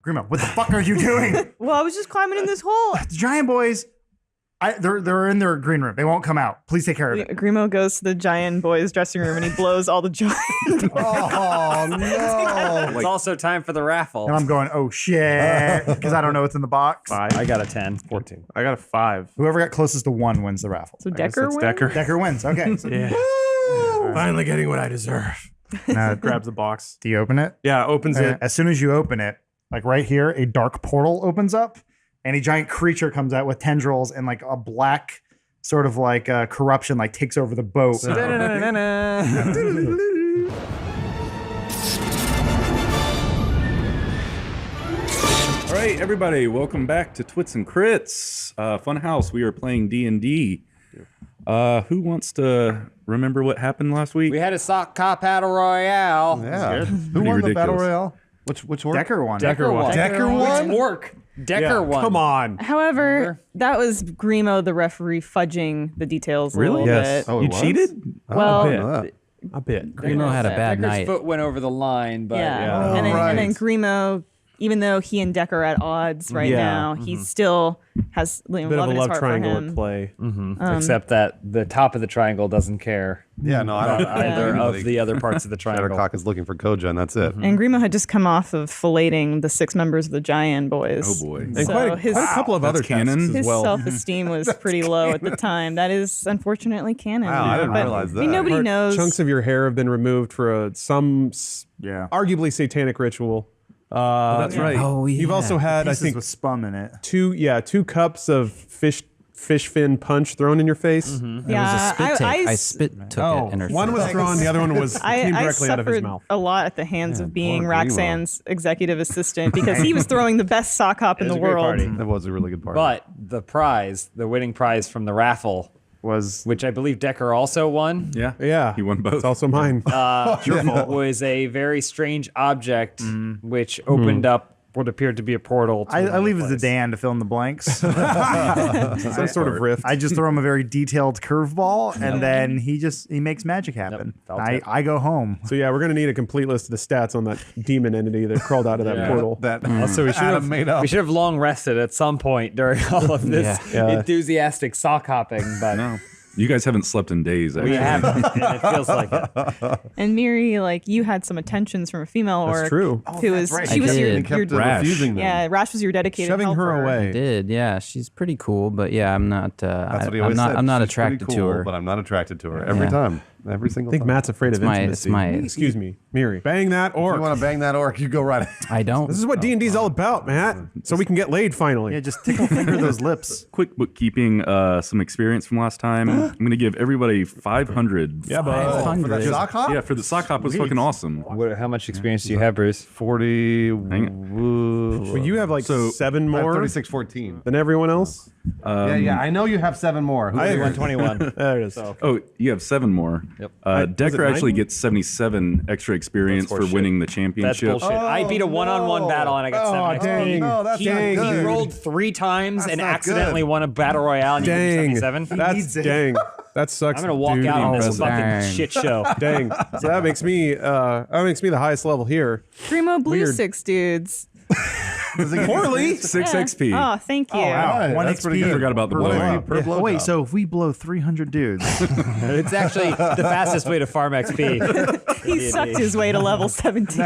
Grimo, what the fuck are you doing? Well, I was just climbing in this hole. The giant boys, they're in their green room. They won't come out. Please take care of it. Grimo goes to the giant boys' dressing room and he blows all the giant. Oh no! It's also time for the raffle. And I'm going, oh shit, because I don't know what's in the box. 5. I got a 10. 14. I got a 5. Whoever got closest to 1 wins the raffle. So Decker It's wins? Decker. Decker wins. Okay. So Yeah. Finally getting what I deserve. now, Grabs the box. do you open it? Yeah, opens it. As soon as you open it, like right here, a dark portal opens up, and a giant creature comes out with tendrils and like a black sort of like corruption like takes over the boat. All right, everybody, welcome back to Twits and Crits Fun House. We are playing D&D. Who wants to remember what happened last week? We had a sock cop battle royale. Yeah. Who Pretty won the battle ridiculous. royale? Which orc? Decker won. Decker won. Decker won? Which orc? Decker Yeah, won. come on. However, that was Grimo, the referee, fudging the details a Really? little Yes. bit. Oh, You it was? cheated? Well, I didn't know that. A bit. Grimo had a bad Decker's night. foot went over the line, but yeah. Oh, and then right. Grimo, even though he and Decker are at odds right Yeah. now, he still has Bit of love a in his love heart for triangle him. at play. except that the top of the triangle doesn't care Yeah, no, I don't. about either Yeah. of the other parts of the triangle. Shattercock is looking for Koja, and that's it. And Grimo had just come off of filleting the 6 members of the Giant Boys. Oh, boy. And So quite his, a couple of That's other canon. tasks as his well. self-esteem was pretty low at the time. That is unfortunately canon. Wow, I didn't But, realize I mean, that. nobody knows. Chunks of your hair have been removed for some Yeah. arguably satanic ritual. That's right. Oh, yeah. You've also had, I Pieces think, with spum in it. 2 cups of fish fin punch thrown in your face. It was a Yeah, spit take. I, I spit took Oh, it in her one face. was thrown, the other one was came I directly out of his suffered mouth. a lot at the hands of being poor Grimo. Roxanne's executive assistant because he was throwing the best sock hop in It was the a great world. party. That was a really good part. But the prize, the winning prize from the raffle, Was which I believe Decker also won, Yeah. Yeah, He won both. It's also mine. was a very strange object which opened up what appeared to be a portal. To I leave it another to place. Dan to fill in the blanks. Some sort of rift. I just throw him a very detailed curveball, and then he makes magic happen. felt it. I go home. So yeah, we're gonna need a complete list of the stats on that demon entity that crawled out of that portal. that Also, we should Adam have made up. We should have long rested at some point during all of this Yeah. enthusiastic sock hopping, but No. You guys haven't slept in days, actually. we haven't, and it feels like it. And Miri, like you had some attentions from a female orc. That's true. Who was right. she I was your, did. your kept Rash. refusing them. yeah, Rash was your dedicated Shoving her helper. away. Did, yeah. She's pretty cool, but yeah, I'm not. That's what he I'm always not. said. I'm not She's pretty attracted cool, to her. but I'm not attracted to her every Yeah. time. Every single I think time. Matt's afraid of It's intimacy. my. Excuse me, Miri. Bang that If you orc. want to bang that orc, you go right ahead. I don't. This is what D&D's all about, Matt. So we can get laid finally. Yeah, just tickle finger those lips. Quick bookkeeping, some experience from last time. I'm going to give everybody 500. Yeah, bud. Oh, for that sock hop? Yeah, for the sock hop was fucking awesome. How much experience do you have, Bruce? 40. Well, you have like So- 7 I have more 3614. than everyone else. Yeah, I know you have 7 more. Who I are you? 121. There it is. Oh, you have 7 more. Yep. Decker it actually 90? gets 77 extra experience for horseshit. winning the That's championship. bullshit. I beat a one-on-one battle and I got 7 XP. No, that's he, not he good. rolled 3 times and not accidentally good. won a battle royale and you Dang. gave me 77. That's needs it. dang. That sucks. I'm gonna walk dude. out on this Oh, fucking dang. shit show. Dang. So that makes me the highest level here. Grimo Blue Weird. 6 dudes. Poorly. 6 Yeah. XP. Oh, thank you. Wow, One that's XP. pretty good. Forgot about the Per blowout. per blow Wait, job. so if we blow 300 dudes, It's actually the fastest way to farm XP. He sucked his way to level 17.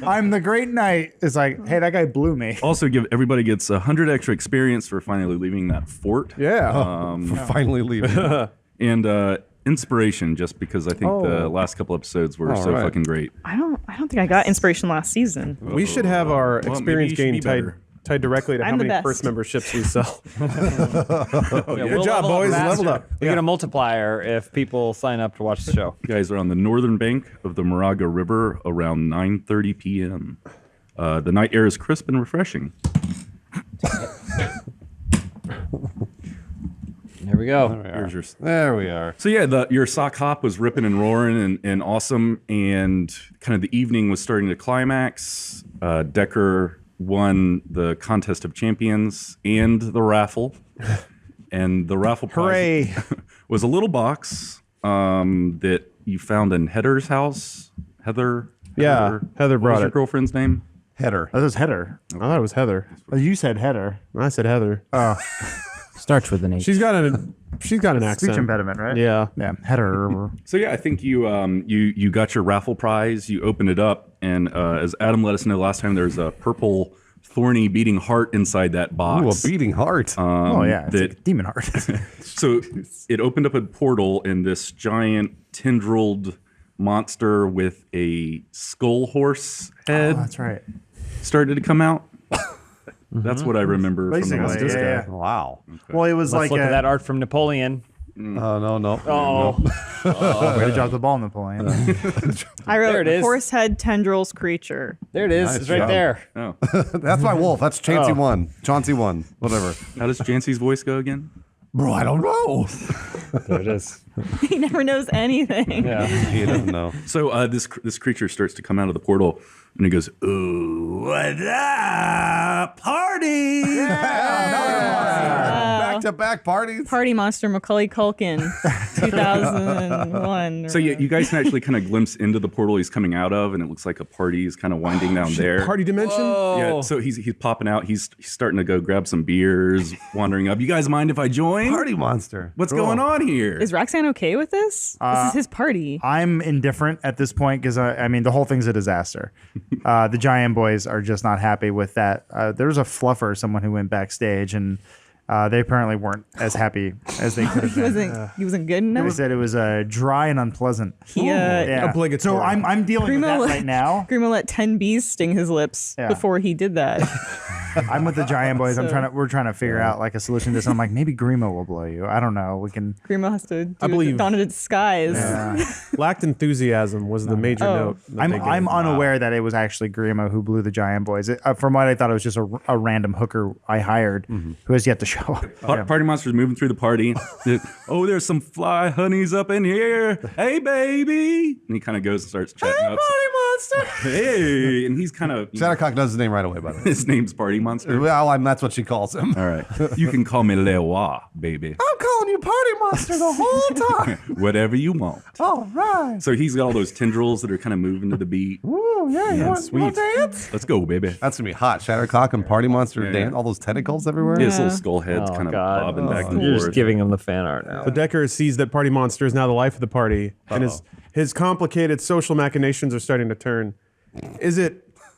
I'm the great knight. It's like, hey, that guy blew me. Also, everybody gets 100 extra experience for finally leaving that fort. Yeah. finally leaving. And inspiration, just because I think the last couple episodes were so right. fucking great. I don't think I got inspiration last season. We should have our Well, experience maybe you gain should be tied better. tied directly to I'm how the many best. first memberships we sell. Good job, boys. Leveled up. We get a multiplier if people sign up to watch the show. You guys are on the northern bank of the Moraga River around 9:30 p.m. The night air is crisp and refreshing. Here we go. Here's your There we are. So yeah, your sock hop was ripping and roaring and awesome, and kind of the evening was starting to climax. Decker won the contest of champions and the raffle, and the raffle prize was a little box that you found in Heather's house. Heather Heather what brought was your it. girlfriend's name? Header. That was Header. I thought it was Heather. Oh, you said Header. I said Heather. Starts with an H. She's got an accent. Speech impediment, right? Yeah. Yeah. Header. So yeah, I think you got your raffle prize. You opened it up, and as Adam let us know last time, there's a purple thorny beating heart inside that box. Ooh, a beating heart. Oh yeah, it's that- like a demon heart. So it opened up a portal, and this giant tendrilled monster with a skull horse head That's right. started to come out. That's what I remember from the Basically, last yeah, disco. yeah. Wow. Well, it was Let's like look at that art from Napoleon. No. Oh, way to drop the ball, Napoleon. I wrote There it is. horse head tendrils creature. there it is. Nice It's right job. there. Oh, That's my wolf. That's Chansey 1. Chauncey 1. Whatever. how does Jancy's voice go again? Bro, I don't know. There it is. He never knows anything. Yeah. He doesn't know. So this creature starts to come out of the portal, and it goes, "Ooh, what up, party!" Back-to-back parties. Party monster Macaulay Culkin, 2001. So yeah, you guys can actually kind of glimpse into the portal he's coming out of, and it looks like a party is kind of winding down there. Party dimension? Yeah, so he's popping out. He's starting to go grab some beers, wandering up. You guys mind if I join? Party monster. What's going on here? Is Roxanne okay with this? This is his party. I'm indifferent at this point because I mean the whole thing's a disaster. The Giant Boys are just not happy with that. There was a fluffer, someone who went backstage, and they apparently weren't as happy as they could have been. He wasn't good They enough. said it was dry and unpleasant. Yeah. Obligatory. So I'm dealing with that Grimo- right now. Grimo let 10 bees sting his lips Yeah. before he did that. I'm with the Giant Boys. So- We're trying to figure out like a solution to this. I'm like, maybe Grimo will blow you. I don't know. We can. Grimo has to do I believe- Dawn of Disguise. Lacked enthusiasm was the major note. that they gave. I'm unaware that it was actually Grimo who blew the Giant Boys. From what I thought, it was just a random hooker I hired who has yet to show up. Party monster's moving through the party. Oh, there's some fly honeys up in here. Hey, baby. And he kind of goes and starts chatting up. Hey, and he's kind of Shattercock knows his name right away, by the way. his name's Party Monster. Well, that's what she calls him. All right, you can call me Lewa, baby. I'm calling you Party Monster the whole time. Whatever you want. All right. So he's got all those tendrils that are kind of moving to the beat. Ooh, yeah, you want sweet. to dance? Let's go, baby. That's going to be hot. Shattercock and Party Monster Yeah. dance. All those tentacles everywhere. Yeah, his little skull head's Oh, kind of God. bobbing back and You're forth. just giving him the fan art now. So Decker sees that Party Monster is now the life of the party, and his complicated social machinations are starting to turn.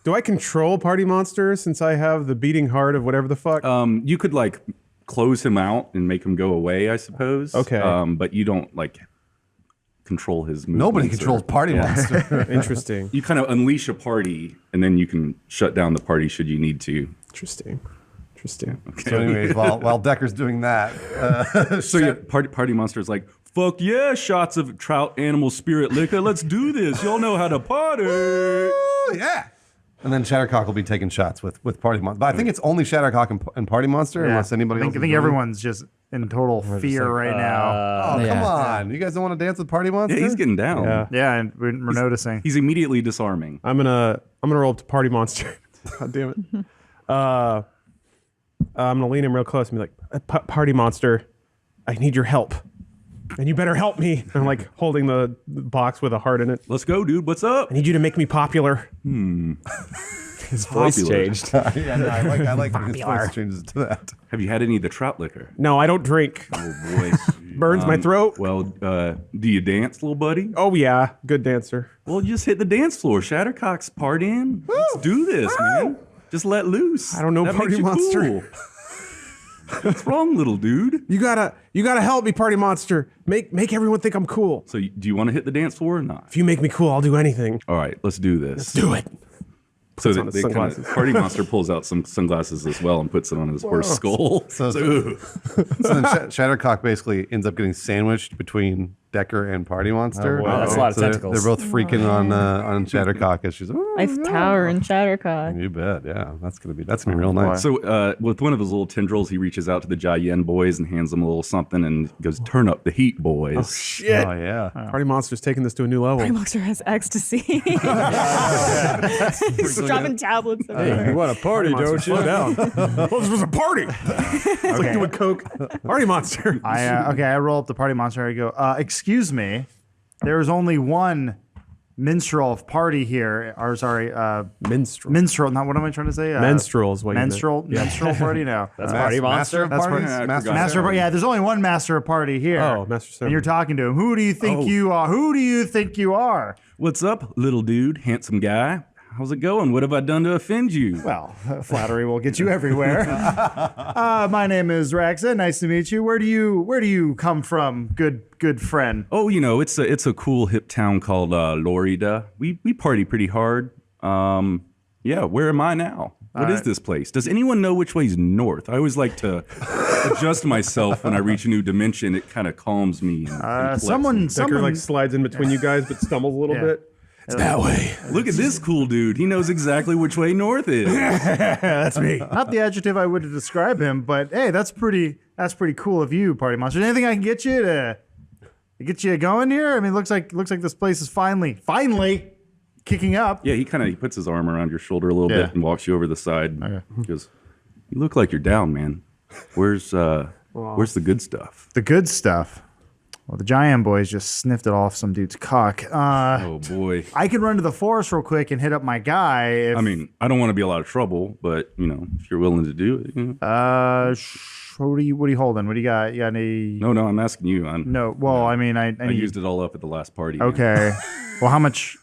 Do I control Party Monster since I have the beating heart of whatever the fuck? You could like close him out and make him go away, I suppose. Okay. But you don't like control his movements. Nobody or- controls Party Monster. Interesting. You kind of unleash a party, and then you can shut down the party should you need to. Interesting. So anyways, while Decker's doing that, So yeah, party monster's like, fuck yeah, shots of trout animal spirit liquor. Let's do this. Y'all know how to party. yeah. And then Shattercock will be taking shots with Party Monster. But I think it's only Shattercock and Party Monster, unless anybody I else. think, I think everyone's just in total fear right now. Oh, come Yeah. on. You guys don't want to dance with Party Monster? Yeah, he's getting down. Yeah. Yeah, and we're noticing. He's immediately disarming. I'm gonna roll up to Party Monster. God damn it. I'm gonna lean him real close and be like, Party Monster, I need your help. And you better help me. I'm like holding the box with a heart in it. Let's go, dude. What's up? I need you to make me popular. His voice Popular. changed. Yeah, no, I like when his voice changes to that. Have you had any of the trout liquor? No, I don't drink. Oh boy, Burns my throat. Well, do you dance, little buddy? Oh yeah, good dancer. Well, just hit the dance floor. Shattercock's partying. Let's do this, man. Just let loose. I don't know That Party makes you Monster. cool. What's wrong, little dude? You gotta help me, Party Monster. Make everyone think I'm cool. So, do you want to hit the dance floor or not? If you make me cool, I'll do anything. All right, let's do this. Do it. So on his they kind sunglasses. of Party Monster pulls out some sunglasses as well and puts it on his horse skull. So Ugh. then Shattercock basically ends up getting sandwiched between Decker and Party Monster. boy, that's a lot of So they're tentacles. both freaking on Shattercock as she's. "Ooh, Life Tower and Shattercock. You bet, yeah. That's gonna be real nice. So with one of his little tendrils, he reaches out to the Jayen boys and hands them a little something and goes, "Turn up the heat, boys." Shit. Oh yeah. Party Monster's taking this to a new level. Party Monster has ecstasy. He's dropping tablets everywhere. You want a party, don't you? Slow down. Well, this was a party. It's like doing coke. Party Monster. I roll up the Party Monster. I go, excuse me, there is only one minstrel party here, or sorry, Minstrel. minstrel. Not what am I trying to say? Menstrual is what you meant. Minstrel party. No, That's Party Monster. That's parties. right. Master master. of Yeah, there's only one master of party here. Oh, master And you're talking to him. Who do you think you are? Who do you think you are? What's up, little dude, handsome guy? How's it going? What have I done to offend you? Well, flattery will get you everywhere. My name is Raxa. Nice to meet you. Where do you come from, good friend? Oh, you know, it's a cool hip town called Lorida. We party pretty hard. Yeah, where am I now? What is this place? Does anyone know which way's north? I always like to adjust myself when I reach a new dimension. It kind of calms me. Someone Decker like slides in between you guys, but stumbles a little Yeah. bit. It's that way. Look at this cool dude. He knows exactly which way north is. That's me. Not the adjective I would describe him, but hey, that's pretty cool of you, Party Monster. Anything I can get you to get you going here? I mean, looks like this place is finally kicking up. Yeah, he puts his arm around your shoulder a little Yeah. bit and walks you over the side. He goes, "You look like you're down, man. Where's the good stuff?" The good stuff. Well, the Giant Boys just sniffed it off some dude's cock. Oh boy. I can run to the forest real quick and hit up my guy. If, I mean, I don't want to be a lot of trouble, but you know, if you're willing to do it. You know. what are you holding? What do you got? You got any? No, I'm asking you. No. Well, I mean, I I used it all up at the last party. man. Okay. Well, how much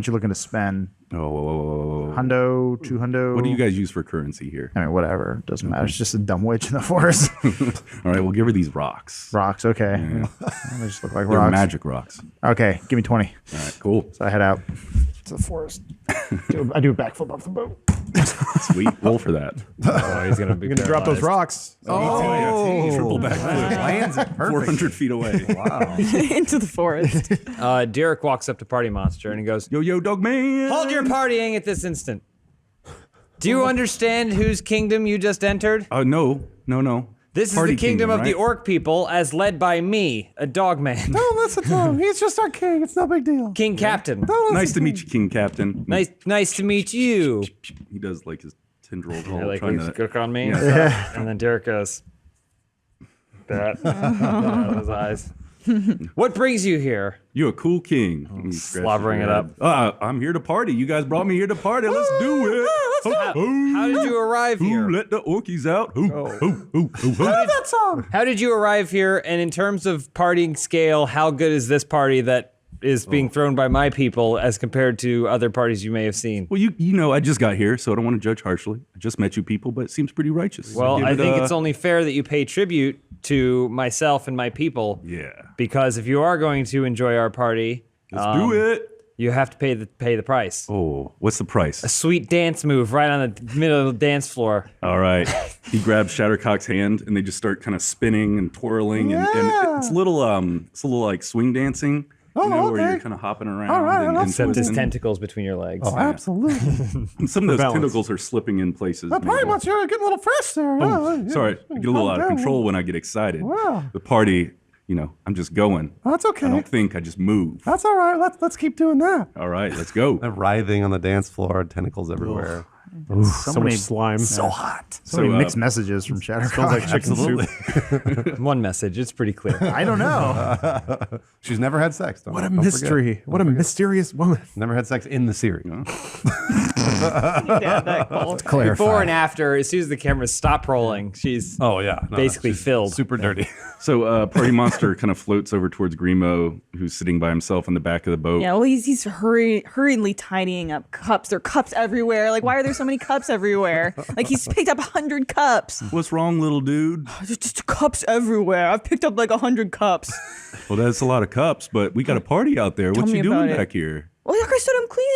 you looking to spend? Oh. Hundo, 2 hundo. What do you guys use for currency here? I mean, whatever. Doesn't matter. It's just a dumb witch in the forest. All right, we'll give her these rocks. Rocks. Okay. They just look like They're rocks. magic rocks. Okay. Give me 20. All right, cool. So I head out to the forest. I do a backflip off the boat. Sweet. Roll for that. Oh, he's gonna be You're gonna drop those rocks. Triple backflip. Lands it perfect. 400 feet away. Wow. Into the forest. Derek walks up to Party Monster and he goes, Yo, dog man. "Hold your partying at this instant. Do you understand whose kingdom you just entered? No. This is Party the kingdom of the right? orc people, as led by me, a dog man, Listen to him. He's just our king. It's no big deal. King Captain. Nice to meet you, King Captain. Nice to meet you." He does like his tendril You're call, like, trying "Please to. cook on me." Yeah. And then Derek goes, that out of his eyes. "What brings you here?" You a cool king. And he scratches slobbering your it head. I'm here to party. You guys brought me here to party. Let's do it. How did you arrive here? Let the orkies out. How did you arrive here? And in terms of partying scale, how good is this party that is being thrown by my people as compared to other parties you may have seen? Well, you know, I just got here, so I don't want to judge harshly. I just met you people, but it seems pretty righteous. Well, Give I it, think it's only fair that you pay tribute to myself and my people. Yeah. Because if you are going to enjoy our party, Let's do it. you have to pay the price. Oh, what's the price? A sweet dance move right on the middle of the dance floor. All right. He grabs Shattercock's hand, and they just start kind of spinning and twirling, and it's a little like swing dancing. You know, where you're kind of hopping around and Except his twisting. tentacles between your legs. Oh, absolutely. And some of those balance. tentacles are slipping in places. Pretty maybe. much, you're getting a little fresh there. Oh, sorry, I get a little out of control when I get excited. Wow. The party, you know, I'm just going. That's okay. I don't think, I just move. That's all right. Let's keep doing that. All right, let's go. They're writhing on the dance floor, tentacles everywhere. So much slime. So hot. So many mixed messages from Shattercock. like chicken soup. Absolutely. One message, it's pretty clear. I don't know. She's never had sex. What a mystery. What a mysterious woman. Never had sex in the series. Yeah, that call. Clarify. Before and after, as soon as the cameras stop rolling, she's Oh yeah, basically she's filled. super dirty. So Party Monster kind of floats over towards Grimo, who's sitting by himself in the back of the boat. Yeah, well, he's hurriedly tidying up cups. There are cups everywhere. Like, why are there so many cups everywhere? Like, he's picked up 100 cups. What's wrong, little dude? There's just cups everywhere. I've picked up like 100 cups. Well, that's a lot of cups, but we got a party out there. What me you doing about it. back here? Well, like I said, I'm cleaning.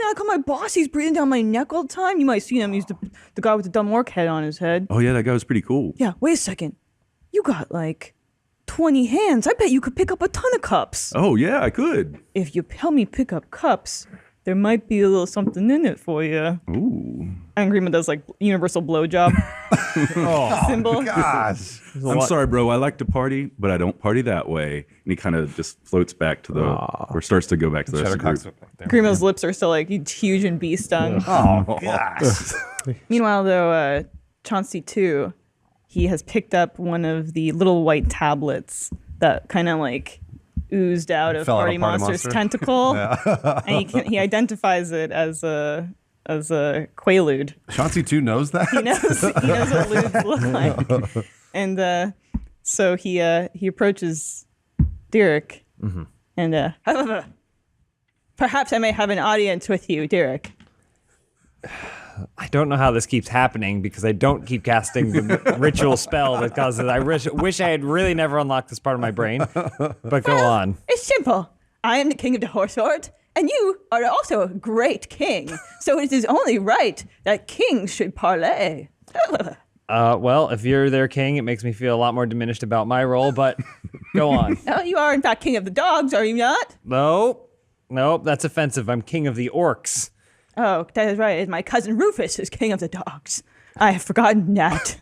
I call my boss. He's breathing down my neck all the time. You might have seen him. He's the guy with the dumb orc head on his head. Oh yeah, that guy was pretty cool. Yeah, wait a second. You got like 20 hands. I bet you could pick up a ton of cups. Oh yeah, I could. If you help me pick up cups, there might be a little something in it for you. Ooh. Angry Man does like universal blowjob symbol. Gosh. I'm sorry, bro. I like to party, but I don't party that way. And he kind of just floats back to the, or starts to go back to the rest of the Shattercock's group. Grimo's lips are still like huge and bee stung. Oh gosh. Meanwhile, though, Chauncey too, he has picked up one of the little white tablets that kind of like oozed out of Fell out of Party Party Monster's Monster. tentacle, and he identifies it as a quaalude. Chauncey too knows that. He knows what ludes look like, and so he approaches Derek, and perhaps I may have an audience with you, Derek. I don't know how this keeps happening because I don't keep casting the ritual spell that causes. I wish I had really never unlocked this part of my brain. But go on. It's simple. I am the king of the horse horde, and you are also a great king. So it is only right that kings should parlay. Well, if you're their king, it makes me feel a lot more diminished about my role. But go on. Oh, you are in fact king of the dogs, are you not? Nope, that's offensive. I'm king of the orcs. Oh, that is right. My cousin Rufus is king of the dogs. I have forgotten that.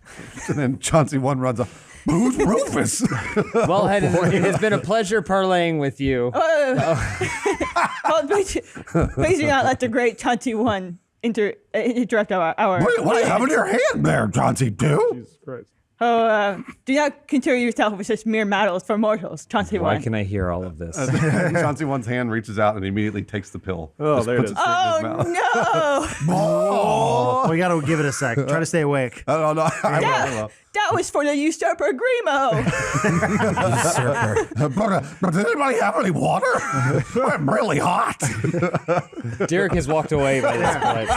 And then Chauncey 1 runs up. Who's Rufus? Well, it has been a pleasure parlaying with you. Oh, please do not let the great Chauncey 1 interrupt our. What do you have in your hand there, Chauncey 2? Jesus Christ. Oh, do not consider yourself with such mere matters for mortals, Chauncey 1. Why can I hear all of this? Chauncey 1's hand reaches out and immediately takes the pill. Oh, Just there it puts is. straight in his mouth. No! Oh, We got to give it a sec. Try to stay awake. no, I will. That was for the usurper Grimo. But did anybody have any water? I'm really hot. Derek has walked away by this point.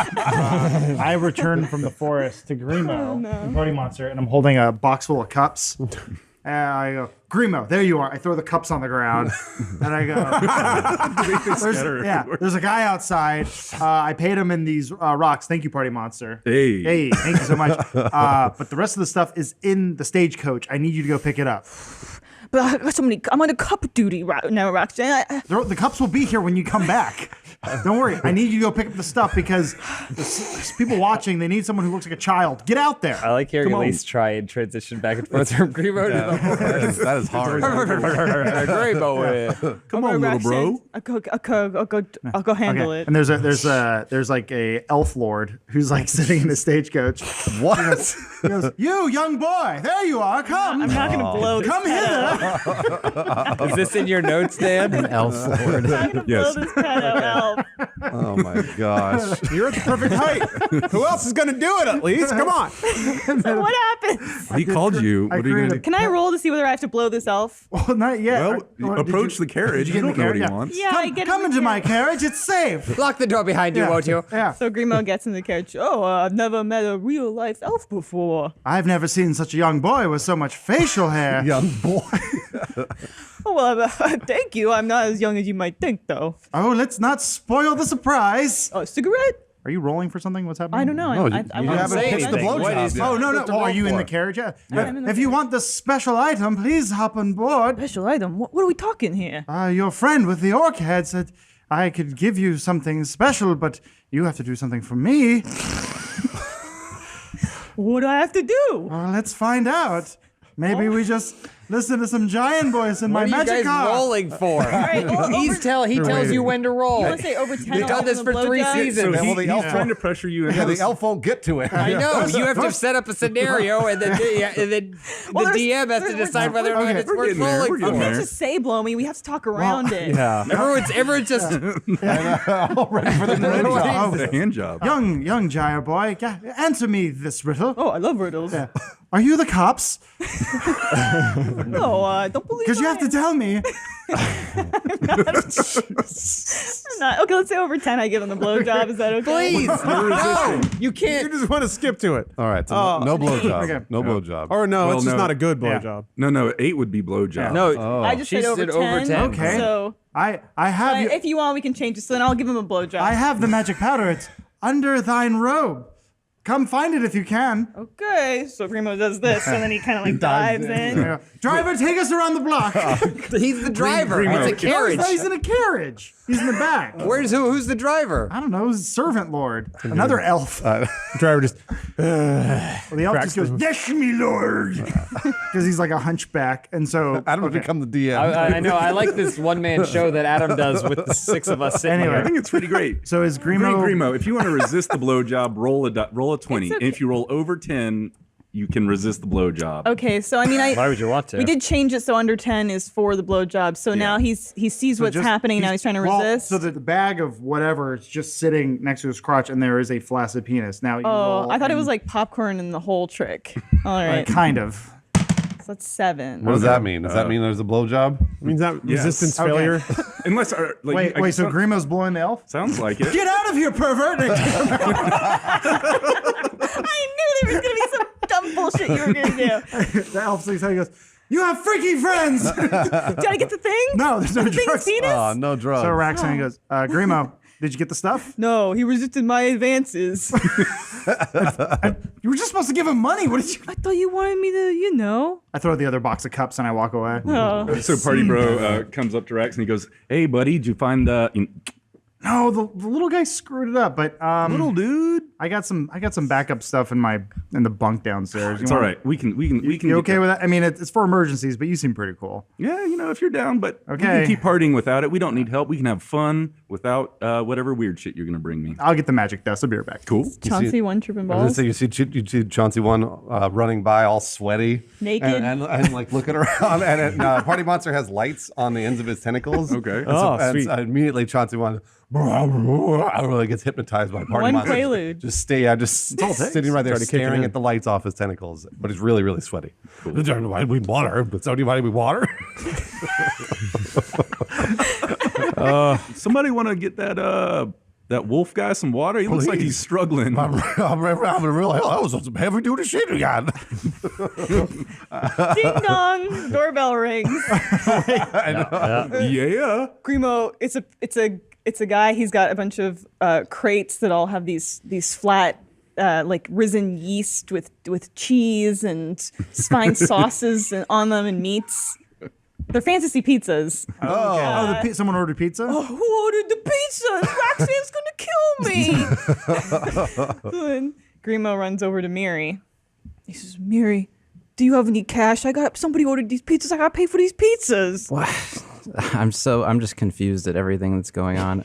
I return from the forest to Grimo, the Party Monster, and I'm holding a box full of cups. And I go, Grimo, there you are. I throw the cups on the ground, and I go, there's a guy outside. I paid him in these rocks. Thank you, Party Monster. Hey. Thank you so much. But the rest of the stuff is in the stagecoach. I need you to go pick it up. But I got so many. I'm on a cup duty right now, Roxanne. The cups will be here when you come back. Don't worry. I need you to go pick up the stuff because there's people watching. They need someone who looks like a child. Get out there. I like hearing Elise try and transition back and forth from Grimo to the horse. That is hard. Grimo. Come on, little bro. I'll go handle it. And there's like a elf lord who's like sitting in the stagecoach. What? He goes, "You young boy, there you are. Come, I'm not gonna blow this come pet hither." Is this in your notes, Dan? Elf Lord. I'm not gonna Yes. blow this pet out. Oh my gosh. You're at the perfect height. Who else is going to do it at least? Come on. So what happens? He called you. I What are you going to created do? Can I roll to see whether I have to blow this elf? Well, not yet. Well, Did approach you- the carriage. did You you get don't in know the what he carriage? wants. Yeah, I Come, get come in into the my carriage. It's safe. Lock the door behind you, Yeah. won't you? Yeah. So Grimo gets in the carriage. Oh, I've never met a real life elf before. I've never seen such a young boy with so much facial hair. Young boy. Oh, well, thank you. I'm not as young as you might think, though. Oh, let's not spoil the surprise. Oh, cigarette? Are you rolling for something? What's happening? I don't know. No, I you want haven't to pitched the anything. What blowjob is- yet. Oh, no, no. What's the Oh, are roll you in for? the carriage? Yeah. I'm in the If you want the special item, please hop on board. Special item? What are we talking here? Your friend with the orc head said I could give you something special, but you have to do something for me. What do I have to do? Well, let's find out. Maybe we just listen to some giant voice in What my are you magic guys car. rolling for? right, well, He tells you when to roll. You want to say over 10? We've done this for 3 seasons. Yeah, well, the He's elf trying to pressure you. Yeah, the elf won't get to it. I know. You have to set up a scenario, and then the DM has to decide whether or not okay, it's we're worth getting there, rolling we're for. getting You there. can't just say blow me. We have to talk around it. Yeah. Everyone's just. All ready for the blowjob. The hand job. Young gyre boy, answer me this riddle. Oh, I love riddles. Are you the cops? No, I don't believe Because you I have to am. tell me. I'm not. Okay, let's say over 10. I give him the blowjob. Is that okay? Please. No, you You can't. just want to skip to it. All right, so no blowjob. Okay. No blowjob. Or no, Well, it's just no. not a good Yeah. blowjob. No, 8 would be blowjob. No, I just she said over said 10. over 10. Okay. So I have you. if you want, we can change it. So then I'll give him a blowjob. I have the magic powder. It's under thine robe. Come find it if you can. Okay, so Grimo does this, and then he kind of like dives in. Driver, take us around the block. He's the driver. It's a carriage. No, he's in a carriage. He's in the back. Who's the driver? I don't know. Servant lord. Another elf. Driver just. Well, the elf cracks just goes, the- yes, me lord. Because he's like a hunchback. And so. Adam's become the DM. I know. I like this one-man show that Adam does with the 6 of us sitting Anyway. I here. think it's pretty great. So is Great, Grimo. Grimo, if you want to resist the blowjob, roll a 20. It's okay. And if you roll over 10, you can resist the blowjob. Okay, so I mean, Why would you want to? we did change it so under 10 is for the blowjob. So now he sees what's happening. Now he's trying to resist. So the bag of whatever is just sitting next to his crotch, and there is a flaccid penis. Now you roll. I thought it and- was like popcorn in the whole trick. All right, kind of. so that's 7. What does that mean? Does that mean there's a blowjob? Means that Yes. resistance Okay. failure. Unless, like, Wait. So Grimo's blowing the elf? sounds like it. Get out of here, pervert! I knew there was gonna be some dumb bullshit you were gonna do. The elf sees how he goes. You have freaky friends. Did I get the thing? No, there's no The thing's drugs. penis? Oh, no drugs. So Raxon goes, Grimo, did you get the stuff? No, he resisted my advances. You were just supposed to give him money. What did you? I thought you wanted me to, you know. I throw the other box of cups and I walk away. Oh. So Party Bro comes up to Rex and he goes, "Hey, buddy, did you find No, the little guy screwed it up, but little dude?" I got some backup stuff in the bunk downstairs. It's all right. We can. You get okay that. with that? I mean, it's for emergencies, but you seem pretty cool. Yeah, if you're down, but we Okay. can keep partying without it. We don't need help. We can have fun without whatever weird shit you're gonna bring me. I'll get the magic dust. I'll be right back. Cool. Chauncey one tripping I was balls. gonna say, you see Chauncey one running by all sweaty, Naked. and like looking around, and Party Monster has lights on the ends of his tentacles. Okay. And sweet. Immediately Chauncey one really gets hypnoptized by Party One Monster. quaalude. Just sitting right there Started kicking staring in. at the lights off his tentacles, but he's really, really sweaty. Why do we water? But so do we water? Somebody want to get that wolf guy some water? He looks like he's struggling. I'm real hell. That was some heavy duty shit we got. Ding dong, doorbell rings. Yeah. Grimo, it's a guy. He's got a bunch of crates that all have these flat, like risen yeast with cheese and fine sauces on them and meats. They're fantasy pizzas. Someone ordered pizza. Who ordered the pizza? Roxanne's gonna kill me. Then Grimo runs over to Miri. He says, "Miri, do you have any cash? Somebody ordered these pizzas. I gotta pay for these pizzas." What? I'm just confused at everything that's going on.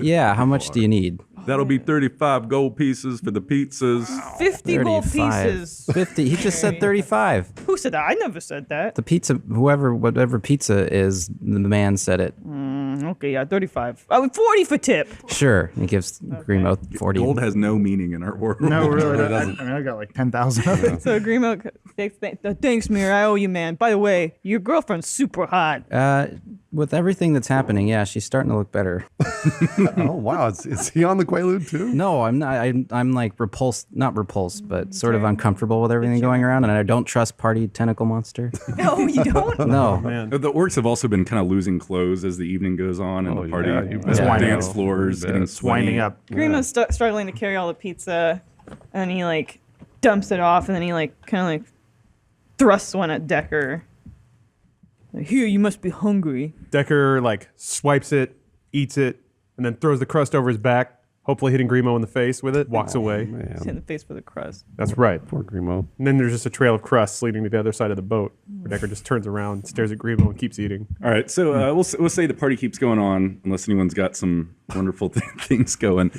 Yeah, how much do you need? That'll be 35 gold pieces for the pizzas. 50 gold 35. pieces. 50. He just said 35. Who said that? I never said that. The pizza, whatever pizza is, the man said it. Okay, yeah, 35. 40 for tip. Sure. He gives Grimo 40. Gold has no meaning in our world. No, really. It doesn't. I mean, I got like 10,000 of it. So Grimo, thanks, Miri. I owe you, man. By the way, your girlfriend's super hot. With everything that's happening, yeah, she's starting to look better. Oh wow, is he on the Quaalude too? No, I'm not. I'm like not repulsed, but sort of uncomfortable with everything going around, and I don't trust Party Tentacle Monster. No, you don't. No. Man. The orcs have also been kind of losing clothes as the evening goes on, and the party yeah, you bet. the Yeah. dance floors getting sweaty. Winding up. Grimo's struggling to carry all the pizza, and he like dumps it off, and then he like kind of like thrusts one at Decker. Like, here, you must be hungry. Decker like swipes it, eats it, and then throws the crust over his back, hopefully hitting Grimo in the face with it, walks away. He's hit in the face with a crust. That's right. Poor Grimo. And then there's just a trail of crusts leading to the other side of the boat, where Decker just turns around, stares at Grimo, and keeps eating. All right, so we'll say the party keeps going on unless anyone's got some wonderful things going.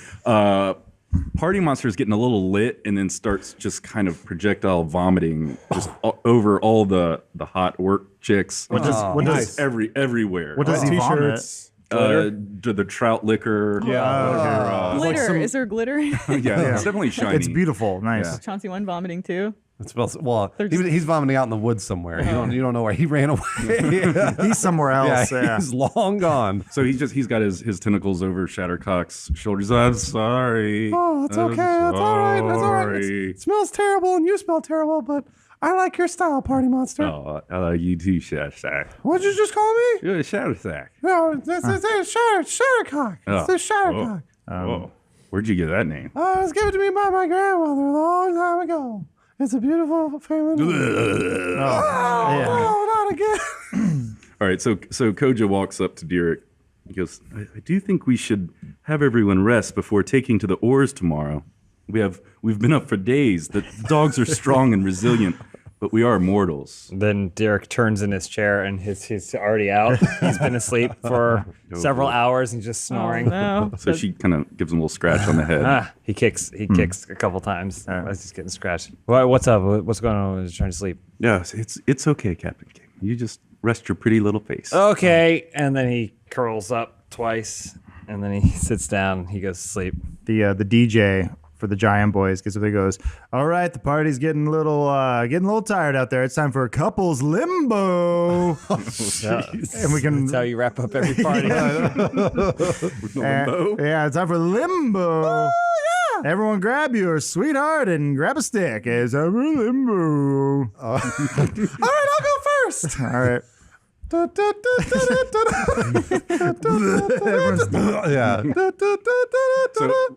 Party Monster is getting a little lit and then starts just kind of projectile vomiting just over all the hot work chicks. What does everywhere. what does he vomit? T-shirts. glitter. The trout liquor. Yeah. Glitter. Is there glitter? Yeah, it's definitely shiny. It's beautiful. Nice. Chauncey one vomiting too. It smells, well, They're he's vomiting out in the woods somewhere. You don't know where he ran away. He's somewhere else. Yeah. He's long gone. So he's got his tentacles over Shattercock's shoulders. I'm sorry. Oh, it's okay. That's all right. That's all right. It smells terrible and you smell terrible, but I like your style, Party Monster. Oh, I like you too, Shattersack. What'd you just call me? You're a Shattersack. No, this is Shattercock. It's the Shattercock. Whoa. Where'd you get that name? Oh, it was given to me by my grandmother a long time ago. It's a beautiful family. Yeah. Oh, not again. All right, so Koja walks up to Derek. He goes, I do think we should have everyone rest before taking to the oars tomorrow. We've been up for days. The dogs are strong and resilient, but we are mortals. Then Derek turns in his chair and he's already out. He's been asleep for several hours and just snoring. Oh, no. So she kind of gives him a little scratch on the head. He kicks a couple times as he's getting scratched. What's up? What's going on? He's trying to sleep. Yes, it's okay, Captain King. You just rest your pretty little face. Okay. And then he curls up twice and then he sits down. He goes to sleep. The DJ for the Giant Boys gets up there, goes, all right, the party's getting a little tired out there. It's time for a couples limbo. And we can That's how you wrap up every party. yeah, it's time for limbo. Everyone grab your sweetheart and grab a stick. It's time for limbo. All right, I'll go first. All right. Yeah.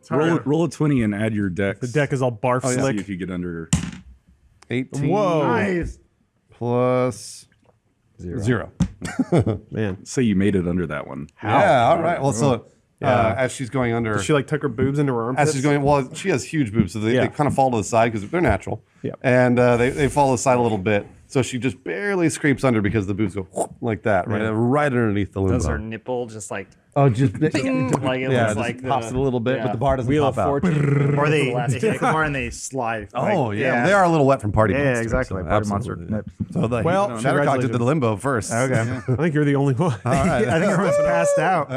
So roll a 20 and add your dex. The deck is all barf See slick. if you get under. 18 Whoa. Nice. plus 0. Man. Say you made it under that one. Yeah, all right. Well, so as she's going under, Does she like tuck her boobs into her armpits? as she's going, well, she has huge boobs, so they kind of fall to the side because they're natural. Yep. And they fall to the side a little bit. So she just barely scrapes under because the boobs go like that, right underneath the limbo. Does her nipple just like Oh, just like it yeah, looks just like pops it the a little bit, yeah. but the bar doesn't Wheel pop of out. Fortune. Or they Last take the bar and they slide. Oh yeah, they are a little wet from Party Yeah, Monster. exactly. so Party Monster absolutely. nips. So the Well, Shattercock did the congratulations. limbo first. Okay. I think you're the only one. I think everyone's passed out.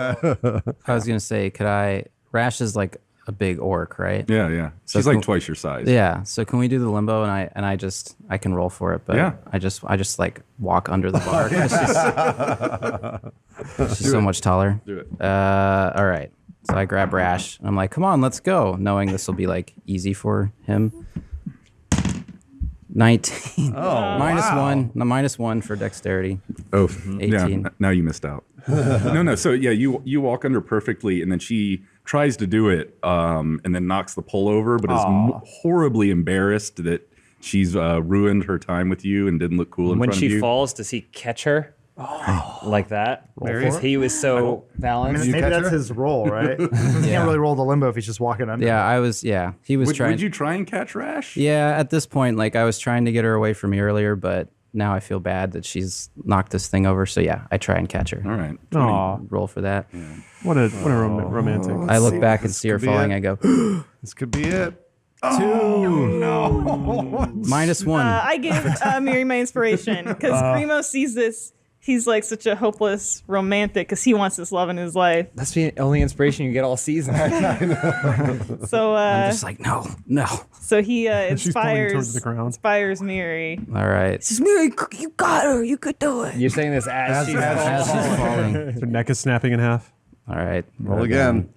I was gonna say, could I? Rash is like a big orc, right? Yeah. So She's like cool. twice your size. Yeah. So can we do the limbo and I can roll for it, but Yeah. I just like walk under the bar. She's so much taller. Do it. All right. So I grab Rash and I'm like, come on, let's go, knowing this will be like easy for him. 19. Oh, minus one for dexterity. Oh, 18. yeah. Now you missed out. No. So yeah, you walk under perfectly, and then she tries to do it, and then knocks the pole over, but is horribly embarrassed that she's ruined her time with you and didn't look cool in When front she of you. falls, does he catch her? Like that? Because he was so balanced. Maybe that's his role, right? He can't really roll the limbo if he's just walking under. Yeah, he was trying. Would you try and catch Rash? Yeah, at this point, like I was trying to get her away from me earlier, but now I feel bad that she's knocked this thing over. So yeah, I try and catch her. All right. Aw, Roll for that. what a romantic. I look back and see her could be falling. it. I go, This could be it. -1. I give Miri my inspiration because Primo sees this. He's like such a hopeless romantic because he wants this love in his life. That's the only inspiration you get all season. So I'm just like, no. so he She's pointing towards the ground. inspires Miri. All right. Says, Miri, you got her. You could do it. You're saying this as she's As she's falling. Her neck is snapping in half. All right. Roll again.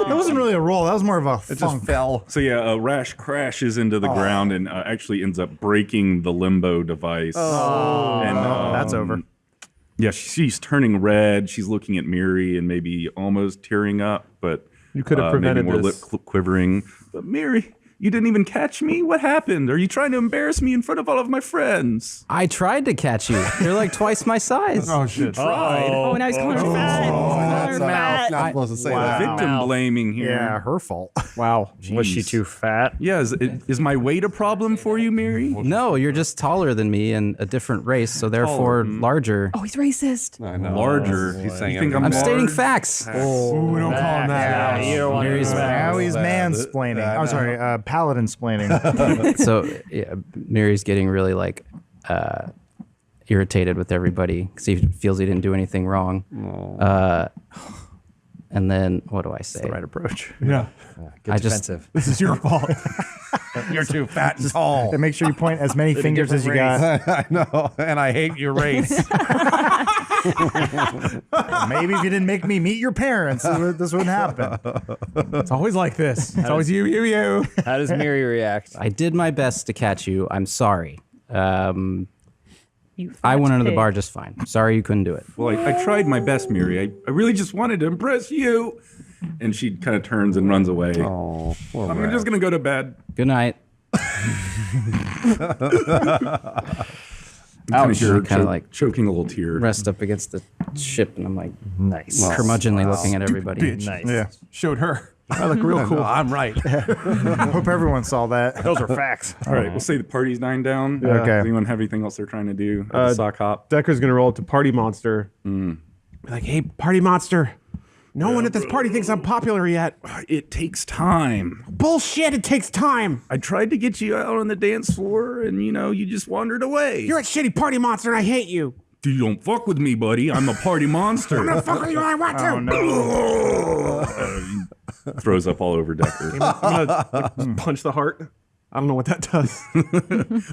That wasn't really a roll. That was more of a It funk. just fell. So yeah, Rash crashes into the ground and actually ends up breaking the limbo device. And That's over. Yeah, she's turning red. She's looking at Miri and maybe almost tearing up, but You could have maybe prevented more this. lip quivering. But Miri, you didn't even catch me. What happened? Are you trying to embarrass me in front of all of my friends? I tried to catch you. You're like twice my size. Oh shit! Oh, now he's calling her fat. Calling her fat. Not supposed to say that. Victim blaming here. Yeah, her fault. Wow. Was she Jeez. too fat? Yeah, is my weight a problem for you, Miri? No, you're just taller than me and a different race, so therefore larger. Oh, he's racist. I know. Larger. He's saying You think everything. I'm stating large? facts. Ooh, don't call him that. You don't want to Now he's mansplaining. Yeah, I I'm sorry, paladin splaining. So yeah, Mary's getting really like irritated with everybody because he feels he didn't do anything wrong. And then what do I say? The right approach. Yeah. I just defensive. This is your fault. You're too fat and tall. And make sure you point as many fingers as you got. I know, and I hate your race. Maybe if you didn't make me meet your parents, this wouldn't happen. It's always like this. It's always you. How does Miri react? I did my best to catch you. I'm sorry. You I went fat under the pig. bar just fine. Sorry you couldn't do it. Well, I tried my best, Miri. I really just wanted to impress you. And she kind of turns and runs away. Oh, poor I'm Brad. just going to go to bed. Good night. Ouch. I kinda like- choking a little tear. Rest up against the ship, and I'm like Nice. curmudgeonly looking at everybity. Bitch. Nice. Yeah. Showed her. I look real cool. No, I'm right. Hope everyone saw that. Those are facts. All right, we'll say the party's dying down. Okay. Does anyone have anything else they're trying to do at the sock hop? Decker's gonna roll up to Party Monster. Be like, hey, Party Monster. No one at this party thinks I'm popular yet. It takes time. Bullshit, it takes time. I tried to get you out on the dance floor, and you just wandered away. You're a shitty Party Monster and I hate you. You don't fuck with me, buddy. I'm a party monster. I'm gonna fuck with you when I want to. Oh, no. Throws up all over Decker. I'm gonna punch the heart. I don't know what that does.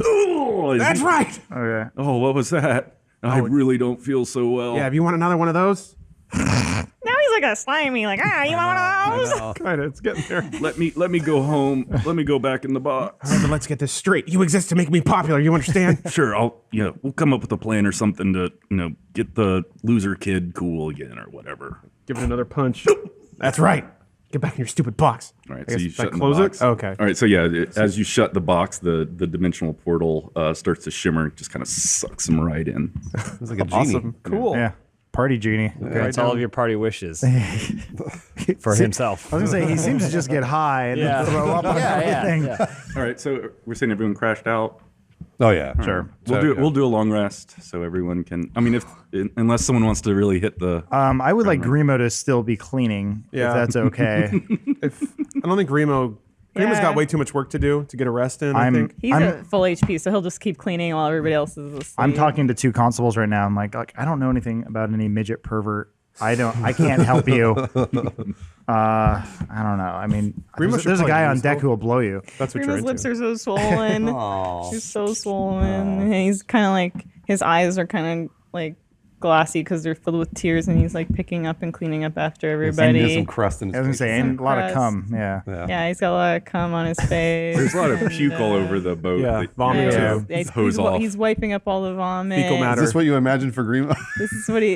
Oh, That's right. Okay. Oh, what was that? I really don't feel so well. Yeah, if you want another one of those. Now he's like a slimy, you want one of those? Kinda, it's getting there. Let me go home. Let me go back in the box. All right, but let's get this straight. You exist to make me popular. You understand? Sure, we'll come up with a plan or something to, get the loser kid cool again or whatever. Give it another punch. That's right. Get back in your stupid box. All right, I so guess you if I shut the close box. it. Okay. All right, so yeah, as you shut the box, the dimensional portal starts to shimmer, just kind of sucks him right in. It's like a genie. Awesome. Cool. Yeah. Party genie. Grants all of your party wishes for himself. I was gonna say he seems to just get high and Yeah. then throw up on everything. All right, so we're saying everyone crashed out. Oh yeah, Sure. We'll do a long rest so everyone can. I mean, unless someone wants to really hit the. I would like Grimo to still be cleaning, Yeah. if that's okay. I don't think Grimo's Yeah. got way too much work to do to get a rest in. I I'm think. He's at full HP, so he'll just keep cleaning while everybody else is asleep. I'm talking to two constables right now. I'm like I don't know anything about any midget pervert. I can't help you. I don't know. I mean, Grimo should there's a play guy on musical. deck who will blow you. That's what you're Grimo's lips into. are so swollen. He's so swollen. And he's kind of like, his eyes are kind of like glassy because they're filled with tears, and he's like picking up and cleaning up after He has everybody. some crust in his I was gonna face. say, and a lot of crust. cum. Yeah. Yeah, he's got a lot of cum on his face. There's a lot of puke all over the boat. Yeah, that vomit you too. have to He's, hose off. he's wiping up all the vomit. Fecal matter. Is this what you imagined for Grimo? This is what he.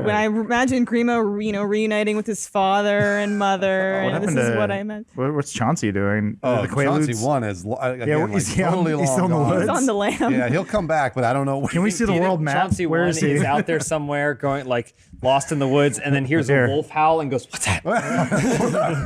When I imagine Grimo, reuniting with his father and mother, What and this happened is to what I meant. What's Chauncey doing? Oh, the Chauncey Quaaludes? won is again, Yeah, like he's totally he's still in the long gone. woods. He's on the lamb. Yeah, he'll come back, but I don't know. Can we see the Do you world think map? Chauncey Where one is he? is out there somewhere going like lost in the woods, and then hears Here. a wolf howl and goes, "What's that?"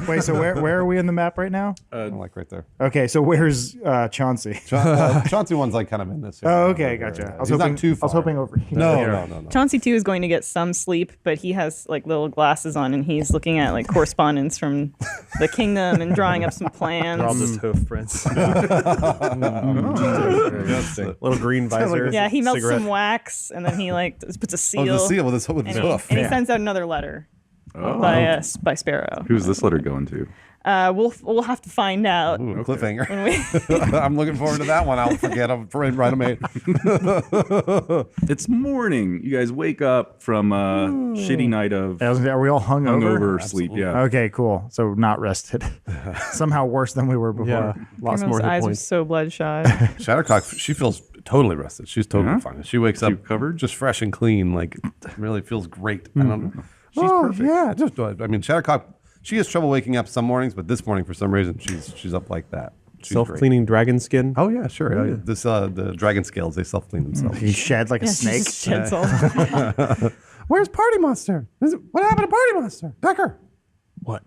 Wait, so where are we in the map right now? Like right there. Okay, so where's Chauncey? Chauncey one's like kind of in this. Oh, area. okay, gotcha. I was He's hoping not too far. I was hoping over here. No. Chauncey too is going to get some sleep, but he has like little glasses on, and he's looking at like correspondence from the kingdom and drawing up some plans. They're all just hoof prints. Little green visor. Yeah, he melts cigarette. some wax, and then he like puts a Oh, seal. the seal with his and, hoof. and he sends out another letter by Sparrow. Who's this letter going to? We'll have to find out. Ooh, cliffhanger. When we- I'm looking forward to that one. I'll forget. I'm afraid right away. It's morning. You guys wake up from a shitty night of Are we all hungover? hungover sleep. Yeah. Okay, cool. So not rested. Somehow worse than we were before. Yeah, lost more Grimo's hit eyes are points. so bloodshot. Shattercock, she feels totally rested. She's totally Yeah? fine. She wakes up covered? just fresh and clean. Like really feels great. I don't know. She's perfect. Yeah, just I mean, Shattercock. She has trouble waking up some mornings, but this morning for some reason she's up like that. She's great. Self-cleaning dragon skin. Oh yeah, sure. This the dragon scales they self clean themselves. He shed like a Yeah, she snake. just sheds all- Where's Party Monster? What happened to Party Monster? Decker, What?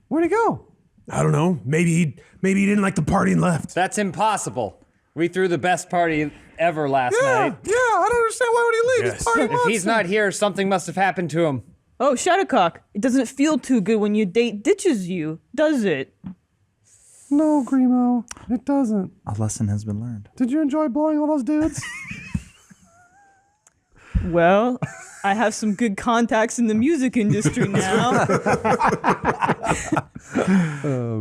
where'd he go? I don't know. Maybe he didn't like the party and left. That's impossible. We threw the best party ever last Yeah, night. I don't understand why would he leave? He's Party If Monster. he's not here, something must have happened to him. Oh, Shattercock, it doesn't feel too good when your date ditches you, does it? No, Grimo, it doesn't. A lesson has been learned. Did you enjoy blowing all those dudes? Well, I have some good contacts in the music industry now.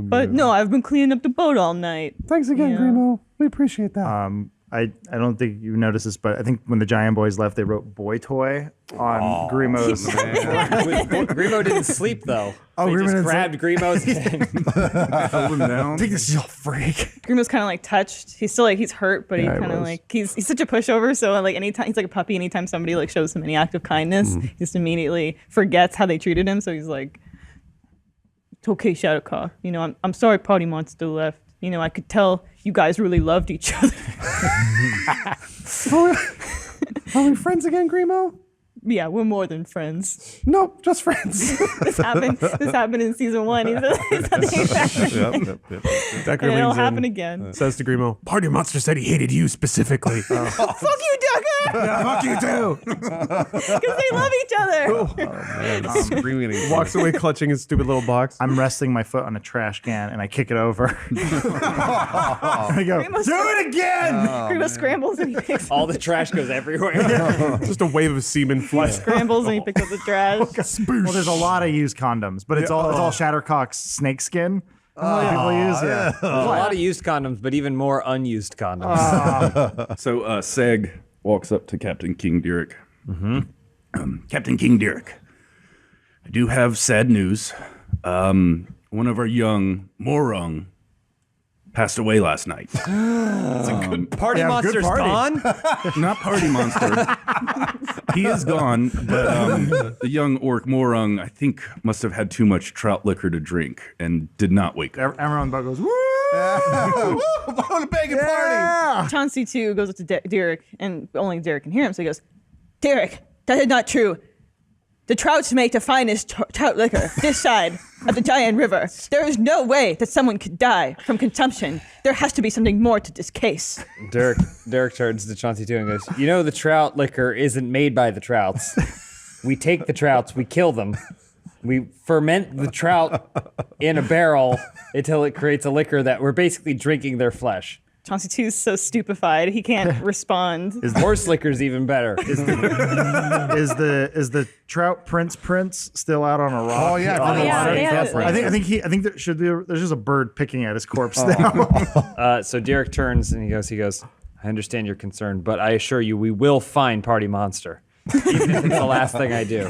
But no, I've been cleaning up the boat all night. Thanks again, Yeah. Grimo. We appreciate that. I don't think you noticed this, but I think when the Giant Boys left, they wrote "boy toy" on Grimo's. Grimo didn't sleep though. Oh, They Grimo just didn't grabbed Grimo's head. Hold him down. I think this is all freak. Grimo's kind of like touched. He's still like he's hurt, but Yeah, he he kind of was. like he's such a pushover. So like anytime he's like a puppy. Anytime somebody like shows him any act of kindness, he just immediately forgets how they treated him. So he's like, "It's okay, Shadowcock. You know, I'm sorry, Party Monster left. You know, I could tell you guys really loved each other." Are we friends again, Grimo? Yeah, we're more than friends. Nope, just friends. This happened in season 1. He's something happened. Decker And it'll leans in, happen again. says to Grimo, Party Monster said he hated you specifically. Fuck you, Decker! Fuck you too. Because they love each other. Man, screaming at each other. Walks away clutching his stupid little box. I'm resting my foot on a trash can and I kick it over. I go, Grimo's- do it again! Grimo scrambles and he picks All the trash goes everywhere. Just a wave of semen flies. scrambles and he picks up the trash. Well, there's a lot of used condoms, but it's all Shattercock's snake skin. People use, yeah. There's a lot of used condoms, but even more unused condoms. So Seg walks up to Captain King Derek. Captain King Derek, I do have sad news. One of our young Morung passed away last night. Party Yeah, good Monster's party. gone? Not Party Monster. He is gone, but the young orc Morung, I think, must have had too much trout liquor to drink and did not wake up. Everyone but goes, woo! What a banging party! Chauncey, too, goes up to Derek, and only Derek can hear him, so he goes, Derek, that is not true. The trouts make the finest trout liquor this side of the giant river. There is no way that someone could die from consumption. There has to be something more to this case. Derek turns to Chauncey too and goes, you know the trout liquor isn't made by the trouts. We take the trouts, we kill them. We ferment the trout in a barrel until it creates a liquor that we're basically drinking their flesh. Chauncey 2 is so stupefied, he can't respond. Horse liquor's even better. Is the trout Prince still out on a rock? Oh, yeah. Oh, yeah, yeah. I think there's just a bird picking at his corpse now. So Derek turns and he goes, I understand your concern, but I assure you we will find Party Monster. Even if it's the last thing I do.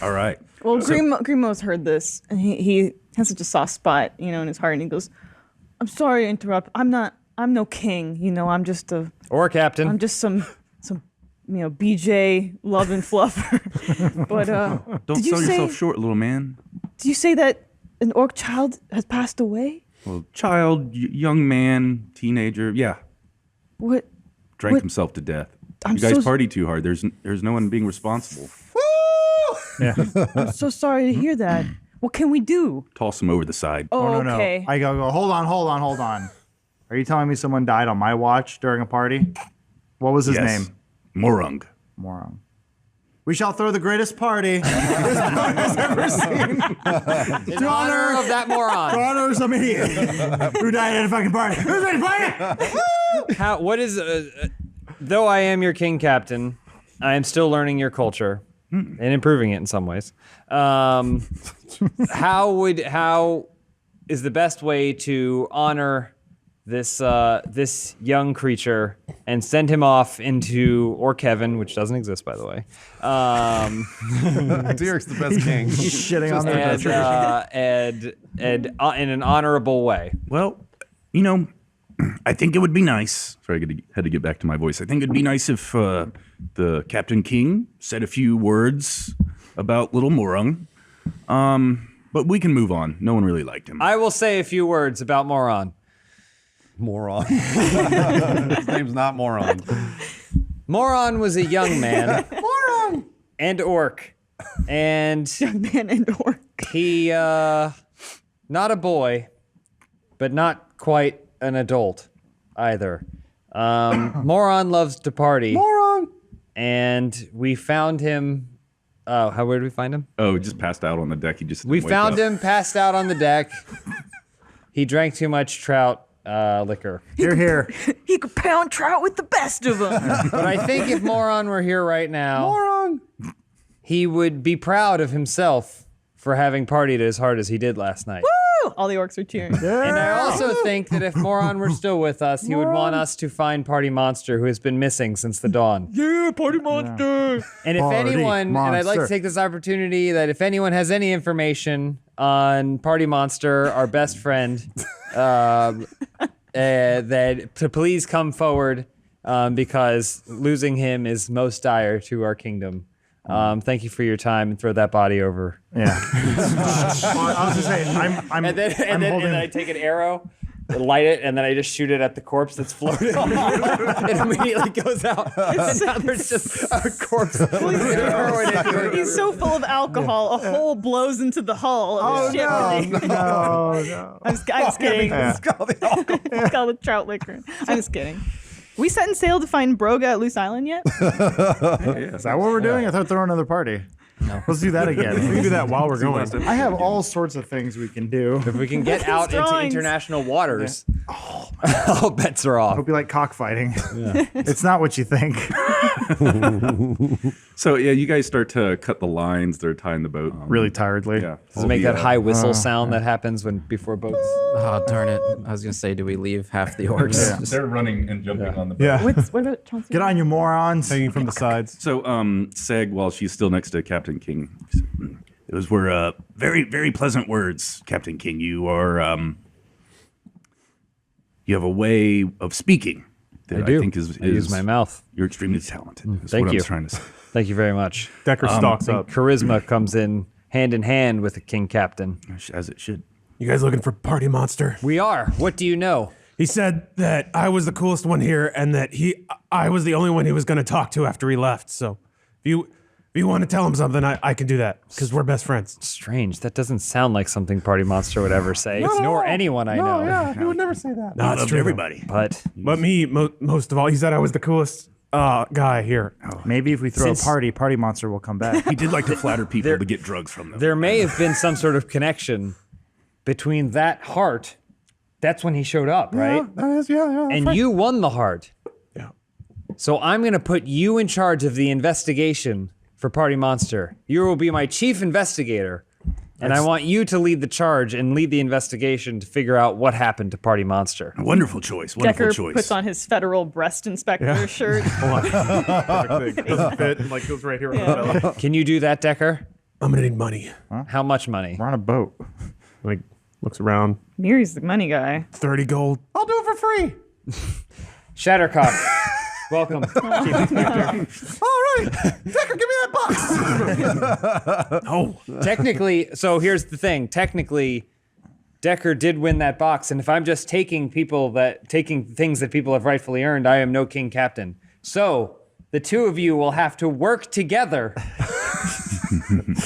All right. Well, Grimo's heard this, and he has such a soft spot, in his heart, and he goes, I'm sorry to interrupt. I'm no king, I'm just Or Captain. I'm just some BJ love and fluffer. But Don't did you sell say, yourself short, little man. Did you say that an orc child has passed away? Well, child, young man, teenager, yeah, What? drank What? himself to death. I'm You guys so- partied too hard. There's no one being responsible. I'm so sorry to hear that. What can we do? Toss him over the side. Oh, No. okay. I go, hold on. Are you telling me someone died on my watch during a party? What was his Yes. name? Morung. Moron. We shall throw the greatest party this town has ever seen. In honor of that To moron. honor some idiot who died at a fucking party. Who's ready to party? What is, though I am your king captain, I am still learning your culture and improving it in some ways. How is the best way to honor this young creature and send him off into Kevin, which doesn't exist, by the way. Derek's the best king. He's shitting on their and in an honorable way. Well, I think it would be nice. Sorry, I had to get back to my voice. I think it'd be nice if the Captain King said a few words about little Morung. But we can move on. No one really liked him. I will say a few words about Moron. Moron. His name's not Moron. Moron was a young man. Moron! And orc. And Young man and orc. he, not a boy, but not quite an adult either. Moron loves to party. Moron. And we found him. Where did we find him? Oh, he just passed out on the deck. He just We didn't wake found up. him passed out on the deck. He drank too much trout liquor. Here. He could pound trout with the best of them. But I think if Moron were here right now, Moron. he would be proud of himself for having partied as hard as he did last night. Woo! All the orcs are cheering. And I also think that if Moron were still with us, he would want us to find Party Monster, who has been missing since the dawn. Yeah, party monster. And if Party anyone, and I'd like to Monster. take this opportunity that if anyone has any information on Party Monster, our best friend, that to please come forward because losing him is most dire to our kingdom. Thank you for your time and throw that body over. Yeah. Well, I was just saying, I'm And then holding. I take an arrow light it, and then I just shoot it at the corpse that's floating. It immediately goes out. And now there's just a corpse. He's so full of alcohol, a hole blows into the hull of the ship. No. I'm just kidding. It's called the trout liquor. I'm just kidding. We set and sail to find Broga at Loose Island yet? Is that what we're doing? I thought throw another party. No. Let's do that again. We can do that while we're going. I have all sorts of things we can do. If we can get out into drawings. international waters, all bets are off. Hope you like cockfighting. It's not what you think. So yeah, you guys start to cut the lines. They're tying the boat. Really tiredly. Yeah. Does it make that high whistle sound that happens before boats? Oh, darn it. I was going to say, do we leave half the orcs? They're running and jumping on the boat. Yeah. What about Chauncey? Get on, you morons. Hanging from the sides. So Seg, while she's still next to Captain King, those were very, very pleasant words, Captain King. You are you have a way of speaking that I think is I use my mouth. You're extremely talented. That's Thank what you. I was trying to say. Thank you very much. Decker stalks And up. charisma comes in hand with the king captain. As it should. You guys looking for Party Monster? We are. What do you know? He said that I was the coolest one here and that I was the only one he was going to talk to after he left. So if you want to tell him something, I can do that because we're best friends. Strange. That doesn't sound like something Party Monster would ever say. Nor anyone I know. Yeah, he would never say that. No, it's true. Everybody. But But me, most of all, he said I was the coolest guy here. Maybe if we throw a Party Monster will come back. He did like to flatter people to get drugs from them. there may have been some sort of connection between that heart. That's when he showed up, right? That is, yeah. And you won the heart. Yeah. So I'm going to put you in charge of the investigation for Party Monster. You will be my chief investigator. And I want you to lead the charge and lead the investigation to figure out what happened to Party Monster. Wonderful choice. Wonderful Decker choice. puts on his federal breast inspector shirt. Hold on. It doesn't fit. And, like goes right here on the belly. Can you do that, Decker? I'm gonna need money. How much money? We're on a boat. Like looks around. Miri's the money guy. 30 gold. I'll do it for free. Shattercock. Welcome. Chief Inspector. All right. Decker, give me that box. Oh. Technically, so here's the thing. Technically, Decker did win that box, and if I'm just taking things that people have rightfully earned, I am no king captain. So the two of you will have to work together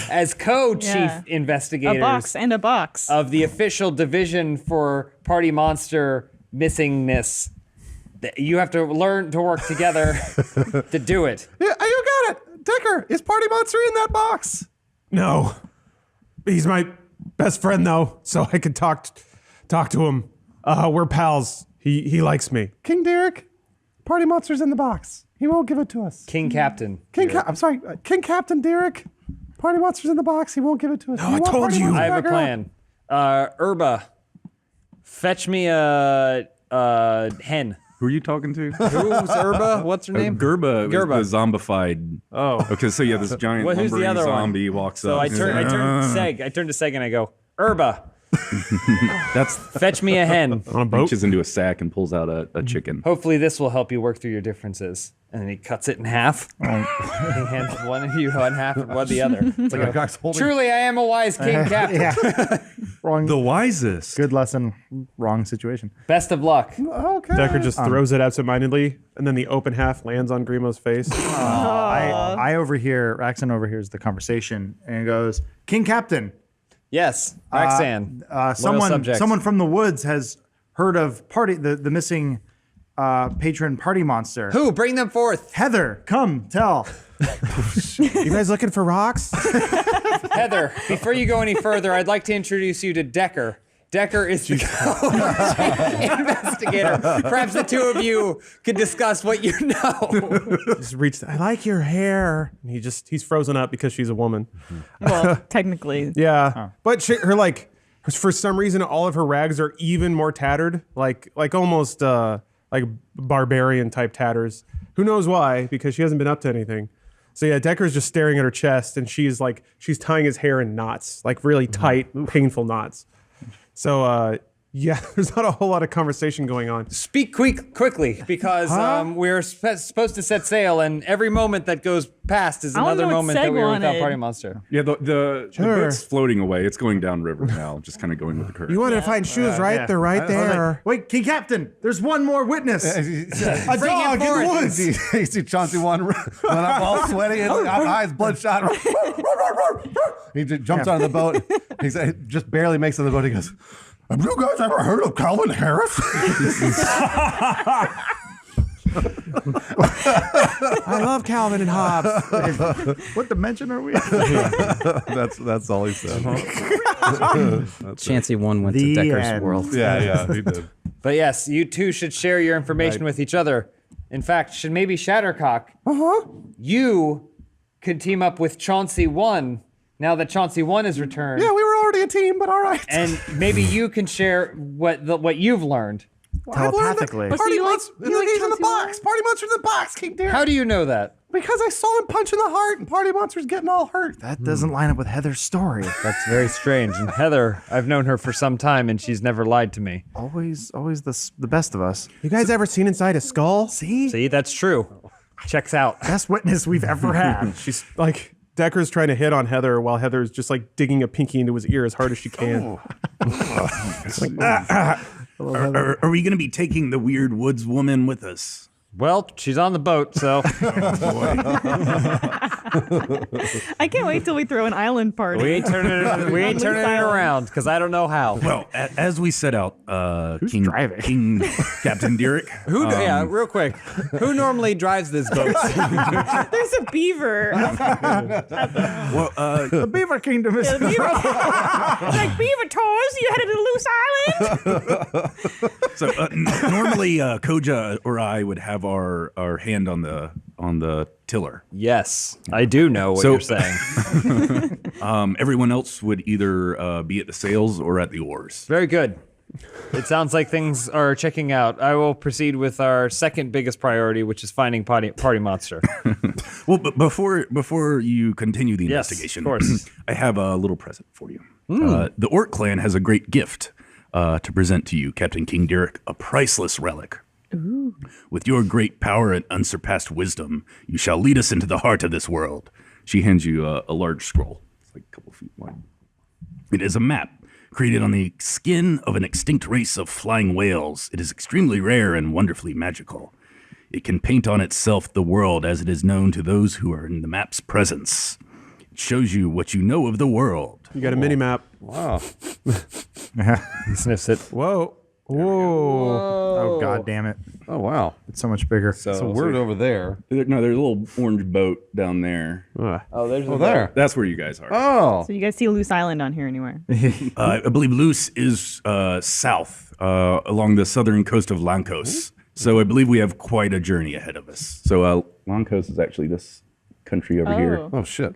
as co-chief Yeah. investigators A box and a box. of the official division for Party Monster missingness. You have to learn to work together to do it. Yeah, you got it. Decker, is Party Monster in that box? No. He's my best friend though, so I could talk to him. We're pals. He likes me. King Derek, Party Monster's in the box. He won't give it to us. King Captain. I'm sorry, King Captain Derek, Party Monster's in the box. He won't give it to us. No, I told you. I have a plan. Urba, fetch me a hen. Who are you talking to? Who's Urba? What's her name? Gerba. Gerba. Was the zombified. Oh. Okay, so yeah, this giant Who's the lumbering other one? zombie walks So up. I turn to Seg. I turn to Seg and I go, Urba, That's fetch me a hen. On a boat? reaches into a sack and pulls out a chicken. Hopefully this will help you work through your differences. And then he cuts it in half. He hands one of you one half and one the other. It's like a guy's holding. Truly, I am a wise king captain. Yeah. Wrong. The wisest. Good lesson. Wrong situation. Best of luck. Okay. Decker just throws it absentmindedly, and then the open half lands on Grimo's face. I overhear, Raxon overhears the conversation and goes, King Captain, Yes, Roxanne. someone from the woods has heard of the missing patron Party Monster. Who? Bring them forth. Heather, come, tell. You guys looking for rocks? Heather, before you go any further, I'd like to introduce you to Decker. Decker is the investigator. Perhaps the two of you could discuss what you know. Just reached. I like your hair. And he's frozen up because she's a woman. Well, technically. Yeah, but for some reason, all of her rags are even more tattered, like almost like barbarian type tatters. Who knows why? Because she hasn't been up to anything. So yeah, Decker's just staring at her chest, and she's tying his hair in knots, like really tight, painful knots. So Yeah, there's not a whole lot of conversation going on. Speak quickly, because we're supposed to set sail, and every moment that goes past is I wanna another know what moment that we were without Seg Party wanted. Monster. Yeah, the Sure. boat's floating away. It's going downriver now, just kind of going with the current. You wanted to find shoes, right? yeah. They're right I was there. like, wait, King Captain, there's one more witness. A dog in the woods. You see Chauncey one run up all sweaty and eyes bloodshot. He just jumps out of the boat. He just barely makes it to the boat. He goes, "Have you guys ever heard of Calvin Harris?" I love Calvin and Hobbes. What dimension are we? That's all he said. Chancey 1 went The to Decker's end. world. Yeah, he did. But yes, you two should share your information with each other. In fact, should maybe Shattercock, you could team up with Chauncey 1 now that Chauncey 1 is returned. Yeah, we were already a team, but all right. And maybe you can share what you've learned. Telepathically. So you like- Monster, you like he's in the Chauncey box. Party Monster's in the box. Keep there. How do you know that? Because I saw him punch in the heart, and Party Monster's getting all hurt. That doesn't line up with Heather's story. That's very strange. And Heather, I've known her for some time, and she's never lied to me. Always the best of us. You guys ever seen inside a skull? See, that's true. Checks out. Best witness we've ever had. She's like, Decker's trying to hit on Heather while Heather's just like digging a pinky into his ear as hard as she can. Are we going to be taking the weird woods woman with us? Well, she's on the boat, so I can't wait till we throw an island party. we ain't turning it around because I don't know how. Well, as we set out, King driving? King Captain Derek. Yeah, real quick. Who normally drives this boat? There's a beaver. Well, The Beaver Kingdom is. Like beaver toys. You headed to Loose Island. so normally Koja or I would have our hand on the tiller. Yes, I do know what So- you're saying. Everyone else would either be at the sails or at the oars. Very good. It sounds like things are checking out. I will proceed with our second biggest priority, which is finding Party Monster. Well, but before you continue the Yes, investigation, of course. I have a little present for you. The Orc clan has a great gift to present to you, Captain King Derek, a priceless relic. With your great power and unsurpassed wisdom, you shall lead us into the heart of this world. She hands you a large scroll. It's like a couple feet wide. It is a map created on the skin of an extinct race of flying whales. It is extremely rare and wonderfully magical. It can paint on itself the world as it is known to those who are in the map's presence. It shows you what you know of the world. You got a mini map. Wow. He sniffs it. Whoa. Whoa. Oh God damn it! Oh, wow. It's so much bigger. So we're over there. No, there's a little orange boat down there. Oh, there's Oh, there. That's where you guys are. Oh. So you guys see Loose Island on here anywhere? I believe Luce is south along the southern coast of Lankos. So I believe we have quite a journey ahead of us. So Lankos is actually this country over here. Oh, shit.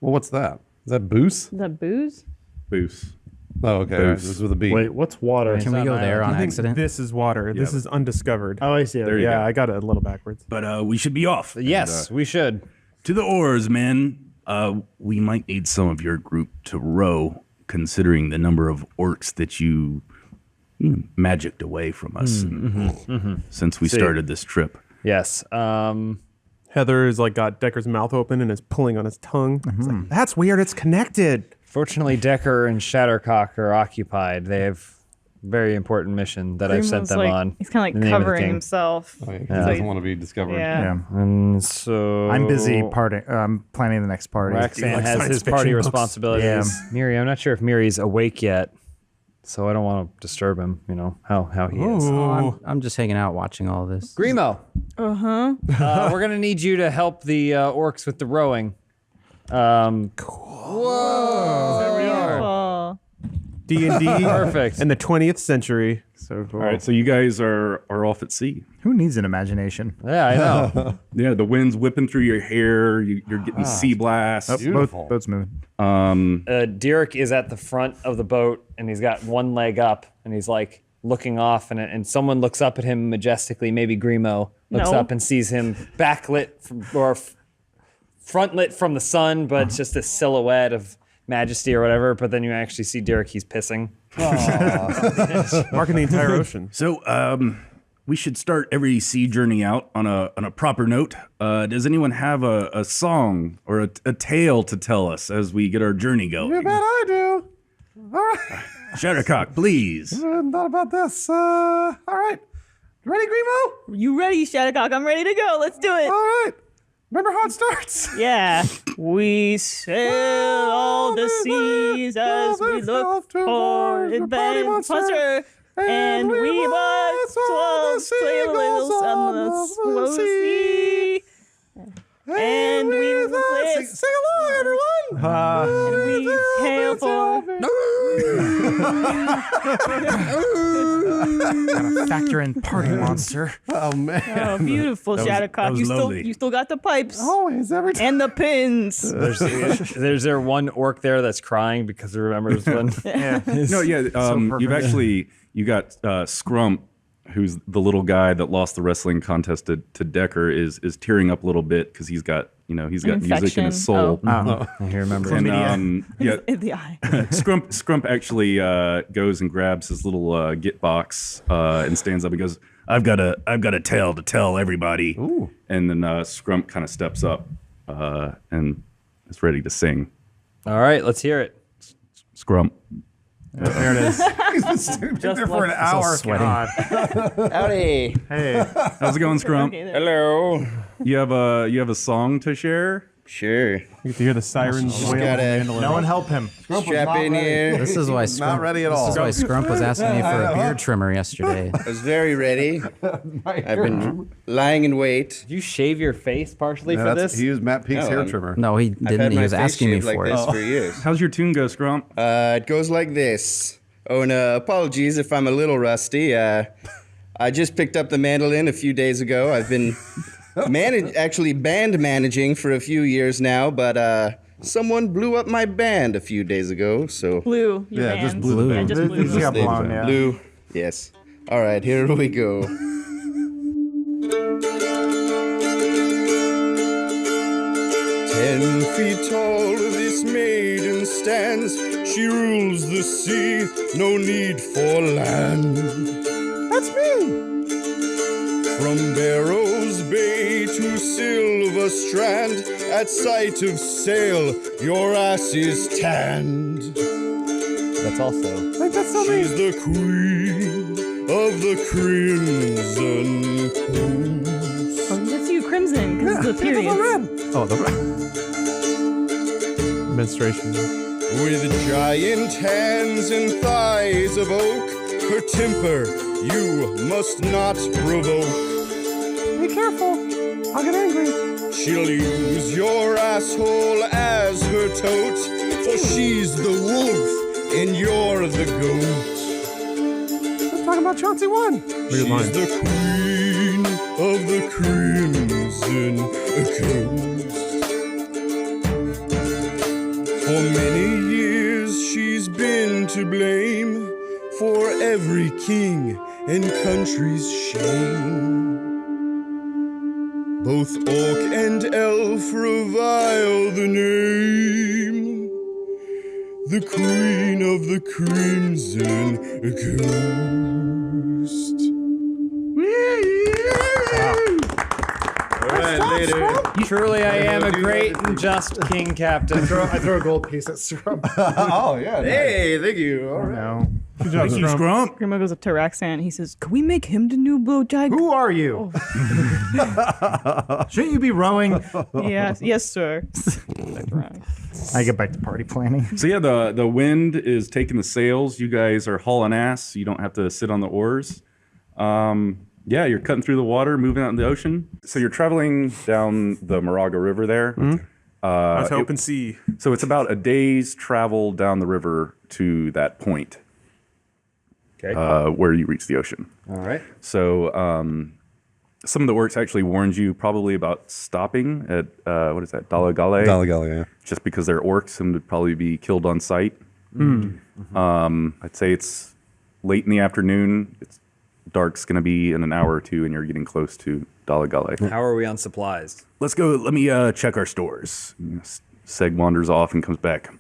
Well, what's that? Is that Boos? Is that booze? Boos. Oh, okay. Boos. This is with a B. Wait, what's water? Can we go there on I think accident? this is water. This is undiscovered. Oh, I see. There you yeah, go. I got it a little backwards. But we should be off. Yes, we should. To the oars, men. We might need some of your group to row, considering the number of orcs that you magicked away from us since we started this trip. Yes. Heather is like got Decker's mouth open and is pulling on his tongue. It's like, that's weird. It's connected. Fortunately, Decker and Shattercock are occupied. They have a very important mission that I've sent Primo's them like, on. He's kind in of the like name of the covering king. himself. He doesn't want to be discovered. Yeah. Yeah. And so I'm busy planning the next party. Roxanne like has science his fiction party books? responsibilities. Yeah. Miri, I'm not sure if Miri's awake yet, so I don't want to disturb him. You know how he is. Ooh. I'm just hanging out watching all this. Grimo. We're gonna need you to help the orcs with the rowing. Whoa! There we are. Oh. D&D Perfect. in the 20th century. So cool. All right, so you guys are off at sea. Who needs an imagination? Yeah, I know. Yeah, the wind's whipping through your hair. You're getting sea blasts. Beautiful. Boat's moving. Derek is at the front of the boat, and he's got one leg up, and he's like looking off, and someone looks up at him majestically. Maybe Grimo looks No. up and sees him backlit or front lit from the sun, but it's just a silhouette of majesty or whatever. But then you actually see Derek, he's pissing. Marking the entire ocean. So, we should start every sea journey out on a proper note. Does anyone have a song or a tale to tell us as we get our journey going? You bet I do. All right. Shattercock, please. Thought about this. All right. Ready, Grimo? You ready, Shattercock? I'm ready to go. Let's do it. All right. Remember how it starts? Yeah. We sail all the seas as we look for adventure. And we must sail on the slow sea. And we will sing along, everyone. and we hail for. Gotta factor in party monster. Oh man. Oh, beautiful, that Shattercock. was lovely. You still got the pipes Always, every time. and the pins. There's there one orc there that's crying because he remembers when. No, yeah. You got Scrump, who's the little guy that lost the wrestling contest to Decker, is tearing up a little bit because he's got music in Infection. his soul. He remembers. And yeah, In the eye. Scrump actually goes and grabs his little git box and stands up and goes, I've got a tale to tell everybody. Ooh. And then Scrump kind of steps up and is ready to sing. All right, let's hear it. Scrump. There it is. He's been sitting there for an hour. Sweating. Howdy. Hey, How's it going, Scrump? Okay, there. Hello. You have a song to share? Sure. You get to hear the sirens wail on the gotta- mandolin. no one help him. Strap in here. This is why Not ready at all. This is why Scrump was asking me for a beard trimmer yesterday. I was very ready. I've been lying in wait. Did you shave your face partially for this? He used Matt Peake's No, hair I'm- trimmer. No, he I've didn't. had He my was face asking me shaved like for this it. for years. How's your tune go, Scrump? It goes like this. Oh, and apologies if I'm a little rusty. I just picked up the mandolin a few days ago. I've been band managing for a few years now, but someone blew up my band a few days ago. So Blue. Your Yeah, just hands. blew the Yeah, band. just blue. It just got blown, yeah. blue, yes. All right, here we go. 10 feet tall, this maiden stands. She rules the sea, no need for land. That's me! From Barrows Bay to Silver Strand, at sight of sail, your ass is tanned. That's also. She's the queen of the crimson coast. Oh, that's you, Crimson, because it's the period. Oh, the Menstruation. With giant hands and thighs of oak, her temper you must not provoke. Be careful. I'll get angry. She'll use your asshole as her tote, for she's the wolf and you're the goat. Let's talk about Chauncey 1. She's line. the queen of the crimson coast. For many years she's been to blame for every king and country's shame. Both orc and elf revile the name, the queen of the crimson coast. All right, later. Truly, I am a great and just king captain. I throw a gold piece at Scrump. Oh, yeah. Hey, thank you. All right. No. Good job, Thank you, Scrump. Scrump. Grandma goes up to Roxanne. He says, "Can we make him the new blue jag?" Who are you? Shouldn't you be rowing? Yes, sir. I get back to party planning. So yeah, the wind is taking the sails. You guys are hauling ass. So you don't have to sit on the oars. Yeah, you're cutting through the water, moving out in the ocean. So you're traveling down the Moraga River there. That's open sea. So it's about a day's travel down the river to that point. Okay. Where you reach the ocean. All right. So some of the orcs actually warned you probably about stopping at what is that, Dalagale? Dalagale, yeah. Just because they're orcs and would probably be killed on sight. I'd say it's late in the afternoon. It's dark's going to be in an hour or two, and you're getting close to Dalagale. How are we on supplies? Let's go. Let me check our stores. Seg wanders off and comes back.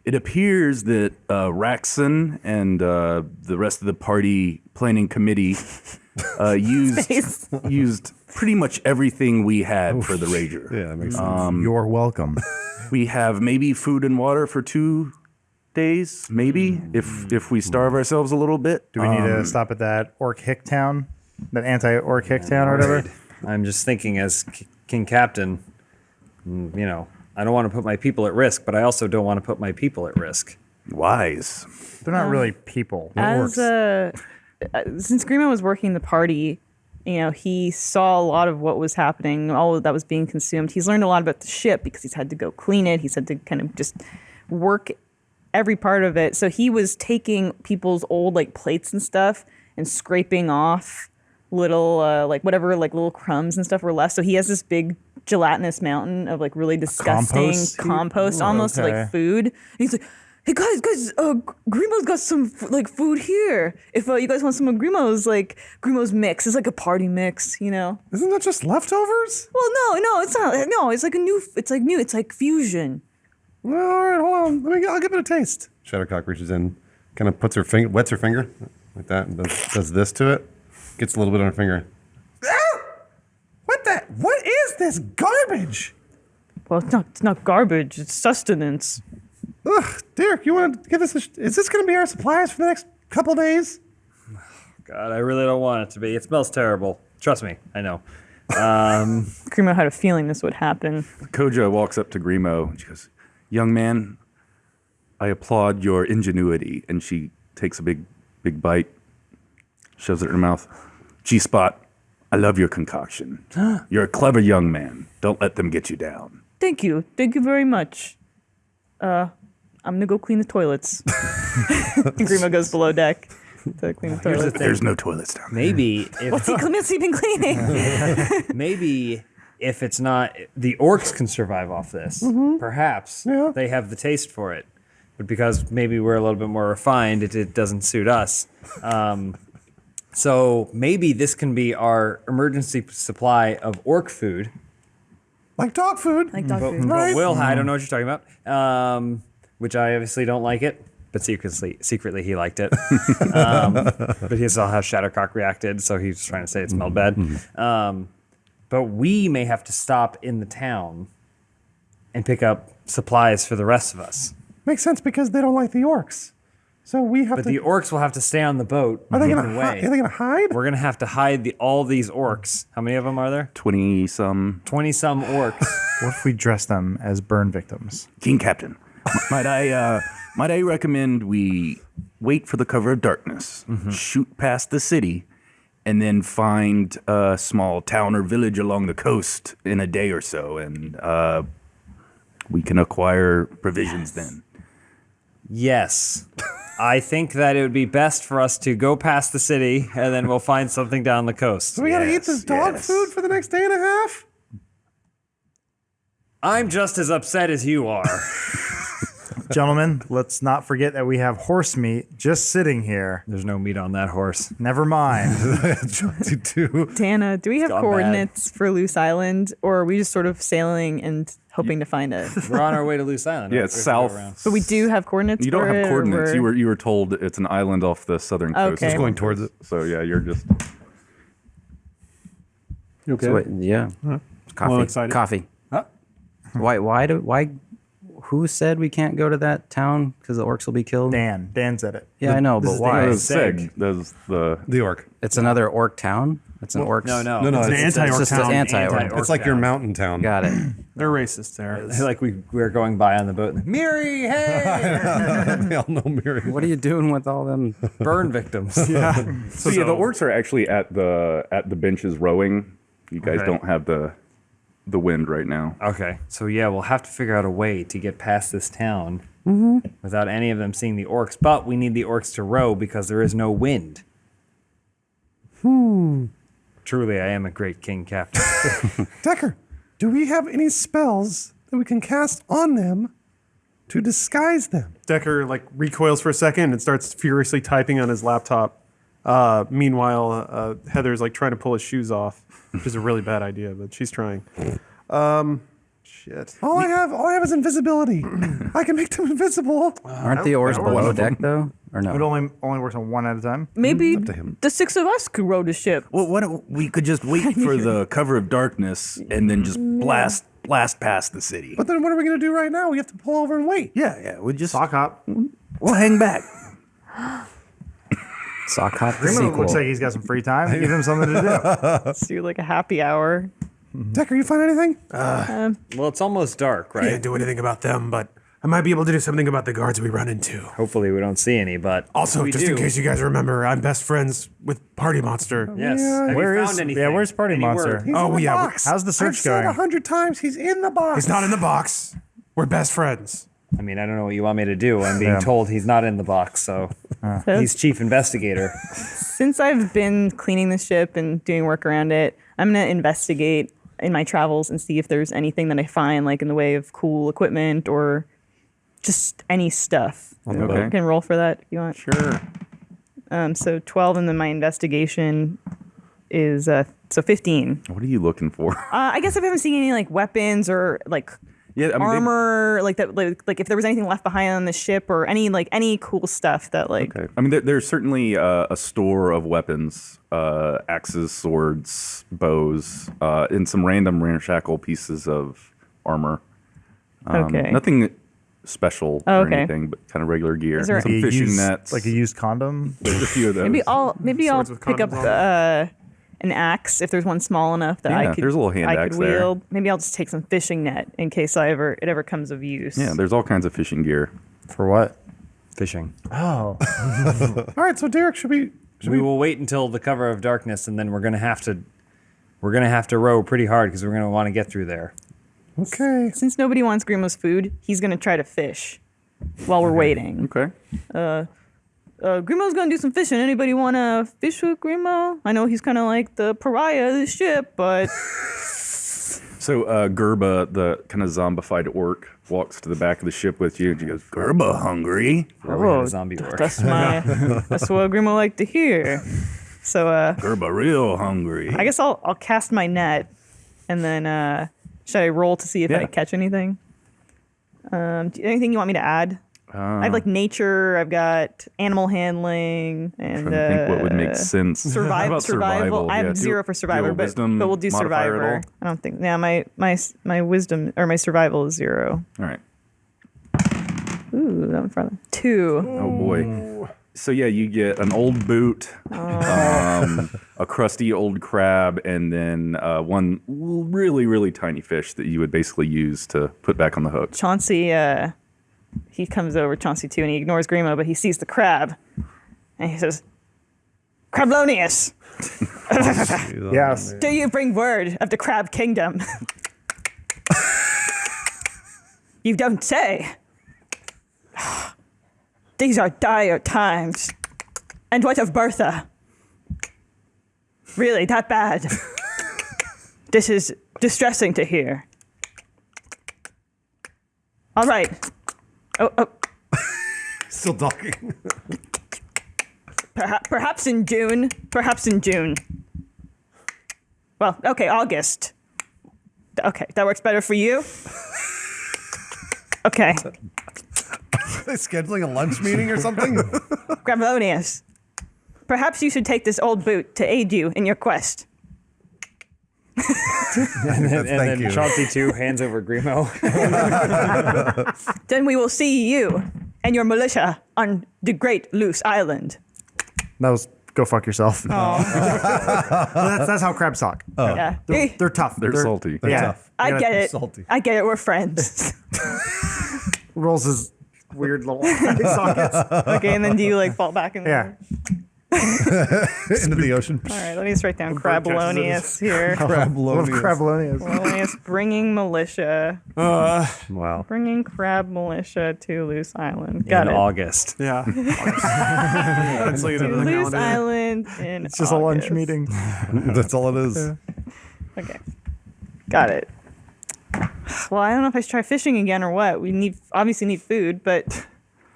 It appears that Raxon and the rest of the party planning committee used pretty much everything we had for the Rager. Yeah, that makes sense. You're welcome. We have maybe food and water for 2 days, maybe, if we starve ourselves a little bit. Do we need to stop at that Orc Hick town? That anti-Orc Hick town or whatever? I'm just thinking as King Captain, I don't want to put my people at risk, but I also don't want to put my people at risk. Wise. They're not really people. As since Grima was working the party, he saw a lot of what was happening, all that was being consumed. He's learned a lot about the ship because he's had to go clean it. He's had to kind of just work every part of it. So he was taking people's old plates and stuff and scraping off little little crumbs and stuff were left. So he has this big gelatinous mountain of really disgusting compost almost okay. Food. And he's like, hey guys, Grimo's got some food here. If you guys want some of Grimo's Grimo's mix, it's like a party mix, Isn't that just leftovers? Well, no, it's not. No, it's it's like fusion. Well, all right, hold on. I'll give it a taste. Shadowcock reaches in, kind of wets her finger like that, and does this to it. Gets a little bit on her finger. Ah! What is this garbage? Well, it's not garbage. It's sustenance. Ugh, Derek, you want to give this is this going to be our supplies for the next couple days? God, I really don't want it to be. It smells terrible. Trust me, I know. Grimo had a feeling this would happen. Koja walks up to Grimo and she goes, young man, I applaud your ingenuity. And she takes a big bite, shoves it in her mouth. G-Spot, I love your concoction. You're a clever young man. Don't let them get you down. Thank you very much. I'm gonna go clean the toilets. Grimo goes below deck to clean the toilets. There's no toilets down there. Maybe if What's he been cleaning? maybe if it's not the orcs can survive off this, perhaps they have the taste for it. But because maybe we're a little bit more refined, it doesn't suit us. So maybe this can be our emergency supply of orc food. Like dog food. Like dog food. But Will, I don't know what you're talking about. Which I obviously don't like it, but secretly he liked it. But he saw how Shadowcock reacted, so he's trying to say it smelled bad. But we may have to stop in the town and pick up supplies for the rest of us. Makes sense because they don't like the orcs. So we have But the orcs will have to stay on the boat. Are they hidden going away. to hide? We're gonna have to hide all these orcs. How many of them are there? 20-some. 20-some orcs. What if we dress them as burn victims? King Captain, might I recommend we wait for the cover of darkness, shoot past the city, and then find a small town or village along the coast in a day or so, and we can acquire provisions then. Yes. I think that it would be best for us to go past the city, and then we'll find something down the coast. So we got to eat this dog food for the next day and a half? I'm just as upset as you are. Gentlemen, let's not forget that we have horse meat just sitting here. There's no meat on that horse. Never mind. Dana, do we have gone coordinates for Loose Island, or are we just sort of sailing and hoping to find it? We're on our way to Loose Island. Yeah, it's south. But we do have coordinates. You don't for have it, coordinates. or You were told it's an island off the southern coast. Okay. Just going towards it. So yeah, you're just. You okay? So wait, yeah. Coffee. Well, excited. Coffee. Why? Who said we can't go to that town because the orcs will be killed? Dan said it. Yeah, I know, but why? Seg. That's The orc. It's another orc town. It's an orc. No. No, It's an it's anti-orc just an town. anti-orc. It's like your mountain town. Got it. They're racist there. Like we're going by on the boat. Miri, hey! They all know Miri. What are you doing with all them? Burn victims. So yeah, the orcs are actually at the benches rowing. You guys don't have the wind right now. Okay, so yeah, we'll have to figure out a way to get past this town without any of them seeing the orcs. But we need the orcs to row because there is no wind. Truly, I am a great king captain. Decker, do we have any spells that we can cast on them to disguise them? Decker recoils for a second and starts furiously typing on his laptop. Meanwhile, Heather's trying to pull his shoes off, which is a really bad idea, but she's trying. Shit. All I have is invisibility. I can make them invisible. Aren't the oars below deck though, or It no? only works on one at a time. Maybe to him. the 6 of us could row the ship. Well, why don't we could just wait for the cover of darkness and then just blast past the city. But then what are we going to do right now? We have to pull over and wait. Yeah, we just Sock hop. we'll hang back. Sock hop the Grimo sequel. looks like he's got some free time. Give him something to do. Let's do like a happy hour. Decker, you find anything? Well, it's almost dark, right? Can't do anything about them, but I might be able to do something about the guards we run into. Hopefully, we don't see any. But Also, if we just do, in case you guys remember, I'm best friends with Party Monster. Yes. Yeah. Have Where you is- found anything? yeah, where's Party Any Monster? word? He's Oh, in the yeah, box. how's the search I've said going? 100 times he's in the box. He's not in the box. We're best friends. I mean, I don't know what you want me to do. I'm being told he's not in the box, so he's chief investigator. Since I've been cleaning the ship and doing work around it, I'm gonna investigate in my travels and see if there's anything that I find, like in the way of cool equipment or just any stuff. Okay. You can roll for that if you want. Sure. So 12, and then my investigation is so 15. What are you looking for? I guess if I haven't seen any like weapons or like Yeah, I mean, armor, like that, like if there was anything left behind on the ship or any cool stuff that like. Okay. I mean, there's certainly a store of weapons, axes, swords, bows, and some random ramshackle pieces of armor. Okay. Nothing special Oh, or okay. anything, but kind of regular gear. Is there- Some A fishing used- nets. like a used condom. There's a few of those. Maybe I'll Swords with pick up condoms an axe if there's one small enough that Yeah, I could. there's a little hand I axe could there. wield. Maybe I'll just take some fishing net in case it ever comes of use. Yeah, there's all kinds of fishing gear. For what? Fishing. Oh. All right, so Derek, should we We will wait until the cover of darkness, and then we're gonna have to row pretty hard because we're gonna want to get through there. Okay. Since nobody wants Grimo's food, he's gonna try to fish while we're waiting. Okay. Grimo's gonna do some fishing. Anybody wanna fish with Grimo? I know he's kind of like the pariah of the ship, but So Gerba, the kind of zombified orc, walks to the back of the ship with you, and she goes, "Gerba, hungry? oh, zombie work. that's what Grimo like to hear. So Gerba, real hungry." I guess I'll cast my net, and then should I roll to see if Yeah. I catch anything? Anything you want me to add? I have like nature. I've got animal handling and Trying to think what would make sense. How about survival. I have Yeah, 0 for do survivor, a but wisdom we'll do modifier at survivor. all? I don't think. Yeah, my wisdom or my survival is 0. All right. Ooh, that one farther. 2. Oh boy. So yeah, you get an old boot, a crusty old crab, and then one really, really tiny fish that you would basically use to put back on the hook. Chauncey, he comes over, Chauncey too, and he ignores Grimo, but he sees the crab, and he says, "Crablonius, Yes. do you bring word of the Crab Kingdom?" "You don't say. These are dire times. And what of Bertha? Really, that bad? This is distressing to hear. All right. Oh, Still talking. perhaps in June. Perhaps in June. Well, okay, August. Okay, that works better for you? Okay. Are they scheduling a lunch meeting or something? Gravlonius, perhaps you should take this old boot to aid you in your quest. And Thank then you. Chauncey too hands over Grimo. Then we will see you and your militia on the Great Loose Island. That was go fuck yourself. that's how crabs talk. Yeah. They're tough. They're salty. Yeah. tough. I get it. salty. I get it. We're friends. Rolls his weird little eye sockets. Okay, and then do you like fall back in the Yeah. Into the ocean. All right, let me just write down Crablonius here. Love Crablonius. Crablonius. Crablonius bringing militia. Wow. Bringing crab militia to Loose Island. Got in it. August. Yeah. Pencil it To into the Loose calendar. Island in It's just a lunch August. meeting. That's all it is. Okay. Got it. Well, I don't know if I should try fishing again or what. We obviously need food, but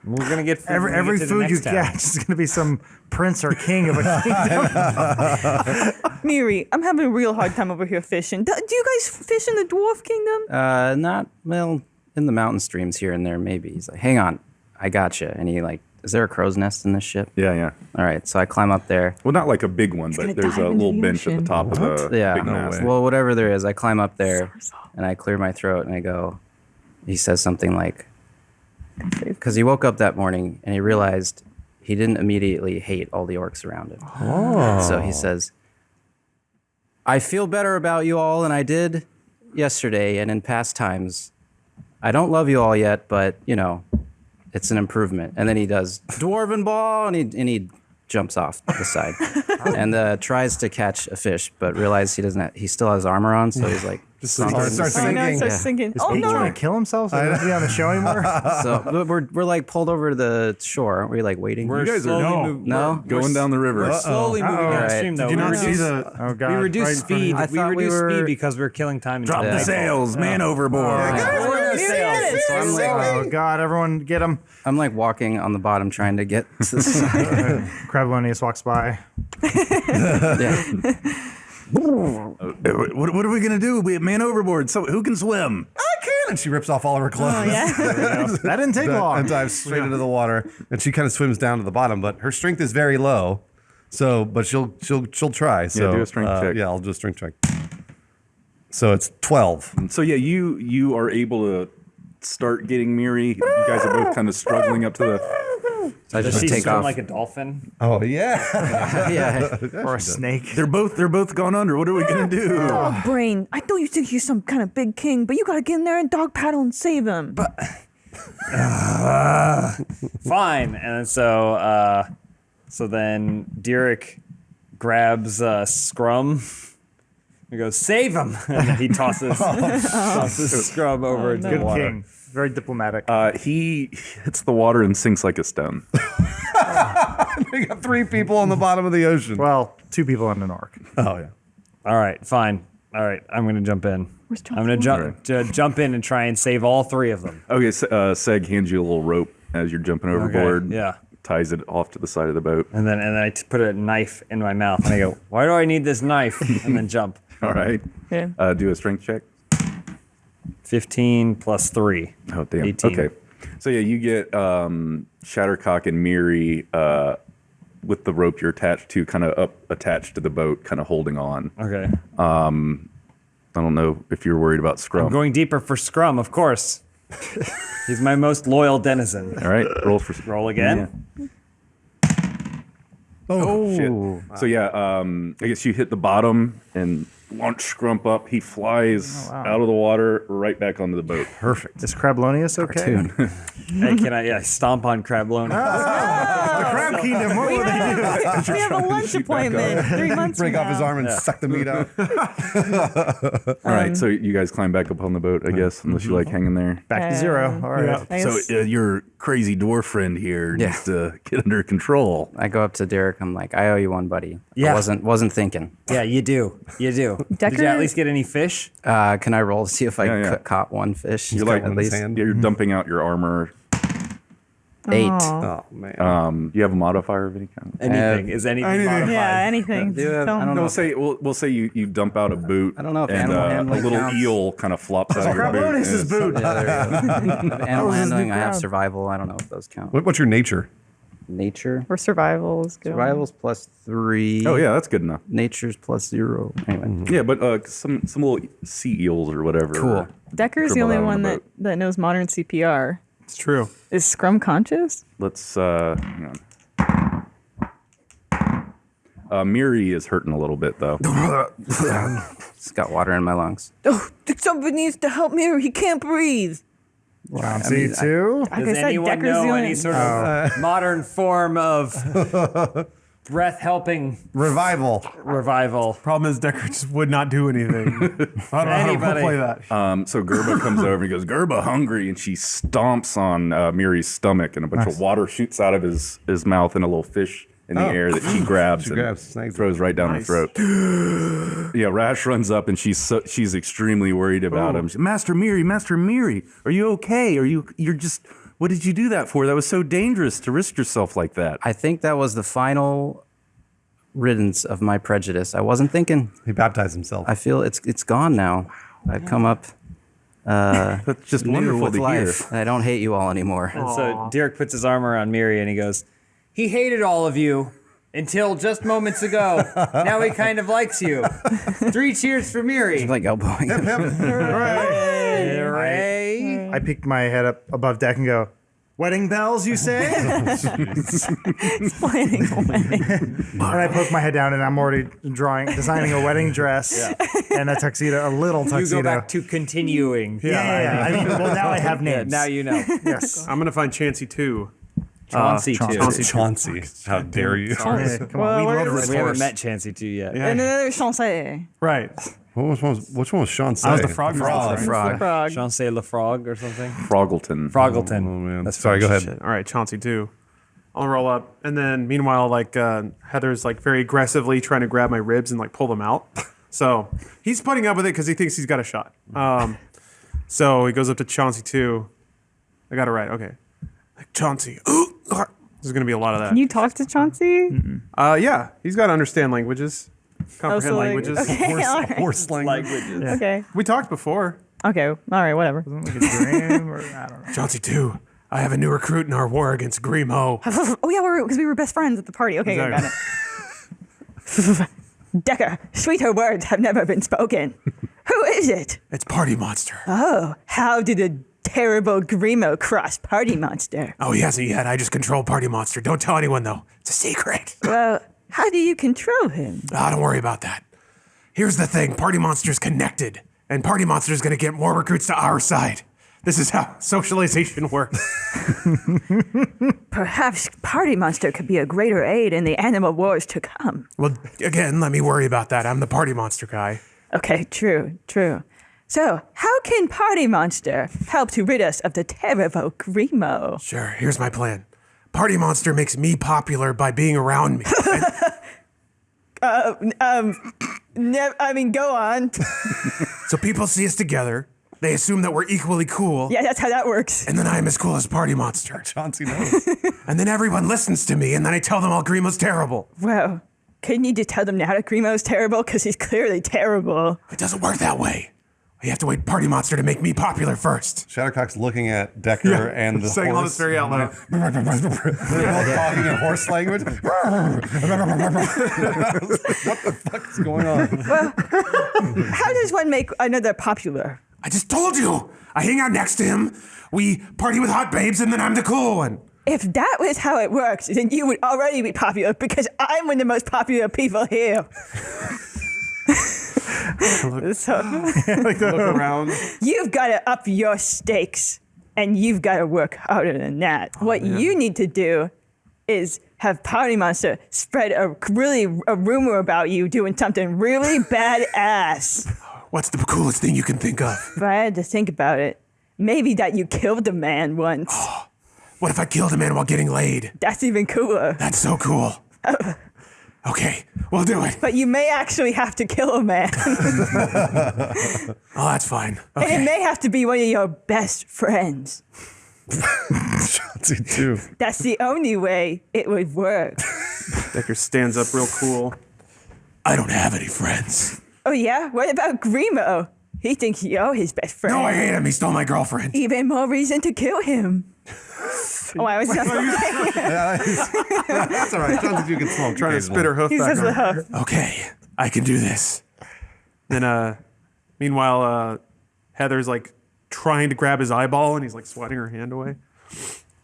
We're gonna get food when we Every get to the food you next town. get is going to be some prince or king of a kingdom. Miri, I'm having a real hard time over here fishing. Do you guys fish in the Dwarf Kingdom? Not well in the mountain streams here and there. Maybe he's like, hang on, I gotcha. And he like, is there a crow's nest in this ship? Yeah. All right, so I climb up there. Well, not like a big one, gonna but there's dive a into little the bench at ocean. the top of the Yeah. big mast. Well, whatever there is, I climb up there and I clear my throat and I go. He says something like, because he woke up that morning and he realized he didn't immediately hate all the orcs around him. Oh. So he says, I feel better about you all than I did yesterday and in past times. I don't love you all yet, but, you know, it's an improvement. And then he does dwarven ball and he jumps off the side and tries to catch a fish, but realizes he still has armor on. So he's like, Starts Oh, no, it sinking. starts sinking. Oh, He no. trying to kill himself? So he doesn't be on the show anymore? so we're like pulled over to the shore. Aren't we like waiting? We're You guys are slowly No? going down the river. We're slowly moving Uh-oh. downstream, though. Did you We not see reduced- the? Oh, God. We Right reduced in front of speed. you. I We thought we reduced were- speed because we were killing time. Drop Yeah. the sails, man overboard. Lower the sails. So I'm like, Oh, God. Everyone get him. I'm like walking on the bottom trying to get to the side. Crablonius walks by. Yeah. What are we gonna do? We have man overboard. So who can swim? I can. And she rips off all of her clothes. Oh, yeah. That didn't take long. And dives straight into the water. And she kind of swims down to the bottom, but her strength is very low. So, but she'll try. So do a strength check. Yeah, I'll do a strength check. So it's 12. So yeah, you are able to start getting Miri. You guys are both kind of struggling up to the. So I Does just she take swim off. like a dolphin? Oh yeah. Yeah. Or a snake. They're both gone under. What are we gonna do? Oh, Brain, I know you think you're some kind of big king, but you gotta get in there and dog paddle and save him. Fine. And so then Derek grabs Scrum. He goes, save him! And then he tosses Scrum over into the Good water. king. Very diplomatic. He hits the water and sinks like a stone. We got 3 people on the bottom of the ocean. Well, 2 people on an orc. Oh yeah. All right, fine. All right, I'm going to jump in. Where's I'm going to jump in and try and save all 3 of them. Okay, Seg hands you a little rope as you're jumping overboard. yeah. Ties it off to the side of the boat. And then I put a knife in my mouth and I go, why do I need this knife? And then jump. All right. Yeah. Do a strength check. 15 plus 3. Oh damn. 18. Okay. So yeah, you get Shattercock and Miri with the rope you're attached to, kind of up attached to the boat, kind of holding on. Okay. I don't know if you're worried about Scrum. I'm going deeper for Scrum, of course. He's my most loyal denizen. All right, roll for Roll again. Oh shit. So yeah, I guess you hit the bottom and launch Scrump up. He flies out of the water right back onto the boat. Perfect. Is Crablonius okay? Hey, can I stomp on Crablone? The Crab Kingdom, what would they do? We have a lunch appointment 3 months Break from off his now. arm and suck the meat out. All right, so you guys climb back up on the boat, I guess, unless you like hanging there. Back to 0. All right. I So guess- your crazy dwarf friend here Yeah. needs to get under control. I go up to Derek. I'm like, I owe you one, buddy. Yeah. I wasn't thinking. Yeah, you do. You do. Did Decker- you at least get any fish? Can I roll to see if I Yeah, yeah. caught one fish? You're like at least you're dumping out your armor. 8. Oh man. You have a modifier of any kind. Anything. Is anything modified? Yeah, anything. Do you have- Tell I don't him. know. We'll say you dump out a boot. I don't know if and animal a handling little counts. eel kind of flops out of your boot. Crablonius' boot. Yeah, there you go. Animal was his handling. new I have ground. survival. I don't know if those count. What's your nature? Nature. Or survival is good. Survival's +3. Oh yeah, that's good enough. Nature's +0. Anyway. Yeah, but some little sea eels or whatever. Cool. Decker's the Dribble only out on one the that, boat. that knows modern CPR. It's true. Is Scrum conscious? Let's hang on. Miri is hurting a little bit though. It's got water in my lungs. Oh, somebody needs to help me. He can't breathe. Round C2. Like I Does said, anyone Decker's the know only. any sort of modern form of breath helping Revival. revival? Problem is, Decker just would not do anything. I don't know how to Anybody. play that. So Gerba comes over and he goes, "Gerba, hungry," and she stomps on Miri's stomach, and a bunch of water shoots out of his mouth, and a little fish in the air that she grabs and grabs, snags it. throws right down her throat. Yeah, Rash runs up and she's extremely worried about him. She's, Master Miri, are you okay? You're just What did you do that for? That was so dangerous to risk yourself like that. I think that was the final riddance of my prejudice. I wasn't thinking. He baptized himself. I feel it's gone now. I've come up That's just new wonderful with to hear. life. I don't hate you all anymore. And so Derek puts his arm around Miri and he goes, he hated all of you until just moments ago. Now he kind of likes you. 3 cheers for Miri. Like elbowing. Hooray. I peeked my head up above deck and go, wedding bells, you say? Planning a wedding. And I poke my head down and I'm already designing a wedding dress and a tuxedo, a little You tuxedo. go back to continuing. yeah. I mean, well, now I have Yeah, names. now you know. Yes. I'm gonna find Chansey too. Chauncey, too. Chauncey. How dare you? Yeah, come Well, on, we where love is this this We haven't horse. met Chancey 2 yet. Yeah. And another Chancey. Right. Which one was Sean say? I was the frog. Frog. Frog. Chancey Lefrog or something? Froggleton. Froggleton. Oh, man. That's Sorry, go ahead. Shit. All right, Chauncey too. I'll roll up, and then meanwhile, like Heather's like very aggressively trying to grab my ribs and like pull them out. So he's putting up with it because he thinks he's got a shot. So he goes up to Chauncey too. I got it right. Okay. Like Chauncey. There's gonna be a lot of that. Can you talk to Chauncey? Yeah, he's got to understand languages, comprehend so, like, languages. okay, all right. Horse language. Okay. We talked before. Okay. All right. Whatever. Like a dream or, I don't know. Chauncey too. I have a new recruit in our war against Grimo. Oh yeah, because we were best friends at the party. Okay, Exactly. got it. Decker, sweeter words have never been spoken. Who is it? It's Party Monster. Oh, how did the terrible Grimo cross Party Monster? Oh, he hasn't yet. I just control Party Monster. Don't tell anyone though. It's a secret. Well, how do you control him? Don't worry about that. Here's the thing. Party Monster's connected, and Party Monster's gonna get more recruits to our side. This is how socialization works. Perhaps Party Monster could be a greater aid in the animal wars to come. Well, again, let me worry about that. I'm the Party Monster guy. Okay, true. So, how can Party Monster help to rid us of the terrible Grimo? Sure, here's my plan. Party Monster makes me popular by being around me. Go on. So people see us together. They assume that we're equally cool. Yeah, that's how that works. And then I'm as cool as Party Monster. Chauncey knows. And then everyone listens to me, and then I tell them all Grimo's terrible. Well, couldn't you just tell them now that Grimo's terrible? Because he's clearly terrible. It doesn't work that way. You have to wait Party Monster to make me popular first. Shadowcock's looking at Decker and the saying all horse. this very out loud. They're both talking in horse language. What the fuck is going on? How does one make another popular? I just told you. I hang out next to him. We party with hot babes, and then I'm the cool one. If that was how it works, then you would already be popular because I'm one of the most popular people here. So Look around. you've got to up your stakes and you've got to work harder than that. What you need to do is have Party Monster spread a rumor about you doing something really badass. What's the coolest thing you can think of? If I had to think about it, maybe that you killed a man once. What if I killed a man while getting laid? That's even cooler. That's so cool. Okay, we'll do it. But you may actually have to kill a man. Oh, that's fine. And it Okay. may have to be one of your best friends. Chauncey too. That's the only way it would work. Decker stands up real cool. I don't have any friends. Oh yeah? What about Grimo? He thinks you're his best friend. No, I hate him. He stole my girlfriend. Even more reason to kill him. Oh, I was That's all right. Chauncey too can smoke. Trying to spit her hoof He back says the on. hoof. Okay, I can do this. Then, meanwhile, Heather's like trying to grab his eyeball, and he's like swatting her hand away.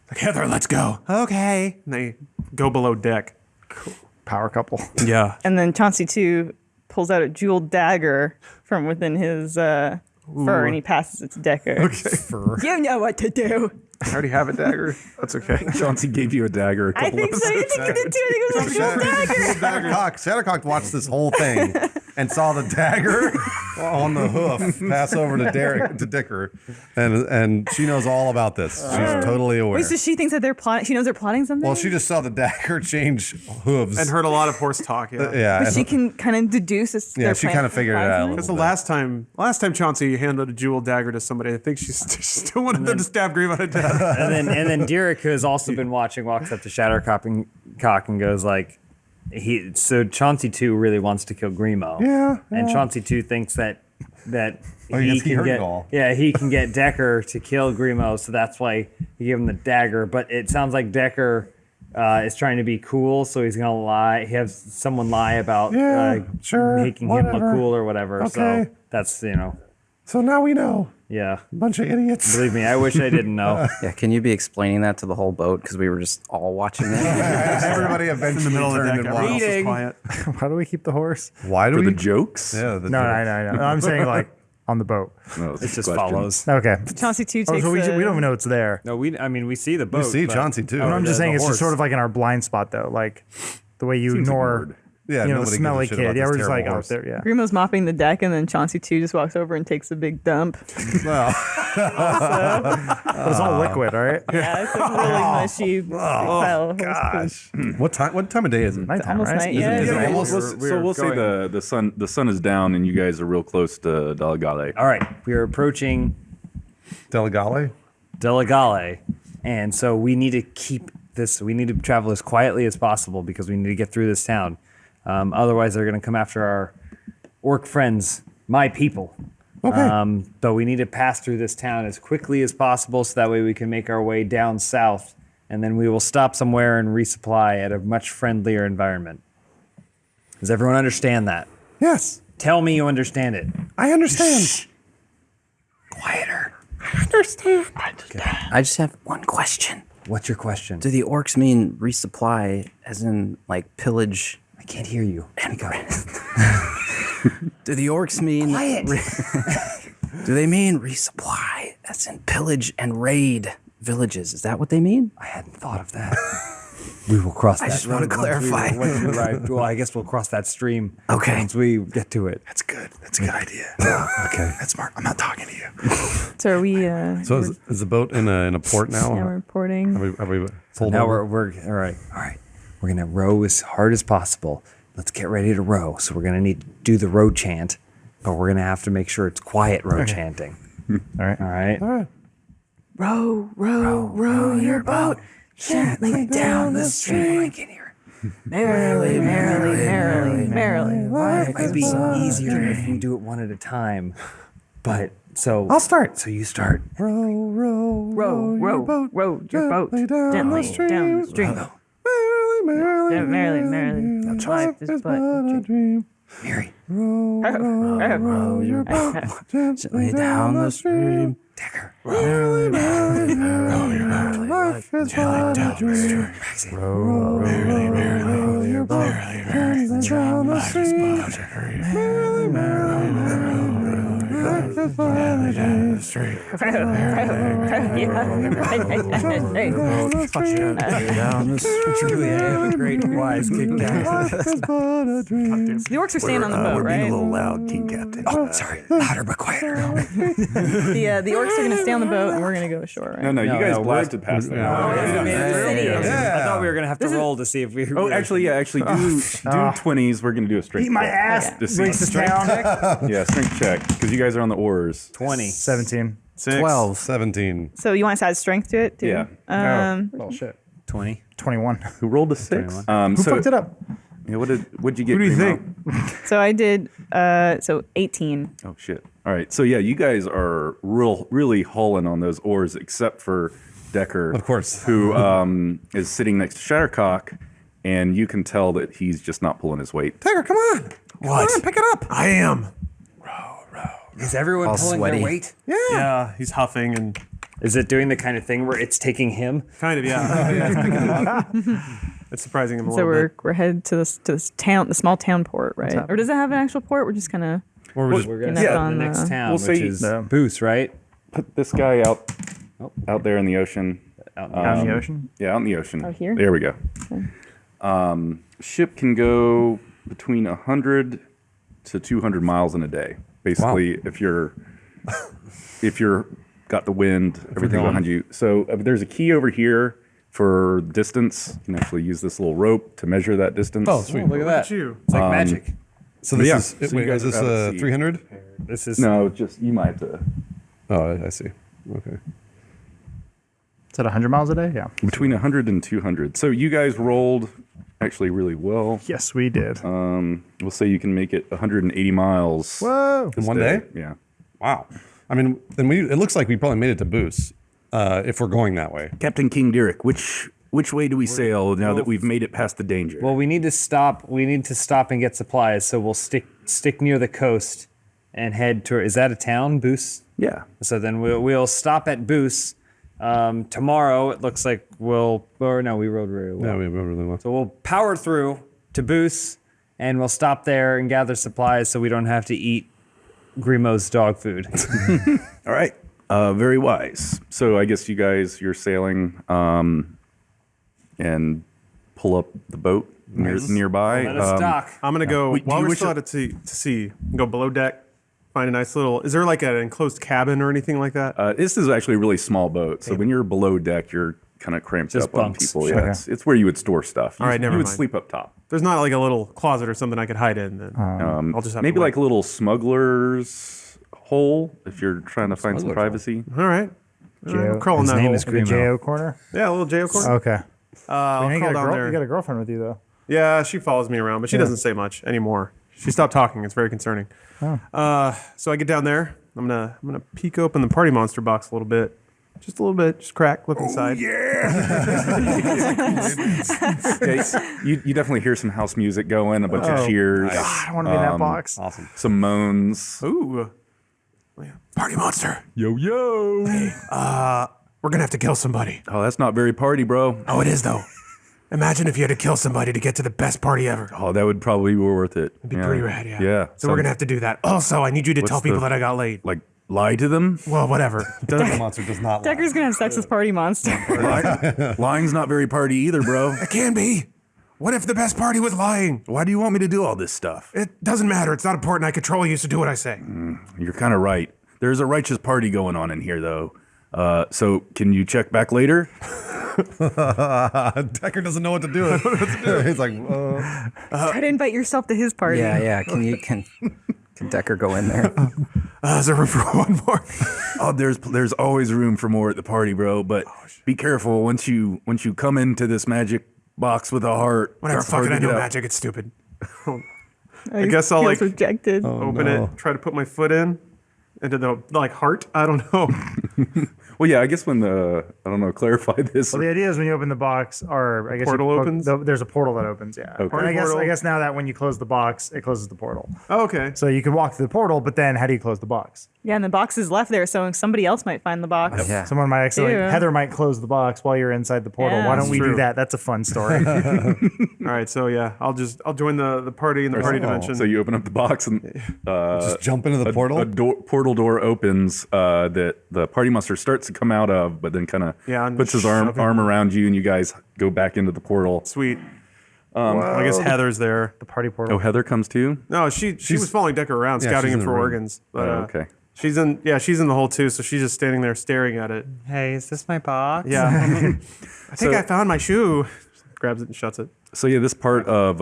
Like, Heather, let's go. Okay. And they go below deck. Power couple. Yeah. And then Chauncey 2 pulls out a jeweled dagger from within his fur and he passes it to Decker. Okay. You know what to do. I already have a dagger. That's okay. Chauncey gave you a dagger. I think so. You think you did too? I think it was a jeweled dagger. Shadowcock watched this whole thing and saw the dagger on the hoof pass over to Dicker, and she knows all about this. She's totally aware. Wait, so she thinks that they're plotting. She knows they're plotting something. Well, she just saw the dagger change hooves. And heard a lot of horse talk. Yeah. Yeah. But and- she can kind of deduce. Yeah, she kind of figured it out a Because little the bit. last time Chauncey handed a jeweled dagger to somebody, I think she still wanted them to stab Grima to death. and then Derek, who has also been watching, walks up to Shattercock and goes like, so Chauncey 2 really wants to kill Grimo. Yeah, And Chauncey 2 thinks that Oh, he he can heard get it all. he can get Decker to kill Grimo, so that's why he gave him the dagger. But it sounds like Decker is trying to be cool, so he's gonna lie. He has someone lie about sure, making him look whatever. cool or whatever. Okay. So that's So now we know. yeah. Bunch of idiots. Believe me, I wish I didn't know. Yeah, can you be explaining that to the whole boat? Because we were just all watching it. Everybody eventually turned and everyone else watched. was quiet. How do we keep the horse? Why do For we? the jokes? Yeah. No, I'm saying like on the boat. No, It just question. follows. Okay. Chauncey 2 Oh, takes. so we the- don't even know it's there. No, we see the boat. We see but- Chauncey too. I'm just the saying it's horse. just sort of like in our blind spot though, like the way you Seems ignore, ignored. Yeah, the nobody gives a smelly shit kid. about Yeah, this we're just like, terrible oh, horse. there, yeah. Grimo's mopping the deck, and then Chauncey 2 just walks over and takes a big dump. Well, But it's all liquid, right? Yeah, it's a really mushy pile of horse poop. what time of day is it? Nighttime, Almost right? night, yeah. Is it Yeah. almost? So we'll say the sun is down and you guys are real close to Dalgale. All right, we are approaching Delegale? Delegale, and so we need to keep this. We need to travel as quietly as possible because we need to get through this town. Otherwise, they're going to come after our orc friends, my people. Okay. But we need to pass through this town as quickly as possible so that way we can make our way down south, and then we will stop somewhere and resupply at a much friendlier environment. Does everyone understand that? Yes, Tell me you understand it. I understand. Quieter. I understand. I just have one question. What's your question? Do the orcs mean resupply as in like pillage? I can't hear you. Speak up. Do the orcs mean Quiet. do they mean resupply as in pillage and raid villages? Is that what they mean? I hadn't thought of that. We will cross that. just want to road once we- clarify. once we arrive. Well, I guess we'll cross that stream. Okay. Once we get to it. That's good. That's a good idea. Okay. That's smart. I'm not talking to you. So are we? So is the boat in a port now? yeah, we're reporting. Have we pulled Now over? we're all right. All right. We're gonna row as hard as possible. Let's get ready to row. So we're gonna need to do the row chant, but we're gonna have to make sure it's quiet row chanting. All right. All right. All right. Row, row, row your boat gently down the stream. I can hear. Merrily, merrily, merrily, merrily. It might be easier if we do it one at a time, but so I'll start. So you start. Row, row, Row, row, row your boat gently down the stream. Merrily, merrily, Yeah, merrily, merrily. Life is but a dream. Mary. Row your boat Gently down the stream. Decker. merrily, merrily, merrily. Life is but a dream. Row your boat gently down the stream. Merrily, merrily, merrily. Life is but a dream. Down the stream. Yeah, great wise King Captain. Life is but a dream. The orcs are staying on the boat, right? loud, King Captain. Oh, sorry. Louder but quieter. The orcs are gonna stay on the boat, and we're gonna go ashore, right? No, you guys no, blasted past that. I thought we were gonna have to roll to see if we. Oh, actually, do 20s. We're gonna do a straight. Eat my check. ass. To see- Race this town. Yeah, strength check because you guys are on the oars. 20. 17. 12. 17. So you want us to add strength to it, too? Yeah. Oh shit. 20. 21. Who rolled a 6? Who fucked it up? Yeah, what'd you get? Who do you Grimo? think? So I did. So 18. Oh shit! All right, so yeah, you guys are really hauling on those oars, except for Decker, Of course. who is sitting next to Shattercock, and you can tell that he's just not pulling his weight. Tiger, come on. Come on, pick it up. I am. Is everyone All pulling sweaty. their weight? Yeah, he's huffing and Is it doing the kind of thing where it's taking him? kind of, yeah. It's surprising him a So little bit. we're headed to this town, the small town port, right? Or does it have an actual port? We're just kind of. Or we're just, We're gonna Connect go to on the next the- town, We'll which say- is No. Booth, right? Put this guy out there in the ocean. Out Out in the ocean? Yeah, out in the ocean. Oh, here? There we go. Ship can go between 100 to 200 miles in a day. basically if you're got the wind, everything going. behind you. So there's a key over here for distance. You can actually use this little rope to measure that distance. Oh, sweet. Look at that. you. It's like magic. So this yeah, is so you wait, guys is this are out at sea. 300? This is No, just you might have to. Oh, I see. Okay. Is that 100 miles a day? Yeah. Between 100 and 200. So you guys rolled actually really well. Yes, we did. We'll say you can make it 180 miles. Whoa. this one day? Yeah. Wow. I mean, then it looks like we probably made it to Boos if we're going that way. Captain King Derek, which way do we sail now that we've made it past the danger? Well, we need to stop. We need to stop and get supplies. So we'll stick near the coast and head to. Is that a town, Boos? yeah. So then we'll stop at Boos. Tomorrow it looks like we rode very well. Yeah, we went really well. So we'll power through to Boos, and we'll stop there and gather supplies so we don't have to eat Grimo's dog food. All right. Very wise. So I guess you're sailing and pull up the boat nearby. Let us dock. I'm gonna go Wait, do while you we're wish still to- out to sea. Go below deck, find a nice little. Is there like an enclosed cabin or anything like that? This is actually a really small boat. So when you're below deck, you're kind of cramped Just up on bunks. people. Yeah, it's where you would store stuff. All right, never You would mind. sleep up top. There's not like a little closet or something I could hide in. Then I'll just have Maybe to like wait. a little smuggler's hole if you're trying to find some Smuggler's privacy. All right. Jail. Crawl in His that name hole. is The Grimo. JO corner? Yeah, a little jail corner. Okay. I'll you, crawl down you there. got a girlfriend with you, though. Yeah, she follows me around, but she doesn't say much anymore. She stopped talking. It's very concerning. So I get down there. I'm gonna peek open the party monster box a little bit, just a little bit, just crack, look inside. Yeah, you definitely hear some house music going, a bunch of cheers, I don't want to be in that box. Awesome. some moans. Ooh, party monster. Yo yo. We're gonna have to kill somebody. Oh, that's not very party, bro. Oh, it is though. Imagine if you had to kill somebody to get to the best party ever. Oh, that would probably be worth it. It'd Be pretty rad, yeah. Yeah. So we're gonna have to do that. Also, I need you to tell people the- that I got laid. like lie to them. Well, whatever. Party monster does not lie. Decker's gonna have sex with Party Monster. Lying's not very party either, bro. It can be. What if the best party was lying? Why do you want me to do all this stuff? It doesn't matter. It's not important. I control you, so do what I say. You're kind of right. There's a righteous party going on in here, though. So can you check back later? Decker doesn't know what to do. He's like, Try to invite yourself to his party. Yeah. Can Decker go in there? Is there room for one more? Oh, there's always room for more at the party, bro. But be careful once you come into this magic box with a heart. Whatever. it's hard Fuck it. to I know get out. magic. It's stupid. I guess I'll, like- rejected. Open it. Try to put my foot in into the heart. I don't know. Well, yeah, I guess when clarify this. Well, the idea is when you open the box, or I guess Portal you, opens? There's a portal that opens. Yeah. Okay. And I Portal. guess now that when you close the box, it closes the portal. Oh, okay. So you can walk through the portal, but then how do you close the box? Yeah, and the box is left there, so somebody else might find the box. Yeah. Someone might accidentally. Ew. Heather might close the box while you're inside the portal. Yeah. Why don't That's we do true. that? That's a fun story. All right. So yeah, I'll join the party in the party dimension. So you open up the box and just jump into the portal. a portal door opens that the party monster starts to come out of, but then kind of Yeah, and puts his shove it. arm around you, and you guys go back into the portal. Sweet. I guess Heather's there. the party portal. Oh, Heather comes too. No, she was following Decker around, Yeah, scouting she's him in for the room. organs. But, Okay. She's in the hole too, so she's just standing there staring at it. Hey, is this my box? Yeah. I think So- I found my shoe. Grabs it and shuts it. So yeah, this part of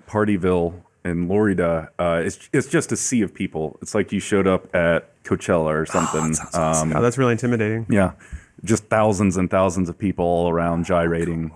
Partyville in Florida, it's just a sea of people. It's like you showed up at Coachella or something. Oh, that's really intimidating. Yeah, just thousands and thousands of people all around gyrating.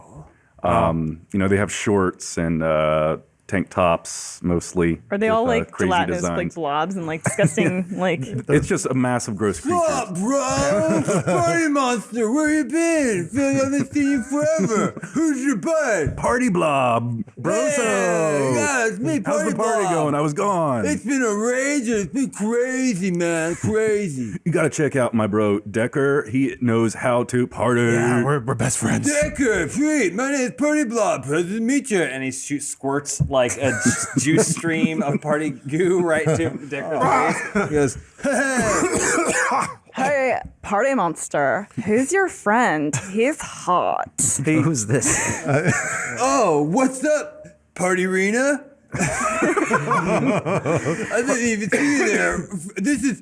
They have shorts and tank tops mostly. Are they all with, like crazy gelatinous like designs. blobs and like disgusting like It's just a massive gross creature. bro? Party Monster, where you been? Feel like I haven't seen you forever. Who's your bud? Party blob, broso. Yeah, it's me, How's the party going? I was gone. It's been a rage. It's been crazy, man. Crazy. You gotta check out my bro Decker. He knows how to party. Yeah, we're best friends. Decker, sweet. My name is Party Blob. Pleasure to meet you. And he squirts like a juice stream of party goo right to Decker's face. He goes, hey. Hey, Party Monster, who's your friend? He's hot. Who's this? Oh, what's up, Party Arena? I didn't even see you there. This is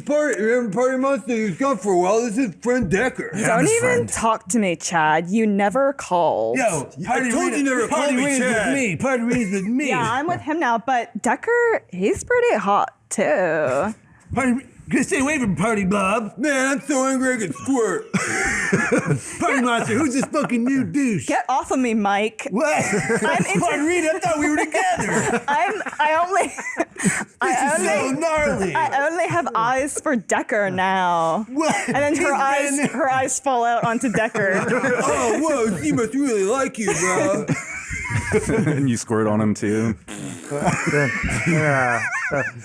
Party. Remember Party Monster? He was gone for a while. This is friend Decker. Don't even talk to me, Chad. You never called. Yo, I told you never call me Chad. With me. Party Reed's with me. Yeah, I'm with him now, but Decker, he's pretty hot too. Stay away from Party Bob. Man, I'm so angry I could squirt. Party Monster, who's this fucking new douche? Get off of me, Mike. What? I'm into- Party Reed, I thought we were together. I only have eyes for Decker now. What? And then her eyes fall out onto Decker. Oh, whoa, he must really like you, bro. And you squirt on him too.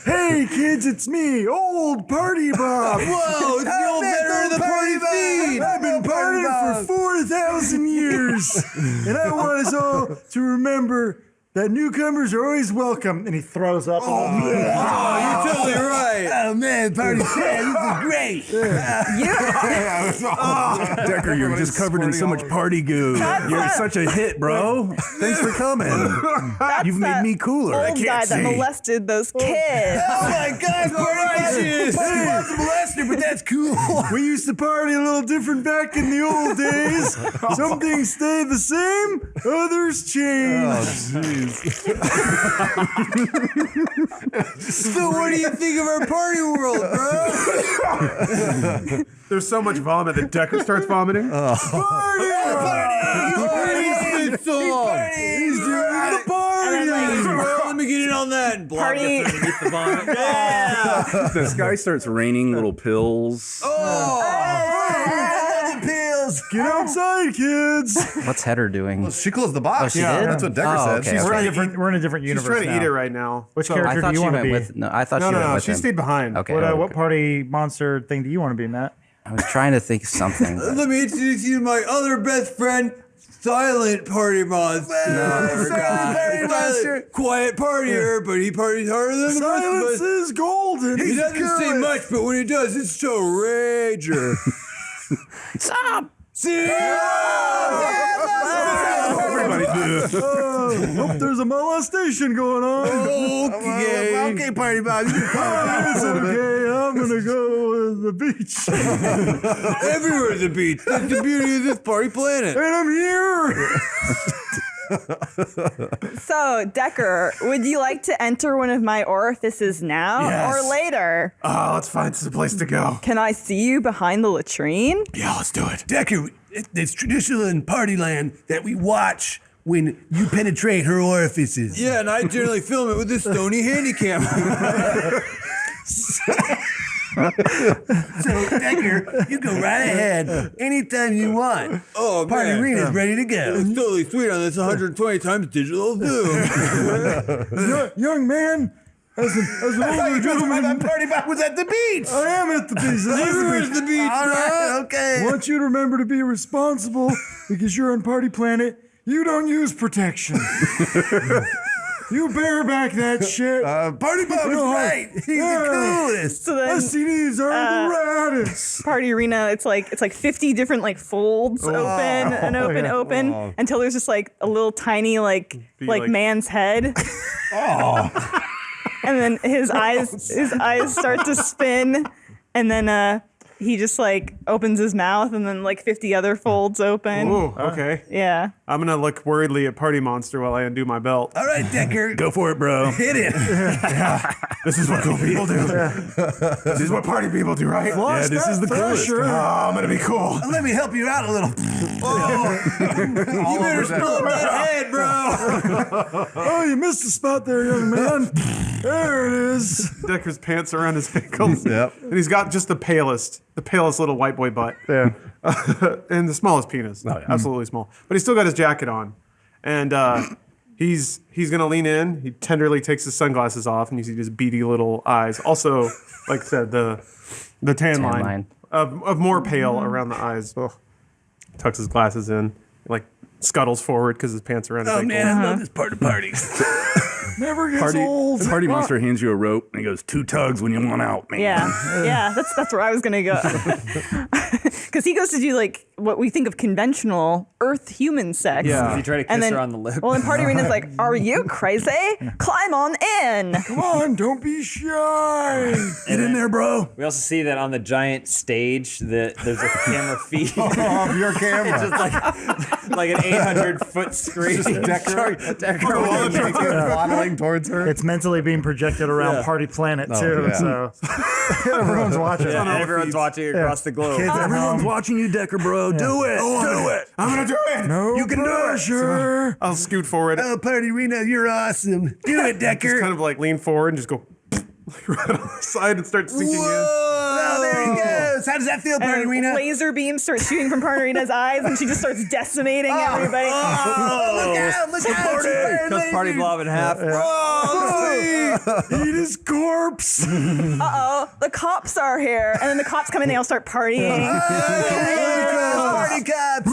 Hey kids, it's me, old Party Bob. Whoa, it's the old veteran of the party scene. I've been partying for 4,000 years, and I want us all to remember that newcomers are always welcome. And he throws up. Oh, you're totally right. Oh, man, Party Chad, this is great. Decker, you're just covered in so much party goo. You're such a hit, bro. Thanks for coming. You've made me cooler. I Old can't guy see. that molested those kids. Oh, my God, righteous. Party was a molester, but that's cool. We used to party a little different back in the old days. Some things stay the same, others change. So what do you think of our party world, bro? There's so much vomit that Decker starts vomiting. Party! Good song. He's doing the party. Let me get in on that. And block Party- gets underneath the vomit. Yeah. The sky starts raining little pills. Pills. Get outside, kids. What's Heather doing? She closed the box. Oh, she did? That's what Decker Oh, said. okay, She's okay. We're in a different She's universe trying to now. eat it right now. Which So- character I thought do you she want to went be? with. No, I thought No, she went no, with she him. stayed behind. Okay. What party monster thing do you want to be, Matt? I was trying to think of something. but- Let me introduce you to my other best friend, Silent Party Monster. Silent, quiet partier, but he parties harder than the rest of us. Silence is golden. He doesn't say much, but when he does, it's so rager. Stop! See? Everybody do. Hope there's a molestation going on. Okay, Party Bob. It's okay. I'm gonna go to the beach, Everywhere's a beach. That's the beauty of this party planet. and I'm here. So, Decker, would you like to enter one of my orifices now Yes. or later? Oh, let's find a place to go. Can I see you behind the latrine? Yeah, let's do it. Decker, it's traditional in party land that we watch when you penetrate her orifices. Yeah, and I generally film it with this Sony Handycam. So, Decker, you go right ahead anytime you want. Oh, Party Arena's ready to go. It's totally sweet on this 120 times digital zoom. Young man, as an older gentleman, Party Bob was at the beach. I am at the beach. Everywhere's the beach, All right, bro. okay. I want you to remember to be responsible because you're on Party Planet. You don't use protection. You bareback that shit. Party Bob is right. He's the coolest. So then, STDs are the raddest. Party Arena, it's like 50 different like folds open and open until there's just like a little tiny like like- man's head. And then his eyes start to spin, and then he just like opens his mouth, and then like 50 other folds open. Ooh, okay. Yeah. I'm gonna look worriedly at Party Monster while I undo my belt. All right, Decker. Go for it, bro. Hit it. This is what cool people do. This is what party people do, right? Yeah, this is the coolest. Oh, I'm gonna be cool. Let me help you out a little. You better spill that head, bro. Oh, you missed a spot there, young man. There it is. Decker's pants around his ankles. Yep. And he's got just the palest little white boy butt. Yeah. And the smallest penis. Absolutely small. But he's still got his jacket on. And he's gonna lean in. He tenderly takes his sunglasses off, and you see his beady little eyes. Also, like I said, the tan line, line. Of more pale around the eyes. Ugh. Tucks his glasses in, like scuttles forward because his pants are around his ankles. I love this part of parties. Never gets old. The party monster hands you a rope and he goes, 2 tugs when you want out, man. Yeah. Yeah. That's where I was gonna go. Because he goes to do like what we think of conventional Earth-human sex. Yeah. You try to kiss And then, her on the lip. well, then Party Arena's like, "Are you crazy? Climb on in." Come on, don't be shy. Get in there, bro. We also see that on the giant stage that there's a camera feed. Off your camera. It's just like an 800-foot screen. Decker waddling towards her. It's mentally being projected around Party Planet too, yeah. so everyone's watching. Yeah, and everyone's watching across the globe. Kids at Everyone's home. watching you, Decker, bro. Do it. Do it. I'm gonna do it. No, you can do it. Sure. I'll scoot forward. Oh, Party Rena, you're awesome. Do it, Decker. Just kind of like lean forward and just go right on the side and start sinking in. Oh, there he goes. How does that feel, Party And Rena? laser beams start shooting from Party Arena's eyes, and she just starts decimating everybody. Oh, look out. Look out. Cuts Party Blob in half. Eat his corpse. Uh-oh, the cops are here. And then the cops come in, they all start partying. Party cops.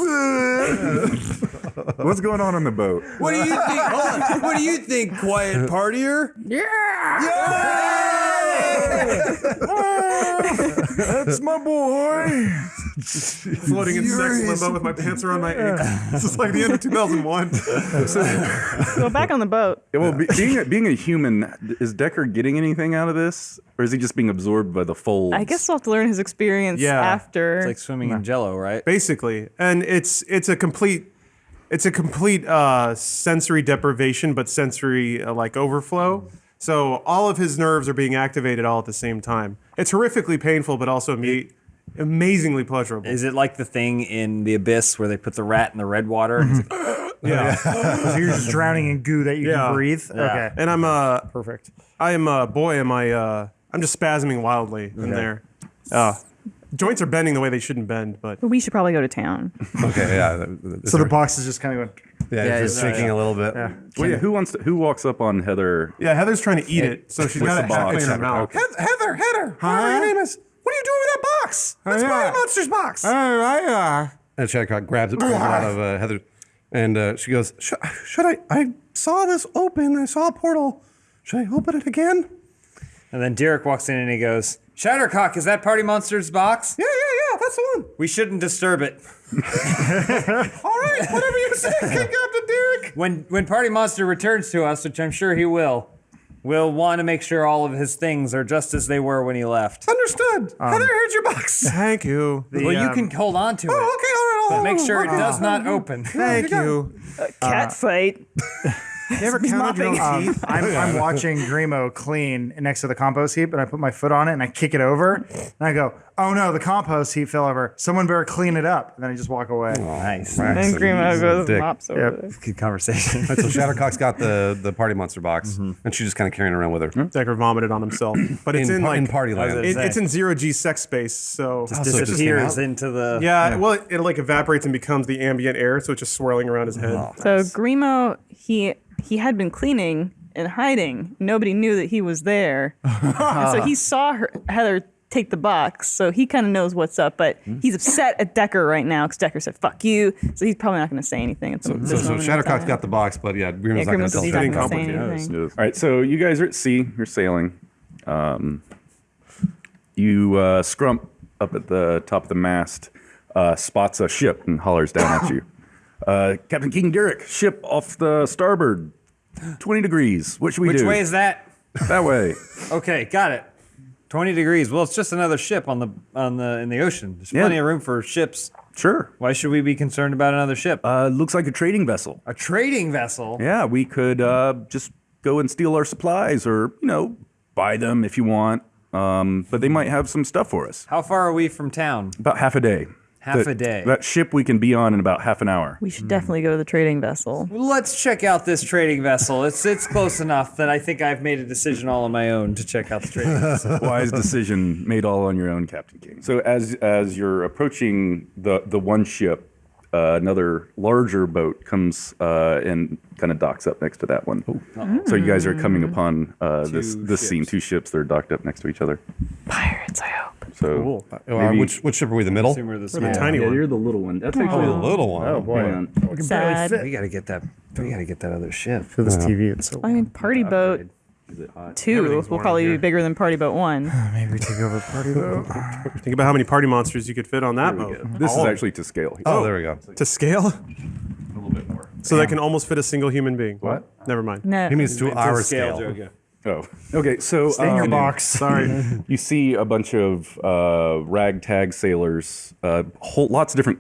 What's going on the boat? What do you think? Hold on. What do you think, quiet partier? That's my boy. Floating in sex limbo with my pants around my ankles. This is like the end of 2001. Go back on the boat. Yeah, well, being a human, is Decker getting anything out of this, or is he just being absorbed by the folds? I guess we'll have to learn his experience Yeah. after. It's like swimming in Jello, right? Basically, and it's a complete sensory deprivation, but sensory like overflow. So all of his nerves are being activated all at the same time. It's horrifically painful, but also amazingly pleasurable. Is it like the thing in The Abyss where they put the rat in the red water? And it's like, Yeah, So you're just drowning in goo that you Yeah. can breathe. Yeah. Okay, and I'm perfect. I'm just spasming wildly in there. Joints are bending the way they shouldn't bend, but But we should probably go to town. Okay, yeah. So the box is just kind of going. yeah, it's just shaking a little bit. Yeah. Well, yeah, who walks up on Heather? yeah, Heather's trying to eat it, so she's With got the it halfway box. in her mouth. Okay. Heather, whatever your name is. What are you doing with that box? That's Party Monster's box. And Shattercock grabs it out of Heather, and she goes, "Should I saw this open. I saw a portal. Should I open it again?" and then Derek walks in and he goes, Shattercock, is that Party Monster's box? Yeah, that's the one. We shouldn't disturb it. All right, whatever you say, Captain Derek. When Party Monster returns to us, which I'm sure he will, we'll want to make sure all of his things are just as they were when he left. Understood. Heather, here's your box. Thank you. Well, you can hold on to it, Okay, all right. but make sure it does not open. Thank you. Cat fight. You ever counted your own teeth? I'm watching Grimo clean next to the compost heap, and I put my foot on it and I kick it over, and I go, "Oh no, the compost heap fell over. Someone better clean it up." And then I just walk away. Nice. And Grimo goes dick. mops over Yep. there. Good conversation. So Shattercock's got the Party Monster box, and she's just kind of carrying it around with her. Decker vomited on himself, but it's in Party Land. it's in zero G sex space, so So it just came Disappears out? into the... yeah. Well, it like evaporates and becomes the ambient air, so it's just swirling around his head. So Grimo, he had been cleaning and hiding. Nobody knew that he was there. And so he saw Heather take the box, so he kind of knows what's up, but he's upset at Decker right now because Decker said, "Fuck you," so he's probably not going to say anything. At So this moment in Shattercock's time. got the box, but yeah, Grimo's not going to Grimo's tell not Getting gonna say Shattercock. anything. All right, so you guys are at sea. You're sailing. You scrump up at the top of the mast, spots a ship and hollers down at you. Captain King Derek, ship off the starboard, 20 degrees. What should we do? Which way is that? That way. Okay, got it. 20 degrees. Well, it's just another ship in the ocean. There's Yeah. plenty of room for ships. Sure. Why should we be concerned about another ship? Looks like a trading vessel. A trading vessel. Yeah, we could just go and steal our supplies, or buy them if you want. But they might have some stuff for us. How far are we from town? About half a day. Half a day. That ship we can be on in about half an hour. We should definitely go to the trading vessel. Let's check out this trading vessel. It's close enough that I think I've made a decision all on my own to check out the trading vessel. Wise decision made all on your own, Captain King. So as you're approaching the one ship, another larger boat comes and kind of docks up next to that one. So you guys are coming upon this scene. Two ships that are docked up next to each other. Pirates, I hope. So maybe- Which ship are we? The middle? Assume we're the The small. tiny one. you're the little one. That's Oh, actually the little one. Oh boy. Sad. We gotta get that. We gotta get that other ship. For this TV, it's so. I mean, party boat. Is it hot? 2 will probably be bigger than Party Boat 1. Maybe we take over party boat. Think about how many party monsters you could fit on that boat. This is actually to scale. Oh, there we go. To scale? A little bit more. So that can almost fit a single human being. What? Never mind. No. He means to our scale. Oh, okay. So Stay in your box. Sorry. you see a bunch of ragtag sailors, lots of different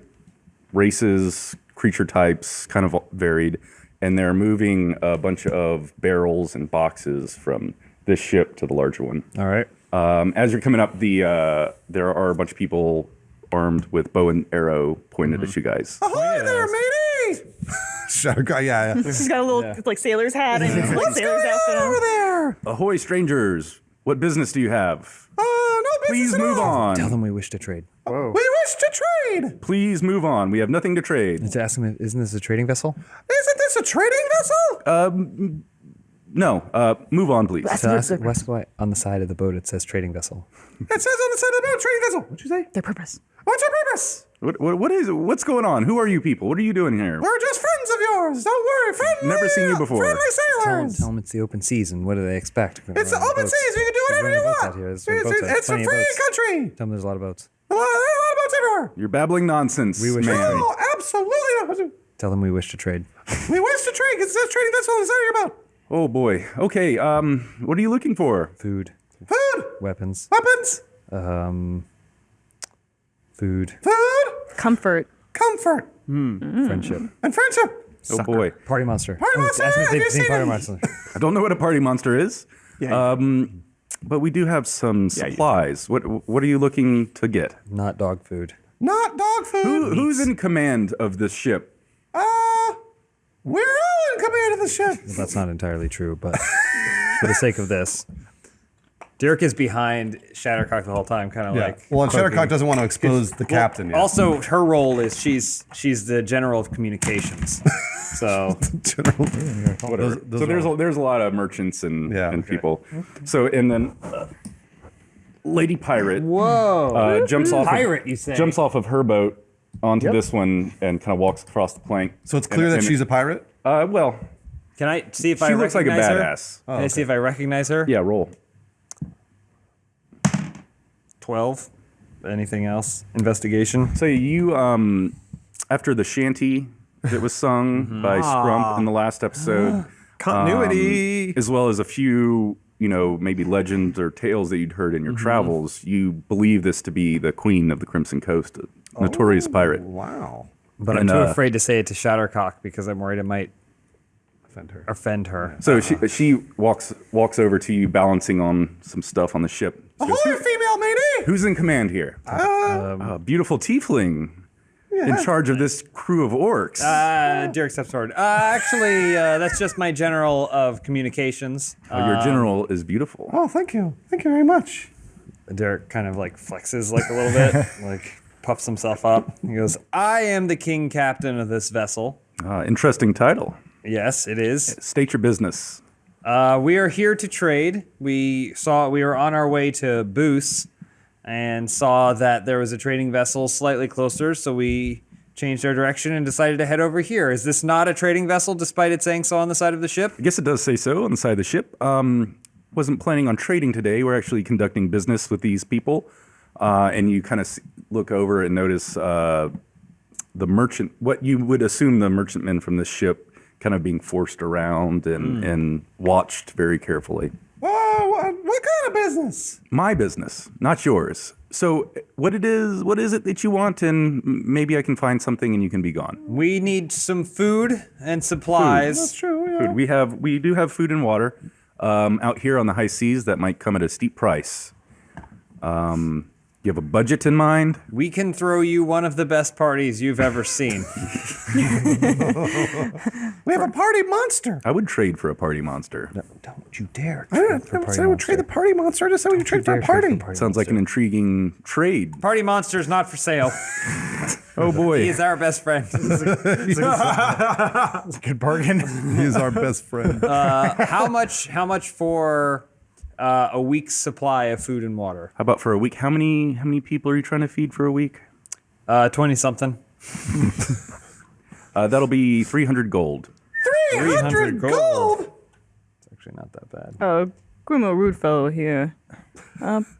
races, creature types, kind of varied, and they're moving a bunch of barrels and boxes from this ship to the larger one. All right. As you're coming up, there are a bunch of people armed with bow and arrow pointed at you guys. Ahoy there, matey! Shadowcock, yeah. He's got a little like sailor's hat and his like sailor's outfit on. Over there. Ahoy, strangers! What business do you have? No business Please at move all. on. Tell them we wish to trade. We wish to trade. Please move on. We have nothing to trade. Let's ask them, isn't this a trading vessel? Isn't this a trading vessel? No. Move on, please. So ask West White on the side of the boat. It says trading vessel. It says on the side of the boat, trading vessel. What'd you say? Their purpose. What's your purpose? What's going on? Who are you people? What are you doing here? We're just friends of yours. Don't worry, friendly. Never seen you before. Friendly sailors. Tell them it's the open seas, and what do they expect? It's the open seas. You can do whatever you want. It's a free country. Tell them there's a lot of boats. There are a lot of boats everywhere. You're babbling nonsense. We wish to man. trade. No, absolutely not. Tell them we wish to trade. We wish to trade because it says trading vessel on the side of your boat. Oh boy. Okay. What are you looking for? Food, Food, weapons, weapons, food, food, Comfort. comfort, friendship. and friendship. Oh boy. Party monster. Party monster, Ask them if have they've you seen seen Party him? monster. I don't know what a party monster is. But we do have some supplies. What are you looking to get? Not dog food. Not dog food. Who's in command of this ship? We're all in command of the ship. Well, that's not entirely true, but for the sake of this, Dirk is behind Shattercock the whole time, kind of like. Well, and cloaking. Shadowcock doesn't want to expose the captain yet. Also, her role is she's the general of communications. So Whatever. So there's a lot of merchants and people. So and then Lady Pirate. whoa, Jumps off. pirate, you say? Jumps off of her boat onto this one and kind of walks across the plank. So it's clear that she's a pirate? Well, Can I see if I she looks like a recognize her? badass. Can I see if I recognize her? Yeah, roll. 12. Anything else? Investigation. So you, after the shanty that was sung by Scrump in the last episode, Continuity. as well as a few, maybe legends or tales that you'd heard in your travels, you believe this to be the queen of the Crimson Coast, a notorious pirate. Wow. But I'm too afraid to say it to Shattercock because I'm worried it might offend her. So she walks over to you, balancing on some stuff on the ship. She goes, Ahoy, female matey! "Who's in command here?" A beautiful tiefling in charge of this crew of orcs. Dirk steps forward. Actually, that's just my general of communications. Your general is beautiful. Oh, thank you. Thank you very much. Derek kind of like flexes like a little bit, like puffs himself up. He goes, "I am the king captain of this vessel." Interesting title. Yes, it is. State your business. We are here to trade. We were on our way to Boos and saw that there was a trading vessel slightly closer, so we changed our direction and decided to head over here. Is this not a trading vessel, despite it saying so on the side of the ship? I guess it does say so on the side of the ship. Wasn't planning on trading today. We're actually conducting business with these people. And you kind of look over and notice the merchant, what you would assume the merchantmen from this ship kind of being forced around and watched very carefully. Oh, what kind of business? My business, not yours. So what is it that you want? And maybe I can find something and you can be gone. We need some food and supplies. That's true, yeah. Food. We do have food and water out here on the high seas that might come at a steep price. You have a budget in mind? We can throw you one of the best parties you've ever seen. We have a party monster. I would trade for a party monster. Don't you dare I didn't say I would trade the party monster. I just said we would trade for a party. Sounds like an intriguing trade. Party monster's not for sale. Oh boy. He is our best friend. Good bargain. He's our best friend. How much for a week's supply of food and water? How about for a week? How many people are you trying to feed for a week? 20 something. That'll be 300 gold. 300 gold? actually not that bad. Grimo, rude fellow here.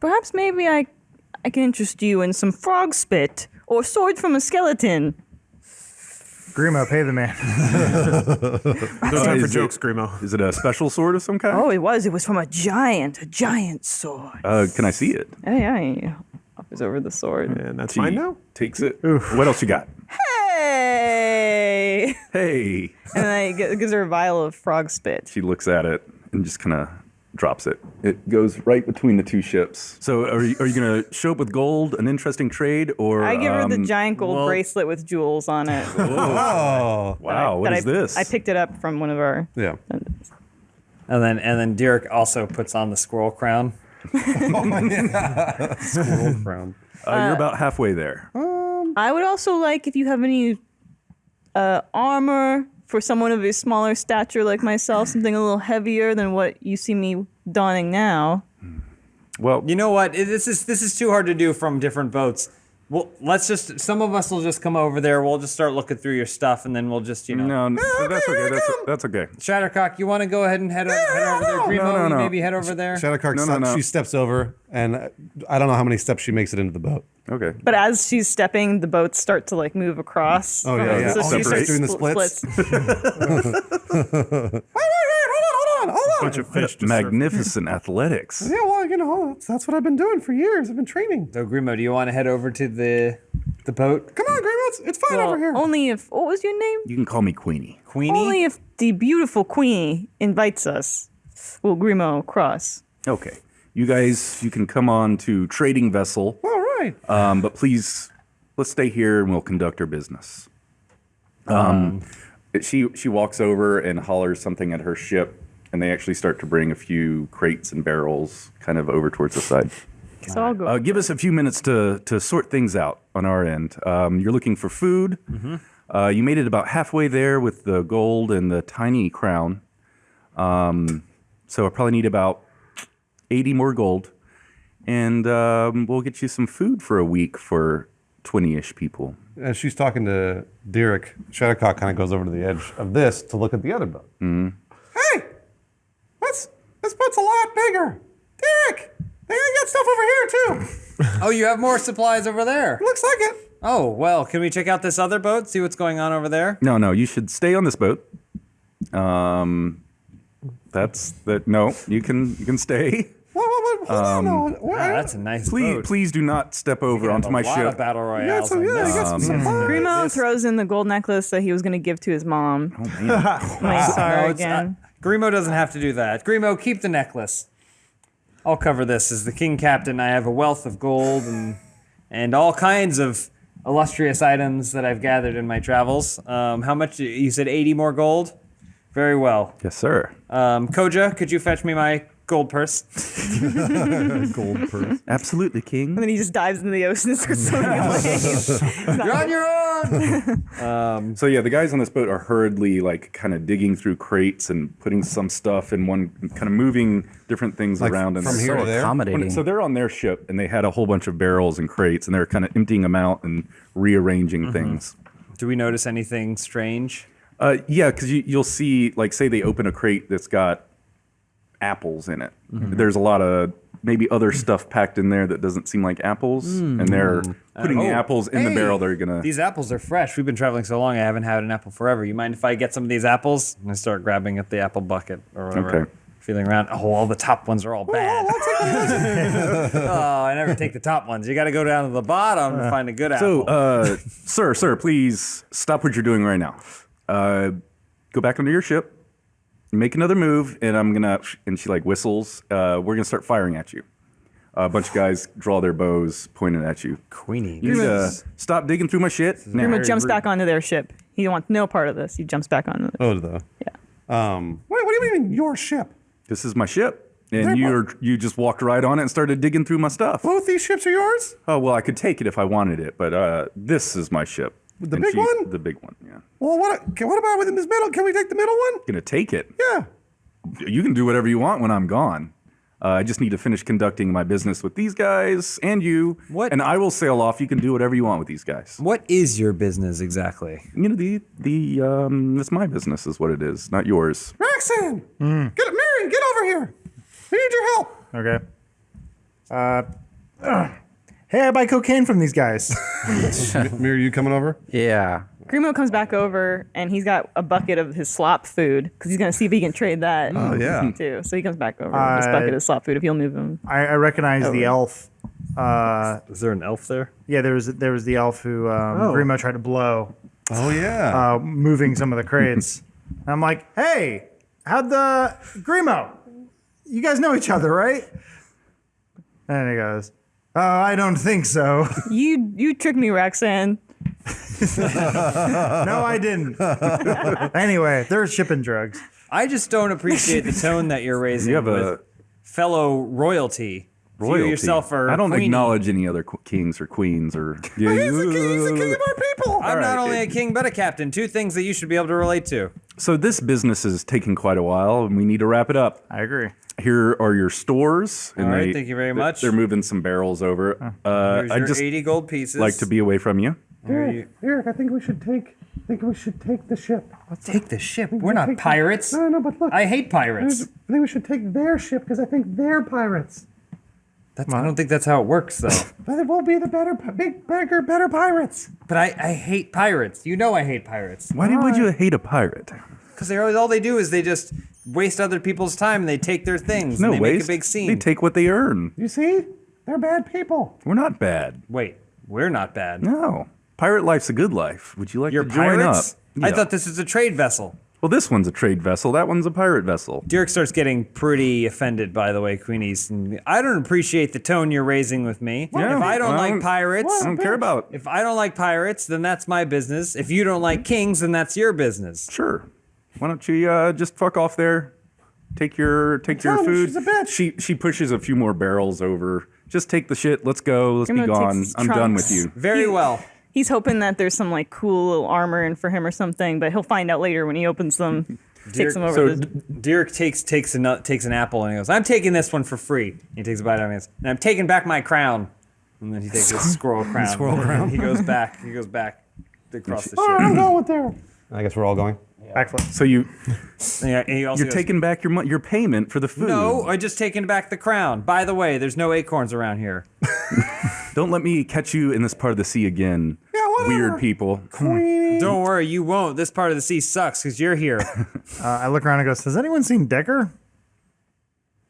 Perhaps maybe I can interest you in some frog spit or sword from a skeleton. Grimo, pay the man. No time for Is jokes, it- Grimo. Is it a special sword of some kind? Oh, it was from a giant sword. Can I see it? Yeah, he offers over the sword. And that's She mine now? takes it. What else you got? Hey! Hey. And then he gives her a vial of frog spit. She looks at it and just kind of drops it. It goes right between the two ships. So are you going to show up with gold, an interesting trade, or... I give her the giant gold bracelet with jewels on it. Oh, Wow, what is this? I picked it up from one of our. yeah. And then Derek also puts on the squirrel crown. Squirrel crown. You're about halfway there. I would also like if you have any armor for someone of a smaller stature like myself, something a little heavier than what you see me donning now. Well, You know what? This is too hard to do from different boats. Well, some of us will just come over there. We'll just start looking through your stuff, and then we'll just, no, that's okay. That's okay. Shattercock, you want to go ahead and head over there? Grimo, no. you maybe head over there. Shadowcock, she steps over, and I don't know how many steps she makes it into the boat. Okay. But as she's stepping, the boats start to like move across. Oh, yeah, yeah. So Oh, she separate. starts Doing the splits. Hold on. Bunch of fish. just Magnificent athletics. Yeah, well, that's what I've been doing for years. I've been training. So Grimo, do you want to head over to the boat? Come on, Grimo, it's fine Well, over here. only if what was your name? You can call me Queenie. Queenie? Only if the beautiful Queenie invites us. Will Grimo cross? Okay. You guys, you can come on to trading vessel, All right. but please, let's stay here and we'll conduct our business. She walks over and hollers something at her ship, and they actually start to bring a few crates and barrels kind of over towards the side. So I'll go. Give us a few minutes to sort things out on our end. You're looking for food. You made it about halfway there with the gold and the tiny crown. So I probably need about 80 more gold. And we'll get you some food for a week for 20-ish people. As she's talking to Derek, Shadowcock kind of goes over to the edge of this to look at the other boat. Hey, this boat's a lot bigger. Derek, they got stuff over here too. Oh, you have more supplies over there. Looks like it. Oh, well, can we check out this other boat, see what's going on over there? No, you should stay on this boat. No, you can stay. Hold on. Wow, that's a nice boat. Please do not step over onto my a lot ship. of battle royales. Yeah, on you this. got some supplies. Grimo throws in the gold necklace that he was going to give to his mom. Oh, man. Wait, sorry No, again. Grimo doesn't have to do that. Grimo, keep the necklace. I'll cover this. As the king captain, I have a wealth of gold and all kinds of illustrious items that I've gathered in my travels. How much? You said 80 more gold? Very well. Yes, sir. Koja, could you fetch me my gold purse? Gold purse. Absolutely, King. And then he just dives into the ocean and starts swimming away. You're on your own! So yeah, the guys on this boat are hurriedly like kind of digging through crates and putting some stuff in one, kind of moving different things Like around. And from here to there? Accommodating. So they're on their ship and they had a whole bunch of barrels and crates and they're kind of emptying them out and rearranging things. Do we notice anything strange? Yeah, because you'll see, like, say they open a crate that's got apples in it. There's a lot of maybe other stuff packed in there that doesn't seem like apples, and they're putting the apples in the barrel. They're gonna. These apples are fresh. We've been traveling so long, I haven't had an apple forever. You mind if I get some of these apples? And I start grabbing at the apple bucket or whatever. Okay. Feeling around. Oh, all the top ones are all bad. Oh, I never take the top ones. You got to go down to the bottom to find a good apple. So, sir, please stop what you're doing right now. Go back onto your ship, make another move, and I'm gonna. And she like whistles. We're gonna start firing at you. A bunch of guys draw their bows, pointed at you. Queenie. You need to stop digging through my shit. Now. Grimo jumps back onto their ship. He wants no part of this. He jumps back onto it. Oh, the. Yeah. Wait, what do you mean your ship? This is my ship, and you just walked right on it and started digging through my stuff. Both these ships are yours? Oh well, I could take it if I wanted it, but this is my ship. The And big one? The big one, yeah. Well, what about with this middle? Can we take the middle one? Gonna take it. Yeah. You can do whatever you want when I'm gone. I just need to finish conducting my business with these guys and you. What? And I will sail off. You can do whatever you want with these guys. What is your business exactly? You know, it's my business is what it is, not yours. Roxanne, Mary, get over here. We need your help. Okay. Hey, I buy cocaine from these guys. Mary, you coming over? Yeah. Grimo comes back over and he's got a bucket of his slop food because he's gonna see if he can trade that. Oh, yeah. Too. So he comes back over with this bucket of slop food if he'll move him. I recognize the elf. Is there an elf there? Yeah, there was the elf who Grimo tried to blow, Oh, yeah. moving some of the crates. And I'm like, hey, Grimo? You guys know each other, right? And he goes, oh, I don't think so. You tricked me, Roxanne. No, I didn't. Anyway, they're shipping drugs. I just don't appreciate the tone that you're raising You have with a fellow royalty. royalty. You yourself are I don't queenie. acknowledge any other kings or queens or. He's the king of our people. I'm not only a king but a captain. Two things that you should be able to relate to. So this business is taking quite a while, and we need to wrap it up. I agree. Here are your stores. All right, thank you very much. They're moving some barrels over. Here's I your just 80 gold pieces. like to be away from you. Eric, I think we should take the ship. Take the ship. We're not pirates. No, but look. I hate pirates. I think we should take their ship because I think they're pirates. I don't think that's how it works, though. But we'll be the better pirates. But I hate pirates. You know I hate pirates. Why would you hate a pirate? Because all they do is they just waste other people's time and they take their things No and they waste. make a big scene. They take what they earn. You see? They're bad people. We're not bad. Wait, we're not bad. No. Pirate life's a good life. Would you like You're to join pirates? up? I Yeah. thought this was a trade vessel. Well, this one's a trade vessel. That one's a pirate vessel. Dirk starts getting pretty offended, by the way, Queenies. And I don't appreciate the tone you're raising with me. Yeah, if I don't I like don't- pirates, I don't care about. if I don't like pirates, then that's my business. If you don't like kings, then that's your business. Sure. Why don't you just fuck off there? Take your telling you, food. she's a bitch. She pushes a few more barrels over. Just take the shit. Let's go. Let's be Grimo takes gone. his I'm done trunks. with you. Very well. He's hoping that there's some like cool little armor in for him or something, but he'll find out later when he opens them. Takes them over. so the, Dirk takes an apple and he goes, "I'm taking this one for free." He takes a bite out of it and goes, "And I'm taking back my crown." And then he takes his squirrel crown. Squirrel crown. He goes back across the I'm ship. going with there. I guess we're all going. Backflip. So you And he also you're goes, taking back your payment for the food. No, I just taken back the crown. By the way, there's no acorns around here. Don't let me catch you in this part of the sea again. Yeah, whatever. Weird people. Don't worry, you won't. This part of the sea sucks because you're here. I look around and goes, has anyone seen Decker?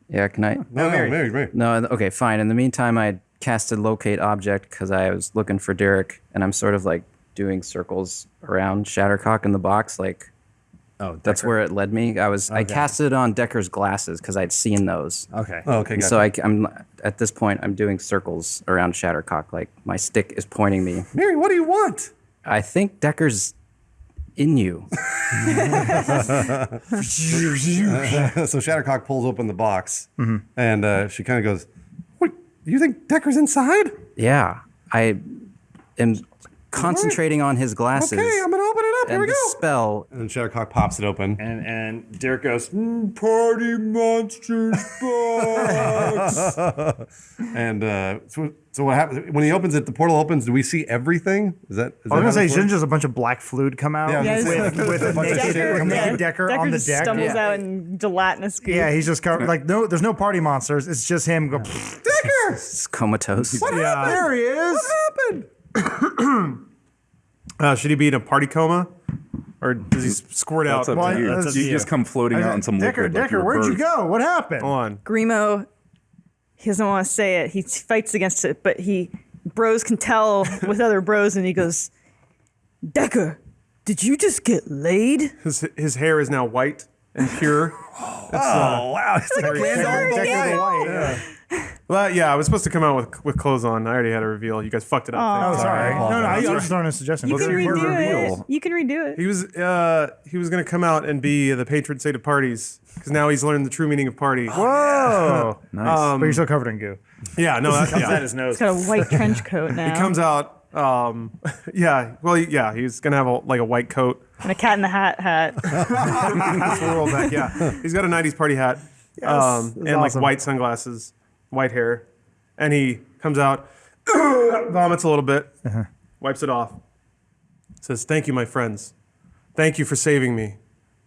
Yeah, can I? No, Mary. No, okay, fine. In the meantime, I casted locate object because I was looking for Derek, and I'm sort of like doing circles around Shattercock in the box. Like, that's where it led me. I casted it on Decker's glasses because I'd seen those. Okay. Oh, okay, And gotcha. so I'm at this point, I'm doing circles around Shattercock. Like my stick is pointing me. Mary, what do you want? I think Decker's in you. So Shattercock pulls open the box, and she kind of goes, "What? You think Decker's inside?" Yeah, I am concentrating on his glasses. Okay, I'm gonna open it up. Here and we the go. spell. And Shattercock pops it open. And Derek goes, "Party monsters box." And so what happens when he opens it? The portal opens. Do we see everything? Is that? I was gonna say, shouldn't just a bunch of black fluid come out Yeah, with a naked Decker on the just deck? stumbles out in gelatinous goo. Yeah, he's just covered. Like, no, there's no party monsters. It's just him. Go, Decker? It's comatose. yeah. There he is. What happened? Should he be in a party coma? Or does he squirt out? That's up Well, to you. that's up to You you. just come floating out in some Decker, liquid. like Decker, you're a where'd you bird. go? What happened? Hold on. Grimo, he doesn't want to say it. He fights against it, but bros can tell with other bros, and he goes, "Decker, did you just get laid?" His hair is now white and pure. Oh wow! It's like Decker the White. Well, yeah, I was supposed to come out with clothes on. I already had a reveal. You guys fucked it up. Oh, sorry. Sorry. No, I was just throwing a suggestion. You Let's can see her redo reveal. it. You can redo it. He was gonna come out and be the patron saint of parties because now he's learned the true meaning of party. Whoa. Nice. But you're still covered in goo. Yeah, no, Comes yeah. out his nose. He's got a white trench coat now. He comes out. Yeah, well, yeah, he's gonna have a white coat. and a Cat in the Hat hat. That's the world back. Yeah, he's got a '90s party hat. Yes, and like white sunglasses, white hair, and he comes out, vomits a little bit, wipes it off, says, "Thank you, my friends. Thank you for saving me.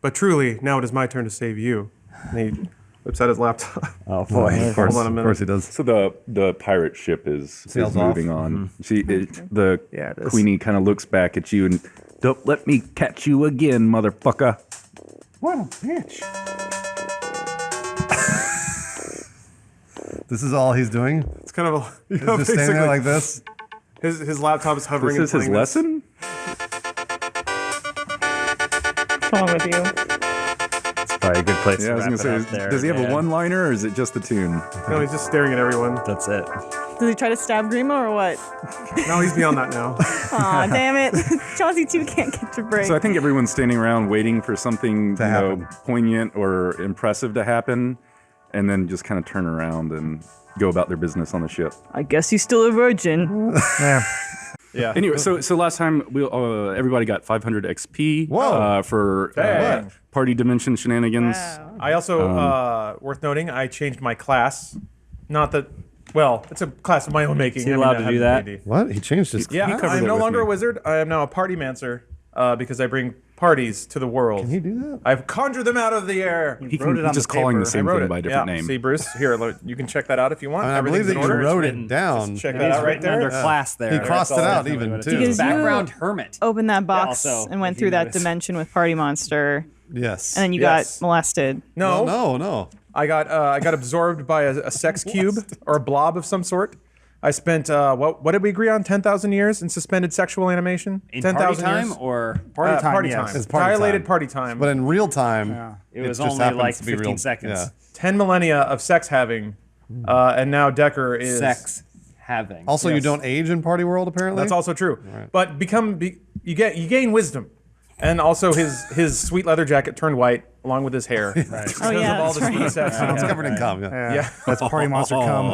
But truly, now it is my turn to save you." And he whips out his laptop. Oh boy. Of course, Hold on a of minute. course he does. So the pirate ship is Sails moving off. on. The Yeah, it is. Queenie kind of looks back at you and, "Don't let me catch you again, motherfucker." What a bitch. This is all he's doing? It's kind of a, He's just standing there like this? his laptop is hovering. This is and his playing lesson? What's wrong with you? Probably a good place Yeah, to I was wrap gonna it say, up there. does he have a man. one-liner or is it just the tune? No, he's just staring at everyone. That's it. Does he try to stab Grimo or what? No, he's beyond that now. Aw, damn it. Chauncey 2 can't get your break. So I think everyone's standing around waiting for something To happen. poignant or impressive to happen, and then just kind of turn around and go about their business on the ship. I guess he's still a virgin. Yeah. Yeah. Anyway, so last time everybody got 500 XP Whoa. for Dang. party dimension shenanigans. I also, worth noting, I changed my class. Not that, well, it's a class of my own making. Is he allowed to do that? D&D. What? He changed his... Yeah, covered I am it no with longer me. a wizard. I am now a party mancer because I bring parties to the world. Can he do that? I've conjured them out of the air. He wrote can, it on he's just the calling paper. the same I wrote thing it. by a different name. See, Bruce, here, look, you can check that out if you want. I believe Everything's that in you order. wrote written. it down. Check It that is out right written under there. class there. He crossed it out That's even, what it too. is. Because you- Background hermit. Opened that box also, and went if through you that notice. dimension with Party Monster, Yes. and then you Yes. got molested. No, No. I got absorbed by a sex cube or a blob of some sort. I spent what did we agree on? 10,000 years in suspended sexual animation. In 10,000 party time years. or Party time, Party yes. time. It's party Dilated time. party time. But in real time, it was just only happens like to be 15 real. seconds. Yeah. 10 millennia of sex having, and now Decker is Sex having. Also, you Yes. don't age in Party World, apparently? That's also true. But you gain wisdom, and also his sweet leather jacket turned white along with his hair. Because Oh, yeah, of all that's the sweet right. sex. It's covered in cum, yeah. Yeah. That's Party Monster cum.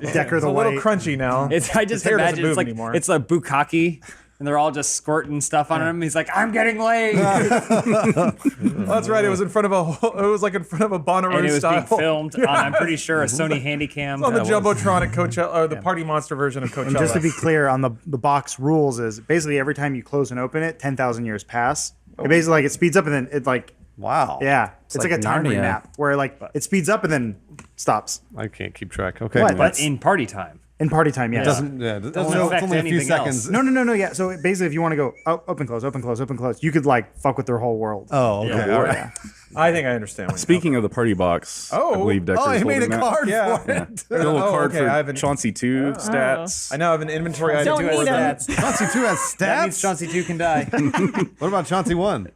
Decker It's the a little white. crunchy now. I just His hair doesn't imagine move it's like anymore. it's a bukkake, and they're all just squirting stuff on him. He's like, "I'm getting laid," Well, that's right. It was in front of a Bonnaroo and it was style. being filmed on, I'm pretty sure, a Sony Handycam. on the Jumbotron at Coachella, or the Party Monster version of Coachella. And just to be clear, on the box rules is basically every time you close and open it, 10,000 years pass. It basically like it speeds up and then it like Wow. yeah, it's like, like a time Narnia. nap where like it speeds up and then stops I can't keep track. Okay. What? but in party time. in party time. Yeah. Doesn't Doesn't it's affect only a few anything else. seconds. No. Yeah. So basically, if you want to go open, close, open, close, open, close, you could like fuck with their whole world. Oh, okay. All right. I think I understand. Speaking of the party box, I believe Decker's Oh, he made a holding that. card Yeah. for it. A little Oh, card okay, I for haven't- Chauncey 2 stats. I now have an inventory item. Don't for need that. them. Chauncey 2 has That means stats? Chauncey 2 can die. What about Chauncey 1?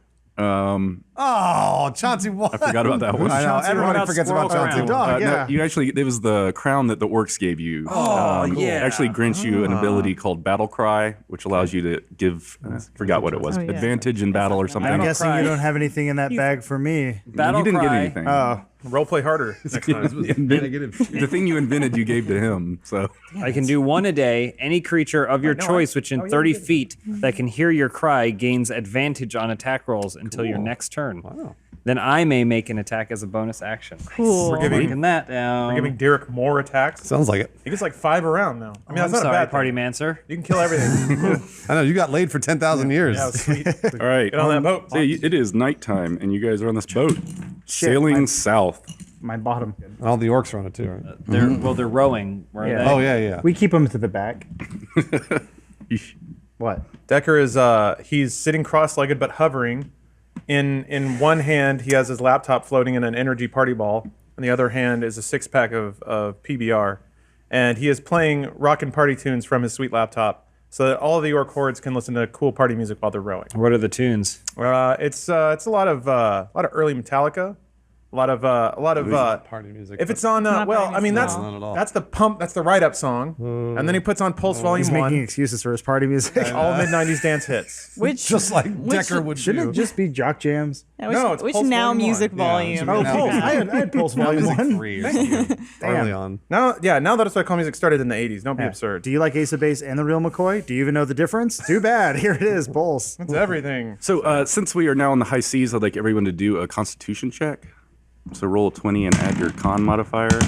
Oh, Chauncey 1. I forgot about that one. I know. Chauncey Everybody about forgets about Squirrel Chauncey Crown? 1. yeah. No, you actually, it was the crown that the orcs gave you. Oh, yeah. It actually grants you an ability called Battle Cry, which allows you to give, forgot what it was, Oh, yeah. advantage in battle or something. I'm Battle guessing Cry. you don't have anything in that bag for me. Battle you didn't Cry. get anything. Oh, Roll play harder next time. the thing you invented, you gave to him. So I can do one a day. Any creature of your choice within 30 feet that can hear your cry gains advantage on attack rolls until your next turn. Wow. Then I may make an attack as a bonus action. Cool. We're giving, Breaking that down. we're giving Derek more attacks. Sounds like it. He gets like 5 around now. I mean, I'm that's not sorry, a bad Party thing. Mancer. You can kill everything. I know. You got laid for 10,000 years. Yeah, sweet. all right, Get on that boat. So it is nighttime, and you guys are on this boat sailing south. my bottom. And all the orcs are on it, too, right? They're rowing. Where Yeah. are they? Oh, yeah. We keep them to the back. What? Decker is he's sitting cross-legged but hovering. In one hand, he has his laptop floating in an energy party ball. On the other hand is a 6-pack of PBR. And he is playing rockin' party tunes from his sweet laptop so that all of the orc hordes can listen to cool party music while they're rowing. What are the tunes? It's a lot of early Metallica, a lot of Party music. if it's on Not well, party I mean music. Not at all. that's the pump, that's the write up song, and then he puts on Pulse He's Volume making 1, excuses for his party music. all mid '90s dance hits. Which just like Decker would Shouldn't do. it just be jock jams? yeah, which, No, it's which Pulse now Volume music 1. volume? Yeah, Oh, Now Pulse. music. I had Pulse Volume Music 1. 3 or something. Early on. Now that that's why call music started in the '80s. Don't be Yeah. absurd. Do you like Ace of Base and the real McCoy? Do you even know the difference? Too bad. Here it is, Pulse. It's everything. So since we are now on the high seas, I'd like everyone to do a Constitution check. So roll a 20 and add your con modifier.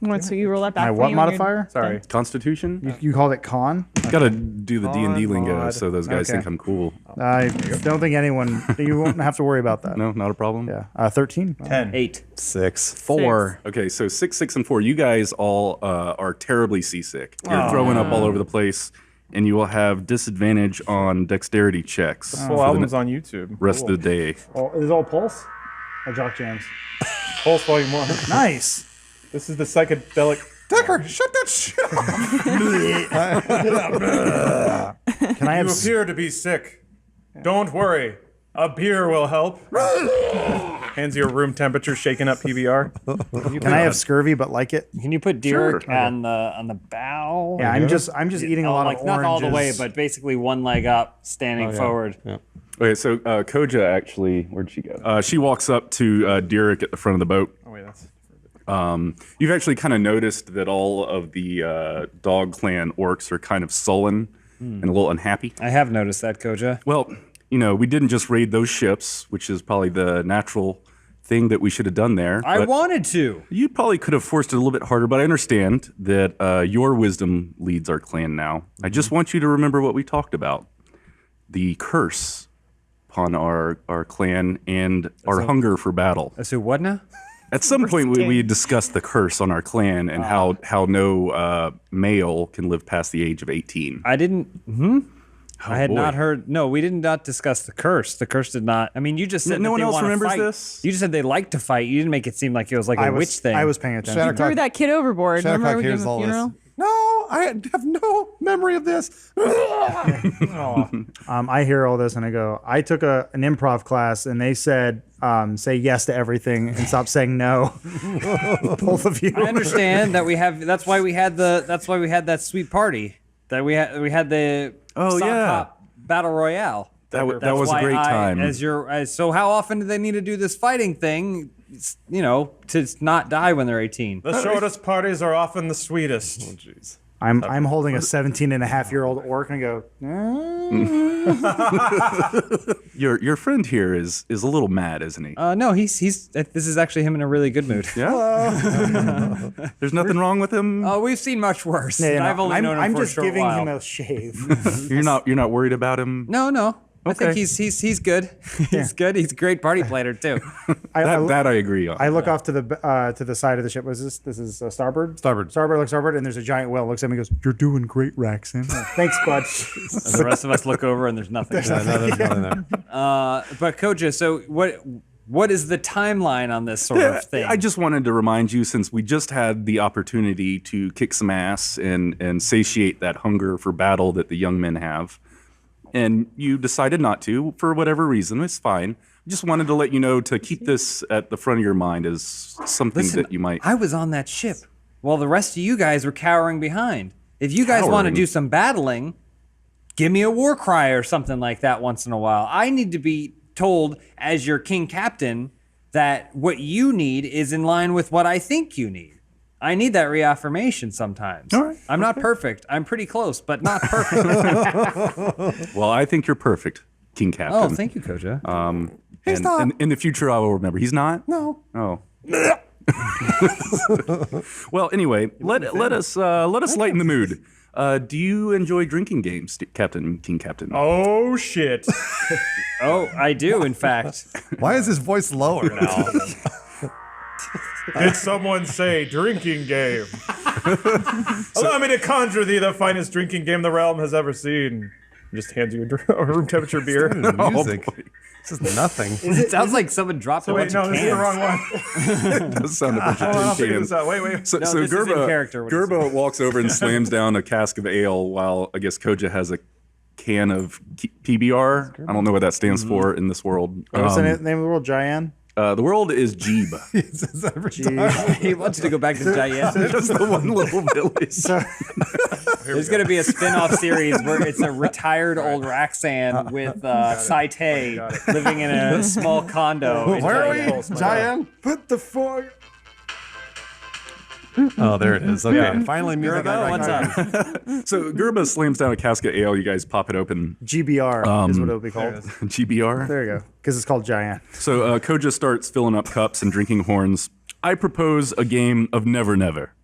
What, so you roll that back My for what me when you're modifier? done? Constitution. You called it con? Got to do the D&D lingo mod. so those guys Okay. think I'm cool. I don't think anyone. You won't have to worry about that. No, not a problem. Yeah. 13. 10. 8. 6. 4. Okay, so 6, 6, and 4. You guys all are terribly seasick. You're throwing up all over the place, and you will have disadvantage on dexterity checks Full for album's the on YouTube. rest of the day. Oh, is it all Pulse? Or Jock Jams? Pulse Volume 1. Nice. This is the psychedelic. Decker, shut that shit off. Can I You have appear to be sick. Don't worry. A beer will help. Hands you a room temperature shaken up PBR. Can I have scurvy but like it? Can you put Derek on the bow? Yeah, I'm just eating a lot like of not all the way, oranges. but basically one leg up, standing forward. Okay, so Koja actually, where'd she go? She walks up to Derek at the front of the boat. Oh wait, that's. You've actually kind of noticed that all of the Dog Clan orcs are kind of sullen and a little unhappy. I have noticed that, Koja. Well, we didn't just raid those ships, which is probably the natural thing that we should have done there. I but wanted to. You probably could have forced it a little bit harder, but I understand that your wisdom leads our clan now. I just want you to remember what we talked about. The curse upon our clan and our hunger for battle. So what now? At some point, we discussed the curse on our clan and how no male can live past the age of 18. I didn't. I had boy. not heard. No, we did not discuss the curse. The curse did not. I mean, you just said No that one they else wanna remembers fight. this? You just said they like to fight. You didn't make it seem like it was like a witch thing. I was paying attention. Threw that kid overboard. Remember Shattercock we gave hears him a all funeral? this. No, I have no memory of this. I hear all this and I go, I took an improv class and they said, say yes to everything and stop saying no. Both of you. I understand that we have. That's why we had the. That's why we had that sweet party. That we had. We had the. Oh, sock yeah. hop battle royale. That was a why great time. So how often do they need to do this fighting thing? To not die when they're 18. The shortest parties are often the sweetest. Oh jeez. I'm holding a 17 and a half year old orc and I go, Your friend here is a little mad, isn't he? No, he's. This is actually him in a really good mood. Yeah. There's nothing wrong with him. Oh, we've seen much worse. Yeah, I've only known him I'm for just a short giving while. him a shave. You're not worried about him. No. I think Okay. he's good. He's good. He's a great party planner too. That I agree on. I look off to the side of the ship. Was this? This is starboard. Starboard. Looks starboard, and there's a giant whale. Looks at me, and goes, "You're doing great, Raxon." Thanks, bud. And the rest of us look over and there's nothing. Yeah, no, there's nothing there. But Koja, so what is the timeline on this sort of thing? I just wanted to remind you, since we just had the opportunity to kick some ass and satiate that hunger for battle that the young men have, and you decided not to for whatever reason, it's fine. Just wanted to let you know to keep this at the front of your mind as something Listen, that you might. I was on that ship while the rest of you guys were cowering behind. If you guys want to Cowering? do some battling, give me a war cry or something like that once in a while. I need to be told as your king captain that what you need is in line with what I think you need. I need that reaffirmation sometimes. All right, I'm not perfect. I'm pretty close, but not perfect. Well, I think you're perfect, King Captain. Oh, thank you, Koja. And in the future, I will remember. He's not. No. Oh. Well, anyway, let us lighten the mood. Do you enjoy drinking games, King Captain? Oh shit. Oh, I do, in fact. Why is his voice lower now? Did someone say drinking game? Allow me to conjure thee the finest drinking game the realm has ever seen. Just hands you a room temperature beer. Music. This is nothing. It sounds like someone dropped a Wait, bunch no, of this is the cans. wrong one. It does sound a bunch Hold on, I'll of figure tin this cans. out. Wait. So this is in character, what is Gerbo walks over and slams down a cask of ale while I guess Koja has a can of PBR. I don't know what that stands for in this world. What's the name of the world? Giant. The world is Jeeb. He says every time. He wants you to go back to Giant. Just the one little village. There's going to be a spin-off series where it's a retired old Raxan with Saite living in a small condo. in Where are Giant. we? Giant? Put the fork. Oh, there it is. Okay, finally music. Gerbo, I what's recognize. up? So Gerba slams down a cask of ale. You guys pop it open. GBR is what it'll be called. GBR. There you go. Because it's called Giant. So Koja starts filling up cups and drinking horns. I propose a game of Never Never.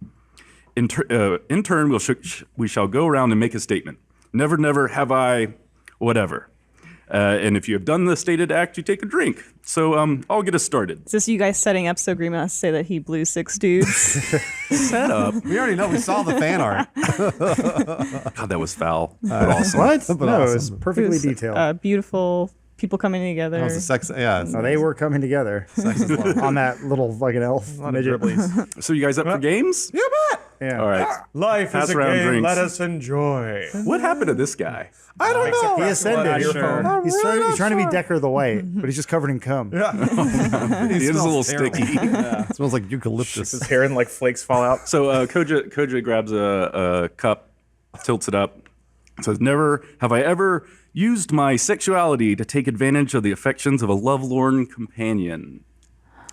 In turn, we shall go around and make a statement. Never, never have I, whatever. And if you have done the stated act, you take a drink. So I'll get us started. Is this you guys setting up so Grima has to say that he blew 6 dudes? Set up. We already know. We saw the fan art. God, that was foul. But awesome. What? But No, it was awesome. perfectly detailed. Beautiful people coming together. That was a sex. Yeah. No, they were coming together on that little fucking elf midget. So you guys up for games? You bet. Yeah. All right. Life Pass is a around game. drinks. Let us enjoy. What happened to this guy? I don't know. He ascended. Your phone. He's trying to be Decker the White, but he's just covered in cum. He is a little sticky. It smells like eucalyptus. His hair and like flakes fall out. So Koja grabs a cup, tilts it up, says, "Never have I ever used my sexuality to take advantage of the affections of a lovelorn companion."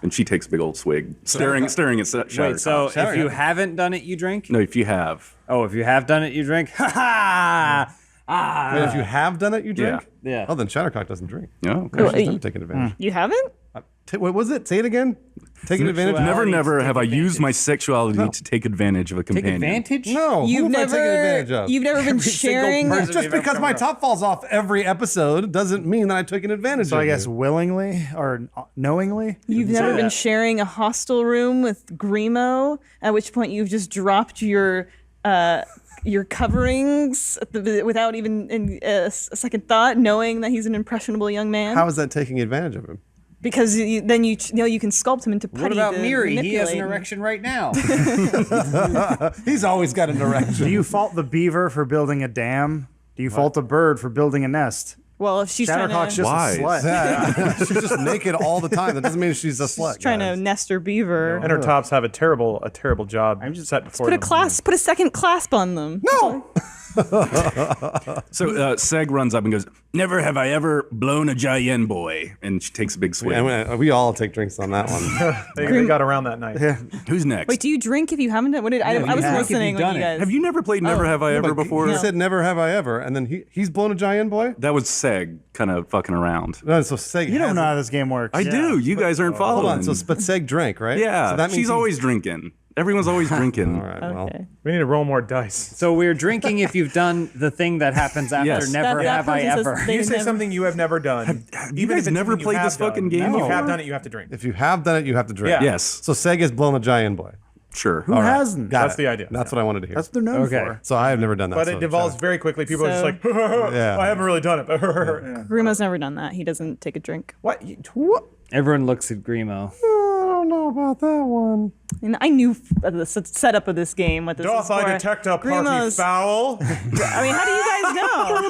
And she takes a big old swig, staring at Shattercock. Wait, so if you haven't done it, you drink? No, if you have. Oh, if you have done it, you drink? Ha ha! Ah. Wait, if you have done it, you drink? Yeah. Oh, then Shattercock doesn't drink. No, okay. She's never taken advantage. You haven't? What was it? Say it again. Taking advantage. Never, never to have take I used my sexuality to take advantage of a Take companion. advantage? No. You've who have I taken advantage never of? you've never been Every single sharing. person. Just because my top falls off every episode doesn't mean that I took an advantage So of I guess you. willingly or knowingly. You've never been that. sharing a hostel room with Grimo, at which point you've just dropped your coverings without even a second thought, knowing that he's an impressionable young man. How is that taking advantage of him? Because then you know you can sculpt him into putty. What about to Miri? He has an manipulate him. erection right now. He's always got an erection. Do you fault the beaver for building a dam? Do you fault a bird for building a nest? Well, if she's trying Shattercock's to just Why? a slut. Yeah, she's just naked all the time. That doesn't mean she's a slut. trying to guys. nest her beaver, And her tops have a terrible job set before put a them. put a second clasp on them. No. So Seg runs up and goes, "Never have I ever blown a Jayen boy." And she takes a big swig. We all take drinks on that one. They got around that night. Who's next? Wait, do you drink if you haven't done? What did I was have. listening If you've when you done it. guys. Have you never played Never Have I Ever before? He said never have I ever, and then he's blown a giant boy. That was Seg kind of fucking around. No, so Seg. You don't know how this game works. I do. You guys aren't following. Hold on. So but Seg drank, right? yeah, So that means she's always drinking. Everyone's always drinking. All right. Well, Okay. We need to roll more dice. So we're drinking if you've done the thing that happens after Yes. never That have I person says ever. they You say never- something you have never done. you guys never played this fucking game If you before? have done it, you have to drink. if you have done it, you have to drink. Yeah. Yes. So Seg has blown a giant boy. Sure. Who hasn't? Got That's it. the idea. That's what I wanted to hear. That's what they're known Okay. for. So I have never done that. But so it devolves very quickly. People are just So- like, Yeah. I haven't really done it. Grimo's never done that. He doesn't take a drink. What? What? Everyone looks at Grimo. I don't know about that one. And I knew the setup of this game. What this Doth is I for. detect a party Grimo's- foul? I mean, how do you guys know?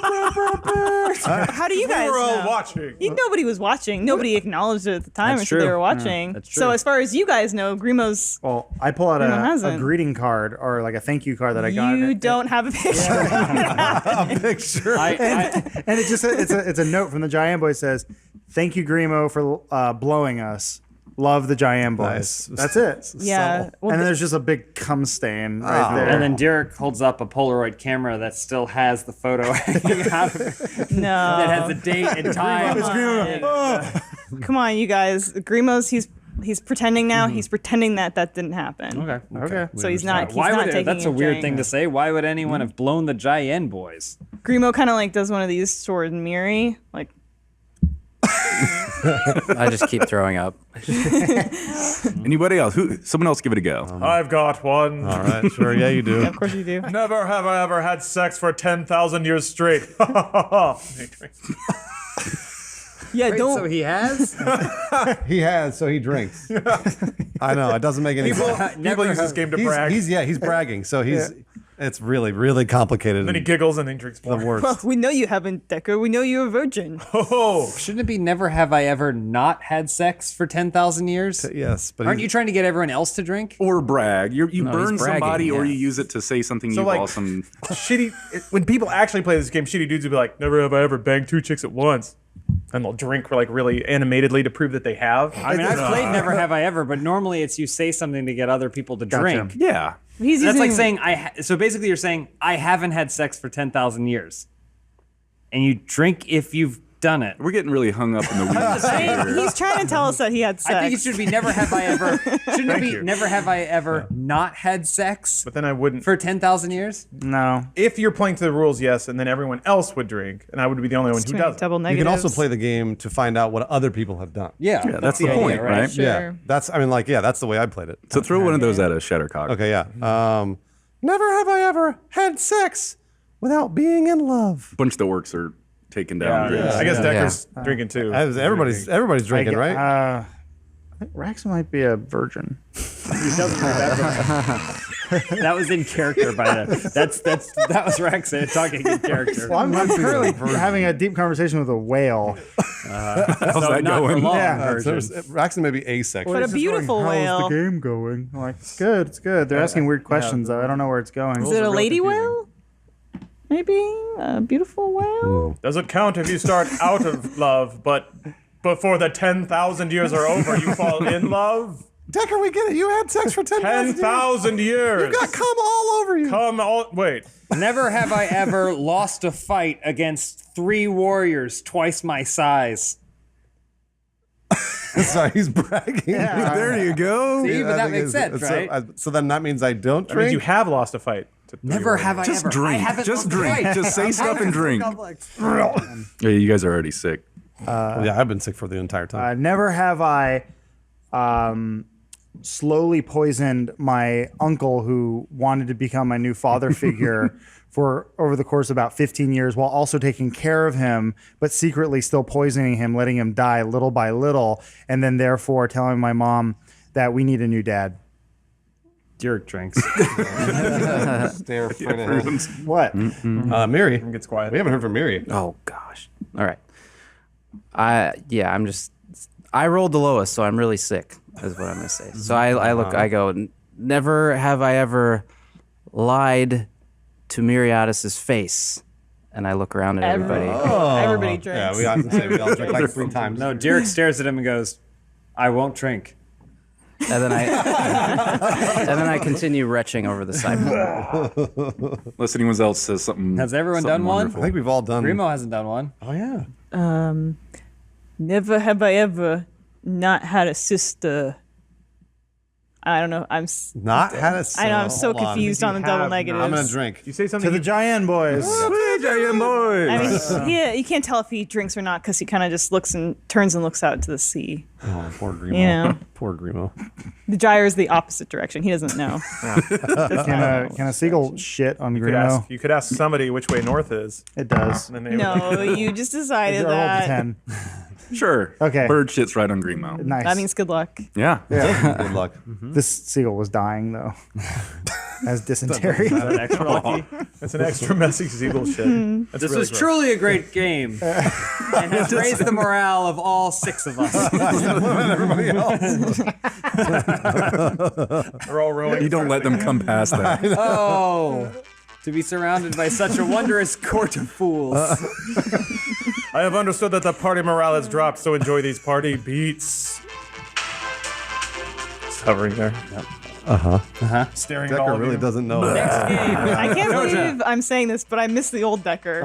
How do you guys We were all know? watching. Nobody was watching. Nobody acknowledged it at the time That's until they true. were watching. that's So true. as far as you guys know, Grimo's. Well, I pull out Grimo a hasn't. greeting card or like a thank you card that I got. You and don't have a picture. A picture. and it just it's a note from the Giant Boy says, "Thank you, Grimo, for blowing us. Love the Giant Boys." Nice. That's it. Yeah. Well, And then there's just a big cum stain right there. And then Derek holds up a Polaroid camera that still has the photo hanging out of it. no. That has the date and time. Come on, you guys. Grimo's he's pretending now. He's pretending that didn't happen. Okay. Okay. So he's not. He's Why not would taking that's a weird drink. thing to say? Why would anyone have blown the Jayen boys? Grimo kind of like does one of these toward Miri, like. I just keep throwing up. Anybody else? Someone else give it a go. I've got one. All right. Sure. Yeah, you do. Of course you do. Never have I ever had sex for 10,000 years straight. Yeah, don't. So he has? He has, so he drinks. I know. It doesn't make any sense. People use this game to brag. He's bragging. So it's really, really complicated. Then he giggles and he drinks the more. worst. Well, we know you haven't, Decker. We know you're a virgin. Oh, Shouldn't it be never have I ever not had sex for 10,000 years? Yes, but Aren't you trying to get everyone else to drink? Or brag. You No, burn he's bragging, somebody or yeah. you use it to say something So, you've like- awesome. when people actually play this game, shitty dudes would be like, never have I ever banged 2 chicks at once. and they'll drink like really animatedly to prove that they have. I mean, I've played Never Have I Ever, but normally it's you say something to get other people to drink. Yeah. He's That's like using- saying so basically you're saying I haven't had sex for 10,000 years. And you drink if you've done it. We're getting really hung up in the weeds here. He's trying to tell us that he had sex. I think it should be never have I ever. Shouldn't it be you. never have I ever not had sex But then I wouldn't. for 10,000 years? No. If you're playing to the rules, yes, and then everyone else would drink, and I would be the only one who Too many doesn't. double You negatives. can also play the game to find out what other people have done. Yeah, That's the point, right? Sure. Yeah, that's. I mean, like, yeah, that's the way I played it. So throw one of those at a Shattercock. Okay, yeah. Never have I ever had sex without being in love. A bunch of the orcs are taking down drinks. I guess Yeah. Decker's drinking too. Everybody's drinking, right? I think Rax might be a virgin. that was in character by the. That was Rex talking in character. Well, I'm currently having a deep conversation with a whale. How's So that not for going? long Yeah. version. Raxon may be asexual. But a beautiful How's whale. the game going? I'm like, it's good. It's good. They're asking weird questions though. I don't know where it's going. Is it a lady whale? Maybe a beautiful whale. Does it count if you start out of love, but before the 10,000 years are over, you fall in love? Decker, we get it. You had sex for 10,000 years. 10,000 years. You got cum all over you. Wait. Never have I ever lost a fight against 3 warriors twice my size. Sorry, he's bragging. There you go. See, but I that think makes it's- sense, so, right? So then that means I don't That means drink. you have lost a fight. to three Never have I Just ever. I drink. haven't Just lost a drink. fight. Just say stuff and drink. Yeah, you guys are already sick. Well, yeah, I've been sick for the entire time. Never have I slowly poisoned my uncle who wanted to become my new father figure for over the course of about 15 years while also taking care of him, but secretly still poisoning him, letting him die little by little, and then therefore telling my mom that we need a new dad. Dirk drinks. Stare straight ahead. What? Miri. gets quiet. We haven't heard from Miri. Oh gosh. All right. I rolled the lowest, so I'm really sick, is what I'm gonna say. So I go, never have I ever lied to Miriadis's face. And I look around at everybody. Everybody drinks. Yeah, we all drink like 3 times. No, Dirk stares at him and goes, "I won't drink." And then I continue retching over the sidewalk. Unless anyone else says something. Has everyone something done one? wonderful. I think we've all done. Remo hasn't done one. Oh yeah. Never have I ever not had a sister. I don't know. Not had a. I know. I'm so hold on. confused on the double negatives. I'm gonna drink. You say something. To the Giant Boys. Giant boys. I mean, you can't tell if he drinks or not because he kind of just looks and turns and looks out to the sea. Oh, poor Grimo. Yeah. Poor Grimo. The gyre is the opposite direction. He doesn't know. Can a seagull shit on Grimo? You could ask somebody which way north is. It does. And then they No, you just decided Roll to that. 10. Sure. Okay. Bird shits right on Greenmo. Nice. That means good luck. Yeah. Good luck. This seagull was dying though. Has dysentery. Extra lucky. It's an extra messy seagull shit. That's This really was gross. truly a great game and has raised the morale of all 6 of us. Everybody else. We're all rowing. You don't let them come past that. Oh, to be surrounded by such a wondrous court of fools. I have understood that the party morale has dropped, so enjoy these party beats. Just hovering there. Staring at all Decker of really you. doesn't know. I can't believe I'm saying this, but I miss the old Decker.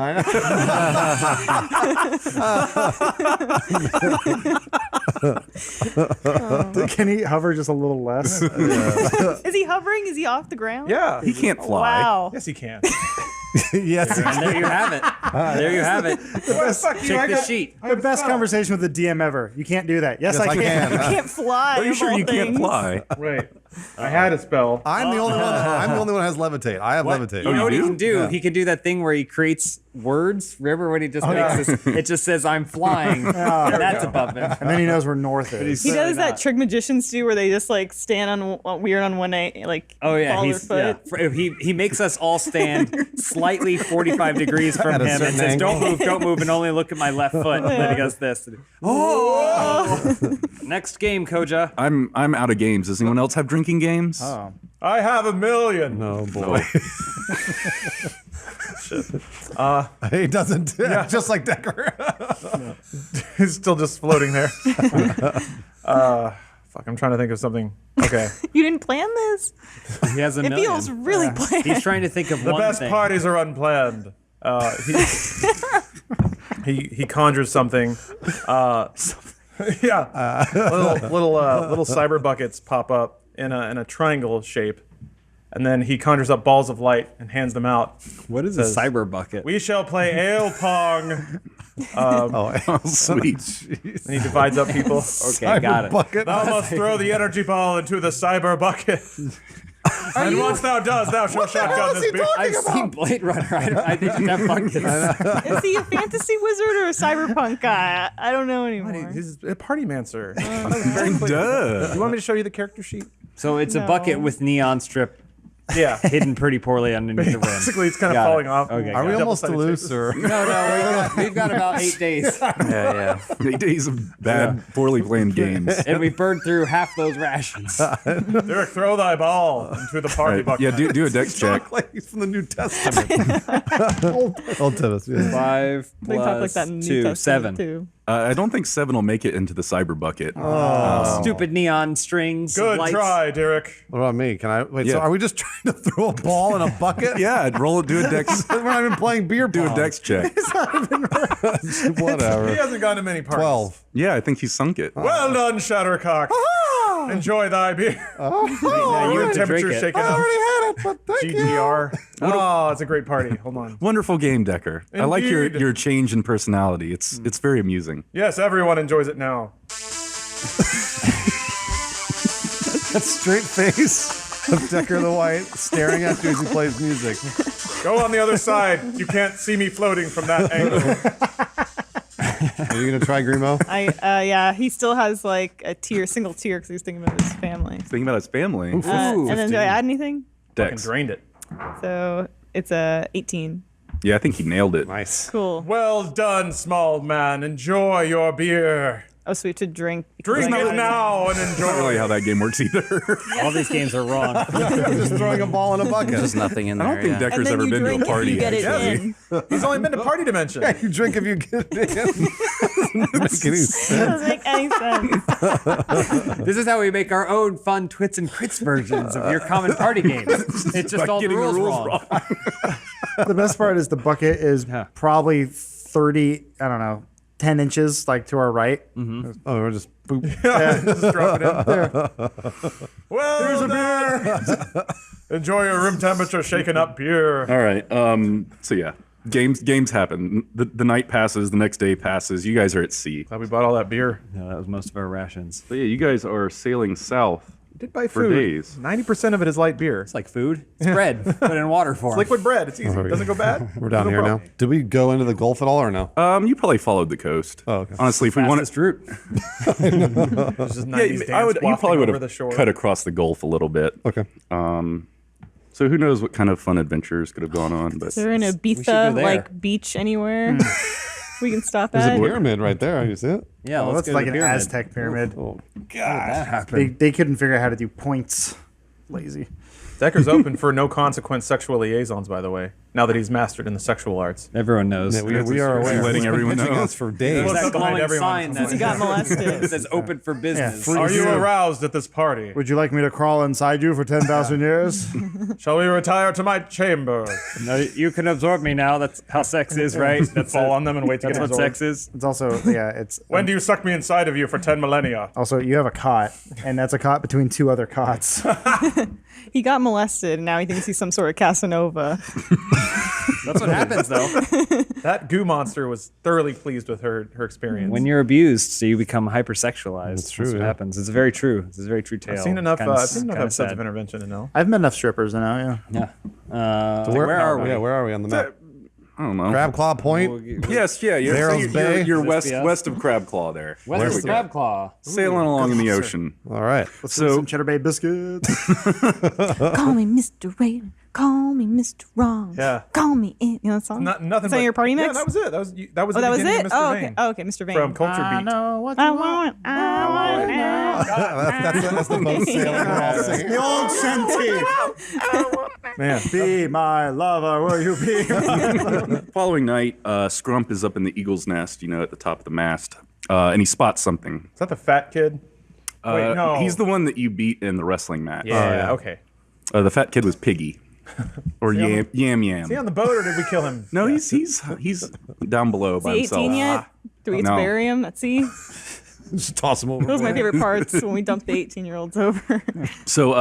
Can he hover just a little less? Is he hovering? Is he off the ground? Yeah. He can't fly. Wow. Yes, he can. Yes. And there you have it. There you have it. Check the sheet. The best conversation with the DM ever. You can't do that. Yes, Yes, I can. You can't fly. Are you of sure all you can't things. fly? Wait. I had a spell. I'm the only one. I'm the only one who has levitate. I have levitate. You know what he do? can do? He can do that thing where he creates words. Remember when he just makes this? It just says "I'm flying," and that's above him. And then he knows where north is. He does that trick magicians do, where they just like stand on weird on one knee, like Oh yeah, ball he's their foot. he makes us all stand slightly 45 degrees from At a him and certain says, angle. don't move, and only look at my left foot." And then he goes this. Oh! Next game, Koja. I'm out of games. Does anyone else have drinking games? Oh. I have $1 million. Oh boy. He doesn't. Just like Decker. He's still just floating there. Fuck, I'm trying to think of something. Okay. You didn't plan this? He has a It million. feels really planned. He's trying to think of The one best thing. parties are unplanned. He conjures something. Yeah. Little cyber buckets pop up in a triangle shape, and then he conjures up balls of light and hands them out. What is Says, a cyber bucket? We shall play ale pong. Sweet. And he divides up people. Okay, got it. Bucket. Thou must throw the energy ball into the cyber bucket. And once thou does, thou shalt shotgun this beer. I've seen Blade Runner. I think that buckets. Is he a fantasy wizard or a cyberpunk guy? I don't know anymore. He's a party mancer. Duh. You want me to show you the character sheet? So it's a No. bucket with neon strip Yeah. hidden pretty poorly underneath the rim. Basically, it's kind of Got it. falling off. Okay, Are we got it. almost to lose, or? No, we've got about 8 days. Yeah. 8 days of bad, poorly planned games. And we burned through half those rations. Derek, throw thy ball into the party Right. bucket. Yeah, do a dex check. Like he's from the New Testament. Old Testament. Yeah. 5 They talk like plus that in the 2, New Testament 7. too. I don't think 7 will make it into the cyber bucket. Stupid neon strings. Good lights. try, Derek. What about me? Can I wait? Yeah. So are we just trying to throw a ball in a bucket? Yeah, roll it. Do a dex. We're not even playing beer Do pong. a dex check. Whatever. He hasn't gone to many parties. 12. Yeah, I think he sunk it. Well done, Shattercock. Enjoy thy beer. Yeah, you Your have to drink temperature it. shaken I up. already had it, but thank you. GTR. Oh, it's a great party. Hold on. Wonderful game, Decker. I like Indeed. your change in personality. It's very amusing. Yes, everyone enjoys it now. That straight face of Decker the White staring at you as he plays music. Go on the other side. You can't see me floating from that angle. Are you gonna try Grimo? Yeah, he still has like a single tear because he's thinking about his family. Thinking about his family. And then do I add anything? Fucking Dex. drained it. So it's a 18. Yeah, I think he nailed it. Nice. Cool. Well done, small man. Enjoy your beer. Oh, sweet to drink. Drink it now and Not enjoy. really how that game works either. All these games are wrong. Just throwing a ball in a bucket. There's nothing in I there. don't think yeah. And Decker's then ever you been to drink a party. it, you get it actually. in. He's only been to Party Dimension. You drink if you get it in. Doesn't make any sense. Doesn't make any sense. This is how we make our own fun Twits and Crits versions of your common party games. It's just By all the getting rules, wrong. The best part is the bucket is probably 30, I don't know, 10 inches like to our right. Oh, we're just boop. Just drop it in there. Well, there's a beer. Enjoy your room temperature shaken up beer. All right. So yeah, games happen. The night passes. The next day passes. You guys are at sea. Glad we bought all that beer. No, that was most of our rations. So yeah, you guys are sailing south. Did buy For food. days. 90% of it is light beer. It's like food. It's bread, put in water form. Liquid bread. It's easy. Doesn't go bad. We're down No here problem. now. Did we go into the Gulf at all or no? You probably followed the coast. Oh, okay. Honestly, if we wanted, Fastest route. There's just 90s dance I would. You wafting probably would over the have shore. cut across the Gulf a little bit. Okay. So who knows what kind of fun adventures could have gone on? But Is there an go Ibiza there. like beach anywhere we can stop There's a at? pyramid right there. You see it? Yeah, Oh, let's that's go like to an the pyramid. Aztec pyramid. Oh, That happened. They couldn't figure out how to do points. Lazy. Decker's open for no consequence sexual liaisons, by the way, now that he's mastered in the sexual arts. Everyone knows. yeah, we are aware. letting He's been everyone pitching know. us for days. Well, There's that behind glowing everyone. sign that He got molested. says open for business. free Are you beer. aroused at this party? Would you like me to crawl inside you for 10,000 years? Shall we retire to my chamber? No, you can absorb me now. That's how sex is, right? That's Fall it. on them and wait to That's get what absorbed. sex is. It's also, yeah, it's. When do you suck me inside of you for 10 millennia? Also, you have a cot, and that's a cot between two other cots. He got molested, and now he thinks he's some sort of Casanova. That's what happens, though. That goo monster was thoroughly pleased with her experience. When you're abused, so you become hypersexualized. That's true, what yeah. happens. It's very true. It's a very true tale. I've seen enough, Kinda episodes of sad. Intervention to know. I've met enough strippers now, yeah. Yeah. So where are we? Yeah, where are we on the map? I don't know. Crab Claw Point. Yes, yeah. You're, Barrels you're, Bay? you're Would this be us? west of Crab Claw there. Where's There the we go. crab claw? Sailing along in the ocean. All right. Let's do So- some Cheddar Bay biscuits. Call me Mr. Raven. Call me Mr. Wrong. Yeah. Call me in. You know that song? Nothing. Is that your party mix? Yeah, that was it. That was Oh, the that was beginning it? of Mr. Oh, Vane okay. Oh, okay, Mr. Vane. from Culture I Beat. know what I you want. want now. That's the boat sailing. We're all singing. The old shanty. Man, Be my lover, will you be? Following night, Scrump is up in the eagle's nest, at the top of the mast, and he spots something. is that the fat kid? Wait, no. He's the one that you beat in the wrestling match. Yeah. Okay. The fat kid was Piggy, or Yam Yam. Is he on the boat or did we kill him? No, he's down below by Is he himself. 18 yet? Do we get to No. bury him at sea? Just toss him over. Those are my favorite parts when we dump the 18-year-olds over. So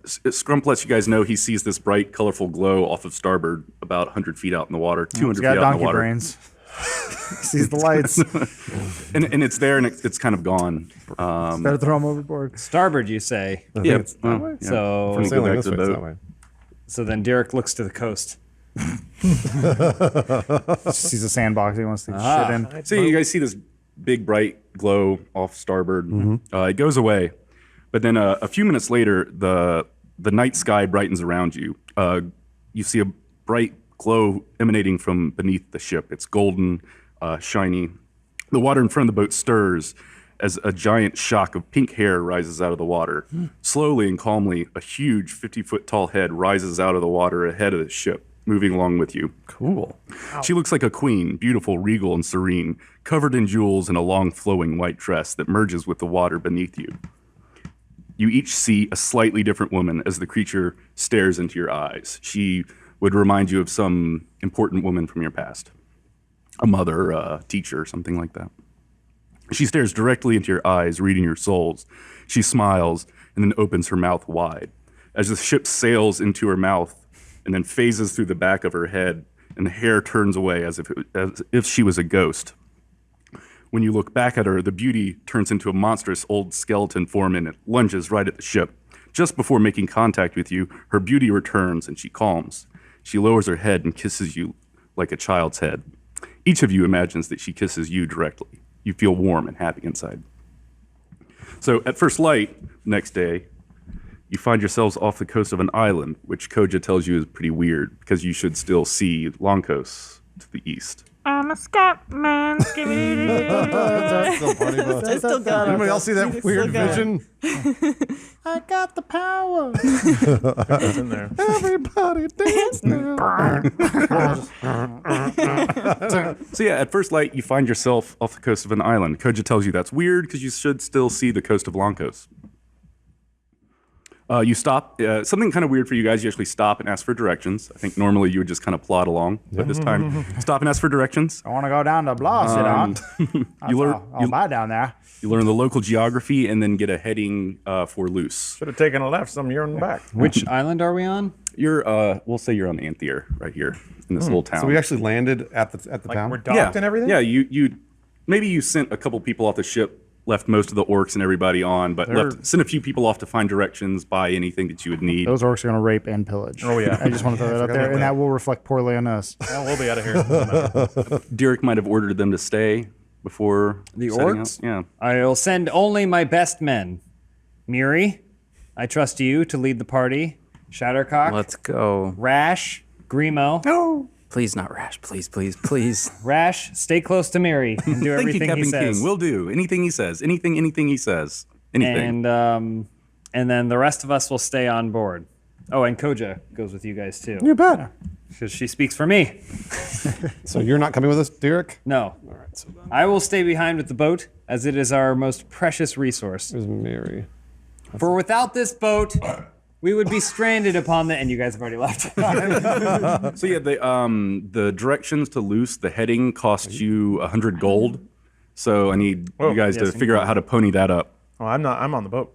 Scrump lets you guys know he sees this bright, colorful glow off of starboard, about 100 feet out in the water, 200 He's feet got out in donkey the water. brains. Sees the lights. And it's there, and it's kind of gone. Better throw him overboard. Starboard, you say. Yep. So, From Sailing back this to the way, it's boat. that way. so then Derek looks to the coast. Sees a sandbox he wants to shit in. So you guys see this big bright glow off starboard. It goes away, but then a few minutes later, the night sky brightens around you. You see a bright glow emanating from beneath the ship. It's golden, shiny. The water in front of the boat stirs as a giant shock of pink hair rises out of the water. Slowly and calmly, a huge 50-foot tall head rises out of the water ahead of the ship, moving along with you. Cool. She looks like a queen, beautiful, regal, and serene, covered in jewels in a long flowing white dress that merges with the water beneath you. You each see a slightly different woman as the creature stares into your eyes. She would remind you of some important woman from your past. A mother, a teacher, something like that. She stares directly into your eyes, reading your souls. She smiles and then opens her mouth wide. As the ship sails into her mouth and then phases through the back of her head, and the hair turns away as if she was a ghost. When you look back at her, the beauty turns into a monstrous old skeleton form and it lunges right at the ship. Just before making contact with you, her beauty returns and she calms. She lowers her head and kisses you like a child's head. Each of you imagines that she kisses you directly. You feel warm and happy inside. So at first light, next day, you find yourselves off the coast of an island, which Koja tells you is pretty weird because you should still see Longcoast to the east. I'm a Scotman. That's still party boat. It's still going. Anybody else see that It's weird still going. vision? I got the power. It's in there. Everybody dance now. So yeah, at first light, you find yourself off the coast of an island. Koja tells you that's weird because you should still see the coast of Longcoast. You stop. Something kind of weird for you guys. You actually stop and ask for directions. I think normally you would just kind of plod along, but this time, stop and ask for directions. I want to go down to Blah, sit on. You I'll buy down there. You learn the local geography and then get a heading for Loose. Should have taken a left. Some you're in the back. Which island are we on? You're, we'll say you're on Anthier right here in this little town. So we actually landed at the Like town. we're docked and everything. Yeah, you maybe you sent a couple people off the ship, left most of the orcs and everybody on, but sent a few people off to find directions, buy anything that you would need. Those orcs are going to rape and pillage. Oh, yeah. I just want to throw that out there, and that will reflect poorly on us. Well, we'll be out of here. Derek might have ordered them to stay before The setting orcs? out. Yeah. I will send only my best men. Miri, I trust you to lead the party. Shattercock, Let's go. Rash, Grimo. Please not Rash. Please, please, please. Rash, stay close to Miri and do Thank you, everything he Captain says. King. We'll do anything he says. Anything he says. Anything. And then the rest of us will stay on board. Oh, and Koja goes with you guys too, You bet. because she speaks for me. So you're not coming with us, Derek? No, I will stay behind with the boat, as it is our most precious resource. There's Mary. For without this boat, we would be stranded upon the. And you guys have already left. So yeah, the directions to Loose, the heading costs you 100 gold. So I need you guys to figure out how to pony that up. Oh, I'm not. I'm on the boat.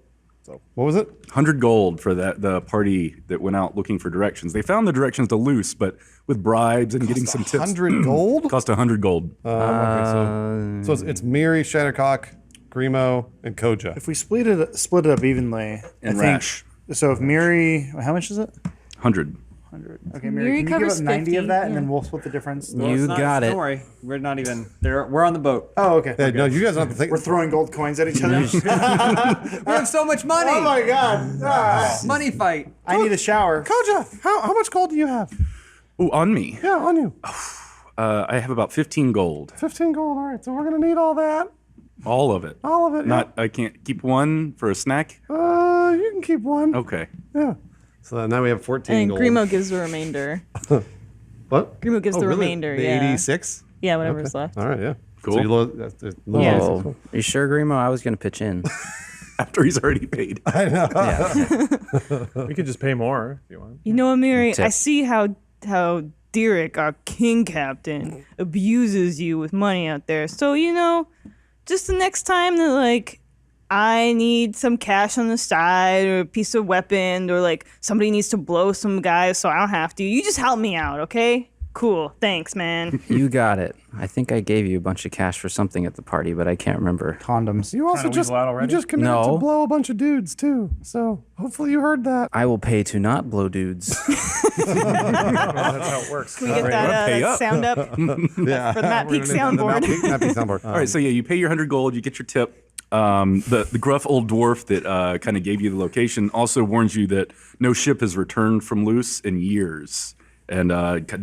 What was it? 100 gold for the party that went out looking for directions. They found the directions to Loose, but with bribes and getting some tips. 100 gold? Cost 100 gold. Okay, so it's Miri, Shattercock, Grimo, and Koja. If we split it up evenly, And I think. Rash. So if Miri, how much is it? 100. 100. Okay, Miri Mary, can you give covers us 90 50, of that, and yeah. then we'll split the difference? You got it. Don't worry, we're not even there. We're on the boat. Oh, okay. Yeah, no, you guys don't have to think. We're throwing gold coins at each other. We have so much money. Oh my god! Ah. Money fight. I need a shower. Koja, how much gold do you have? Oh, on me. Yeah, on you. I have about 15 gold. 15 gold. All right, so we're gonna need all that. All of it. All of it. Not. I can't keep one for a snack. You can keep one. Okay. Yeah. So now we have 14 And gold. Grimo gives the remainder. What? Grimo gives Oh, the really? remainder. The Yeah. 86? Yeah, whatever's left. All right, yeah. Cool. So you that's Yeah. Oh, you sure, Grimo? I was gonna pitch in. After he's already paid. Yeah. We could just pay more if you want. You know, Mary, Tip. I see how Derek, our king captain, abuses you with money out there. So, you know, just the next time that, like, I need some cash on the side or a piece of weapon or, like, somebody needs to blow some guys so I don't have to, you just help me out, okay? Cool. Thanks, man. You got it. I think I gave you a bunch of cash for something at the party, but I can't remember. Condoms. You also Kinda weasel out already? committed No. to blow a bunch of dudes too. So hopefully you heard that. I will pay to not blow dudes. That's how it works. Can we get that, Pay that up. sound up yeah. for the Matt Peak soundboard? Matt Peak soundboard. All right. So yeah, you pay your 100 gold. You get your tip. The gruff old dwarf that kind of gave you the location also warns you that no ship has returned from Loose in years, and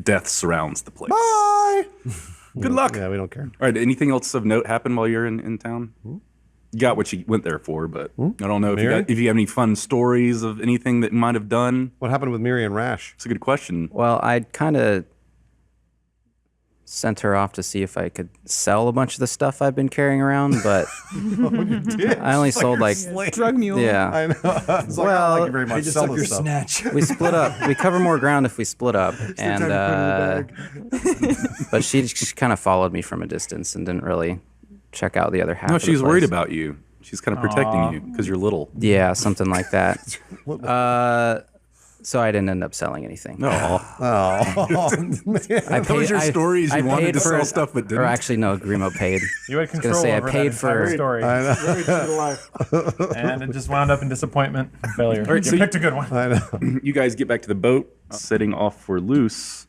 death surrounds the place. Bye. Good luck. Yeah, we don't care. All right. Anything else of note happen while you're in town? You got what you went there for, but I don't know Mary? if you have any fun stories of anything that you might have done. What happened with Miri and Rash? It's a good question. Well, I kind of sent her off to see if I could sell a bunch of the stuff I've been carrying around, but I only sold like, Drug mule. yeah. I know. It's like, I don't like you very much. Sell this stuff. Snatch. We split up. We cover more ground if we split up, and but she kind of followed me from a distance and didn't really check out the other half. No, of the she's worried place. about you. She's kind of protecting you because you're little. Yeah, something like that. So I didn't end up selling anything. No. I Those are stories you wanted paid to for sell it- stuff but Or didn't. actually, no, Grimo paid. You had gonna control say I over paid that entire for- story, Very true to life. and it just wound up in disappointment and failure. right, You so picked a good one. I know. You guys get back to the boat, setting off for Loose.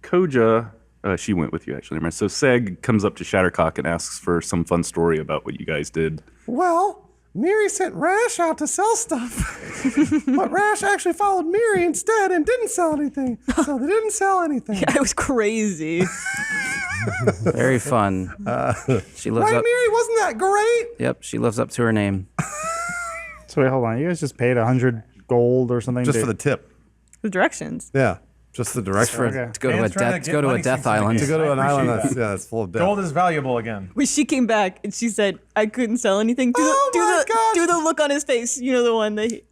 Koja, she went with you actually. Right? So Seg comes up to Shattercock and asks for some fun story about what you guys did. Well, Miri sent Rash out to sell stuff, but Rash actually followed Miri instead and didn't sell anything. So they didn't sell anything. It was crazy. Very fun. She lives Right, up. Miri? Wasn't that great? Yep, she lives up to her name. So wait, hold on. You guys just paid 100 gold or something? Just to- for the tip. The directions. Yeah. Just the direction. Okay. To go to a Man's trying death. to To go get to a money death since the island. To go to I an island appreciate that's full of death. Gold is valuable again. When she came back and she said, I couldn't sell anything. Do Oh the, my do the, gosh. do the look on his face. You know the one that he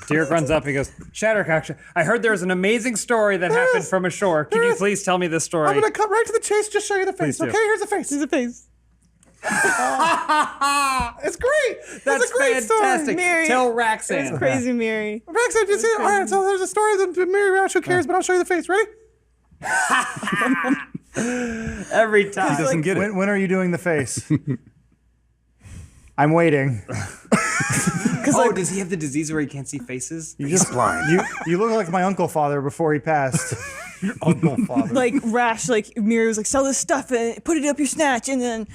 Derek runs up and goes, Shattercock, I heard there's an amazing story that happened is. from ashore. Can There you is. please tell me this story? I'm gonna cut right to the chase. Just show you the face. Please do. Okay, here's the face. sees a face. It's great. That's it's a great fantastic. story. Mary. Tell It's Roxanne. crazy, Mary. Rex, I just see. All right, so there's a story that Miri Rash. Who cares? But I'll show you the face. Ready? Every time. He doesn't get it. When are you doing the face? I'm waiting. Oh, does he have the disease where he can't see faces? You just blind. You look like my uncle father before he passed. Uncle father. Like Rash, like Miri was like, sell this stuff and put it up your snatch, and then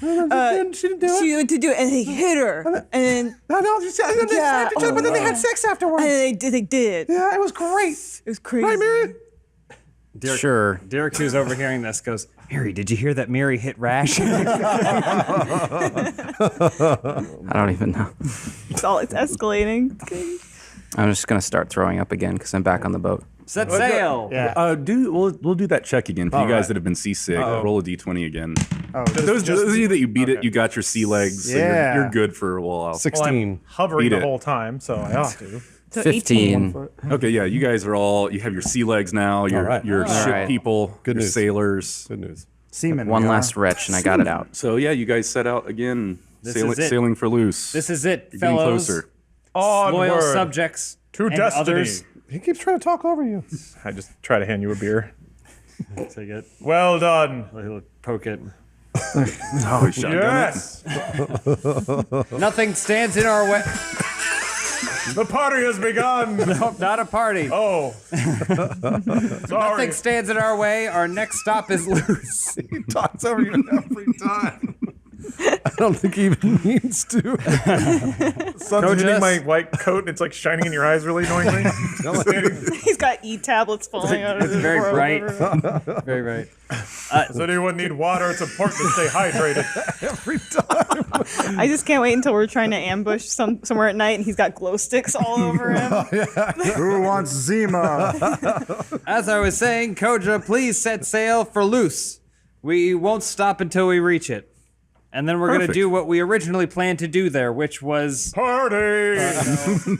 She didn't do it. she went to do it, and he hit her, and then No, they slapped each other, but then they had sex afterwards. they did. Yeah, it was great. It was crazy. Right, Miri? Sure. Derek, who's overhearing this, goes, Mary, did you hear that Mary hit Rash? I don't even know. It's escalating. I'm just gonna start throwing up again because I'm back on the boat. Set sail. Yeah. We'll do that check again for you guys that have been seasick. Roll a d20 again. Oh, Those of you that you beat it, you got your sea legs. So Yeah. you're good for a while. 16. Hovering Beat the it. whole time, so I ought to. So 15. Okay, yeah, you guys are all. You have your sea legs now. You're right. you're All ship right. people. Good you're news. sailors. Good news. Seaman. One we are. last retch and I got it out. So yeah, you guys set out again, This is it. sailing for Loose. This is it, You're getting fellows. closer. Loyal Onward subjects. to and destiny. others. He keeps trying to talk over you. I just try to hand you a beer. Take it. Well done. He'll poke it. Oh, shotgun it. Yes. Nothing stands in our way. The party has begun. Nope, not a party. Oh. Nothing Sorry. stands in our way. Our next stop is loose. He talks over you every time. I don't think he even means to. Sun's Coach hitting us. my white coat and it's like shining in your eyes really annoyingly. He's got e-tablets falling out of his Very forehead. bright. Very bright. Does anyone need water? It's important to stay hydrated. I just can't wait until we're trying to ambush somewhere at night and he's got glow sticks all over him. Who wants Zima? As I was saying, Koja, please set sail for loose. We won't stop until we reach it. And then we're going to Perfect. do what we originally planned to do there, which was Party!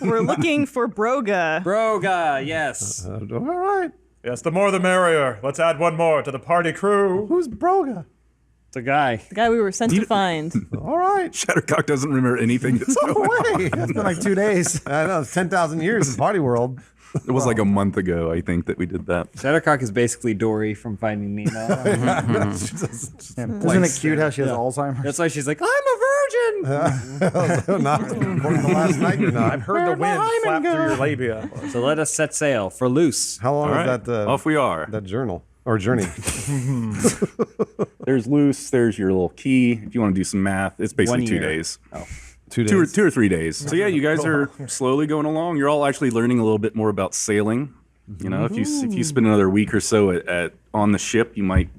We're looking for Broga. Broga, yes. All right. Yes, the more the merrier. Let's add one more to the party crew. Who's Broga? It's a guy. The guy we were sent to find. All right. Shattercock doesn't remember anything that's No going on. way. It's been like 2 days. I know. It's 10,000 years in party world. It was like a month ago, I think, that we did that. Shadowcock is basically Dory from Finding Nemo. Yeah. Isn't it cute how she has Alzheimer's? That's why she's like, I'm a virgin. Not according to last night. You're not. I've heard the wind flap through your labia. So let us set sail for loose. How long All is right, that? off we are. That journal or journey? There's loose. There's your little key. If you want to do some math, it's basically 1 2 year. days. 2 days. Two or 3 days. So yeah, you guys are slowly going along. You're all actually learning a little bit more about sailing. You know, if you spend another week or so at on the ship, you might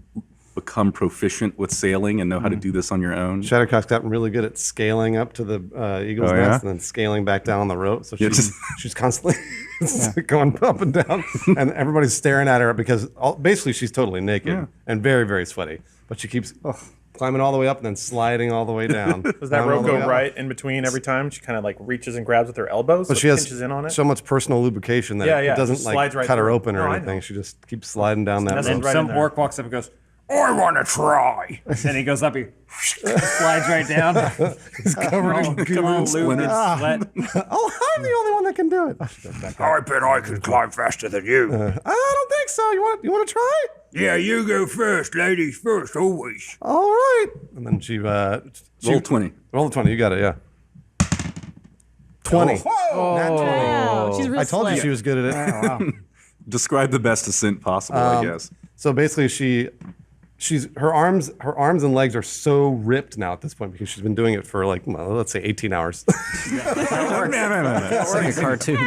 become proficient with sailing and know how to do this on your own. Shattercock's gotten really good at scaling up to the eagle's Oh, yeah? nest and then scaling back down on the rope. So Yeah, she's constantly going up and down, and everybody's staring at her because basically she's totally naked and very, very sweaty. But she keeps climbing all the way up and then sliding all the way down. Does that rope go right in between every time? She kind of like reaches and grabs with her elbows, so But she it has pinches in on it. so much personal lubrication that Yeah, it yeah, doesn't just like slides right cut her through. open or No, I anything. know. She just keeps sliding down that That's rope. right in Some there. orc walks up and goes, I want to try. And he goes up, he slides right down. He's covered in goo. Come lube and sweat. Oh, I'm the only one that can do it. I bet I can climb faster than you. I don't think so. You want to try? Yeah, you go first, ladies first, always. All right. And then she Roll 20. roll the 20. You got it. Yeah. 20. Nat 20. Wow, she's real I told you slick. she was good at it. Describe the best ascent possible, I guess. So basically, she's her arms and legs are so ripped now at this point because she's been doing it for like, well, let's say 18 hours. It's like a cartoon.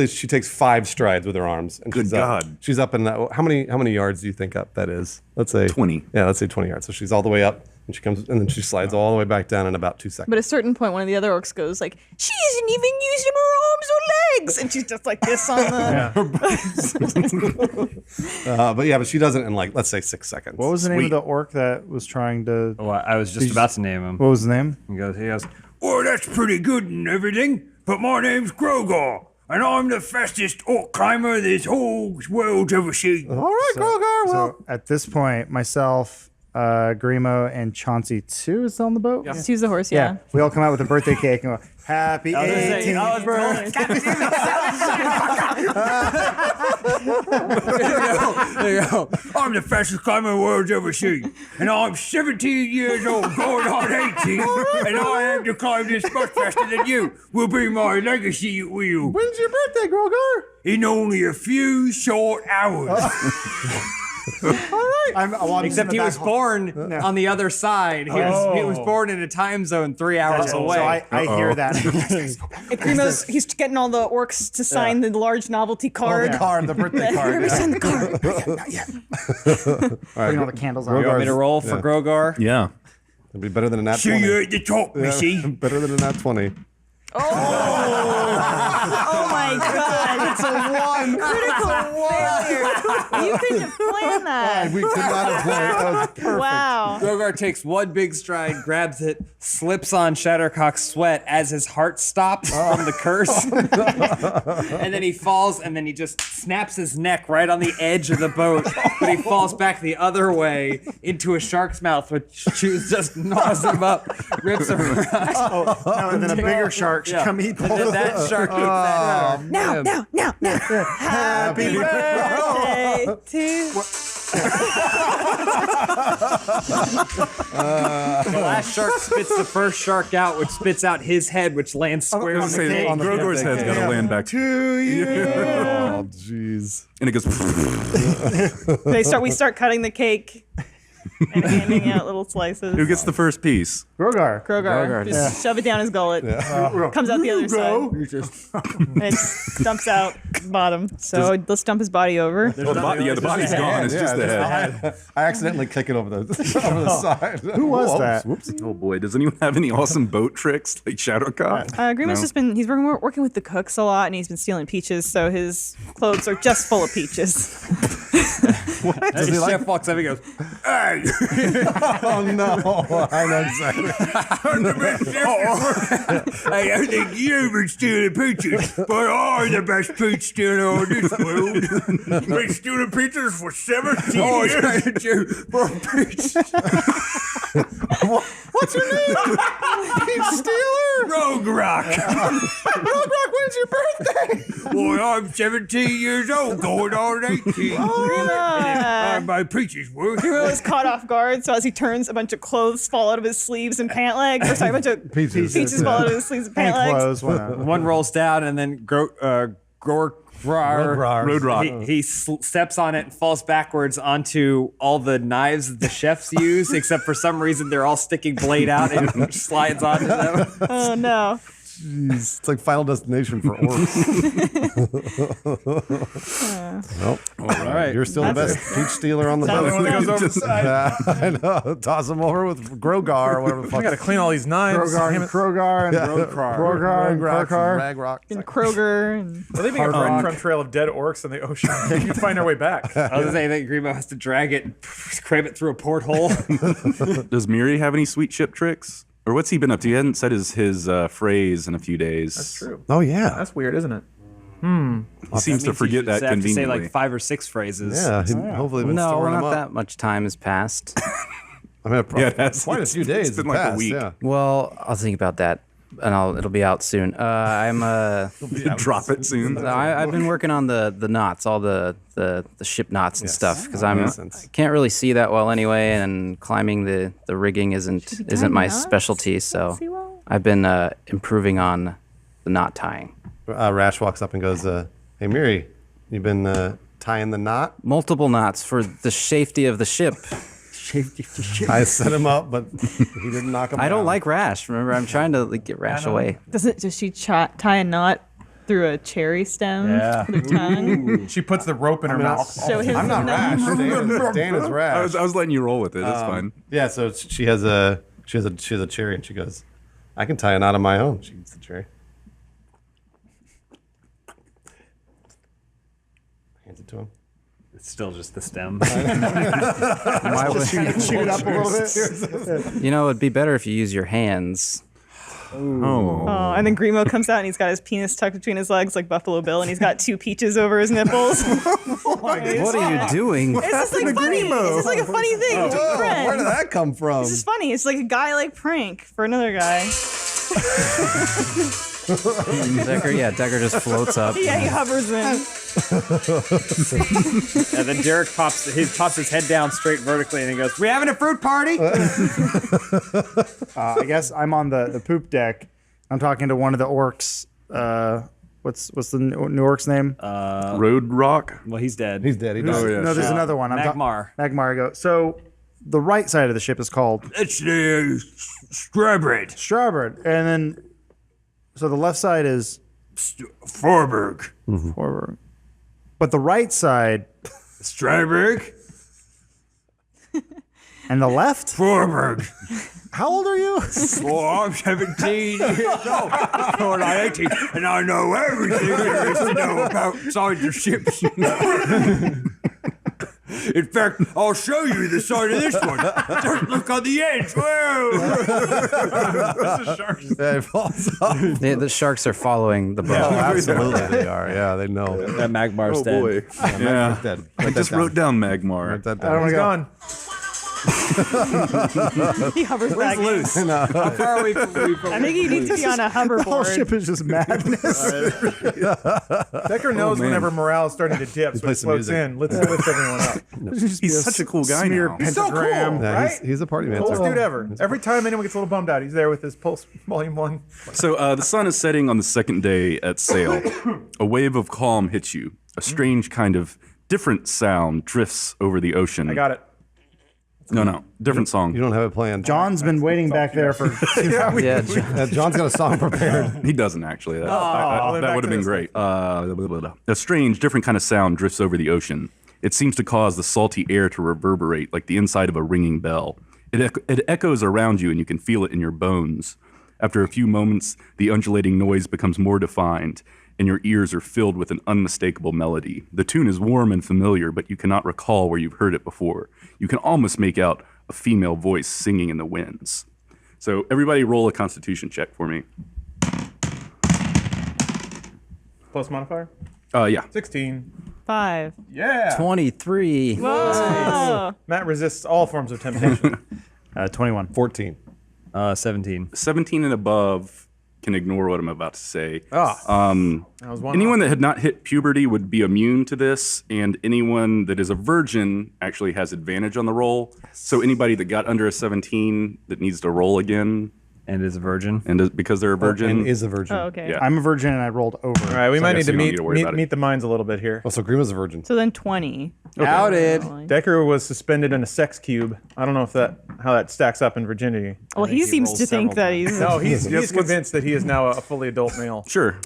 She takes 5 strides with her arms. And Good she's God. Up, she's up in that. How many yards do you think up that is? Let's say 20. Yeah, let's say 20 yards. So she's all the way up, and she comes, and then she slides all the way back down in about 2 seconds. But at a certain point, one of the other orcs goes like, "She isn't even using her arms or legs," and she's just like this on the. But she does it in like, let's say 6 seconds. What was the name Sweet. of the orc that was trying to? Oh, I was just about to name him. What was the name? He goes, Well, that's pretty good and everything, but my name's Grogar, and I'm the fastest orc climber this whole world's ever seen. All right, Grogar. Well, So at this point, myself, Grimo, and Chauncey 2 is on the boat. Just use the horse, yeah. We all come out with a birthday cake and go, "Happy I was gonna say, 18th birthday!" There you go. I'm the fastest climber the world's ever seen, and I'm 17 years old, going on 18, and I aim to climb this much faster than you. Will be my legacy, it will. when's your birthday, Grogar? In only a few short hours. except he was born on the other side. He was born in a time zone 3 hours away. So I hear that. And Grimo's, he's getting all the orcs to sign the large novelty card. The birthday card. Never signed the card. Putting all the candles on. You want me to roll for Grogar? Yeah. It'd be better than a nat See 20. you at the top, missy. Better than a nat 20. Oh my god. It's a 1. Critical failure. You couldn't have planned that. We could not have played. That was perfect. Wow. Grogar takes one big stride, grabs it, slips on Shattercock's sweat as his heart stops from the curse. And then he falls, and then he just snaps his neck right on the edge of the boat. But he falls back the other way into a shark's mouth, which just gnaws him up, rips him around. No, and then a bigger shark should come eat And both then of that them. shark eats that. Now. Happy birthday to The last shark spits the first shark out, which spits out his head, which lands square on the cake. Grogor's head's got to land back. To you. Oh, jeez. And it goes. We start cutting the cake and handing out little slices. Who gets the first piece? Grogar. Krogar. Just shove it down his gullet. Comes out the other side. And it dumps out the bottom. So let's dump his body over. Well, the body's gone. It's just the head. I accidentally kick it over the side. Who was that? Whoops. Oh boy, does anyone have any awesome boat tricks like Shadowcop? Grimo's No. just been, he's working with the cooks a lot and he's been stealing peaches. So his clothes are just full of peaches. The chef walks up and goes, "Hey, Oh no! I know exactly. Hey, I think you've been stealing peaches, but I'm the best peach stealer on this world. Been stealing peaches for 17 years. For peach. What's your name? Peach Stealer. Rogue Rock. When's your birthday? Boy, I'm 17 years old, going on 18. My peaches worth. Grimo is caught off guard. So as he turns, a bunch of clothes fall out of his sleeves and pant legs. Or sorry, a bunch of Peaches. peaches fall out of his sleeves and pant And legs. clothes. Whatever. one rolls down, and then Road Rock. he steps on it and falls backwards onto all the knives that the chefs use, except for some reason they're all sticking blade out and slides onto them. Oh no. Jeez, it's like Final Destination for orcs. Nope. All right. You're still the best peach stealer on the boat. The one that goes over the side. I know. Toss him over with Grogar or whatever the I fuck. gotta clean all these knives. Krogar Damn and it. Krogar and Krogar and Krokar. Ragrock. And Kroger and We're leaving a breadcrumb trail of dead orcs in the ocean. We can find our way back. I was gonna say that Grimo has to drag it, and cram it through a porthole. Does Miri have any sweet ship tricks? Or what's he been up to? He hadn't said his phrase in a few days. That's true. Oh yeah. That's weird, isn't it? He seems to forget that have to say conveniently. like 5 or 6 phrases. Yeah. Hopefully, been No, storing them not up. that much time has passed. I mean, Yeah, that's quite a few days. It's been has like a passed, week. Yeah. Well, I'll think about that, and it'll be out soon. Drop it soon. I've been working on the knots, all the ship knots and stuff, because I makes sense. can't really see that well anyway, and climbing the rigging isn't my knots? specialty. So see well? I've been improving on the knot tying. Rash walks up and goes, "Hey, Miri, you been tying the knot?" Multiple knots for the safety of the ship. I set him up, but he didn't knock him I don't down. like Rash. Remember, I'm trying to get Rash away. does she tie a knot through a cherry stem Yeah. with her tongue? She puts the rope in her mouth. Show him I'm not the Rash. knot. Dan is Rash. I was letting you roll with it. That's fine. Yeah, so she has a cherry, and she goes, "I can tie a knot of my own." She eats the cherry. Hands it to him. It's still just the stem. Why would- Shoot up a little bit. you know, it'd be better if you use your hands. Oh. Oh, and then Grimo comes out and he's got his penis tucked between his legs like Buffalo Bill, and he's got 2 peaches over his nipples. What are you doing? It's just like funny. It's just like a funny thing between Where friends. did that come from? It's just funny. It's like a guy like prank for another guy. Decker just floats up. Yeah, he hovers in. And then Derek pops his head down straight vertically, and he goes, "We having a fruit party?" I guess I'm on the poop deck. I'm talking to one of the orcs. What's the new orc's name? Road Rock. Well, he's dead. He's dead. He died. yeah. No, there's another one. Magmar. Magmar. I go. So the right side of the ship is called It's the Strawbread. Starboard, and then so the left side is Forberg. forward, but the right side Strawberg. and the left. Forberg. How old are you? Oh, I'm 17 years old. Going on 18, and I know everything there is to know about signs of ships. In fact, I'll show you the side of this one. Just look on the edge. Whoa! Yeah, he falls off. The sharks are following the boat. Oh, absolutely they are. Yeah, they know. That Magmar's Oh dead. boy. Yeah. Dead. I just wrote down Magmar. Write that I don't down. want to go. Gone. He hovers back. Loose. How far are we from I think he needs to be on a The whole hoverboard. ship is just madness. Decker knows man. whenever morale is starting to dip, so he plays some floats music. in. Let's lift everyone up. He's such a cool guy now. He's so cool, Yeah, right? he's a party man. Coolest dude ever. Every time anyone gets a little bummed out, he's there with his Pulse Volume 1. So the sun is setting on the second day at sail. A wave of calm hits you. A strange kind of different sound drifts over the ocean. I got it. No, different song. You don't have it planned. John's been waiting back there for. Yeah, John's got a song prepared. He doesn't actually. That, well, then that back would to have been this great. Blah, blah, blah. A strange, different kind of sound drifts over the ocean. It seems to cause the salty air to reverberate like the inside of a ringing bell. It echoes around you, and you can feel it in your bones. After a few moments, the undulating noise becomes more defined, and your ears are filled with an unmistakable melody. The tune is warm and familiar, but you cannot recall where you've heard it before. You can almost make out a female voice singing in the winds. So everybody roll a constitution check for me. Plus modifier? Yeah. 16. 5. Yeah. 23. Whoa. Matt resists all forms of temptation. 21. 14. 17. 17 and above can ignore what I'm about to say. That was one Anyone off. that had not hit puberty would be immune to this, and anyone that is a virgin actually has advantage on the roll. So anybody that got under a 17 that needs to roll again, And is a virgin. and because they're a virgin, And is a virgin. Oh, okay. Yeah. I'm a virgin and I rolled over. All right, we might guess need to you don't meet, need to worry about it. meet the minds a little bit here. Also, Grima's a virgin. So then 20. Outed. Decker was suspended in a sex cube. I don't know if how that stacks up in virginity. Well, he seems to think that he's. No, he's convinced that he is now a fully adult male. Sure.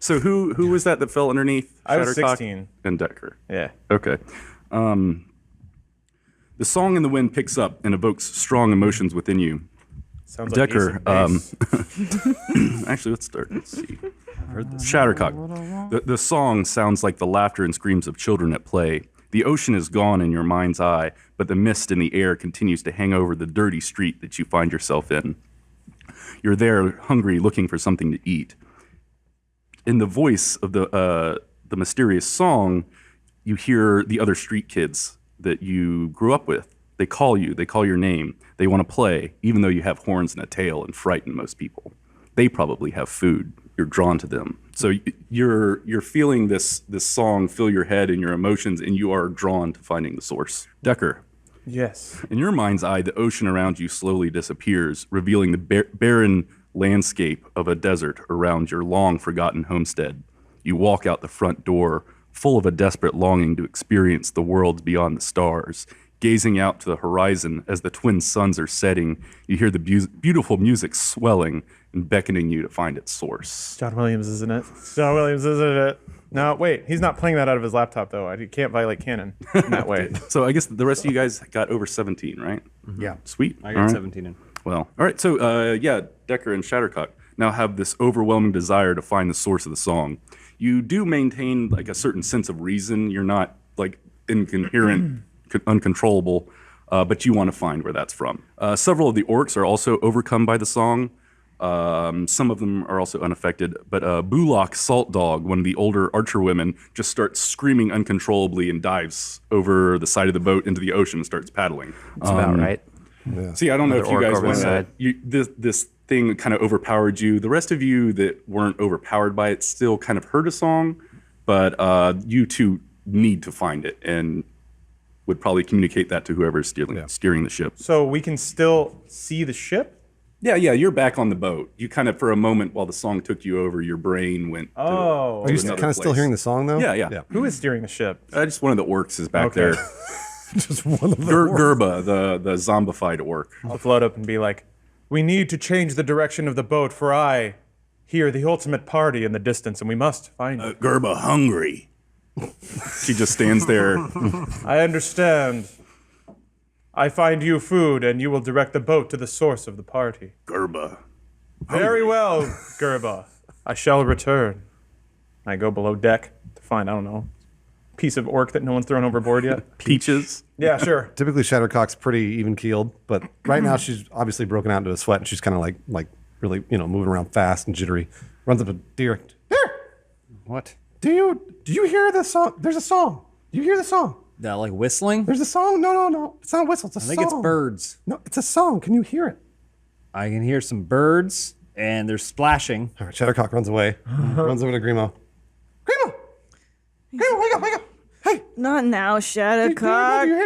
So who was that fell underneath? I was Shattercock 16. and Decker. Yeah. Okay. The song in the wind picks up and evokes strong emotions within you. Sounds like Decker, Ace of Base. actually, let's start. Let's see. Shattercock. The song sounds like the laughter and screams of children at play. The ocean is gone in your mind's eye, but the mist in the air continues to hang over the dirty street that you find yourself in. You're there, hungry, looking for something to eat. In the voice of the mysterious song, you hear the other street kids that you grew up with. They call you. They call your name. They want to play, even though you have horns and a tail and frighten most people. They probably have food. You're drawn to them. So you're feeling this song fill your head and your emotions, and you are drawn to finding the source. Decker, Yes. in your mind's eye, the ocean around you slowly disappears, revealing the barren landscape of a desert around your long-forgotten homestead. You walk out the front door, full of a desperate longing to experience the worlds beyond the stars. Gazing out to the horizon as the twin suns are setting, you hear the beautiful music swelling and beckoning you to find its source. John Williams, isn't it? John Williams, isn't it? No, wait. He's not playing that out of his laptop, though. He can't violate canon in that way. So I guess the rest of you guys got over 17, right? Yeah. Sweet. I All got right. 17 in. Well, all right. So, yeah, Decker and Shattercock now have this overwhelming desire to find the source of the song. You do maintain like a certain sense of reason. You're not like incoherent, uncontrollable, but you want to find where that's from. Several of the orcs are also overcome by the song. Some of them are also unaffected, but Bullock Salt Dog, one of the older archer women, just starts screaming uncontrollably and dives over the side of the boat into the ocean and starts paddling. That's about right. See, I don't know if you Another orc guys over want the to. side. This thing kind of overpowered you. The rest of you that weren't overpowered by it still kind of heard a song, but you two need to find it and would probably communicate that to whoever's steering the ship. So we can still see the ship? Yeah, you're back on the boat. You kind of, for a moment while the song took you over, your brain went. Oh. Are you another kind of still place. hearing the song, though? Yeah. Who is steering the ship? Just one of the orcs is back Okay. there. Just one of them. Gerba, the zombified orc. I'll float up and be like, we need to change the direction of the boat, for I hear the ultimate party in the distance, and we must find it. Gerba hungry. She just stands there. I understand. I find you food, and you will direct the boat to the source of the party. Gerba. Very well, Gerba. I shall return. I go below deck to find, I don't know, piece of orc that no one's thrown overboard yet. Peaches. Yeah, sure. Typically, Shattercock's pretty even keeled, but right now she's obviously broken out into a sweat, and she's kind of like really moving around fast and jittery. Runs up to Derek. There. What? Do you hear the song? There's a song. Do you hear the song? Like whistling? There's a song. No. It's not a whistle. It's a song. I think it's birds. No, it's a song. Can you hear it? I can hear some birds, and they're splashing. All right, Shattercock runs away. Runs over to Grimo. Grimo! Grimo, wake up! Hey! Not now, Shattercock. Do you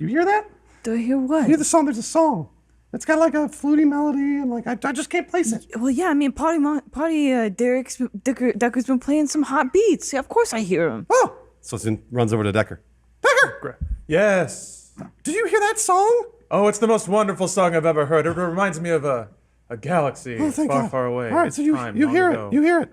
hear that? Do I hear what? You hear the song? There's a song. It's got like a fluty melody, and like I just can't place it. Well, yeah, I mean, Decker's been playing some hot beats. Yeah, of course I hear him. Oh! So Sin runs over to Decker. Decker! Yes. Did you hear that song? Oh, it's the most wonderful song I've ever heard. It reminds me of a galaxy Oh, thank far, God. far away. All right, so you Time hear long it. ago. You hear it.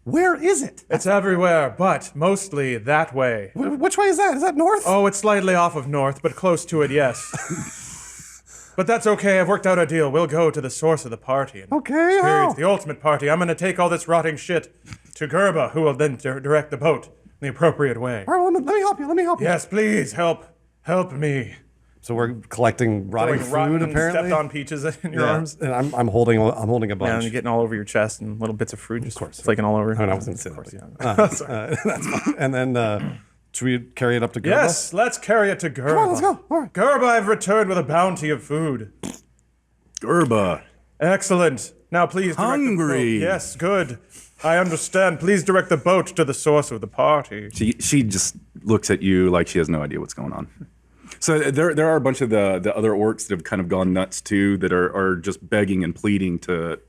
Where is it? It's everywhere, but mostly that way. Which way is that? Is that north? Oh, it's slightly off of north, but close to it, yes. But that's okay. I've worked out a deal. We'll go to the source of the party. And Okay, experience how? the ultimate party. I'm going to take all this rotting shit to Gerba, who will then direct the boat in the appropriate way. All right, well, let me help you. Let me help you. Yes, please help me. So we're collecting rotting Throwing food, rotten, apparently. stepped on peaches in your arms. And I'm holding a And bunch. you're getting all over your chest and little bits of fruit just flaking all over. Oh, no, I wasn't going to say that. That's fine. And then should we carry it up to Gerba? Yes, let's carry it to Gerba. Come on, let's go. All right. Gerba, I've returned with a bounty of food. Gerba. Excellent. Now please direct the Hungry. boat. Yes, good. I understand. Please direct the boat to the source of the party. She just looks at you like she has no idea what's going on. So there are a bunch of the other orcs that have kind of gone nuts too, that are just begging and pleading to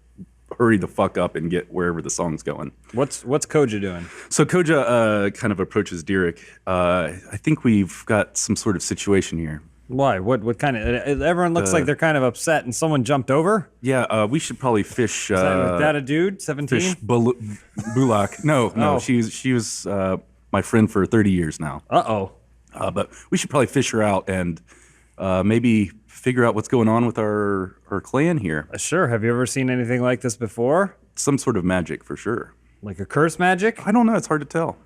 hurry the fuck up and get wherever the song's going. What's Koja doing? So Koja kind of approaches Direk. I think we've got some sort of situation here. Why? What kind of? Everyone looks like they're kind of upset, and someone jumped over. Yeah, we should probably fish. Is that a dude? 17. Fish Bulak. No, Oh. she was my friend for 30 years now. Uh-oh. But we should probably fish her out and maybe figure out what's going on with our clan here. Sure. Have you ever seen anything like this before? Some sort of magic for sure. Like a curse magic? I don't know. It's hard to tell.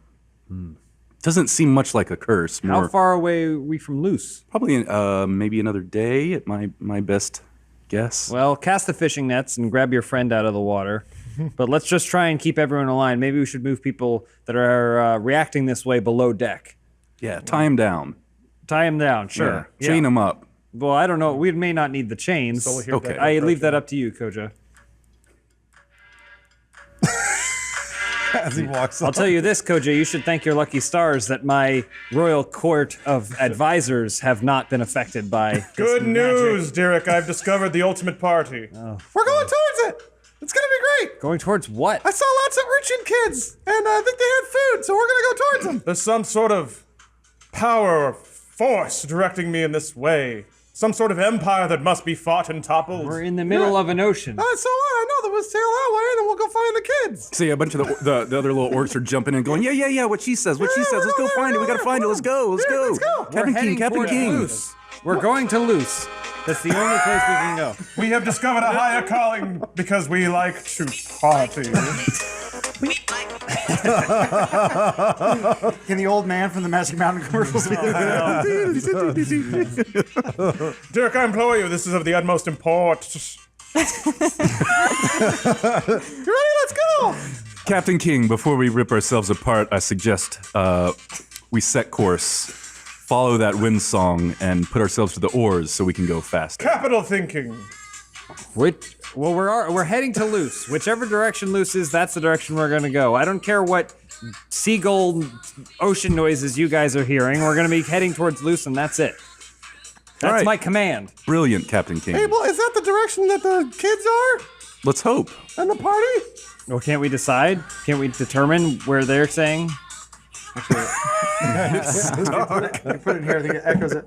Doesn't seem much like a curse. How More, far away are we from Loose? Probably maybe another day at my best guess. Well, cast the fishing nets and grab your friend out of the water. But let's just try and keep everyone aligned. Maybe we should move people that are reacting this way below deck. Yeah, tie him down. Tie him down, sure. Yeah. Chain him up. Well, I don't know. We may not need the chains. So we'll hear Okay. that I leave approach. that up to you, Koja. As he walks I'll up. tell you this, Koja, you should thank your lucky stars that my royal court of advisors have not been affected by this Good magic. news, Derek. I've discovered the ultimate party. We're going towards it. It's going to be great. Going towards what? I saw lots of urchin kids, and I think they had food, so we're going to go towards them. There's some sort of power or force directing me in this way. Some sort of empire that must be fought and toppled. We're in the middle of an ocean. So I know that we'll sail that way, and then we'll go find the kids. See, a bunch of the other little orcs are jumping in, going, yeah, what she says, what she Yeah, says. Let's go we're find it. We going gotta find it. Let's go. Let's Yeah, go. let's go. Captain We're King, heading Captain towards King. Loose. We're going to Loose. That's the only place we can go. We have discovered a higher calling because we like to party. Can the old man from the Magic Mountain commercials? Dirk, I implore you, this is of the utmost import. You ready? Let's go. Captain King, before we rip ourselves apart, I suggest we set course, follow that wind song, and put ourselves to the oars so we can go faster. Capital thinking. Well, we're heading to Loose. Whichever direction Loose is, that's the direction we're going to go. I don't care what seagull ocean noises you guys are hearing. We're going to be heading towards Loose, and that's it. That's right. my command. Brilliant, Captain King. Hey, well, is that the direction that the kids are Let's hope. and the party? Well, can't we decide? Can't we determine where they're saying? Put it here. I think it echoes it.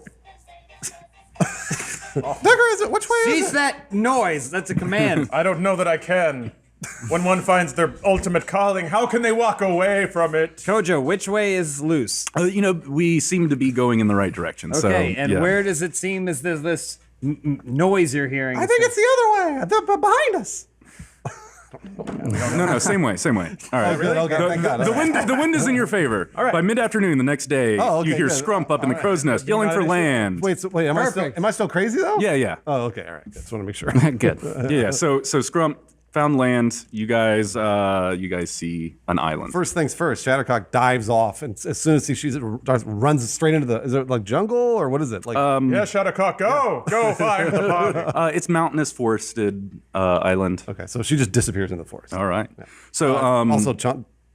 Decker, is it? Which way is Cease it? that noise. That's a command. I don't know that I can. When one finds their ultimate calling, how can they walk away from it? Kojo, which way is Loose? We seem to be going in the right direction. Okay, so, and yeah. where does it seem is there's this noise you're hearing? I think it's the other way. Behind us. No, same way. All right. Really? Okay, thank God. The wind is in your favor. right. By mid-afternoon the next day, Oh, okay, you hear good. Scrump up in the crow's nest yelling for land. Wait, am I still crazy though? Yeah. Oh, okay. All right. Just want to make sure. Good. Yeah. So Scrump found land. You guys see an island. First things first, Shattercock dives off, and as soon as he sees it, runs straight into the. Is it like jungle or what is it? Like Yeah, Shattercock, go find the party. It's mountainous, forested island. okay, so she just disappears in the forest. All right. So Also,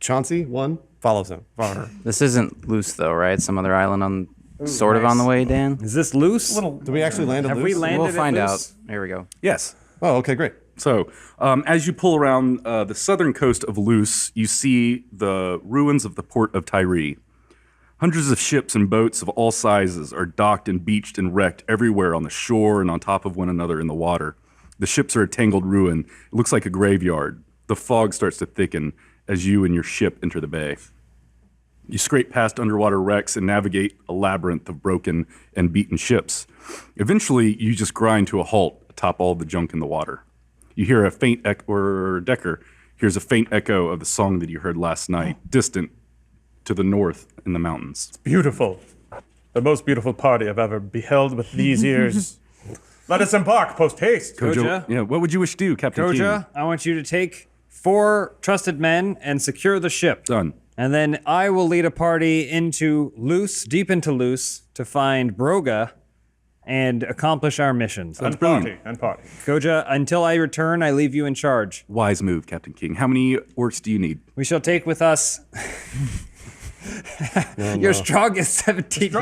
Chauncey follows him. Follow her. This isn't loose though, right? Some other island on sort of on the way, Dan. Is this loose? Do we actually land at Have Loose? we landed We'll at find out. loose? Here we go. yes. Oh, okay, great. So, as you pull around the southern coast of Luce, you see the ruins of the port of Tyre. Hundreds of ships and boats of all sizes are docked and beached and wrecked everywhere on the shore and on top of one another in the water. The ships are a tangled ruin. It looks like a graveyard. The fog starts to thicken as you and your ship enter the bay. You scrape past underwater wrecks and navigate a labyrinth of broken and beaten ships. Eventually, you just grind to a halt atop all the junk in the water. You hear a faint echo, or Decker hears a faint echo of the song that you heard last night, distant to the north in the mountains. Beautiful. The most beautiful party I've ever beheld with these ears. Let us embark post haste. Koja? Yeah, what would you wish to do, Captain King? Koja, I want you to take 4 trusted men and secure the ship. Done. And then I will lead a party into Luce, deep into Luce, to find Broga and accomplish our missions. And brilliant. party. Koja, until I return, I leave you in charge. Wise move, Captain King. How many orcs do you need? We shall take with us your strongest 17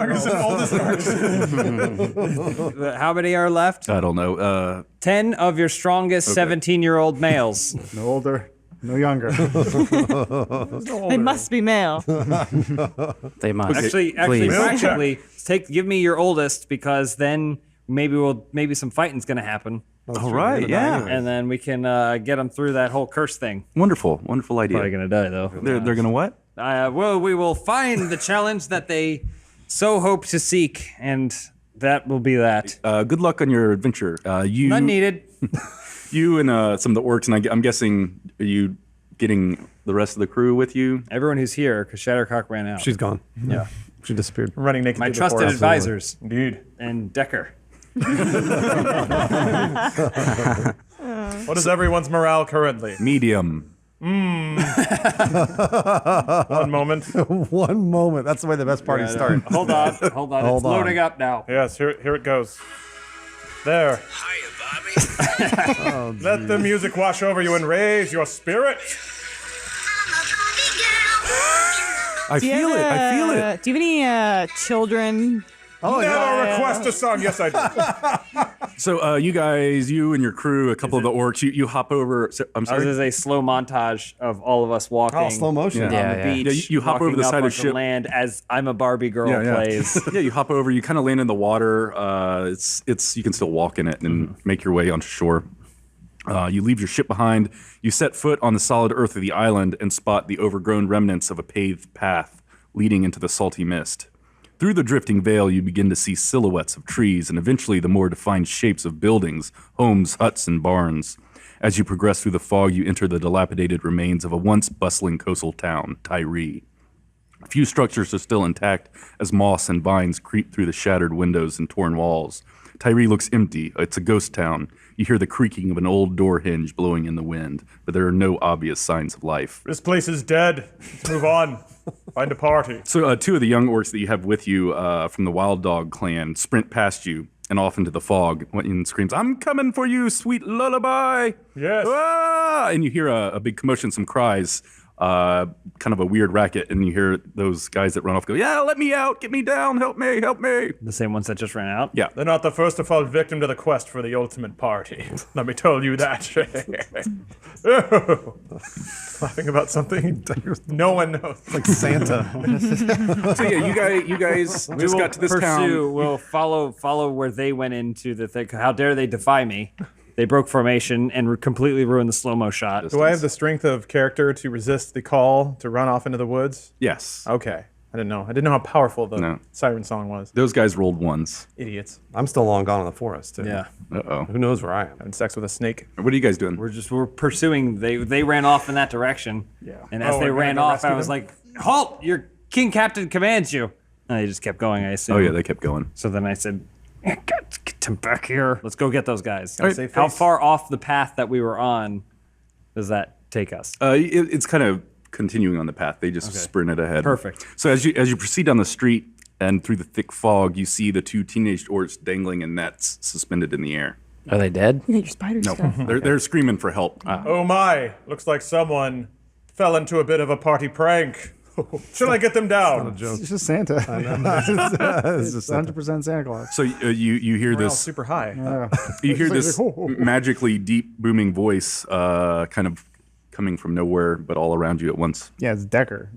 How many are left? I don't know. 10 of your strongest 17-year-old males. No older, no younger. They must be male. They must. Actually, Please. practically, give me your oldest, because then maybe some fighting's gonna happen, All right, yeah. and then we can get them through that whole curse thing. Wonderful idea. Probably gonna die though. They're gonna what? Well, we will find the challenge that they so hope to seek, and that will be that. Good luck on your adventure. None needed. You and some of the orcs, and I'm guessing, are you getting the rest of the crew with you? Everyone who's here, because Shattercock ran out. She's gone. yeah. She disappeared. Running naked My through the trusted forest. advisors Indeed. and Decker. What is everyone's morale currently? Medium. One moment. One moment. That's the way the best parties start. Hold on. It's Hold on. loading up now. Yes, here it goes. There. Hiya, Bobby. Let the music wash over you and raise your spirit. I feel it. I feel it. Do you have any children? Never request a song. Yes, I do. So you guys, you and your crew, a couple of the orcs, you hop over. I'm This sorry. is a slow montage of all of us walking. Oh, slow motion. Yeah. on Yeah, the yeah. beach. Yeah, you hop over walking the up side of onto ship. land as I'm a Barbie girl plays. Yeah, you hop over. You kind of land in the water. It's you can still walk in it and make your way onto shore. You leave your ship behind. You set foot on the solid earth of the island and spot the overgrown remnants of a paved path leading into the salty mist. Through the drifting veil, you begin to see silhouettes of trees and eventually the more defined shapes of buildings, homes, huts, and barns. As you progress through the fog, you enter the dilapidated remains of a once bustling coastal town, Tyre. A few structures are still intact as moss and vines creep through the shattered windows and torn walls. Tyre looks empty. It's a ghost town. You hear the creaking of an old door hinge blowing in the wind, but there are no obvious signs of life. This place is dead. Let's move on. Find a party. So two of the young orcs that you have with you from the Wild Dog clan sprint past you and off into the fog and screams, "I'm coming for you, sweet lullaby!" Yes. Ah! And you hear a big commotion, some cries, kind of a weird racket, and you hear those guys that run off go, "Yeah, let me out, get me down, help me, help me." The same ones that just ran out. Yeah. They're not the first to fall victim to the quest for the ultimate party. Let me tell you that. Laughing about something no one knows. Like Santa. So yeah, you guys We just will got to this pursue. town. We'll follow where they went into the thing. How dare they defy me? They broke formation and completely ruined the slow-mo shot. Do I have the strength of character to resist the call to run off into the woods? Yes. Okay. I didn't know. I didn't know how powerful the No. siren song was. Those guys rolled ones. Idiots. I'm still long gone in the forest, too. Yeah. Uh-oh. Who knows where I am? Having sex with a snake. What are you guys doing? We're pursuing. They ran off in that direction. Yeah. And as Oh, they we're ran gonna go off, I rescue was them? like, "Halt! Your king captain commands you." And they just kept going. I assume. Oh yeah, they kept going. So then I said, "Get them back here. Let's go get those guys." Save How face. far off the path that we were on does that take us? It's kind of continuing on the path. They just sprinted ahead. Perfect. So as you proceed down the street and through the thick fog, you see the two teenage orcs dangling in nets, suspended in the air. Are they dead? You get your spider No, stuff. they're screaming for help. Oh my, looks like someone fell into a bit of a party prank. Should I get them down? It's just Santa. It's just 100% Santa Claus. So you hear Morale this super high. you hear It's this like, "Oh." magically deep booming voice kind of coming from nowhere but all around you at once. Yeah, it's Decker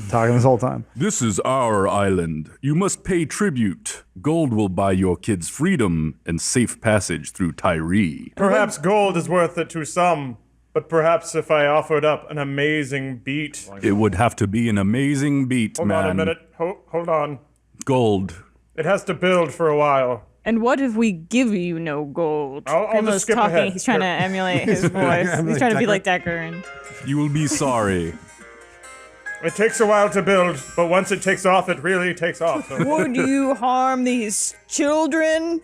talking this whole time. This is our island. You must pay tribute. Gold will buy your kids freedom and safe passage through Tyree. Perhaps gold is worth it to some, but perhaps if I offered up an amazing beat. It would have to be an amazing beat, Hold man. on a minute. Hold on. Gold. It has to build for a while. And what if we give you no gold? I'll Primo's just skip talking. ahead. He's trying to emulate his voice. He's trying to be like Decker. And You will be sorry. It takes a while to build, but once it takes off, it really takes off. So. would you harm these children?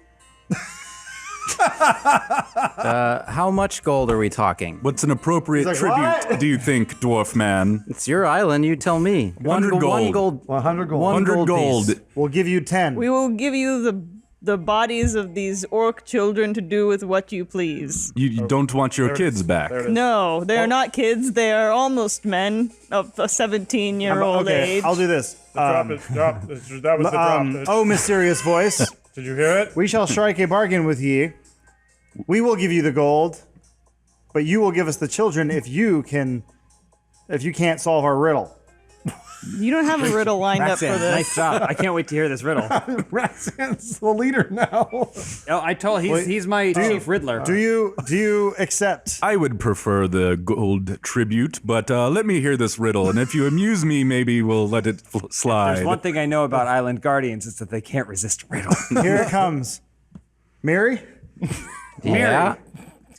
How much gold are we talking? What's an appropriate like, tribute, "What?" do you think, dwarf man? It's your island. You tell me. 100 gold. 1 gold. 100 gold. 100 gold. piece. We'll give you 10. We will give you the bodies of these orc children to do with what you please. You don't want your kids back. There it is. No, they are not kids. They are almost men of a 17-year-old okay, age. I'll do this. Drop it. That was the drop. Oh, mysterious voice, Did you hear it? we shall strike a bargain with ye. We will give you the gold, but you will give us the children if you can't solve our riddle. You don't have a riddle lined up for Roxanne, this. nice job. I can't wait to hear this riddle. Roxanne's the leader now. Oh, I told he's my chief riddler. Do you accept? I would prefer the gold tribute, but let me hear this riddle, and if you amuse me, maybe we'll let it slide. There's one thing I know about Island Guardians is that they can't resist a riddle. Here it comes. Mary, Yeah.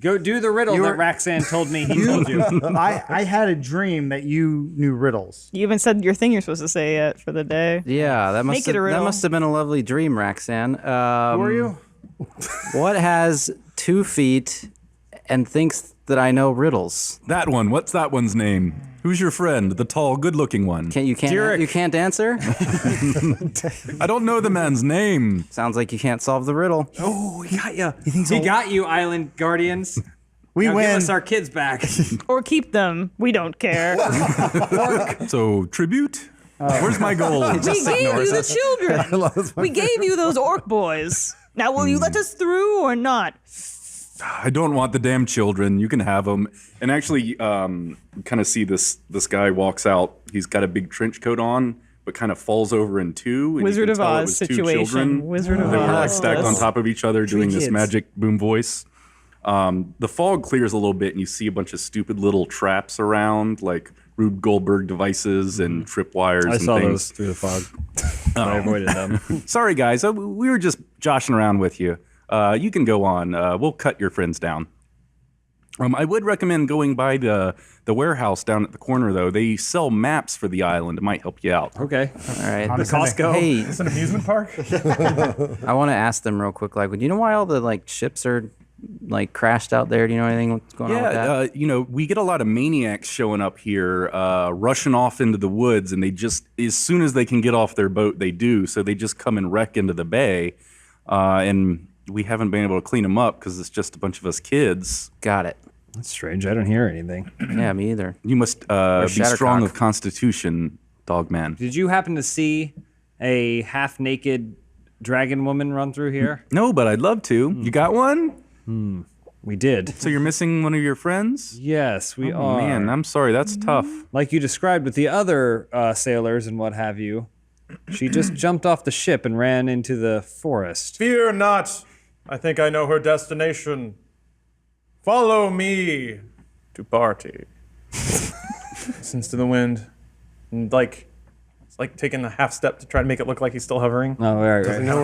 Go do the riddle that Roxanne told me he told you. I had a dream that you knew riddles. You even said your thing you're supposed to say yet for the day. Yeah. That Make it a that riddle. must have been a lovely dream, Roxanne. Who are you? What has 2 feet and thinks that I know riddles? That one, what's that one's name? Who's your friend, the tall, good-looking one? You can't answer? I don't know the man's name. Sounds like you can't solve the riddle. Oh, he got you. He got you, Island Guardians. We Now win. give us our kids back. Or keep them. We don't care. So, tribute? Where's my gold? We gave you the children. We gave you those orc boys. Now, will you let us through or not? I don't want the damn children. You can have them. And actually, you kind of see this guy walks out. He's got a big trench coat on, but kind of falls over in two. And Wizard you of can tell it Oz was two situation. children. Wizard of They were like Oz. stacked on top of each other, doing this kids. magic boom voice. The fog clears a little bit, and you see a bunch of stupid little traps around, like Rube Goldberg devices and tripwires I and saw things. those through the fog. I avoided them. Sorry, guys. We were just joshing around with you. You can go on. We'll cut your friends down. I would recommend going by the warehouse down at the corner, though. They sell maps for the island. It might help you out. Okay. All right. The Costco. Hey, It's an amusement park. I want to ask them real quick. Like, do you know why all the ships are crashed out there? Do you know anything what's going on with that? Yeah, we get a lot of maniacs showing up here, rushing off into the woods, and they just, as soon as they can get off their boat, they do. So they just come and wreck into the bay, and we haven't been able to clean them up because it's just a bunch of us kids. Got it. That's strange. I don't hear anything. Yeah, me either. You must be strong Shattercock. of constitution, Dogman. Did you happen to see a half-naked dragon woman run through here? No, but I'd love to. You got one? We did. So you're missing one of your friends? Yes, we Oh, are. man, I'm sorry. That's tough. Like you described with the other sailors and what have you, she just jumped off the ship and ran into the forest. Fear not. I think I know her destination. Follow me to party. Listens to the wind. And it's like taking a half step to try to make it look like he's still hovering. Oh, right, Does he know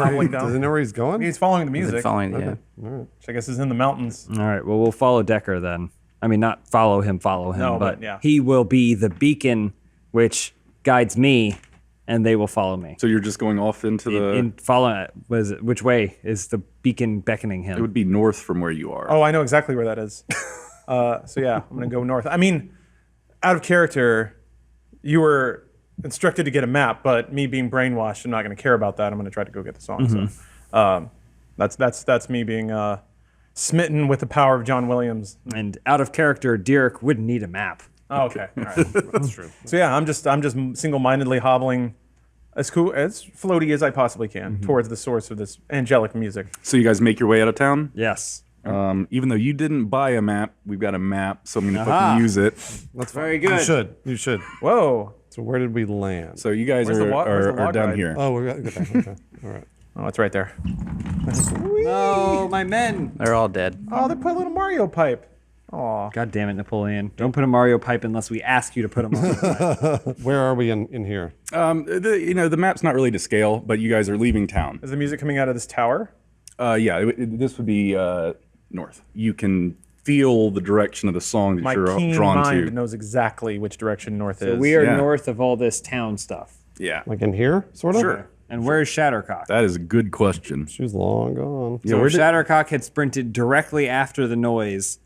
where he's going? He's following the Is music, it following? Yeah. which I guess is in the mountains. All right, well, we'll follow Decker then. I mean, not follow him, No, but but yeah. he will be the beacon which guides me, and they will follow me. So you're just going off into the... In follow, which way is the beacon beckoning him? It would be north from where you are. Oh, I know exactly where that is. So yeah, I'm gonna go north. I mean, out of character, you were instructed to get a map, but me being brainwashed, I'm not gonna care about that. I'm gonna try to go get the song. So that's me being smitten with the power of John Williams. And out of character, Dirk wouldn't need a map. Oh, okay, all right, that's true. So yeah, I'm just single-mindedly hobbling as floaty as I possibly can towards the source of this angelic music. So you guys make your way out of town. Yes. Even though you didn't buy a map, we've got a map, so I'm going to fucking use it. That's Very good. You should. Whoa! So where did we land? So you guys Where's the are, where's the are log down ride? here. Oh, we're good. Okay. All right. Oh, it's right there. No, my men. They're all dead. Oh, they put a little Mario pipe. Oh, God damn it, Napoleon. Don't put a Mario pipe unless we ask you to put a Mario pipe. Where are we in here? The map's not really to scale, but you guys are leaving town. is the music coming out of this tower? Yeah, this would be north. You can feel the direction of the song that My you're keen drawn mind to. knows exactly which direction north So is. we are Yeah. north of all this town stuff. Yeah, Like in here, sort of? sure. And where's Shattercock? That is a good question. She's long gone. Yeah, So where did- Shattercock had sprinted directly after the noise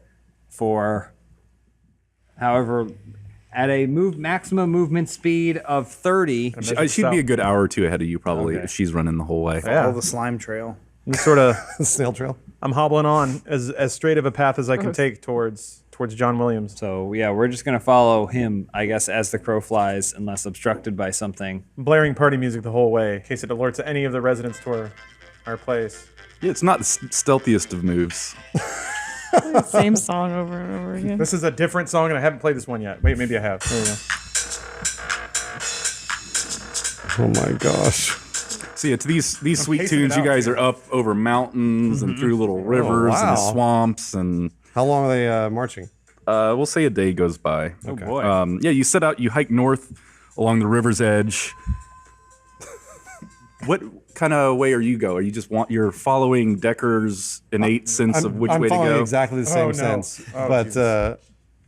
for however at a maximum movement speed of 30. She'd be a good hour or two ahead of you, probably, if she's running the whole way. Follow the slime trail. I'm sort of Snail trail. I'm hobbling on as straight of a path as I can take towards John Williams. So yeah, we're just gonna follow him, I guess, as the crow flies, unless obstructed by something. Blaring party music the whole way in case it alerts any of the residents to our place. Yeah, it's not the stealthiest of moves. Same song over and over again. This is a different song, and I haven't played this one yet. Wait, maybe I have. There we go. Oh my gosh. So yeah, to these sweet pacing tunes, it you out guys here. are up over mountains and through little rivers wow. and swamps, and How long are they marching? we'll say a day goes by. Oh boy. Yeah, you set out, you hike north along the river's edge. What kind of way are you go? Are you you're following Decker's innate sense of which I'm way to following go? exactly the same no. sense, Oh, but Jesus.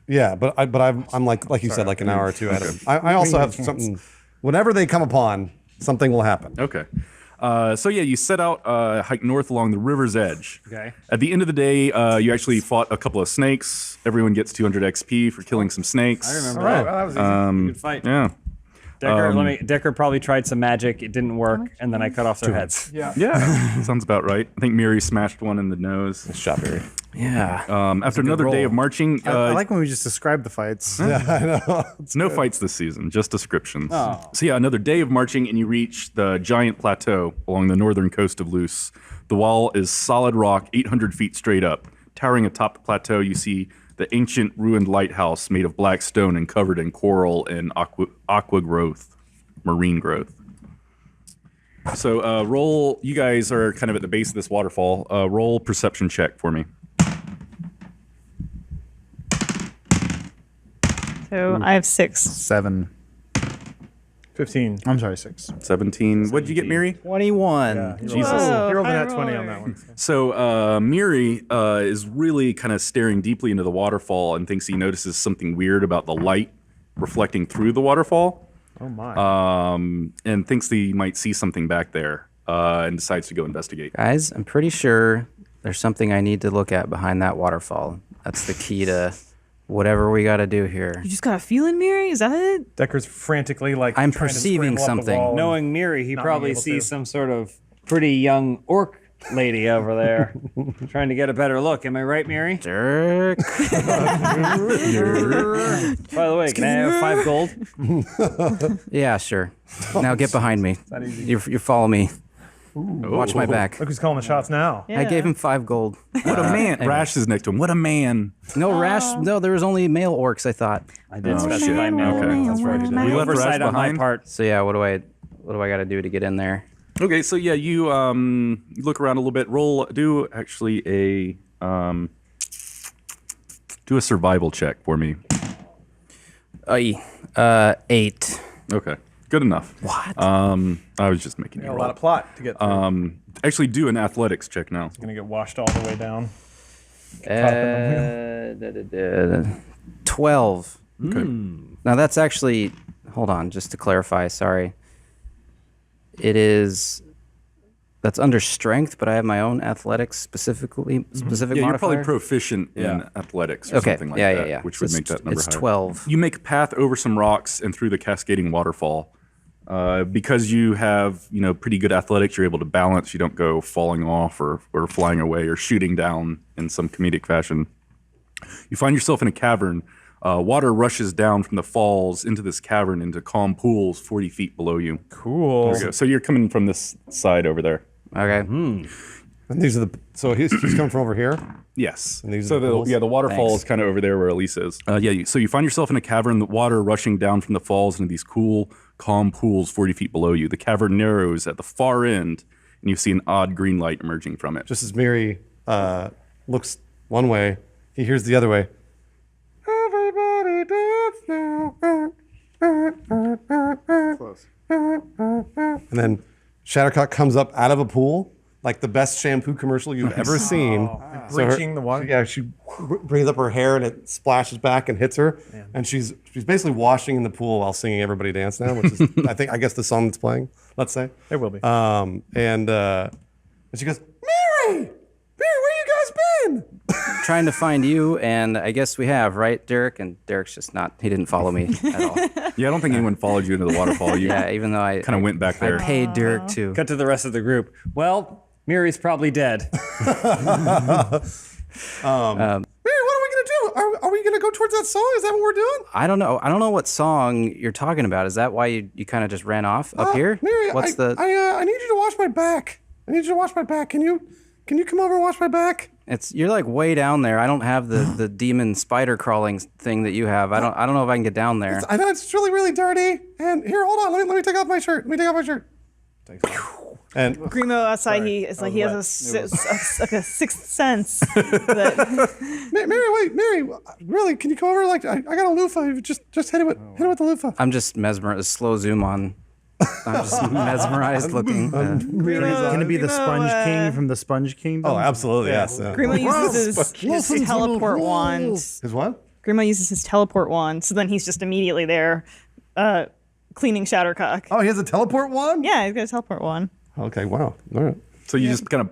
yeah, but I'm like you said, like an hour or two ahead of them. I also have something. Whenever they come upon, something will happen. Okay. So yeah, you set out, hike north along the river's edge. Okay. At the end of the day, you actually fought a couple of snakes. Everyone gets 200 XP for killing some snakes. I remember All right, that. well, that was easy. Good fight. Yeah. Decker probably tried some magic. It didn't work, and then I cut off their heads. Yeah. Sounds about right. I think Miri smashed one in the nose. Strawberry. Yeah. After another day roll. of marching, I like when we just describe the fights. no fights this season, just descriptions. Oh. So yeah, another day of marching, and you reach the giant plateau along the northern coast of Luce. The wall is solid rock, 800 feet straight up. Towering atop the plateau, you see the ancient ruined lighthouse made of black stone and covered in coral and aqua growth, marine growth. So roll, you guys are kind of at the base of this waterfall. Roll perception check for me. So I have 6. 7. 15. I'm sorry, 6. 17. What'd you get, Miri? 21. Jesus. Whoa, He rolled a high nat 20 on roller. that one. So Miri is really kind of staring deeply into the waterfall and thinks he notices something weird about the light reflecting through the waterfall. Oh my. And thinks that he might see something back there and decides to go investigate. Guys, I'm pretty sure there's something I need to look at behind that waterfall. That's the key to whatever we got to do here. You just got a feeling, Miri? Is that it? Decker's frantically like. I'm trying to perceiving scramble up the something. wall and- Knowing Miri, he Not probably being able sees to. some sort of pretty young orc lady over there, trying to get a better look. Am I right, Miri? Dirk. By the way, can I have 5 gold? Yeah, sure. Now get behind me. You follow me. Watch my back. Look who's calling the shots now. I gave him 5 gold. What a man. Rash is next to him. What a man. No rash. No, there was only male orcs, I thought. I did Oh, specify shit. male. Okay. That's right. We left Oversight Rash on my behind? part. So yeah, what do I got to do to get in there? Okay, so yeah, you look around a little bit. Do actually a do a survival check for me. 8. Okay, good enough. What? I was just making you A roll. lot of plot to get through. Actually, do an athletics check now. Gonna get washed all the way down. 12. Okay. Now that's actually, hold on, just to clarify, sorry. It is That's under strength, but I have my own athletics specific Yeah, modifier. you're probably proficient in athletics or Okay. something like Yeah, that, yeah. which So would make that number it's higher. 12. You make a path over some rocks and through the cascading waterfall. Because you have, pretty good athletics, you're able to balance. You don't go falling off or flying away or shooting down in some comedic fashion. You find yourself in a cavern. Water rushes down from the falls into this cavern into calm pools 40 feet below you. Cool. There you go. So you're coming from this side over there. Okay. And these are the. So he's coming from over here. Yes. And these So are the pools? the waterfall Thanks. is kind of over there where Elise is. So you find yourself in a cavern, the water rushing down from the falls into these cool, calm pools 40 feet below you. The cavern narrows at the far end, and you see an odd green light emerging from it. Just as Miri looks one way, he hears the other way. Everybody dance now. Close. And then Shattercock comes up out of a pool, like the best shampoo commercial you've ever seen. So Breaching the water. Yeah, she brings up her hair and it splashes back and hits her. And she's basically washing in the pool while singing "Everybody Dance Now," which is I guess the song that's playing. Let's say It will be. and she goes, "Mary, where you guys been?" Trying to find you, and I guess we have, right, Derek? And Derek's just not. He didn't follow me at all. Yeah, I don't think anyone followed you into the waterfall. You Yeah, even though I kind of went back there. I paid Derek to. Cut to the rest of the group. Well, Miri's probably dead. Mary, what are we gonna do? Are we gonna go towards that song? Is that what we're doing? I don't know. I don't know what song you're talking about. Is that why you kind of just ran off up here? Mary, What's I the? need you to wash my back. I need you to wash my back. Can you come over and wash my back? You're like way down there. I don't have the demon spider crawling thing that you have. I don't know if I can get down there. I know it's really, really dirty. And here, hold on. Let me take off my shirt. Let me take off my shirt. And Grimo outside, he is like he has like a sixth sense. That, Mary, really? Can you come over? Like I got a loofah. Just hit it with the loofah. I'm just mesmerized. Slow zoom on. I'm just mesmerized looking. Can it be the Sponge King from the Sponge Kingdom? Oh, absolutely, yes. Grimo uses his teleport wand. His what? Grimo uses his teleport wand, so then he's just immediately there, cleaning Shattercock. Oh, he has a teleport wand? Yeah, he's got a teleport wand. Okay, wow. All right. So you just kind of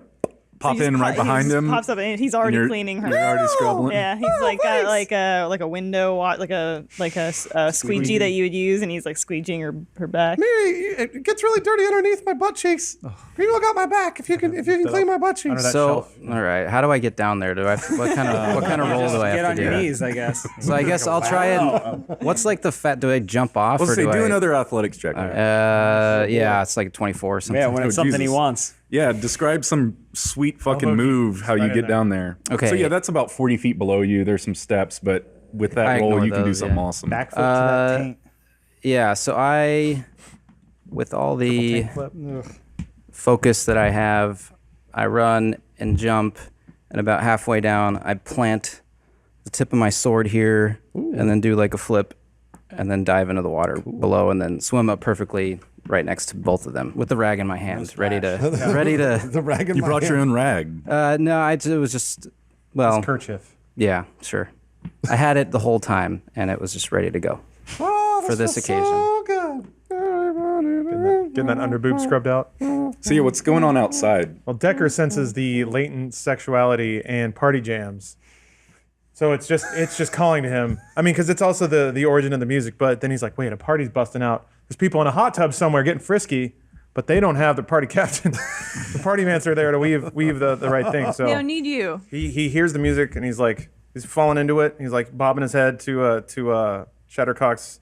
pop He just in right he behind just him. Pops up and he's already you're- cleaning her. You're already scrubbing. Yeah, he's like got like a window like a squeegee that you would use, and he's like squeegeeing her back. Mary, it gets really dirty underneath my butt cheeks. Grimo got my back. If you can clean my butt cheeks. So, all right. How do I get down there? Do I? What kind of roll do I Get have on to your do? knees, I guess. So I guess I'll try and. What's like the fat? Do I jump off Let's or say, do do I? another athletics check. Yeah, it's like 24 or something. Yeah, when it's something he Jesus. wants. Yeah, describe some sweet fucking look, move how you right in get there. down there. Okay. So yeah, that's about 40 feet below you. There's some steps, but with that I roll, ignore you can do those, something yeah. awesome. Backflip to that taint. Yeah, so I, with all the Taint flip. focus that I have, I run and jump, and about halfway down, I plant the tip of my sword here, and then do like a flip, and then dive into the water below, and then swim up perfectly right next to both of them with the rag in my hand, ready to. The rag in You my brought your hand. own rag. No, it was just, well, Kerchief. yeah, sure. I had it the whole time, and it was just ready to go. Oh, for this feels occasion. So good. Getting that underboob scrubbed out. So yeah, what's going on outside? Well, Decker senses the latent sexuality and party jams. So it's just calling to him. I mean, because it's also the origin of the music. But then he's like, wait, a party's busting out. There's people in a hot tub somewhere getting frisky, but they don't have the party captain. The party mans are there to weave the right thing. So They don't need you. he hears the music and he's falling into it. He's like bobbing his head to Shattercock's,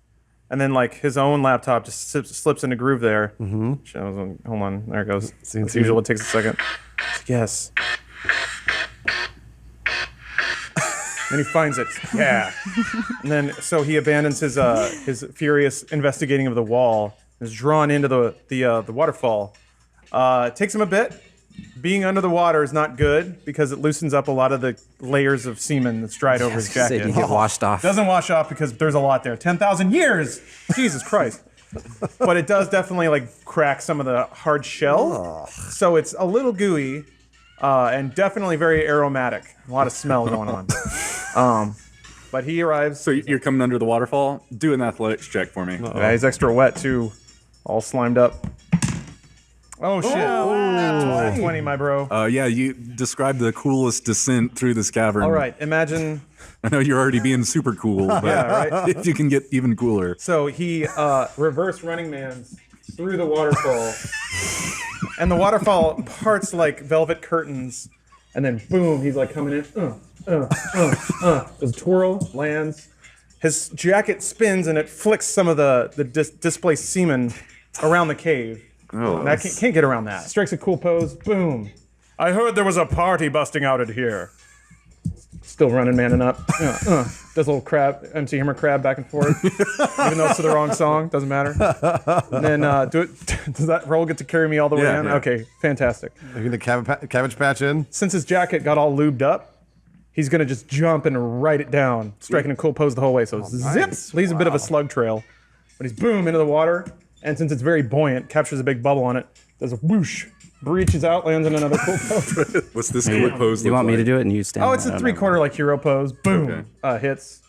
and then like his own laptop just slips into groove there. Mm-hmm. Hold on, there it goes. As usual, it takes a second. Yes. Then he finds it. Yeah. And then so he abandons his furious investigating of the wall. Is drawn into the waterfall. It takes him a bit. Being under the water is not good because it loosens up a lot of the layers of semen that's dried over his So jacket. you get washed off. Doesn't wash off because there's a lot there. 10,000 years. Jesus Christ. But it does definitely like crack some of the hard shell. So it's a little gooey and definitely very aromatic. A lot of smell going on. But he arrives. So you're coming under the waterfall? Do an athletics check for me. Yeah, he's extra wet too. All slimed up. Oh shit! wow. 20, my bro. Yeah, you described the coolest descent through this cavern. All right, imagine. I know you're already being super cool, but Yeah, right. if you can get even cooler. So he reverse running man's through the waterfall, and the waterfall parts like velvet curtains, and then boom, he's like coming in. Does a twirl, lands. His jacket spins and it flicks some of the displaced semen around the cave. Oh, And I can't get around that. Strikes a cool pose. Boom. I heard there was a party busting out at here. Still running, manning up. Does a little crab, MC Hammer crab back and forth. Even though it's to the wrong song, doesn't matter. And then does that roll get to carry me all the way Yeah, in? yeah. Okay, fantastic. Maybe the cabbage patch in. Since his jacket got all lubed up, he's gonna just jump and write it down, striking a cool pose the whole way. So zip, leaves a bit of a slug trail. But he's boom into the water, and since it's very buoyant, captures a big bubble on it, does a whoosh, breaches out, lands in another cool pose. What's this cool pose? Do you look want me to like? do it and you stand? Oh, it's a 3/4 like hero pose. Boom, Okay. hits,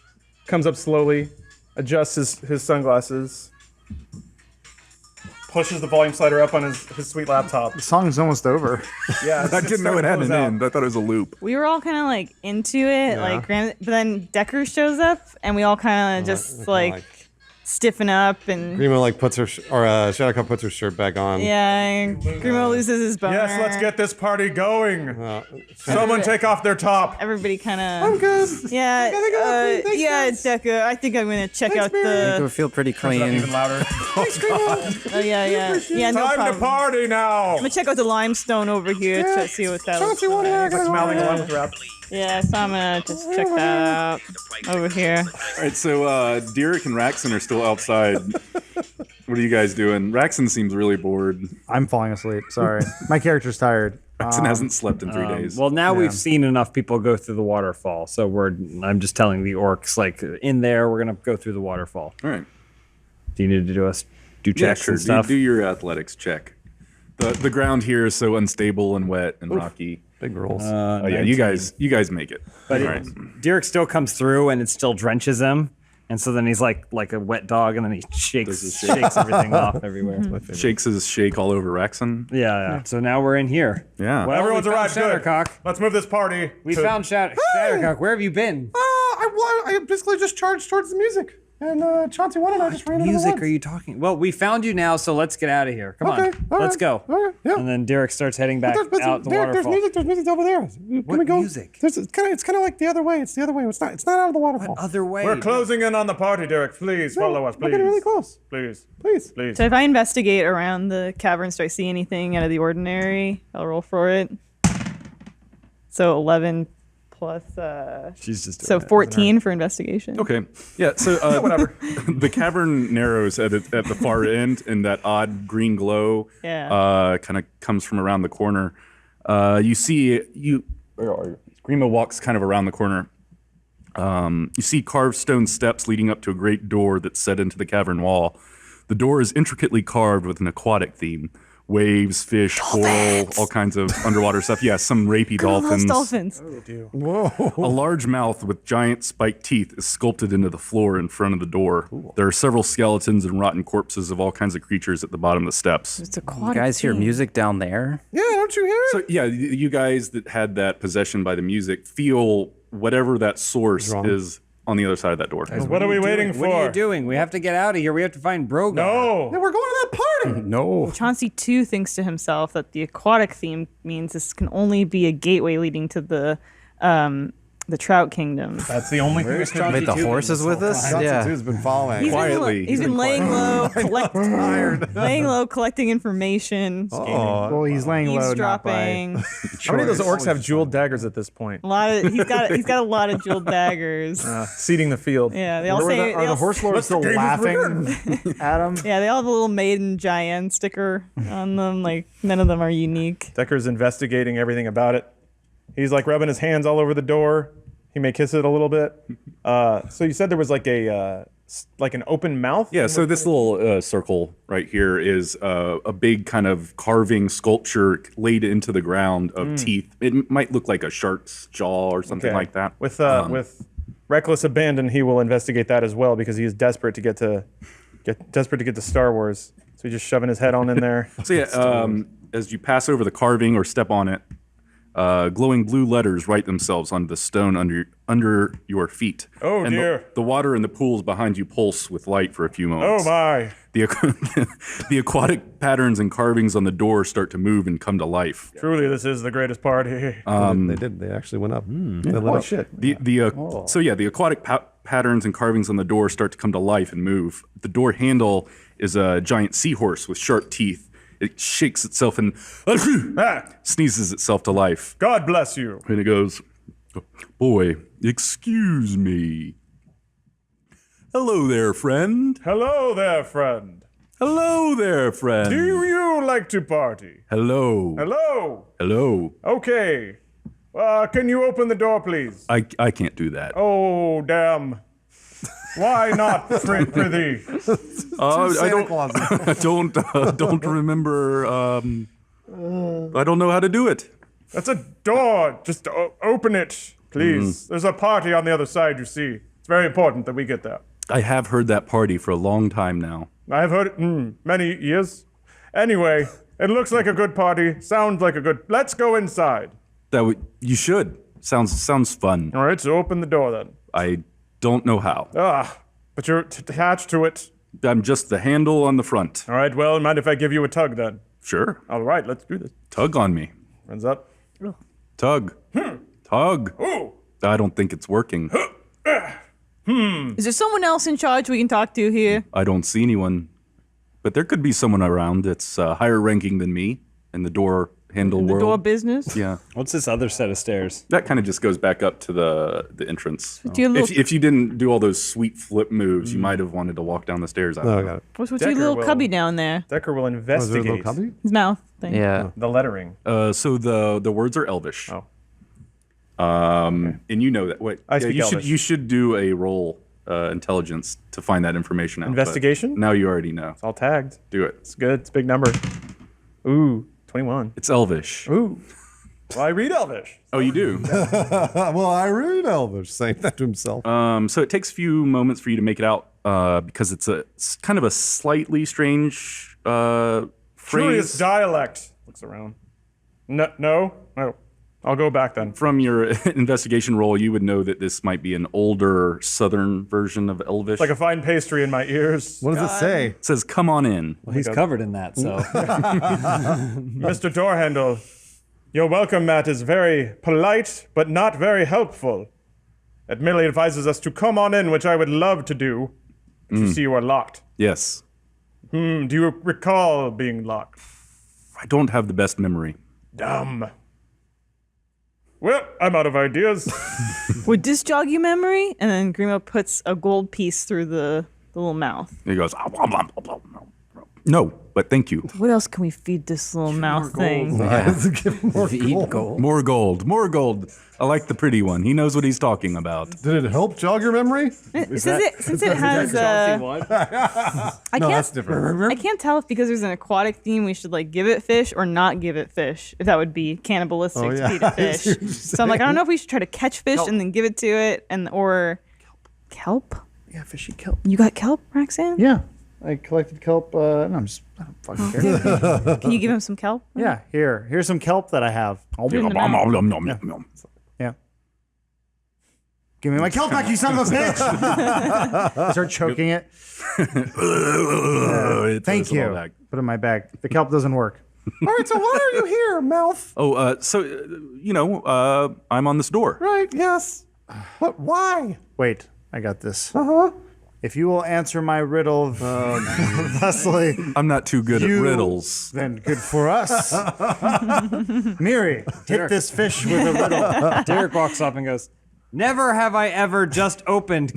comes up slowly, adjusts his sunglasses, pushes the volume slider up on his sweet laptop. The song's almost over. Yeah, I didn't know it had an end. I thought it was a loop. We were all kind of like into it, like, but then Decker shows up, and we all kind of just like stiffen up, and Grimo like puts her Shadowcup puts her shirt back on. yeah, Grimo loses his boner. Yes, let's get this party going. Someone take off their top. Everybody kind of. I'm good. Yeah, yeah, Decker. I think I'm gonna check out It the. would feel pretty clean. Even louder. Oh yeah, no Time to problem. party now. I'm gonna check out the limestone over here to see what that looks Chauncey, what like. are you Mouthing along with rap. Yeah, so I'm gonna just check that out over here. All right, so Derek and Raxon are still outside. What are you guys doing? Raxon seems really bored. I'm falling asleep. Sorry. My character's tired. Raxon hasn't slept in 3 days. Well, now we've seen enough people go through the waterfall, so I'm just telling the orcs, like, in there, we're gonna go through the waterfall. All right. Do you need to do Yeah, checks sure. and stuff? Do your athletics check. The ground here is so unstable and wet and rocky. Big rolls. Oh yeah, you guys make it. But All right. Derek still comes through and it still drenches him. And so then he's like a wet dog, and then he shakes everything off everywhere. Shakes his shake all over Raxon. Yeah. So now we're in here. Yeah. Well, Everyone's we found arrived. Good. Shattercock. Let's move this party. We found Shattercock. Where have you been? I basically just charged towards the music, and Chauncey won, and I just ran into the Music woods. are you talking? Well, we found you now, so let's get out of here. Come Okay, on, all let's right, go. all right, yeah. And then Derek starts heading back out the There's waterfall. music over there. Can What we go? music? It's kind of like the other way. It's the other way. It's not out of the waterfall. Other way. We're closing in on the party, Derek. Please follow us, We're please. getting really close. Please. Please. So if I investigate around the caverns, do I see anything out of the ordinary? I'll roll for it. So 11 plus, She's just so 14 for investigation. Okay. Yeah. So whatever. The cavern narrows at the far end, and that odd green glow Yeah. kind of comes from around the corner. You see Grima walks kind of around the corner. You see carved stone steps leading up to a great door that's set into the cavern wall. The door is intricately carved with an aquatic theme. Waves, fish, coral, all kinds of underwater stuff. Yeah, some rapey Loves dolphins. dolphins. A large mouth with giant spiked teeth is sculpted into the floor in front of the door. There are several skeletons and rotten corpses of all kinds of creatures at the bottom of the steps. It's You aquatic. guys hear theme. music down there? Yeah, don't you hear it? So yeah, you guys that had that possession by the music feel whatever that source is on the other side of that door. What are we waiting for? What are you doing? We have to get out of here. We have to find Brogar. No. Yeah, we're going to that party. No. Chauncey too thinks to himself that the aquatic theme means this can only be a gateway leading to the Trout Kingdom. That's the only thing. Wait, the horse is with us? Johnson Yeah. two's been following. Quietly. He's been laying low, laying low, collecting information, Well, he's laying low, not by eavesdropping. How many of those orcs have jeweled daggers at this point? A lot of he's got a lot of jeweled daggers. Seeding the field. Yeah, they all Are say the, are they the all- horse lords still laughing at him? Yeah, they all have a little maiden giant sticker on them. Like none of them are unique. Decker's investigating everything about it. He's like rubbing his hands all over the door. He may kiss it a little bit. So you said there was like an open mouth? Yeah, so this little circle right here is a big kind of carving sculpture laid into the ground of teeth. It might look like a shark's jaw or something like that. With reckless abandon, he will investigate that as well because he is desperate to get to Star Wars. So he's just shoving his head on in there. So yeah, as you pass over the carving or step on it, glowing blue letters write themselves on the stone under your feet. Oh, and dear. The water in the pools behind you pulse with light for a few moments. Oh, my. The aquatic patterns and carvings on the door start to move and come to life. Truly, this is the greatest party. They did. They actually went up. They lit up. shit. The aquatic patterns and carvings on the door start to come to life and move. The door handle is a giant seahorse with sharp teeth. It shakes itself and sneezes itself to life. God bless you. And it goes, boy, excuse me. Hello there, friend. Hello there, friend. Hello there, friend. Do you like to party? Hello. Hello. Hello. Okay. Can you open the door, please? I can't do that. Oh, damn. Why not, Prithee? I don't remember. I don't know how to do it. That's a door. Just open it, please. There's a party on the other side, you see. It's very important that we get there. I have heard that party for a long time now. I've heard it many years. Anyway, it looks like a good party. Sounds like a good... Let's go inside. You should. Sounds fun. All right, so open the door then. I don't know how. But you're attached to it. I'm just the handle on the front. All right, well, mind if I give you a tug then? Sure. All right, let's do this. Tug on me. Hands up. Tug. Tug. Ooh. I don't think it's working. Is there someone else in charge we can talk to here? I don't see anyone. But there could be someone around that's higher ranking than me in the door handle The world. door business? Yeah. What's this other set of stairs? That kind of just goes back up to the entrance. What's your little, If you didn't do all those sweet flip moves, you might have wanted to walk down the stairs. No, I got it. what's your Decker little will- cubby down there? Decker will Oh, is there a little investigate cubby? His mouth thing. Yeah. the lettering. So the words are Elvish. Oh. And you know that. Wait, I speak you Elvish. you should do a roll intelligence to find that information out. but Investigation? Now you already know. It's all tagged. Do it. It's good. It's a big number. Ooh, 21. It's Elvish. Ooh. Well, I read Elvish. Oh, you do. Well, I read Elvish saying that to himself. So it takes a few moments for you to make it out because it's kind of a slightly strange Curious phrase. dialect. Looks around. No. I'll go back then. From your investigation roll, you would know that this might be an older southern version of Elvish. It's like a fine pastry in my ears. What does it say? It says, come on in. Well, he's covered in that, so. Mr. Doorhandle, your welcome mat is very polite, but not very helpful. It merely advises us to come on in, which I would love to do. But you see you are locked. Yes. Do you recall being locked? I don't have the best memory. Dumb. Well, I'm out of ideas. Would this jog your memory? And then Grimo puts a gold piece through the little mouth. He goes, no, but thank you. What else can we feed this little mouth thing? Eat gold. More gold, more gold. I like the pretty one. He knows what he's talking about. Did it help jog your memory? Since it has I No, can't that's different. I can't tell if because there's an aquatic theme we should like give it fish or not give it fish. If that would be cannibalistic Oh, to yeah. feed it I see fish. what you're So I'm like, I don't know if we should try to catch fish and then give it to it or kelp. Yeah, fishy kelp. You got kelp, Roxanne? Yeah, I collected kelp. No, I don't fucking care. Can you give him some kelp? Yeah, here's some kelp that I have. Put it in the mouth. Yeah. Give me my kelp back, you son of a bitch! I start choking it. Thank you. Put it in my bag. The kelp doesn't work. All right, so why are you here, Mouth? I'm on this door. Right, yes. But why? Wait, I got this. If you will answer my riddle, thusly, I'm not too good at You- riddles. then good for us. Miri, hit this fish with a riddle. Derek walks up and goes, "Never have I ever just opened."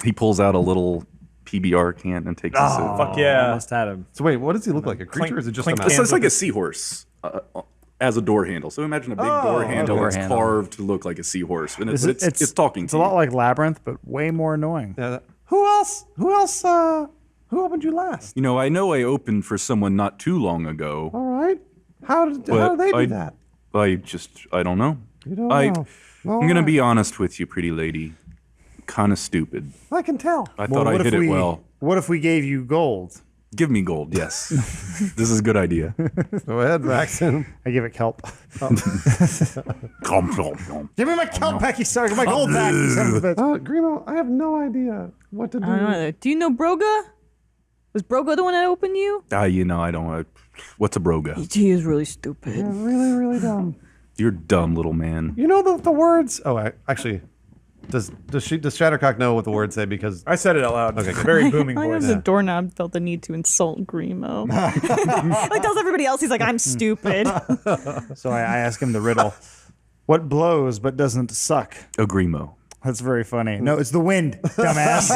He pulls out a little PBR can and takes a sip. Fuck yeah. Almost had him. So wait, what does he look like? A creature or is it just a clink mouse? It's like a seahorse as a door handle. So imagine a big door handle door that's handle. carved to look like a seahorse. And it's talking It's to a lot you. like Labyrinth, but way more annoying. Yeah, who else? Who opened you last? You know I opened for someone not too long ago. All right. How did But they do I- that? I don't know. You don't know. I'm going to be honest with you, pretty lady. Kind of stupid. I can tell. I thought I did it well. What if we gave you gold? Give me gold. Yes, this is a good idea. Go ahead, Braxton. I give it kelp. Nom, nom, nom. Give me my kelp back, you son. My gold back, you son of a bitch. Grimo, I have no idea what to do. I don't know. Do you know Broga? Was Broga the one that opened you? You know, I don't. What's a broga? He is really stupid. Really, really dumb. You're dumb, little man. You know the words? Oh, actually, does Shattercock know what the words say? Because I said it out loud. Okay, good. Very booming I voice. the doorknob felt the need to insult Grimo. Like tells everybody else he's like, I'm stupid. So I ask him the riddle. What blows but doesn't suck? A grimo. That's very funny. No, it's the wind, dumbass.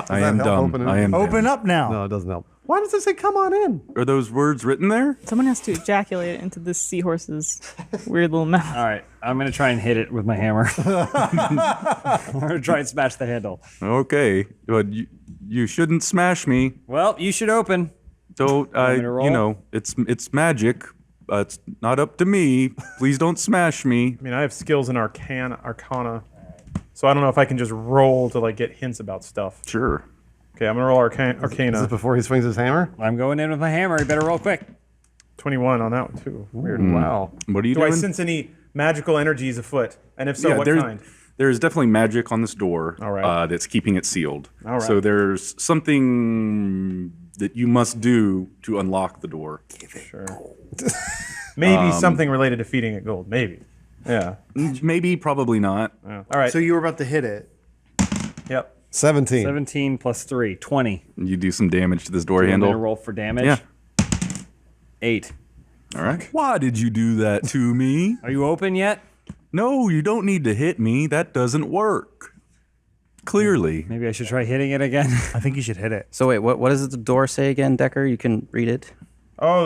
I am help dumb. open it? I am. Open up now. no, it doesn't help. Why does it say "come on in"? Are those words written there? Someone has to ejaculate into this seahorse's weird little mouth. All right, I'm gonna try and hit it with my hammer. I'm gonna try and smash the handle. Okay, but you shouldn't smash me. Well, you should open. Don't me to roll? you know, it's magic. It's not up to me. Please don't smash me. I mean, I have skills in Arcana, so I don't know if I can just roll to like get hints about stuff. Sure. Okay, I'm gonna roll Is Arcana. it before he swings his hammer? I'm going in with my hammer. You better roll quick. 21 on that one too. Weird. Wow. What are you Do I doing? sense any magical energies afoot? And if so, what kind? There's definitely magic on this door. All right. That's keeping it sealed. All right. So there's something that you must do to unlock the door. Sure. Maybe something related to feeding it gold. Maybe. Yeah. Maybe, probably not. All right. So you were about to hit it. Yep. 17. 17 plus 3, 20. You do some damage to this door I'm gonna handle. roll for damage. Yeah. 8. All right. Why did you do that to me? Are you open yet? No, you don't need to hit me. That doesn't work. Clearly. Maybe I should try hitting it again. I think you should hit it. So wait, what does the door say again, Decker? You can read it. Oh,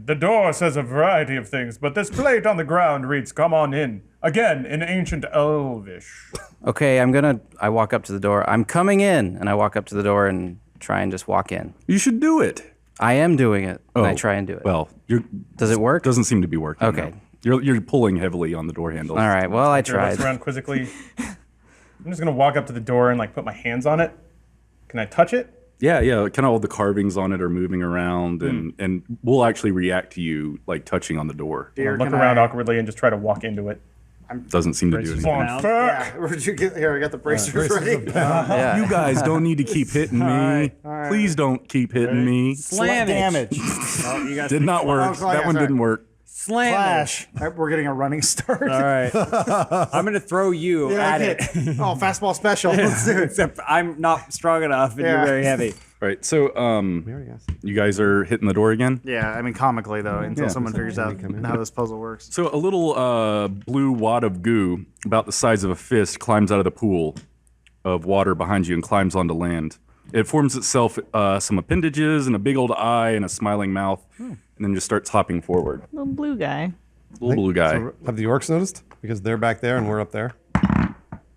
the door says a variety of things, but this plate on the ground reads, "Come on in." Again, in ancient Elvish. Okay, I walk up to the door. I'm coming in, and I walk up to the door and try and just walk in. You should do it. I am doing it, and I Oh, try and do it. Well, Does it work? Doesn't seem to be working. Okay. No. You're pulling heavily on the door handle. All right, well, I Here, looks tried. around quizzically. I'm just gonna walk up to the door and like put my hands on it. Can I touch it? Yeah, kind of all the carvings on it are moving around, and we'll actually react to you like touching on the door. Or look around awkwardly and just try to walk into it. Doesn't seem to do anything. On fuck! Where'd you get here? I got the bracers ready. Yeah. You guys don't need to keep hitting me. Please don't keep hitting me. Slam damage. Oh, you guys Did not work. Oh, That one sorry. didn't work. Slam Flash. All right, we're getting a running start. All right. I'm going to throw you at it. Oh, fastball special. Let's do it. Except I'm not strong enough and Yeah. you're very heavy. All right, so you guys are hitting the door again. Yeah, I mean comically though, until Yeah. someone figures out how this puzzle works. So a little blue wad of goo, about the size of a fist, climbs out of the pool of water behind you and climbs onto land. It forms itself some appendages and a big old eye and a smiling mouth, and then just starts hopping forward. Little blue guy. Little blue guy. Have the orcs noticed? Because they're back there and we're up there.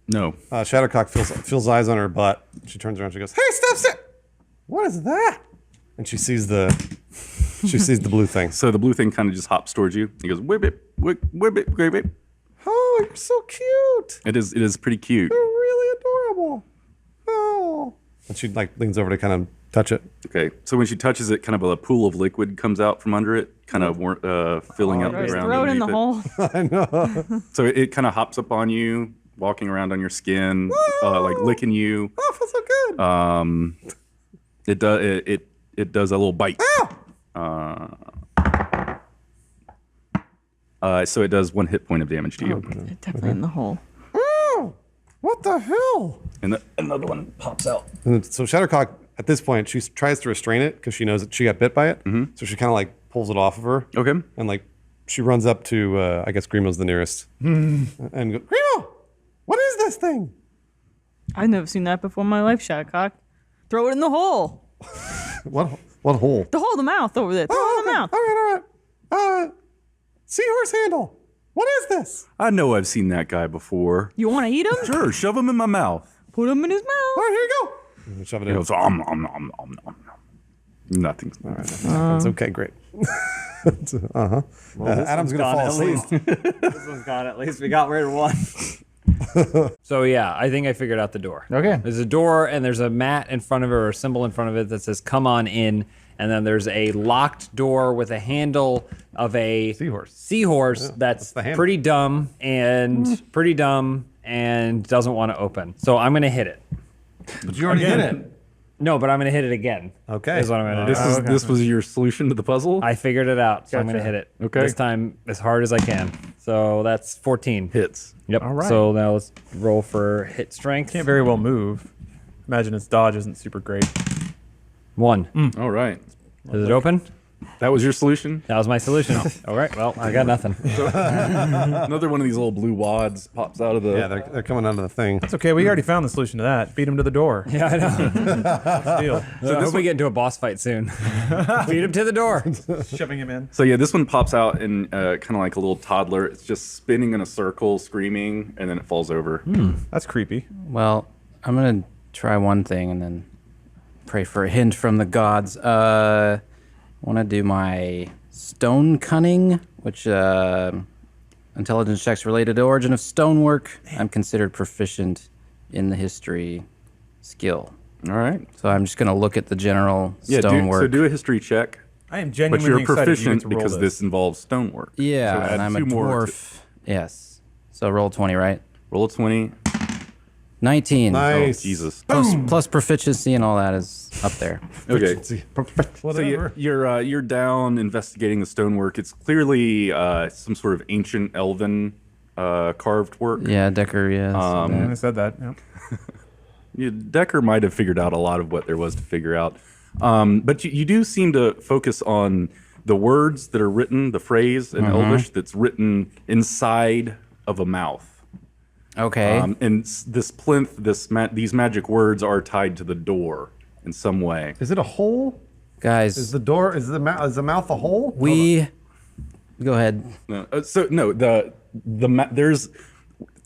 No. Shattercock feels eyes on her butt. She turns around. She goes, "Hey, stop! What is that?" And she sees the blue thing. So the blue thing kind of just hops towards you. He goes, whip it, whip it, whip it. Oh, you're so cute. It is pretty cute. You're really adorable. Oh. And she like leans over to kind of touch it. Okay, so when she touches it, kind of a pool of liquid comes out from under it, kind of filling up the Just ground. throw it in the underneath hole. So it kind of hops up on you, walking around on your skin, like licking you. Oh, it feels so good. It does a little bite. So it does 1 hit point of damage to you, Definitely in the hole. Oh, what the hell? and another one pops out. And so Shattercock, at this point, she tries to restrain it because she knows that she got bit by it. So she kind of like pulls it off of her. Okay. And like she runs up to, I guess Grimo's the nearest. And goes, "Grimo, what is this thing?" I've never seen that before in my life, Shattercock. Throw it in the hole. What hole? The hole, the mouth over there. Throw it in the mouth. All right. Seahorse handle. What is this? I know I've seen that guy before. You want to eat him? Sure, shove him in my mouth. Put him in his All mouth. right, here you go. And shove it He in. goes, om, om, om, om, om, om. Nothing. That's okay, great. Adam's gonna fall asleep. This one's gone at least. We got rid of one. So yeah, I think I figured out the door. Okay. There's a door and there's a mat in front of it or a symbol in front of it that says "Come on in," and then there's a locked door with a handle of a seahorse that's the handle. pretty dumb and doesn't want to open. So I'm gonna hit it. But you already did it. No, but I'm gonna hit it again. Okay. Is what I'm gonna do. This was your solution to the puzzle? I figured it out, so I'm gonna Gotcha. hit it. Okay. This time as hard as I can. So that's 14. Hits. Yep. All right. So now let's roll for hit strength. Can't very well move. Imagine its dodge isn't super great. 1. All right. Is it open? That was your solution? That was my solution. All right. Well, I got nothing. Another one of these little blue wads pops out of the... Yeah, they're coming out of the thing. It's okay. We already found the solution to that. Beat him to the door. Yeah, I know. Deal. So I hope we get into a boss fight soon. Beat him to the door. Shoving him in. So yeah, this one pops out and kind of like a little toddler. It's just spinning in a circle, screaming, and then it falls over. That's creepy. Well, I'm gonna try one thing and then pray for a hint from the gods. I want to do my stone cunning, which intelligence checks related to origin of stonework. I'm considered proficient in the history skill. All right. So I'm just gonna look at the general Yeah, stonework. do a history check. I am But genuinely you're excited you get proficient to roll because this involves stonework. Yeah, So add and I'm a 2 more to- dwarf. Yes. So roll 20, right? roll a 20. 19. Nice. Oh, Jesus. Plus proficiency and all that is up there. Okay. So you're down investigating the stonework. It's clearly some sort of ancient elven carved work. Yeah, Decker, yes. I said that. Yeah. Decker might have figured out a lot of what there was to figure out. But you do seem to focus on the words that are written, the phrase in Elvish that's written inside of a mouth. Okay. And this plinth, these magic words are tied to the door in some way. Is it a hole? Guys, Is the door? Is the mouth a hole? go ahead. There's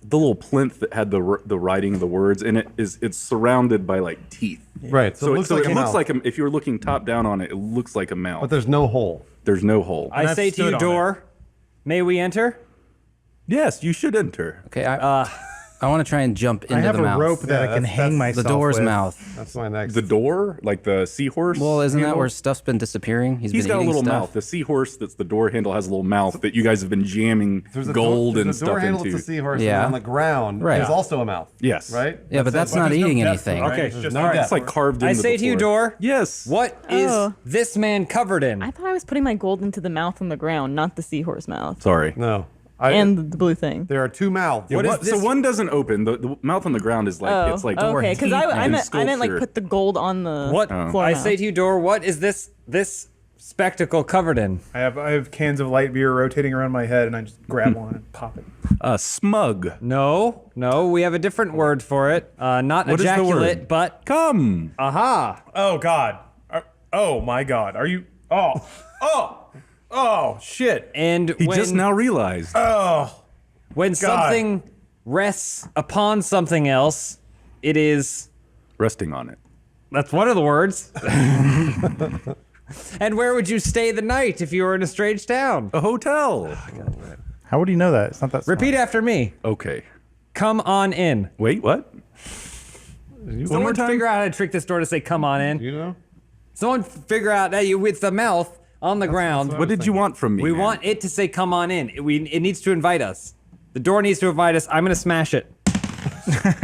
the little plinth that had the writing of the words in it. It's surrounded by like teeth. Right. So, it looks like a mouth. if you're looking top down on it, it looks like a mouth. But there's no hole. There's no hole. I say to stood you, on door, may we enter? Yes, you should enter. Okay, I want to try and jump into I have the a mouth. rope that I can that's- hang the myself The door's with. mouth. That's my next. The door, like the seahorse. Well, isn't that handle? where stuff's been disappearing? He's been got a eating little stuff. mouth. The seahorse that's the door handle has a little mouth that you guys have been jamming gold and the door stuff handle into. to seahorse Yeah. and on the ground Right. is also a mouth. Yes. Right? Yeah, but that's not there's no eating depth to it, anything. right? Okay, It's just no all right. depth. It's like carved I into say the to you, floor. door. Yes. What is Oh. this man covered in? I thought I was putting my gold into the mouth on the ground, not the seahorse mouth. Sorry. No. And the blue thing. There are 2 mouths. What is So this? one doesn't open. The mouth on the ground is like Oh, it's like okay. Because I and meant like sculpture. put the gold on the What? floor I mouth. say to you, door. What is this spectacle covered in? I have cans of light beer rotating around my head, and I just grab one and pop it. Smug. No, we have a different word for it. Not What is the ejaculate, word? but Come. aha. Oh God! Oh my God! Are you? Oh shit! And He when, just now realized. when something rests upon something else, it is. Resting on it. That's one of the words. And where would you stay the night if you were in a strange town? A hotel. How would you know that? It's not that. Repeat after me. Okay. Come on in. Wait, what? Someone figure out how to trick this door to say "come on in." You know? Someone figure out that you with the mouth on the ground. What did you want from me? We man? want it to say "come on in." It needs to invite us. The door needs to invite us. I'm gonna smash it.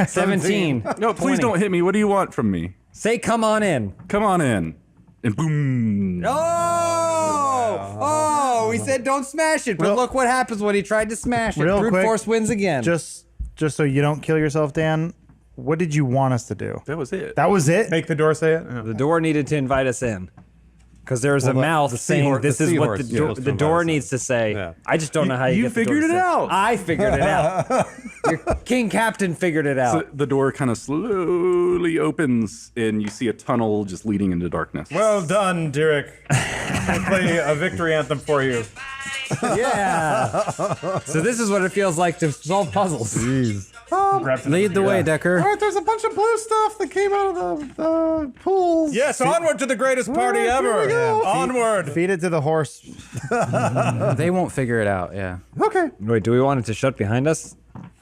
17. No, please 20. don't hit me. What do you want from me? Say "come on in." Come on in. And boom. Oh, we said don't smash it, but look what happens when he tried to smash it. Real Brute quick, force wins again. Just so you don't kill yourself, Dan. What did you want us to do? That was it. That was it. Make the door say it. the door needed to invite us in. Because there's a Well, mouth the saying seahorse- this the is what seahorse the, goes to the invite door us in. needs to say. Yeah. I just don't know how you get the door figured to it say. out. I figured it out. Your king captain figured it out. So the door kind of slowly opens, and you see a tunnel just leading into darkness. Well done, Derek. I play a victory anthem for you. Yeah. So this is what it feels like to solve puzzles. Lead the way, Decker. All right, there's a bunch of blue stuff that came out of the pools. Yes, onward to the greatest party All right, here ever. we go. Onward. Feed it to the horse. They won't figure it out. Yeah. Okay. Wait, do we want it to shut behind us?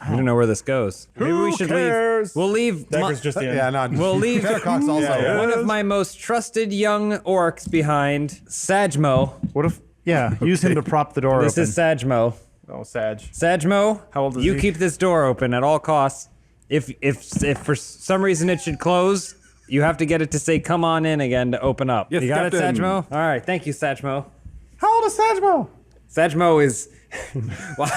We don't know where this goes. Maybe we should cares? leave. We'll leave. Decker's just in. Yeah, no. We'll leave Shadowcock's also. one of my most trusted young orcs behind, Sajmo. What if? Yeah, use him to prop the door This open. is Sajmo. Oh, Sag. Sajmo, How old is you he? keep this door open at all costs. If for some reason it should close, you have to get it to say "come on in" again to open up. Yes, you got Captain. it, Sajmo? All right, thank you, Sajmo. How old is Sajmo? Sajmo is why?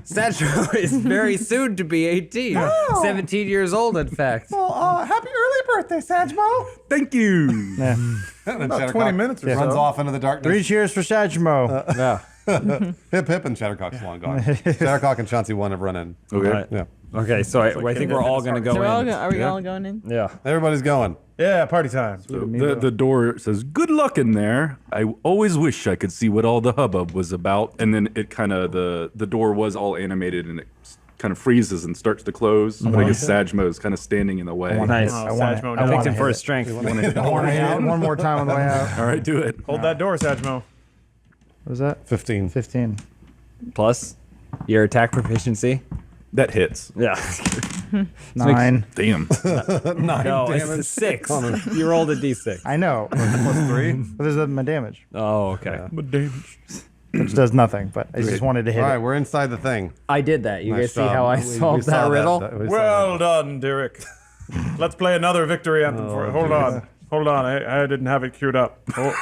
Sajmo is very soon to be 18. 17 years old, in fact. Well, happy early birthday, Sajmo. Thank you. Yeah. About 20 minutes or runs so. off into the darkness. 3 cheers for Sajmo. Yeah. Hip hip and Shadowcock's long gone. Shadowcock and Chauncey 1 have run in. Okay. Right. Yeah. Okay, so I think we're all gonna go So in. are we all going in? Yeah. Everybody's going. Yeah, party time. The door says, "Good luck in there. I always wish I could see what all the hubbub was about." And then it kind of the door was all animated and it kind of freezes and starts to close. But I guess Sajmo is kind of standing in the way. Nice. Oh, I want Sajmo, it. no. I Picked want him it. for his strength. I want to hit it one more time on the way out. All right, do it. Hold that door, Sajmo. What was that? 15. 15. Plus your attack proficiency. That hits. Yeah. 9. Damn. No, it's a 6. You rolled a d6. I know. Plus 3. But there's my damage, Oh, okay. which does nothing. But I just wanted to hit All right, it. we're inside the thing. I did that. You Nice guys see job. how I We solved saw that riddle? we saw Well done, Derek. Let's play another victory anthem for it. Hold on. Hold on. I didn't have it queued up. Oh,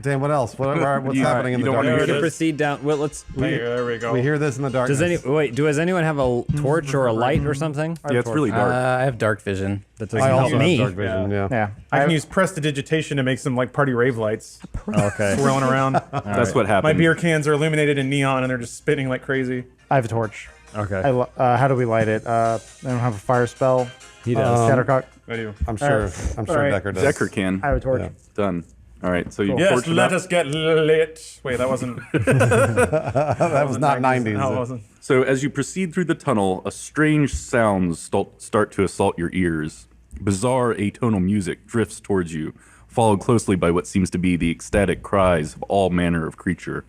Dan, what else? What's happening in you the don't wanna We darkness? hear can proceed down. Well, let's. there we go. We hear this in the darkness. Does anyone have a torch or a light or something? Yeah, it's really dark. I have dark vision. That I doesn't also help me. have dark vision. Yeah. Yeah. I can use prestidigitation to make some like party rave lights Okay. swirling around. That's what happened. My beer cans are illuminated in neon and they're just spinning like crazy. I have a torch. Okay. How do we light it? I don't have a fire spell. He does. Shadowcock. I do. I'm sure right. Decker does. Decker can. I have a torch. Yeah. Done. All right, so you Yes, torch it let up. us get lit. Wait, that wasn't. That was not 90s. No, it wasn't. So as you proceed through the tunnel, a strange sounds start to assault your ears. Bizarre atonal music drifts towards you, followed closely by what seems to be the ecstatic cries of all manner of creature.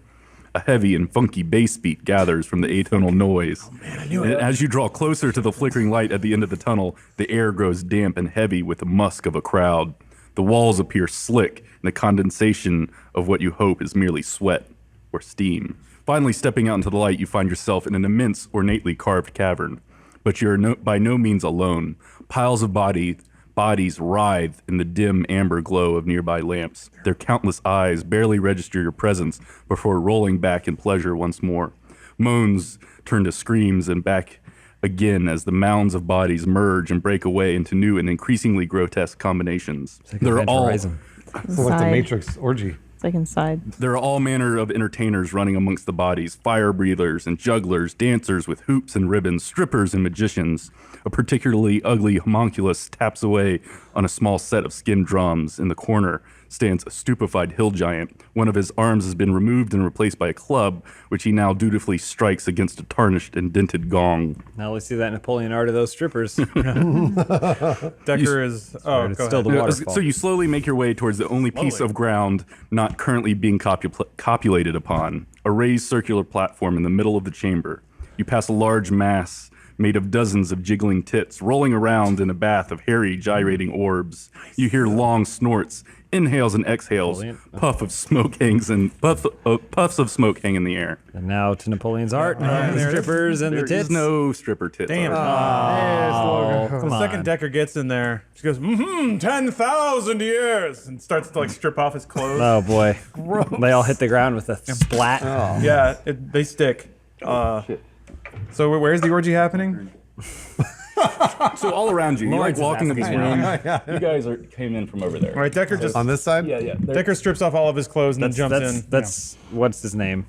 A heavy and funky bass beat gathers from the atonal noise. And as you draw closer to the flickering light at the end of the tunnel, the air grows damp and heavy with the musk of a crowd. The walls appear slick, and the condensation of what you hope is merely sweat or steam. Finally, stepping out into the light, you find yourself in an immense, ornately carved cavern. But you're by no means alone. Piles of bodies writhe in the dim amber glow of nearby lamps. Their countless eyes barely register your presence before rolling back in pleasure once more. Moans turn to screams and back again as the mounds of bodies merge and break away into new and increasingly grotesque combinations. There are all It's like the Matrix orgy. It's like inside. There are all manner of entertainers running amongst the bodies, fire breathers and jugglers, dancers with hoops and ribbons, strippers and magicians. A particularly ugly homunculus taps away on a small set of skin drums. In the corner stands a stupefied hill giant. One of his arms has been removed and replaced by a club, which he now dutifully strikes against a tarnished and dented gong. Now let's see that Napoleon art of those strippers. Decker is. Oh, it's go still ahead. the waterfall. So you slowly make your way towards the only piece of ground not currently being copulated upon, a raised circular platform in the middle of the chamber. You pass a large mass made of dozens of jiggling tits rolling around in a bath of hairy, gyrating orbs. You hear long snorts, inhales and exhales, puffs of smoke hang in the air. And now to Napoleon's art, the strippers and the There tits. is no stripper tits. Damn. Oh, come The on. second Decker gets in there, she goes, 10,000 years, and starts to like strip off his clothes. Oh boy. They all hit the ground with a splat. Yeah, they stick. So where's the orgy happening? So all around you, you're like Lawrence is walking in this asking room. now. You guys came in from over there. All right, Decker just On this side? Yeah. Decker strips off all of his clothes and then jumps in. That's what's his name?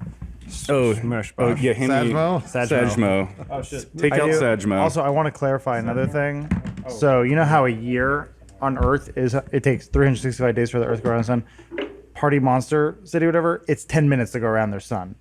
Oh, yeah, hand me Sajmo? Sajmo. Oh shit. Take out do. Sajmo. Also, I want to clarify another thing. So you know how a year on Earth is? It takes 365 days for the Earth to go around the sun. Party Monster City, whatever. It's 10 minutes to go around their sun.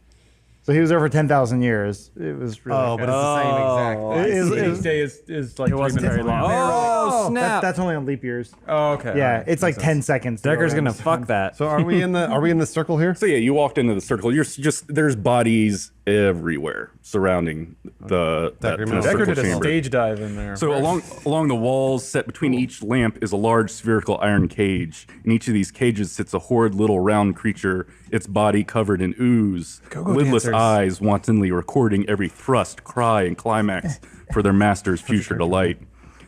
So he was there for 10,000 years. It was really. Oh, but it's the same exact Each day is like 3 wasn't minutes very long. Oh, snap. That's only on leap years. Oh, okay. Yeah, All right. it's like 10 seconds. Decker's gonna around. fuck that. So are we in the circle here? So yeah, you walked into the circle. There's bodies everywhere surrounding that Decker kind of Decker circle did a chamber. stage dive in there. So along the walls, set between each lamp, is a large spherical iron cage. In each of these cages sits a horrid little round creature, its body covered in ooze, lidless dancers. eyes wantonly recording every thrust, cry, and climax for their master's future delight.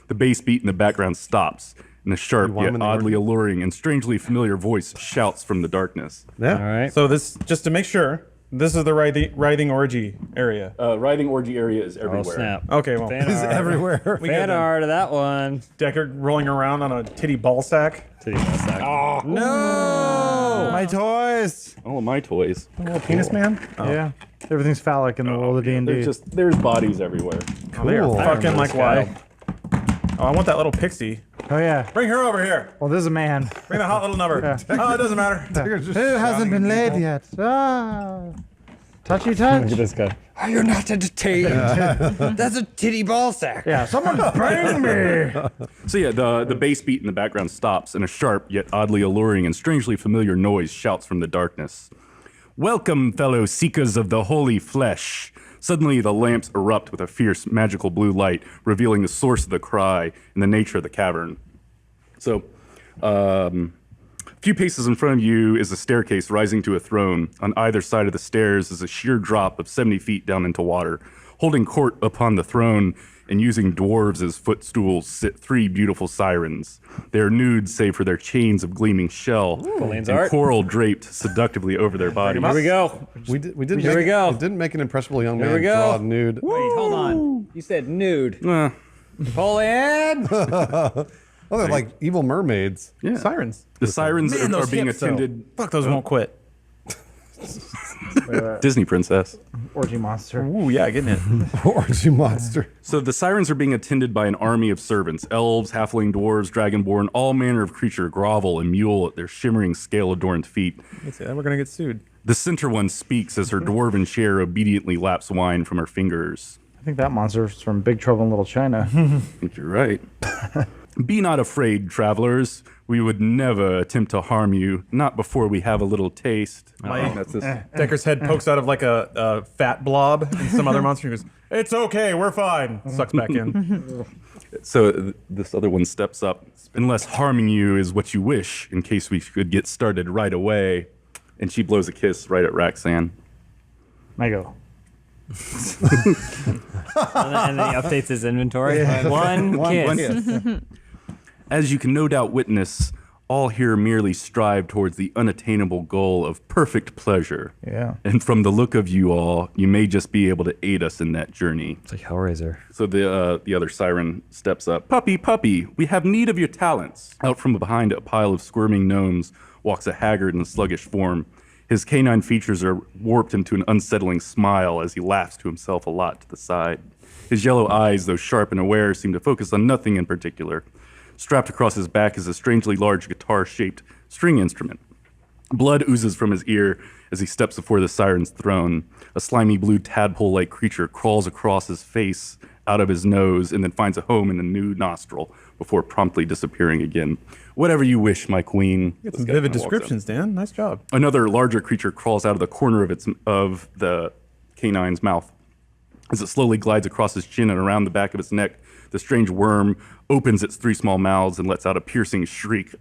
The bass beat in the background stops, and a sharp want him yet in the oddly orgy? alluring and strangely familiar voice shouts from the darkness. Yeah. All right. So this, just to make sure, this is the writhing orgy area. Writhing orgy area is Oh, everywhere. snap. Okay, well, Fan It's art. everywhere. we got Fan art of that one. Decker rolling around on a titty ball sack. No! My toys. All of my toys. Little penis man. Oh. Yeah, everything's phallic in the world of D&D. There's bodies everywhere. They are Cool. fucking like wild. Oh, I want that little pixie. Oh yeah. Bring her over here. Well, this is a man. Bring the hot little number. Oh, it doesn't matter. Who hasn't been laid yet? Ah. Touchy touch. This guy. Are you not entertained? That's a titty ball sack. Yeah, someone bring me. So yeah, the bass beat in the background stops, and a sharp yet oddly alluring and strangely familiar noise shouts from the darkness. Welcome, fellow seekers of the holy flesh. Suddenly, the lamps erupt with a fierce, magical blue light, revealing the source of the cry and the nature of the cavern. So, a few paces in front of you is a staircase rising to a throne. On either side of the stairs is a sheer drop of 70 feet down into water. Holding court upon the throne and using dwarves as footstools sit 3 beautiful sirens. They are nude save for their chains of gleaming shell Colleen's and art. coral draped seductively over their bodies. Here we go. We didn't Here make, we go. It didn't make an impressionable young Here man we go. draw nude. Wait, hold on. You said nude. Pull in. Oh, they're like evil mermaids. Yeah. Sirens. The sirens Man, are those being hips, though. attended. Fuck, those won't quit. Disney princess. Orgy monster. Ooh, yeah, getting it. Orgy monster. So the sirens are being attended by an army of servants. Elves, halfling dwarves, dragonborn, all manner of creature grovel and mule at their shimmering scale-adorned feet. We're gonna get sued. The center one speaks as her dwarven chair obediently laps wine from her fingers. I think that monster's from Big Trouble in Little China. I think you're right. Be not afraid, travelers. We would never attempt to harm you, not before we have a little taste. That's this. Decker's head pokes out of like a fat blob, and some other monster goes, "It's okay, we're fine." Sucks back in. So this other one steps up. Unless harming you is what you wish, in case we could get started right away. And she blows a kiss right at Roxanne. I go. And then he updates his inventory. One kiss. As you can no doubt witness, all here merely strive towards the unattainable goal of perfect pleasure. Yeah. And from the look of you all, you may just be able to aid us in that journey. It's like Hellraiser. So the other siren steps up. Puppy, puppy, we have need of your talents. Out from behind a pile of squirming gnomes walks a haggard and sluggish form. His canine features are warped into an unsettling smile as he laughs to himself a lot to the side. His yellow eyes, though sharp and aware, seem to focus on nothing in particular. Strapped across his back is a strangely large guitar-shaped string instrument. Blood oozes from his ear as he steps before the siren's throne. A slimy blue tadpole-like creature crawls across his face, out of his nose, and then finds a home in a new nostril before promptly disappearing again. Whatever you wish, my queen. Get This some guy vivid kinda walks up. descriptions, Dan. Nice job. Another larger creature crawls out of the corner of the canine's mouth. As it slowly glides across his chin and around the back of his neck, the strange worm opens its 3 small mouths and lets out a piercing shriek.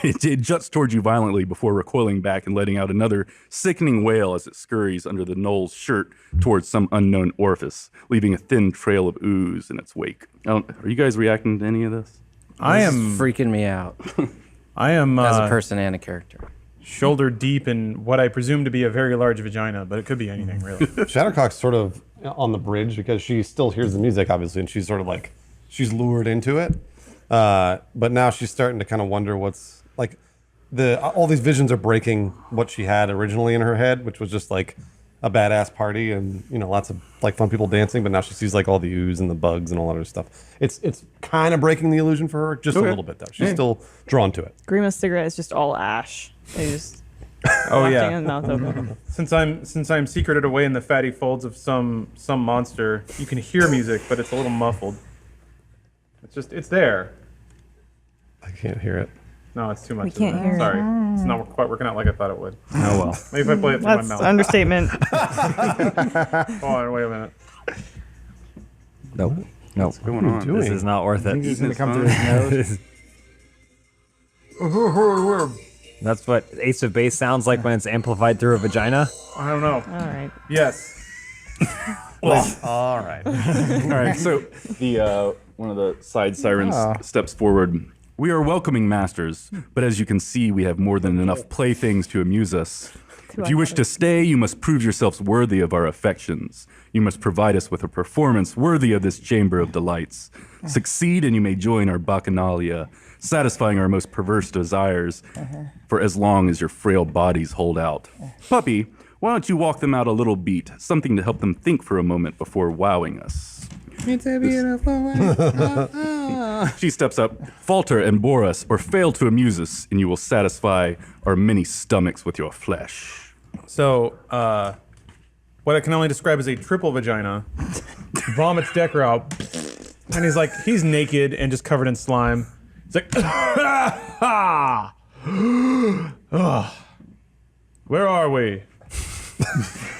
It juts towards you violently before recoiling back and letting out another sickening wail as it scurries under the gnoll's shirt towards some unknown orifice, leaving a thin trail of ooze in its wake. Are you guys reacting to any of this? I This am is freaking me out I am as a person and a character. shoulder deep in what I presume to be a very large vagina, but it could be anything really. Shadowcock's sort of on the bridge because she still hears the music, obviously, and she's sort of like, she's lured into it. But now she's starting to kind of wonder what's like all these visions are breaking what she had originally in her head, which was just like a badass party and, you know, lots of like fun people dancing. But now she sees like all the ooze and the bugs and all that other stuff. It's kind of breaking the illusion for her just a little bit though. She's still drawn to it. Grima's cigarette is just all ash. They just Oh watching yeah. his mouth open. Since I'm secreted away in the fatty folds of some monster, you can hear music, but it's a little muffled. It's there. I can't hear it. No, it's too much. We can't hear it. Sorry, it's not quite working out like I thought it would. Oh well. Maybe if I play it through That's my mouth. understatement. Hold on, wait a minute. Nope. Nope. What's going on? doing? This is not worth it. He's gonna come through his nose. That's what Ace of Base sounds like when it's amplified through a vagina. I don't know. All right. Yes. All right. All right, so the one of the side sirens steps forward. We are welcoming masters, but as you can see, we have more than enough playthings to amuse us. If you wish to stay, you must prove yourselves worthy of our affections. You must provide us with a performance worthy of this chamber of delights. Succeed, and you may join our bacchanalia, satisfying our most perverse desires for as long as your frail bodies hold out. Puppy, why don't you walk them out a little beat, something to help them think for a moment before wowing us. It's a beautiful way. She steps up, falter and bore us, or fail to amuse us, and you will satisfy our many stomachs with your flesh. So, what I can only describe as a triple vagina vomits Decker out, and he's naked and just covered in slime. He's like, where are we?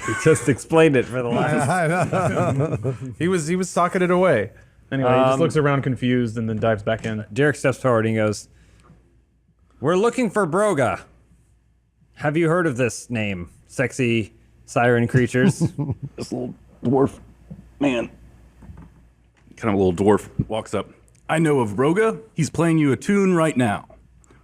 He just explained it for the last. I know. He was socketed away. Anyway, he just looks around confused and then dives back in. Derek steps forward and he goes, "We're looking for Broga. Have you heard of this name? Sexy siren creatures." This little dwarf man, kind of a little dwarf, walks up. I know of Broga. He's playing you a tune right now.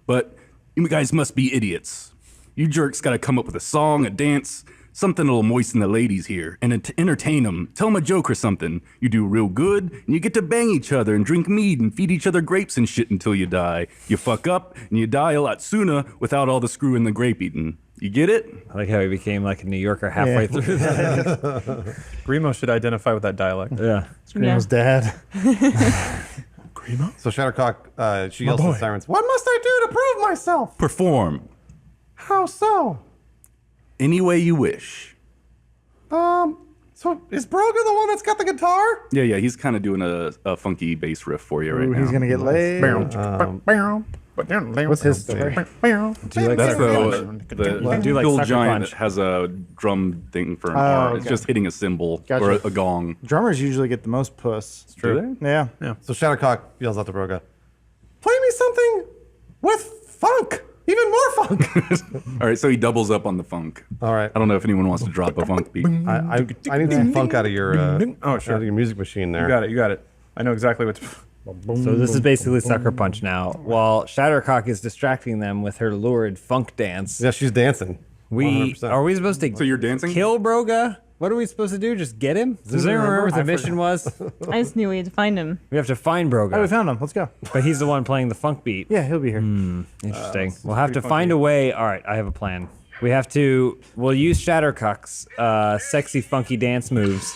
But you guys must be idiots. You jerks got to come up with a song, a dance, something that'll moisten the ladies here and entertain them. Tell them a joke or something. You do real good, and you get to bang each other and drink mead and feed each other grapes and shit until you die. You fuck up, and you die a lot sooner without all the screw in the grape eating. You get it? I like how he became like a New Yorker halfway through that. Grimo should identify with that dialect. Yeah. Screamo's dad. So Shattercock, she yells to the sirens, "What must I do to prove myself?" Perform How so? any way you wish. So is Broga the one that's got the guitar? Yeah, he's kind of doing a funky bass riff for you right Ooh, now. he's gonna get laid. What's his story? That's the do like old Sucker giant Punch. that has a drum thing for an Oh, arm. It's okay. just hitting a cymbal Gotcha. or a gong. Drummers usually get the most puss. It's true. Yeah. So Shattercock yells out to Broga, "Play me something with funk, even more funk." All right, so he doubles up on the funk. All right. I don't know if anyone wants to drop a funk beat. I need some funk out of your Oh, sure. out of your music machine there. You got it. I know exactly what's. So this is basically Sucker Punch now. While Shattercock is distracting them with her lurid funk dance, Yeah, she's dancing. we 100%. are we supposed to So you're dancing? kill Broga? What are we supposed to do? Just get him? Does anyone remember what the mission was? I just knew we had to find him. We have to find Oh, we Broga, found him. Let's go. but he's the one playing the funk beat. Yeah, he'll be here. Interesting. We'll have to find a way. All right, I have a plan. We'll use Shattercock's sexy funky dance moves.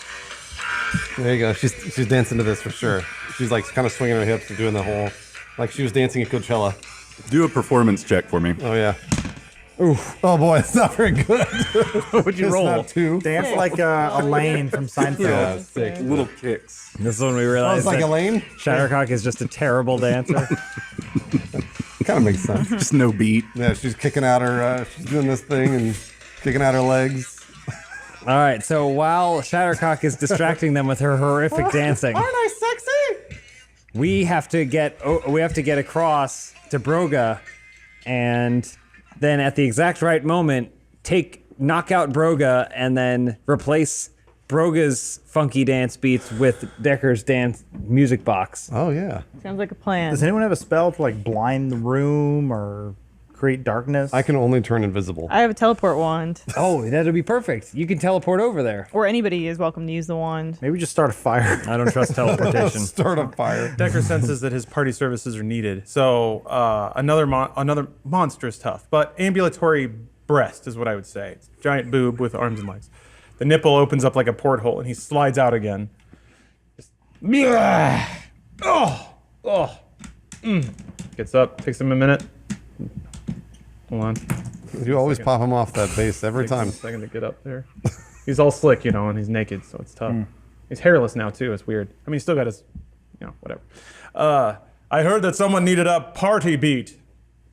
There you go. She's dancing to this for sure. She's like kind of swinging her hips and doing the whole, like she was dancing at Coachella. Do a performance check for me. Oh yeah. Ooh. Oh boy, it's not very good. What'd you It's roll? not two. Dance like Elaine from Seinfeld. Yeah, six. Little kicks. This is when we Oh, realized it's like that Elaine. Shattercock is just a terrible dancer. Kind of makes sense. Just no beat. Yeah, she's kicking out her. She's doing this thing and kicking out her legs. All right, so while Shattercock is distracting them with her horrific dancing, Aren't I sexy? we have to get across to Broga, and then at the exact right moment, knock out Broga, and then replace Broga's funky dance beats with Decker's dance music box. Oh yeah. Sounds like a plan. Does anyone have a spell to like blind the room or create darkness? I can only turn invisible. I have a teleport wand, Oh, that'd be perfect. You can teleport over there. or anybody is welcome to use the wand. Maybe just start a fire. I don't trust teleportation. Start a fire. Decker senses that his party services are needed. So another monstrous tough, but ambulatory breast is what I would say. It's a giant boob with arms and legs. The nipple opens up like a porthole, and he slides out again. Gets up, takes him a minute. Hold on. You always pop him off that base every time. Takes a second to get up there. He's all slick, and he's naked, so it's tough. He's hairless now too. It's weird. I mean, he's still got his, whatever. I heard that someone needed a party beat.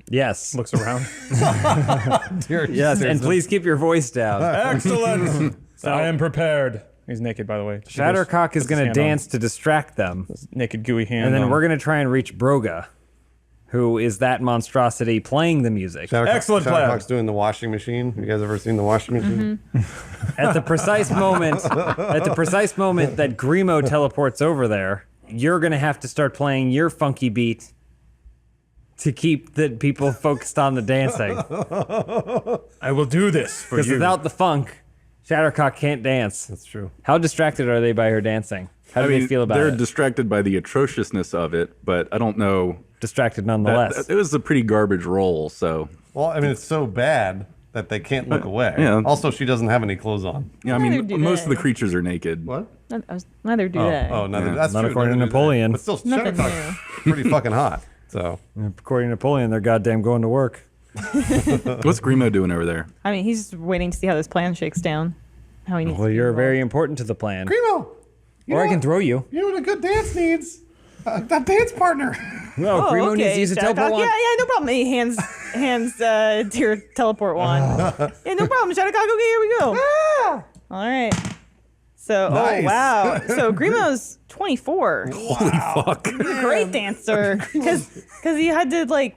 Yes. Looks around. Yes, and please keep your voice down. Excellent. I am prepared. He's naked, by the way. Shattercock is going to dance to distract them. Naked, gooey hand. And then we're going to try and reach Broga, who is that monstrosity playing the music. Excellent plan. Shattercock's doing the washing machine. You guys ever seen the washing machine? At the precise moment that Grimo teleports over there, you're going to have to start playing your funky beat to keep the people focused on the dancing. I will do this for Because you. without the funk, Shattercock can't dance. That's true. How distracted are they by her dancing? How do they feel about they're it? distracted by the atrociousness of it, but I don't know. Distracted nonetheless. It was a pretty garbage role, so. Well, I mean, it's so bad that they can't look away. yeah. Also, she doesn't have any clothes on. Yeah, I Neither mean, do most of the they. creatures are naked. What? Neither do they. Oh, no, Yeah. that's Not true. according to Neither do they. Napoleon. But still, Nothing Shattercock's pretty fucking hot. So According to Napoleon, they're goddamn going to work. What's Grimo doing over there? I mean, he's just waiting to see how this plan shakes down. How he needs Well, to be you're involved. very important to the plan. Grimo, Or I can throw you. You know what a good dance needs? A dance partner. No, Grimo Oh, needs to use a Shattercock. teleport wand. Yeah, no problem. He hands dear teleport wand. Yeah, no problem. Shattercock, okay, here we go. All right. So, Nice. oh, wow. So, Grimo's 24. Holy fuck. He's a great dancer. Because he had to,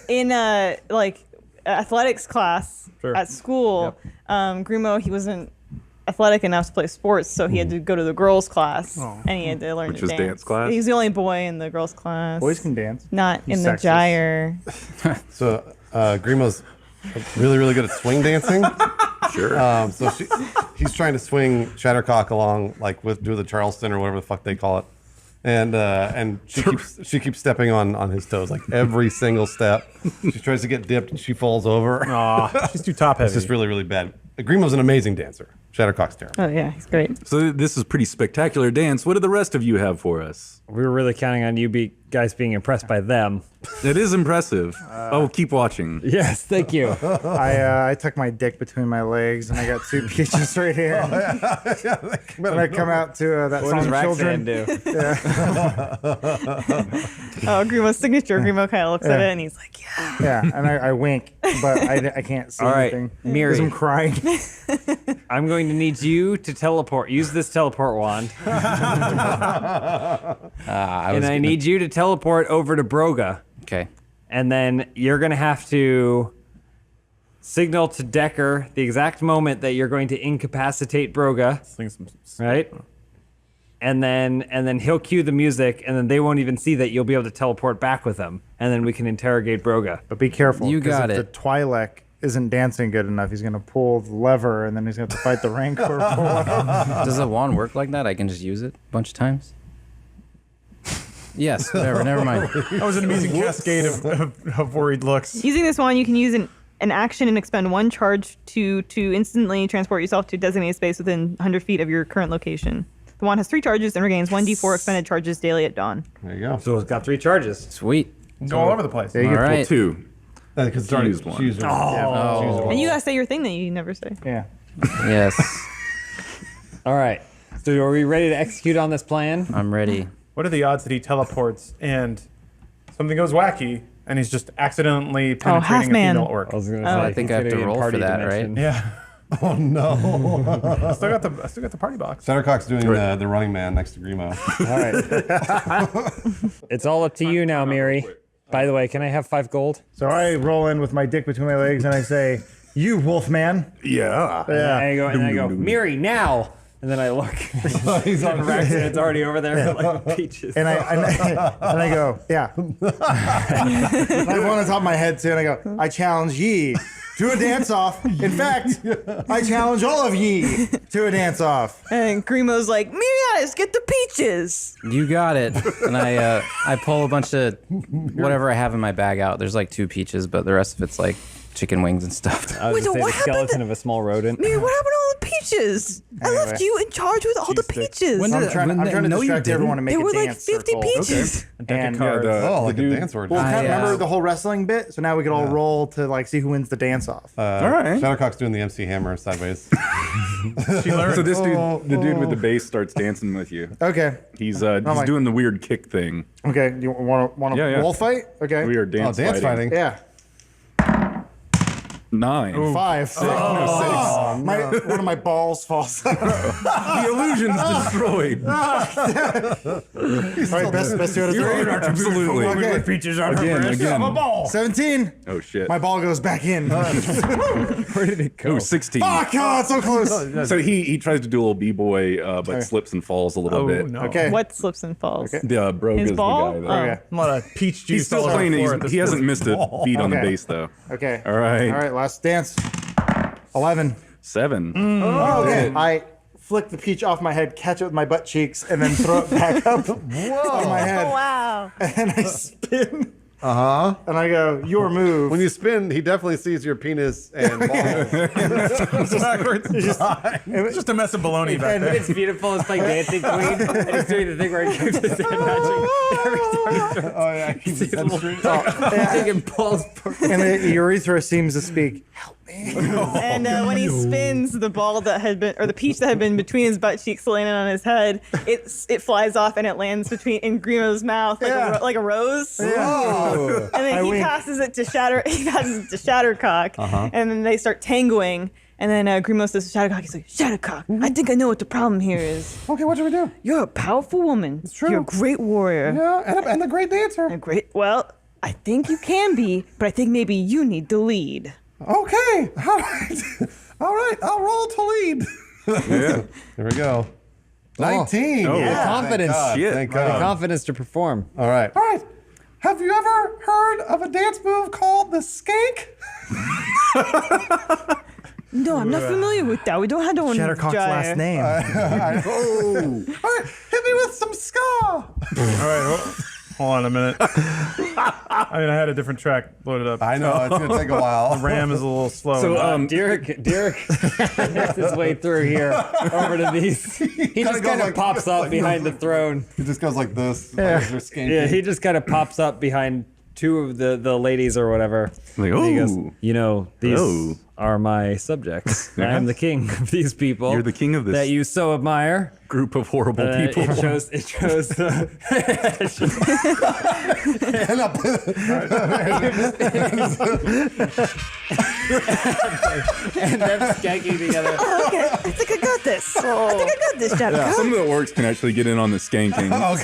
in athletics class at school, Grimo, he wasn't athletic enough to play sports, so he had to go to the girls' class, and he had to learn Which to was dance. dance class? He's the only boy in the girls' class. Boys can dance. Not in the sexist. gyre. So Grimo's really, really good at swing dancing. Sure. So he's trying to swing Shattercock along, do the Charleston or whatever the fuck they call it, and she keeps stepping on his toes, like every single step. She tries to get dipped and she falls over. Aw, she's too top heavy. It's just really, really bad. Grimo's an amazing dancer. Shattercock's terrible. Oh, yeah, he's great. So this is pretty spectacular dance. What do the rest of you have for us? We were really counting on you guys being impressed by them. It is impressive. Keep watching. Yes, thank you. I tuck my dick between my legs and I got two peaches right here. When I come out to that What does song Roxanne Children. do? Oh, Grimo's signature. Grimo kind of looks at it and he's like, yeah. Yeah, and I wink, but I can't see All right, anything. Miri. Because I'm crying. I'm going to need you to teleport. Use this teleport wand. I need you to teleport over to Broga. Okay. And then you're going to have to signal to Decker the exact moment that you're going to incapacitate Broga, Sling some- right? And then he'll cue the music, and then they won't even see that you'll be able to teleport back with them, and then we can interrogate Broga. But be careful. You 'cause got if it. the Twi'lek isn't dancing good enough, he's going to pull the lever, and then he's going to have to fight the Rancor. Does the wand work like that? I can just use it a bunch of times? Yes, whatever, never mind. That was an amazing cascade of worried looks. Using this wand, you can use an action and expend one charge to instantly transport yourself to a designated space within 100 feet of your current location. The wand has 3 charges and regains 1d4 expended charges daily at dawn. There you go. So it's got 3 charges. Sweet. Go all over the place. Yeah, you All get right. Well, 2. Because She used one. She used one. Yeah, she used one. And you gotta say your thing that you never say. Yeah. Yes, All right. So are we ready to execute on this plan? I'm ready. What are the odds that he teleports and something goes wacky and he's just accidentally penetrating a half-man. female orc? I was going Oh. I think I have to Canadian roll for party that, dimension. Yeah. Oh no. I still got the party box. Shattercock's doing the running man next to Grimo. All right. It's all up to you now, Miri. By the way, can I have 5 gold? So I roll in with my dick between my legs, and I say, "You Wolfman." Yeah. Yeah. And I go, Miri, now! And then I look. He's on Rex, and it's already over there like peaches. And I go, yeah. And I have one on top of my head too, and I go, I challenge ye to a dance off. In fact, I challenge all of ye to a dance off. And Grimo's like, Miriatis, get the peaches. You got it. And I pull a bunch of whatever I have in my bag out. There's like 2 peaches, but the rest of it's like chicken wings and stuff. I was Wait, so gonna say what the happened skeleton to- of a small rodent. Mary, what happened to all the peaches? I left you in charge with all the peaches. When did- I'm trying to No, you distract didn't. everyone and make there a were like dance 50 circle. peaches. And Oh, like a dude- dance order. well, kind of I, remember the whole wrestling bit. So now we could all roll to like see who wins the dance off. All right. Shadowcock's doing the MC Hammer sideways. So this dude, the dude with the bass, starts dancing with you. Okay. He's my- doing the weird kick thing. Okay. You want a Yeah, yeah. wall fight? Okay. We are dance, Dance fighting. Yeah. 9. 5. One of my balls falls out. The illusion's destroyed. All right, best 2 out of 3. Absolutely. Okay. Peaches on Again. 17. Oh shit. My ball goes back in. Where did it go? Oh, 16. Fuck! Oh, it's so close. So he tries to do a little b-boy, but slips and falls a little bit. no. Okay. What slips and falls? The Brogue His is ball? the guy. There. Okay. A lot of peach juice. He's still all over playing. the floor at this He hasn't point. missed a beat on the Okay. bass though. Okay. All right. All right. Last dance. 11. 7. Oh, okay. I flick the peach off my head, catch it with my butt cheeks, and then throw it back up on my head. Wow. And I spin. And I go, your move. When you spin, he definitely sees your penis and balls. Backwards. It's just a mess of baloney back there. It's beautiful. It's like Dancing Queen. And he's doing the thing where he keeps his head nudging every time Oh yeah, he's taking balls. And the urethra seems to speak. And when he spins, the ball that had been, or the peach that had been between his butt cheeks landing on his head, it flies off and it lands in Grimo's mouth like a rose. Yeah. And then he wink. passes it to Shattercock, and then they start tangling. And then Grimo says to Shattercock, he's like, Shattercock, I think I know what the problem here is. Okay, what should we do? You're a powerful woman. It's true. You're a great warrior. Yeah, and a great dancer. Well, I think you can be, but I think maybe you need to lead. Okay, all right, all right. I'll roll to lead. Yeah. Here we go. 19. Oh. Yeah, Confidence. Thank God. Shit. Thank The God. confidence to perform. All right. All right. Have you ever heard of a dance move called the skank? No, I'm not familiar with that. We don't have one. Shattercock's last name. All right, hit me with some ska. All right, hold on a minute. I mean, I had a different track loaded up. I know, it's gonna take a while. RAM is a little slow. So Derek makes his way through here over to these. He just goes kind of like pops this, up like behind this. the throne. He just goes like this. Yeah. Like they're skanky. Yeah, he just kind of pops up behind 2 of the ladies or whatever. Like, And he goes, oh. you know, these Oh. are my subjects. I am the king of these people. You're the king of this that you so admire. group of horrible people. It shows. And up. And them skanking together. Oh, okay, I think I got this. I think I got this, Shattercock. Some of the orcs can actually get in on the skanking. Oh,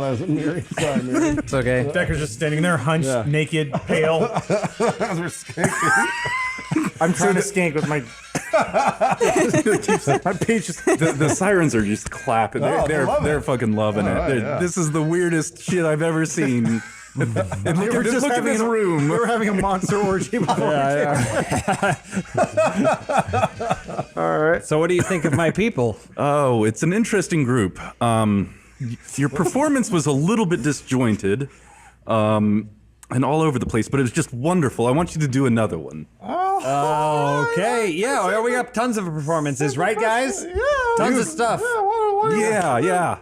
that was Mary. Sorry, Mary. It's okay. Decker's just standing there, hunched, naked, pale. Those were skanky. I'm trying to skank with my. My peach is. The sirens are just clapping. Oh, they love They're it. fucking loving it. right, They're- yeah. This is the weirdest shit I've ever seen. And look at me in a room. We were having a monster orgy before. All right. So what do you think of my people? Oh, it's an interesting group. Your performance was a little bit disjointed, and all over the place, but it was just wonderful. I want you to do another one. Okay, yeah, we got tons of performances, right, guys? Yeah. Tons of stuff. Yeah.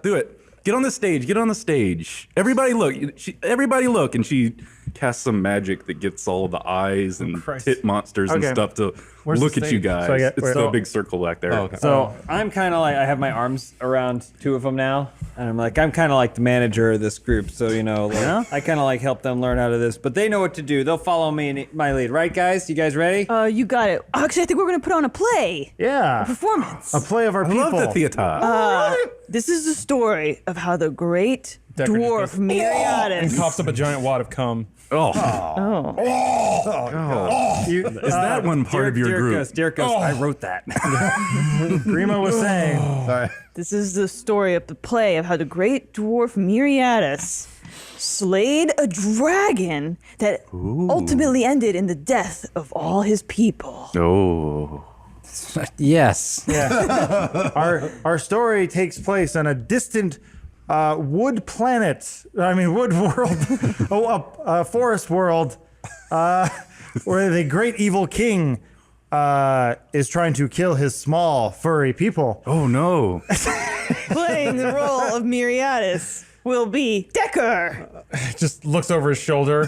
Do it. Get on the stage. Everybody look. Everybody look. And she casts some magic that gets all the eyes and Christ. tit monsters and Okay. stuff to Where's look the at you stage? guys. So I get- it's wait. the big circle back there. Oh, okay. So I'm kind of like, I have my arms around 2 of them now, and I'm kind of like the manager of this group. So I kind of like help them learn how to this, but they know what to do. They'll follow me in my lead, right, guys? You guys ready? You got it. Actually, I think we're gonna put on a play, Yeah. performance. A play of our I people. love the theater. This is the story of how the great Decker just dwarf goes, and Miriadis. coughs up a giant wad of cum. Oh. Is that one part of your group? Derek goes, I wrote that. Grimo was saying. Sorry. This is the story of the play of how the great dwarf Miriadis slayed a dragon that ultimately ended in the death of all his people. Oh. Yes. Our story takes place on a distant wood planet. I mean, wood world. Forest world. Where the great evil king is trying to kill his small furry people. Oh no! Playing the role of Miriadis will be Decker. Just looks over his shoulder.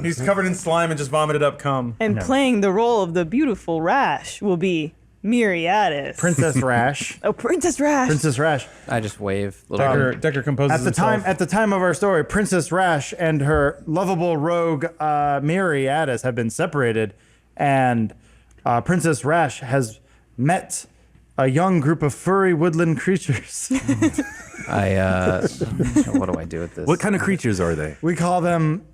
He's covered in slime and just vomited up cum. And playing the role of the beautiful Rash will be Miriadis. Princess Rash. Oh, Princess Rash. Princess Rash. I just wave. Little Decker composes At the time of our story, Princess Rash and her lovable rogue Miriadis have been separated, and Princess Rash has met a young group of furry woodland creatures. what do I do with this? What kind of creatures are they? We call them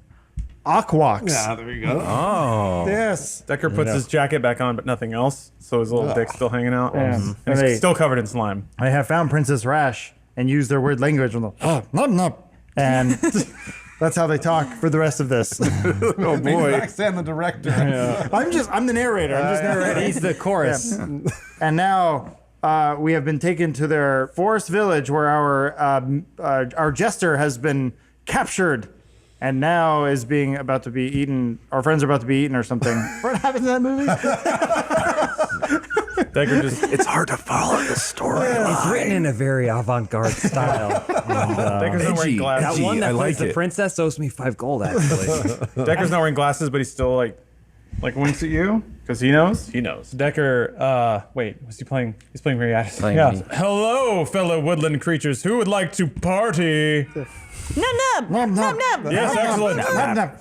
Aquawks. Yeah, there you go. Oh, Yes. Decker puts his jacket back on, but nothing else. So his little dick's still hanging out. Yeah. And And he's they- still covered in slime. I have found Princess Rash and used their weird language. Nub nub. And that's how they talk for the rest of this. oh boy! Roxanne, the director. I'm the narrator. I'm just narrating. He's the chorus. And now we have been taken to their forest village where our jester has been captured and now is about to be eaten. Our friends are about to be eaten or something. What happens in that movie? Decker just It's hard to follow the story. It's written in a very avant-garde style. Decker's not wearing edgy. glasses. That one that I plays like the it. princess owes me 5 gold, actually. Decker's not wearing glasses, but he's still like winks at you because he knows. He knows. Decker. Wait, was he playing? He's playing Miriadis. Playing Yeah. me. Hello, fellow woodland creatures. Who would like to party? Nub nub. Nub nub. Nub. Yes, excellent. Nub nub.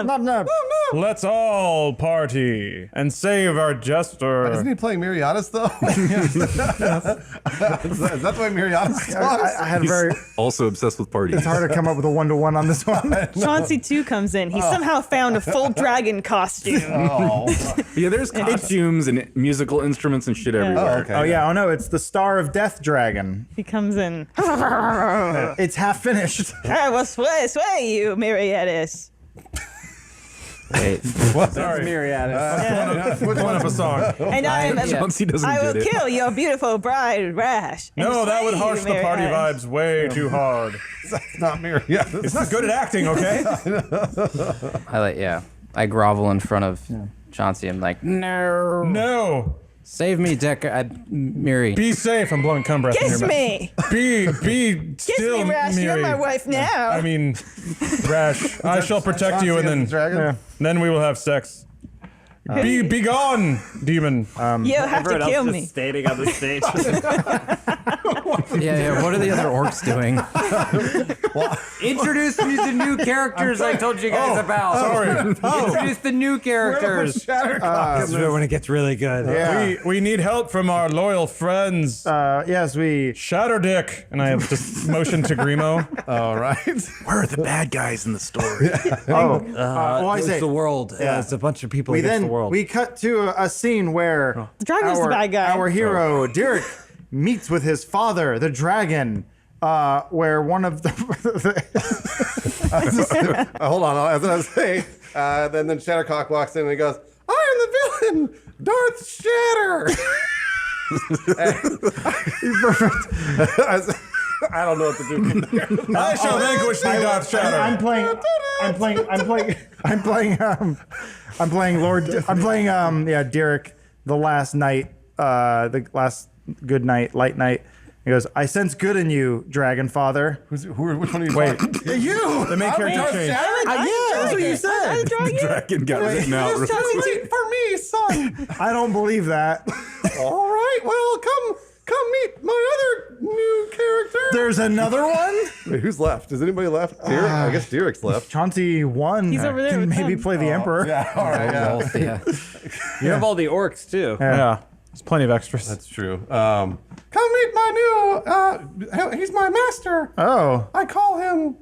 Nub nub. Let's all party and save our jester. Isn't he playing Miriadis though? is that the way Miriadis talks? I had a very. Also obsessed with parties. It's hard to come up with a 1-to-1 on this one. Chauncey 2 comes in. He somehow found a full dragon costume. Yeah, there's costumes and musical instruments and shit everywhere. Okay. Oh yeah, oh no, it's the Star of Death dragon. He comes in. It's half finished. I will sway you, Miriadis. Wait. Sorry. Miriadis. Which one of a song? And I am. Chauncey doesn't I will get it. kill your beautiful bride, Rash. and No, that would slay harsh you, the party Miriadis. vibes way too hard. It's not Miriadis. It's not good at acting, okay? I grovel in front of Chauncey. I'm like, no. No. Save me, Decker. Miri. Be safe. I'm blowing cum breath in Kiss your mouth. me. Be Kiss still, me, Rash. You're Miri. my wife now. I mean, Rash, I shall protect you, and then Dragon? then we will have sex. Be gone, demon. you have to kill me. Standing on the stage. Yeah. What are the other orcs doing? Introduce me to new characters I told you guys about. Sorry. Introduce the new characters. This is when it gets really good. Yeah. We need help from our loyal friends. Yes, we. Shatterdick. And I have just motioned to Grimo. All right. Where are the bad guys in the story? I It's say. the world. Yeah. It's a bunch of people We against then the world. we cut to a scene where The dragon's the bad guy. Our hero Derek meets with his father, the dragon. Where one of the Hold on. As I was saying, then Shattercock walks in and he goes, "I am the villain, Darth Shatter." I don't know what to do from there. I shall vanquish thee, Darth Shatter. I'm playing Derek the last night, the last good night, light night. He goes, I sense good in you, Dragon Father. Which one are you Wait. talking? You! The main character Darth changed. Shatter? Yeah, that's what you said. Dragon got written out. Wait for me, son. I don't believe that. All right, well, come meet my other new character. There's another one? Wait, who's left? Is anybody left? Derek? I guess Derek's left. Chauncey won. He's over there Can with maybe them. play the Emperor. Yeah, all right, yeah. Wolf, yeah. You have all the orcs too. Yeah. There's plenty of extras. That's true. Come meet my new, he's my master. Oh. I call him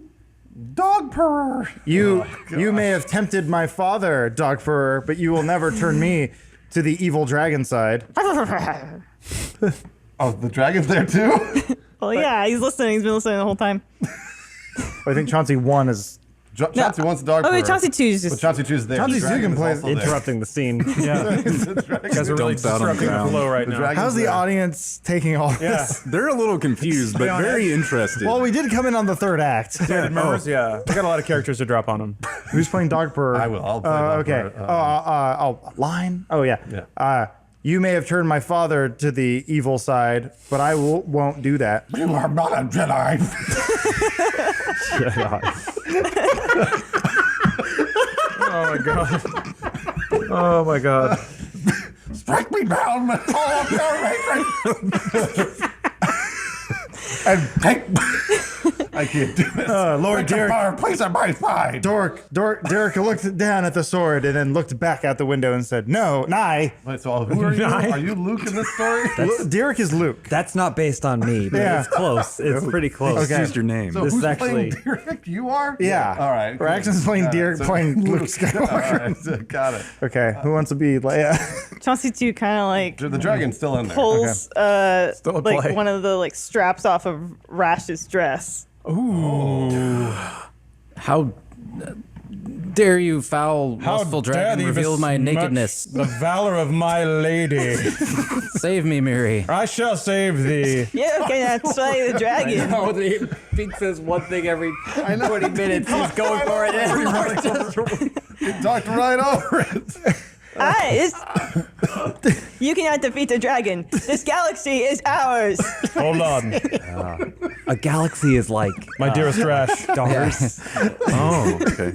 Dog Purrer. You may have tempted my father, Dog Furrer, but you will never turn me to the evil dragon side. Oh, the dragon's there too? Well, yeah, he's listening. He's been listening the whole time. I think Chauncey won as Chauncey wants the dog. Oh, wait, purr. Chauncey 2 is But just. Chauncey 2 is there. Chauncey The 2 dragon can is play- also there. Interrupting the scene. Yeah. The dragon- You guys are really Dumped out on the disrupting the ground. flow right the now. dragon's How's the there. audience taking all Yeah. this? They're a little confused, but very interested. Well, we did come in on the third act. Members, yeah. We got a lot of characters to drop on them. Who's playing dog purr? I will. I'll play dog Okay. purr. Line? Oh, yeah. Yeah. You may have turned my father to the evil side, but I won't do that. You are not a Jedi. Oh my god. Oh my god. Strike me down with all of your hatred. And take. I can't do it. Lord Take the Derek. fireplace at my side. Derek looked down at the sword and then looked back out the window and said, "No, Nye." Wait, so who are you? Are you Luke in this story? Derek is Luke. That's not based on me, but Yeah. it's close. It's pretty close. Okay. Just your name. So This who's is actually- playing Derek? You are? Yeah. All right. Braxton's playing Got it. Derek, So playing Luke All Skywalker. right. Got it. Okay, who wants to be Leia? Chauncey 2 kind of like The dragon's still in there. pulls Still a like play. one of the like straps off of Rash's dress. How dare you, foul, lustful dragon, reveal my nakedness? The valor of my lady. Save me, Miri. I shall save thee. You cannot slay the dragon. Oh, Pete says one thing every 20 minutes. He's going for it. You talked right over it. You cannot defeat the dragon. This galaxy is ours. Hold on. A galaxy is like My dearest Rash. stars. Oh, okay.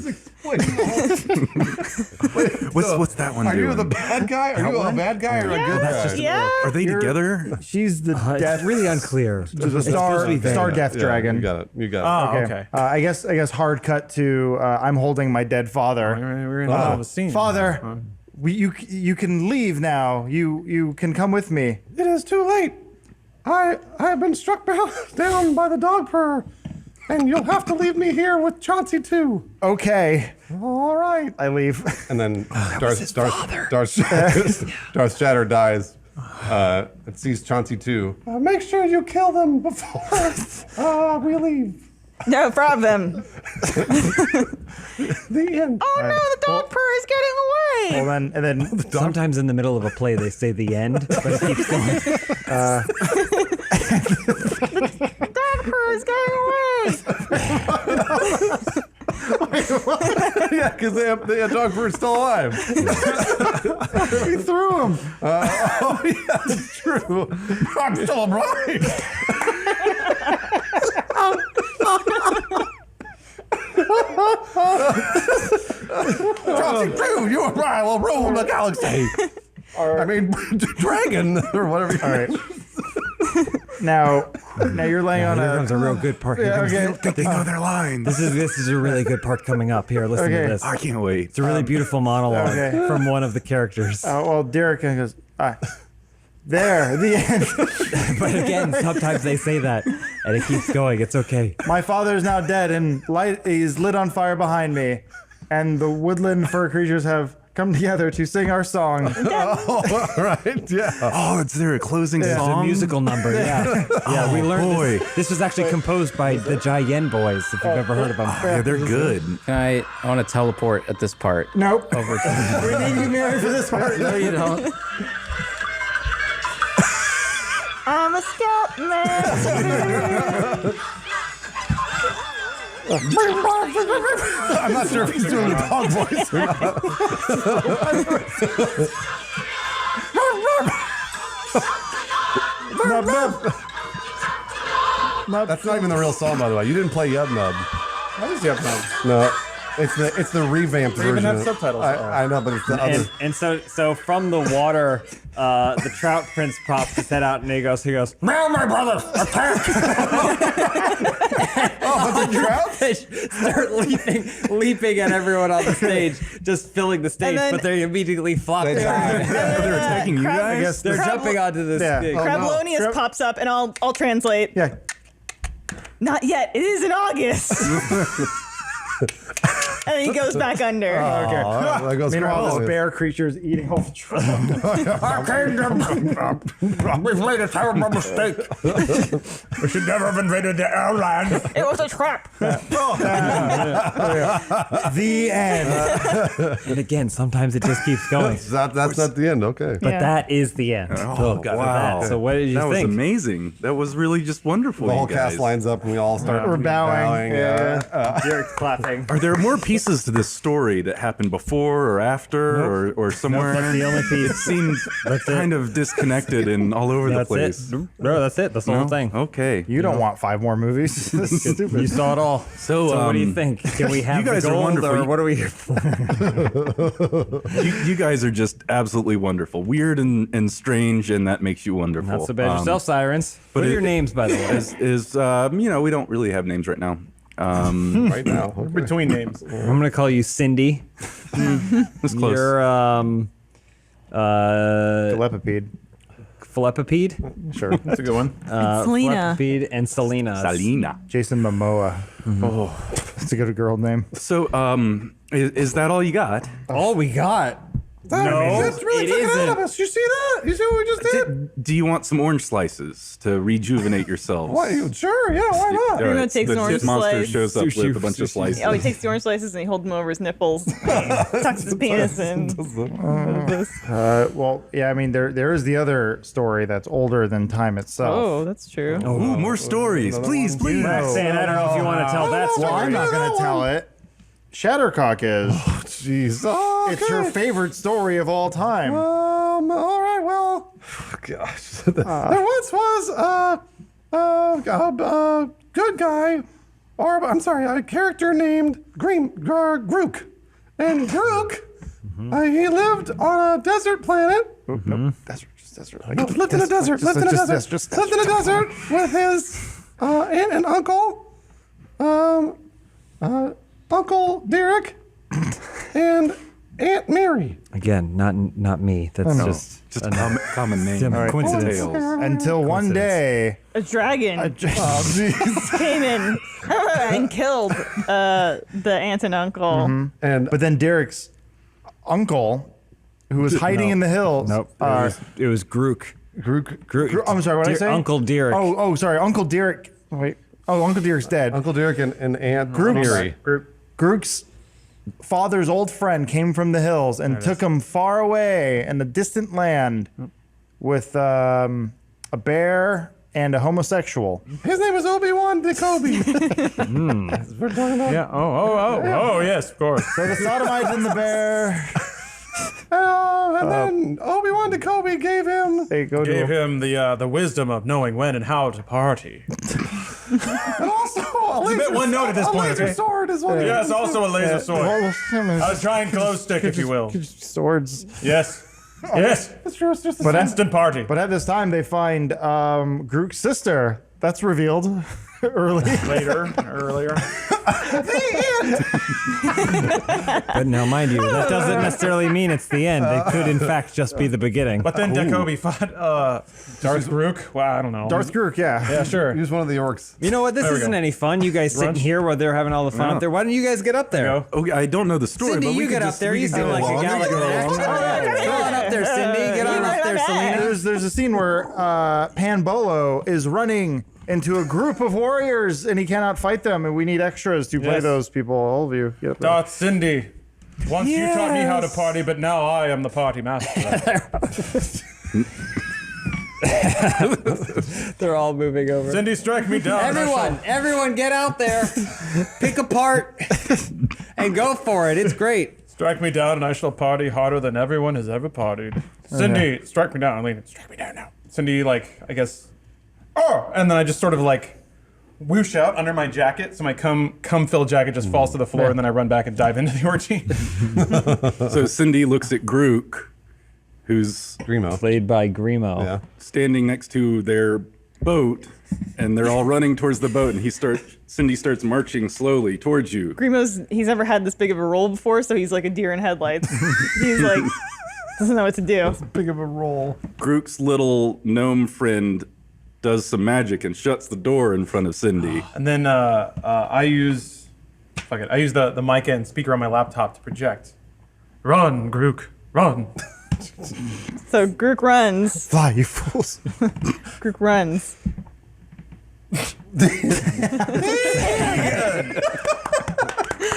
What's that one Are doing? you the bad guy? Are you a bad guy or a good guy? Yeah. Are they together? She's the death, It's really unclear. the star death dragon. You got it. You got it. Okay. I guess hard cut to I'm holding my dead father. We're in the middle of a scene. Father, you can leave now. You can come with me. It is too late. I have been struck down by the dog purr, and you'll have to leave me here with Chauncey too. Okay, All right. I leave. And then Darth Shatter dies. And sees Chauncey too. Make sure you kill them before we leave. No problem. The end. Oh no, the dog purr is getting away. Well then, and then Sometimes in the middle of a play they say the end, but it keeps going. Dog purr is getting away. Yeah, because the dog purr's still alive. he threw him. Oh yeah, that's true. I'm still alive. Chauncey too, you and I will rule the galaxy. I mean, dragon or whatever. All right. Now you're laying on Here a. comes a real good part. Here comes- Okay. They know their lines. This is a really good part coming up here. Listen Okay. to this. I can't wait. It's a really beautiful monologue okay. from one of the characters. Well, Derek goes. There, the end. But again, sometimes they say that, and it keeps going. It's okay. My father is now dead, and light is lit on fire behind me, and the woodland fur creatures have come together to sing our song. Oh, all right, yeah. Oh, it's their closing It's a song. musical number. Yeah, yeah. We learned boy. this was actually composed by the Jayen Boys. If you've ever heard of them. Yeah, they're good. I want to teleport at this part. Nope. Over to We need you, Mary, for this part. No, you don't. I'm a scout man. I'm not sure if he's doing the dog voice or not. That's not even the real song, by the way. You didn't play Yub Nub. What is the upside? No, it's the revamped version. even have of it. subtitles. I know, but it's the other. And so from the water, the trout prince pops his head out and he goes, Now, my brothers, attack! Oh, but the trout? they start leaping at everyone on the stage, just filling the stage, then- but they immediately flop They down. They're attacking you Crab- guys. They're jumping onto this Yeah. thing. Oh, Crablonius Crab- pops up, and I'll translate. Yeah. Not yet. It is in August. And then he goes back under. Okay. That goes Meanwhile, this crazy. bear creature's eating all the trout. We've made a terrible mistake. We should never have invaded the airland. It was a trap. The end. And again, sometimes it just keeps going. That's not the end. Okay. But Yeah. that is the end. Oh, wow. So what did you That was think? amazing. That was really just wonderful. The whole you guys. cast lines up and we all start We're bowing. You're clapping. Are there more pieces to this story that happened before or after or somewhere? That's the only piece. It seemed kind of disconnected and all over the That's place. it. No, that's it. That's the whole thing. Okay. You don't want 5 more movies. This is stupid. You saw it all. So, what do you think? Can we have you guys the are gold, wonderful. or what are we here for? you guys are just absolutely wonderful. Weird and strange, and that makes you wonderful. Not so bad yourself, Sirens. What are your names, by the way? We don't really have names right now. right now. Between names. I'm gonna call you Cindy. It's close. You're Telepipede. Philippipede, Sure. That's a good one. Selena. Philippipede, and Selena. Salina. Jason Momoa. Oh, that's a good girl name. So, is that all you got? All we got. No, That's really took it out of us. You see that? You see what we just did? Do you want some orange slices to rejuvenate yourselves? Sure, yeah, why not? All Everyone right, takes the an orange shit monster slice. shows up with a bunch of slices. Oh, he takes the orange slices and he holds them over his nipples, tucks his penis in. Well, yeah, I mean, there is the other story that's older than time itself. Oh, that's true. Ooh, more stories, please, please. Roxanne, I don't know if you want to tell that story. Well, I'm not going to tell it. Shattercock is. Jeez. Oh, It's her favorite story of all time. all right, well, gosh. There once was a good guy, or I'm sorry, a character named Grook. And Grook, he lived on a desert planet. Nope. Desert. Lived in a desert. Lived in a desert with his aunt and uncle, Uncle Derek, and Aunt Mary. Again, not me. That's just Just a common name. Dim coincidence. Tales. Until one day, A dragon came in and killed the aunt and uncle. And but then Derek's uncle, who was hiding in the hills. nope. It was Grook. Grook, I'm sorry, what did I say? Uncle Derek. Oh, sorry, Uncle Derek. Wait. Oh, Uncle Derek's dead. Uncle Derek and Aunt Grook's, Mary. Grook's father's old friend came from the hills and took him far away in a distant land with a bear and a homosexual. His name was Obi-Wan Kenobi. We're talking about. Yeah. Oh, yes, of course. So the sodomites and the bear. And then Obi-Wan Kenobi gave him. They go Gave to him the wisdom of knowing when and how to party. And also a laser, bit one note at this point, laser okay? sword is what he Yes, also a laser sword. A giant glow stick, if you will. swords. Yes. Yes. It's true, it's just a But Instant party. But at this time, they find Grook's sister. That's revealed early. Earlier. But now, mind you, that doesn't necessarily mean it's the end. It could, in fact, just be the beginning. But then Jacoby fought Darth Grook. Wow, I don't know. Darth Grook, yeah. Yeah, sure. He was one of the orcs. You know what? This we isn't go. any fun. You guys sitting here while they're having all the fun up there. Why don't you guys get up there? Go. Okay, I don't know the story, Cindy, but we you could get up just, there. we You could seem go like a along. gal with an Come on up there, Cindy. Get on up there, Selena. There's a scene where Pan Bolo is running into a group of warriors and he cannot fight them, and we need extras to play Yes. those people. All of you, get up there. Darth Cindy. Once you taught me how to party, but now I am the party master. They're all moving over. Cindy, strike me down. Everyone get out there. Pick a part and go for it. It's great. Strike me down, and I shall party harder than everyone has ever partied. Cindy, strike me down. Lena, strike me down now. Cindy, I guess. Oh, and then I just sort of whoosh out under my jacket, so my cum-filled jacket just falls to the floor, and then I run back and dive into the orgy. So Cindy looks at Grook, who's Grimo. Played by Grimo. Yeah. standing next to their boat, and they're all running towards the boat, and Cindy starts marching slowly towards you. He's never had this big of a role before, so he's like a deer in headlights. He's doesn't know what to do. Big of a roll. Grook's little gnome friend does some magic and shuts the door in front of Cindy. And then I use Fuck it. I use the mic and speaker on my laptop to project. Run, Grook, run. So Grook runs. Fly, you fools. Grook runs.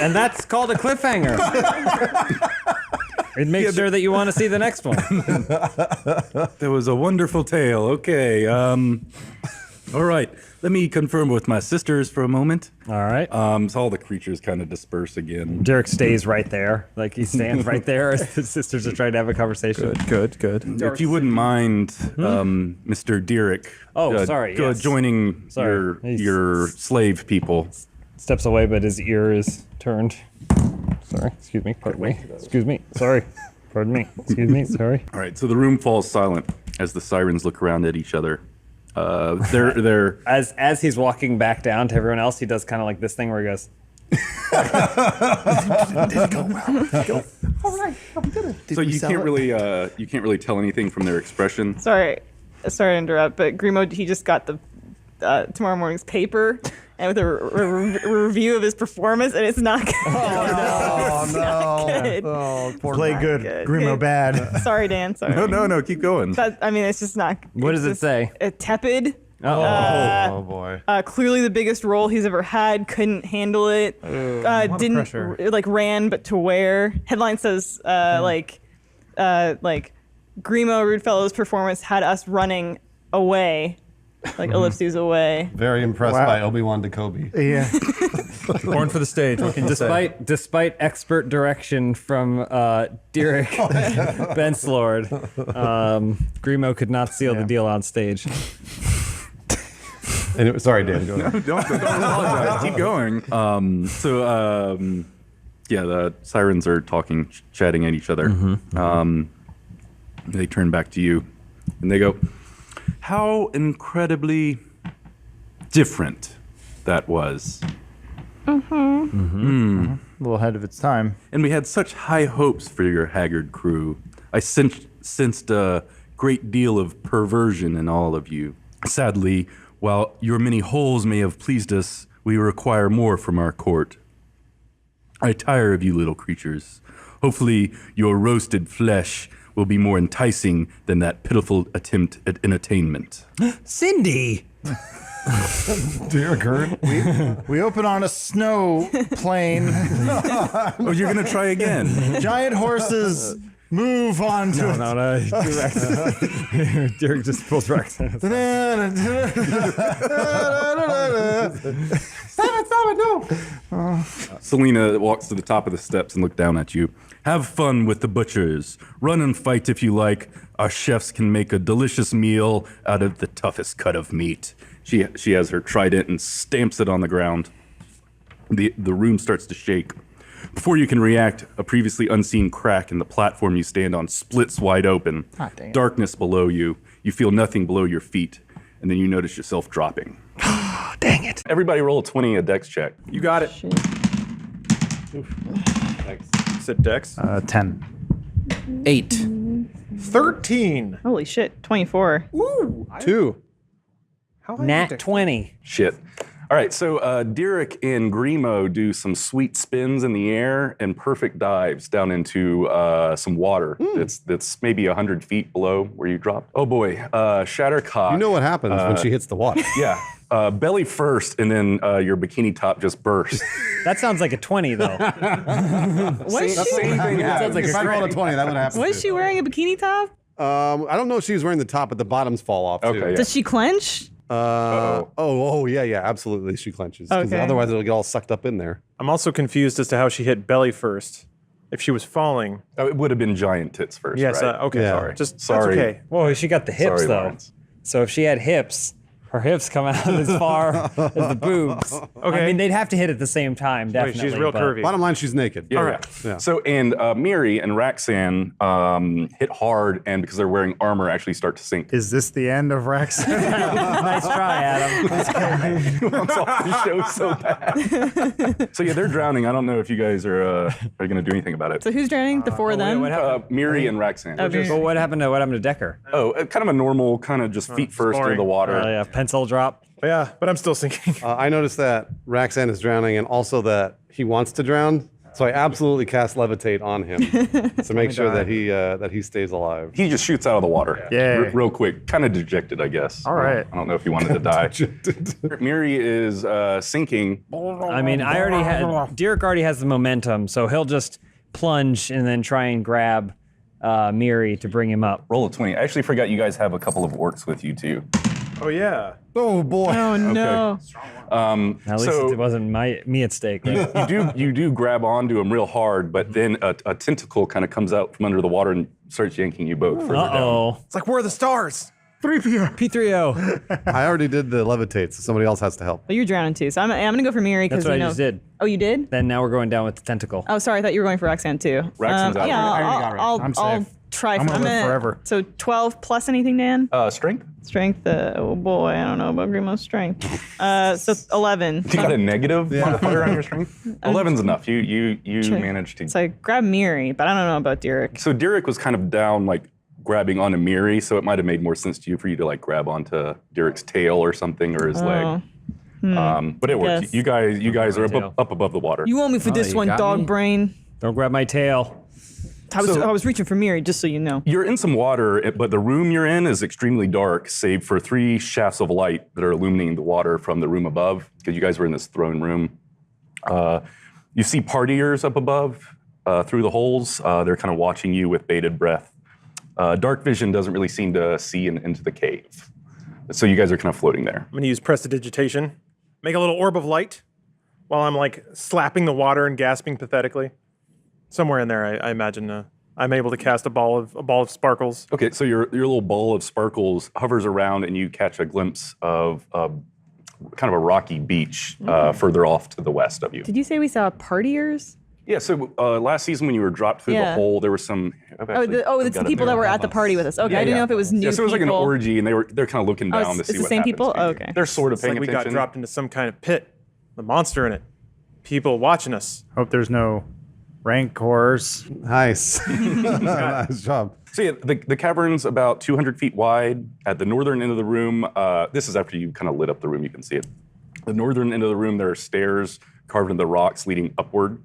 And that's called a cliffhanger. It makes sure that you want to see the next one. That was a wonderful tale. Okay. All right. Let me confirm with my sisters for a moment. All right. So all the creatures kind of disperse again. Dirk stays right there. Like he stands right there as the sisters are trying to have a conversation. Good. If you wouldn't mind, Mr. Derek. Sorry, Go yes. joining Sorry. your slave people. Steps away, but his ear is turned. Sorry. Excuse me. Pardon me. Excuse me. Sorry. Pardon me. Excuse me. Sorry. All right. So the room falls silent as the sirens look around at each other. They're As he's walking back down to everyone else, he does kind of like this thing where he goes. so you can't really tell anything from their expression. Sorry to interrupt, but Grimo, he just got the tomorrow morning's paper and with a review of his performance, and it's not good. Oh no! Good. Oh, poor Play guy. good. Good. Grimo bad. Sorry, Dan. Sorry. No. Keep going. It's just not. What it's does it just, say? Tepid. Oh boy. Clearly the biggest role he's ever had. Couldn't handle it. Didn't pressure. ran, but to wear. Headline says like Grimo Rudefellow's performance had us running away, like ellipses away. Very impressed Wow. by Obi-Wan Kenobi. Yeah. Born for the stage. What can you say? Despite expert direction from Derek Benslord, Grimo could not seal the deal on stage. Anyway, sorry, Dan. Go ahead. Don't apologize. Keep going. The sirens are talking, chatting at each other. They turn back to you, and they go, "How incredibly different that was." A little ahead of its time. And we had such high hopes for your haggard crew. I sensed a great deal of perversion in all of you. Sadly, while your many holes may have pleased us, we require more from our court. I tire of you little creatures. Hopefully, your roasted flesh will be more enticing than that pitiful attempt at entertainment. Cindy! Dear Gert. We open on a snow plane. Oh, you're gonna try again? Giant horses move on to No. Derek just pulls Rex. Selena walks to the top of the steps and looks down at you. Have fun with the butchers. Run and fight if you like. Our chefs can make a delicious meal out of the toughest cut of meat. She has her trident and stamps it on the ground. The room starts to shake. Before you can react, a previously unseen crack in the platform you stand on splits wide open. dang it. Darkness below you. You feel nothing below your feet, and then you notice yourself dropping. Dang it. Everybody roll a 20 a dex check. You got it. Sit Dex. 10. 8. 13. Holy shit, 24. 2. Nat 20. Shit. All right, so Derek and Grimo do some sweet spins in the air and perfect dives down into some water that's maybe 100 feet below where you dropped. Oh boy, Shattercock. You know what happens when she hits the water. Yeah, belly first, and then your bikini top just bursts. That sounds like a 20, though. Was she, Same thing happens. If I rolled a 20, that would happen. was she wearing a bikini top? I don't know if she was wearing the top, but the bottoms fall off too. Okay, yeah. Does she clench? Yeah, absolutely. She clenches. 'Cause Okay. otherwise, it'll get all sucked up in there. I'm also confused as to how she hit belly first. If she was falling. Oh, it would have been giant tits first, Yes, right? okay. Yeah. Sorry. Just Sorry. That's okay. Whoa, she got the hips, Sorry, though. Lawrence. So if she had hips, her hips come out as far as the boobs. Okay. I mean, they'd have to hit at the same time, Wait, definitely. she's real but- curvy. Bottom line, she's naked. Yeah, All yeah. right. Yeah. So, and Miri and Raxan hit hard, and because they're wearing armor, actually start to sink. Is this the end of Rex? Nice try, Adam. He wants off the show so bad. So yeah, they're drowning. I don't know if you guys are going to do anything about it. So who's drowning? The four of them? What happened? Miri and Raxan. Okay. Well, what happened to Decker? Oh, kind of a normal, kind of just feet first into boring. the water. Yeah, pencil drop. Yeah, but I'm still sinking. I noticed that Raxan is drowning and also that he wants to drown. So I absolutely cast levitate on him to make sure that he stays alive. He just shoots out of the water. Yay. Real quick. Kind of dejected, I guess. All right. I don't know if he wanted to die. Miri is sinking. I mean, Derek already has the momentum, so he'll just plunge and then try and grab Miri to bring him up. Roll a 20. I actually forgot you guys have a couple of orcs with you, too. Oh, yeah. Oh, boy. Oh no. At least it wasn't me at stake. Right? You do grab onto him real hard, but then a tentacle kind of comes out from under the water and starts yanking you both further down. Uh-oh. It's like, where are the stars? P3O. I already did the levitate, so somebody else has to help. But you're drowning too, so I'm gonna go for Miri because That's what you know. I just did. Oh, you did? Then now we're going down with the tentacle. Oh, sorry, I thought you were going for Roxanne too. Roxanne's out. Yeah, I already got her. I'm I'll safe. try. I'm gonna live gonna- forever. So 12 plus anything, Dan? Strength? Strength. Oh boy, I don't know about Grimo's strength. So 11. You got a negative modifier on your strength? 11's enough. You managed to. So I grab Miri, but I don't know about Derek. So Derek was kind of down, like grabbing onto Miri, so it might have made more sense to you for you to like grab onto Derek's tail or something or his leg. But it worked. guess. You guys are tail. up above the water. You want me for this you one, got dog me? brain? Don't grab my tail. I was reaching for Miri, just so you know. You're in some water, but the room you're in is extremely dark, save for 3 shafts of light that are illuminating the water from the room above, because you guys were in this throne room. You see partiers up above through the holes. They're kind of watching you with bated breath. Dark vision doesn't really seem to see into the cave. So you guys are kind of floating there. I'm going to use prestidigitation. Make a little orb of light while I'm like slapping the water and gasping pathetically. Somewhere in there, I imagine I'm able to cast a ball of sparkles. Okay, so your little ball of sparkles hovers around and you catch a glimpse of kind of a rocky beach further off to the west of you. Did you say we saw partiers? Yeah, so last season when you were dropped through the Yeah. hole, there was some... It's the people that were at the party with us. Okay, I didn't know if it was new Yeah, so it was like an people. orgy and they're kind of looking Oh, down to it's see the what same happens people? to you. Oh, okay. They're sort of It's like paying we got attention. dropped into some kind of pit. The monster in it. People watching us. Hope there's no rancors. Nice. Nice job. So yeah, the cavern's about 200 feet wide. At the northern end of the room, this is after you kind of lit up the room, you can see it. The northern end of the room, there are stairs carved into the rocks leading upward.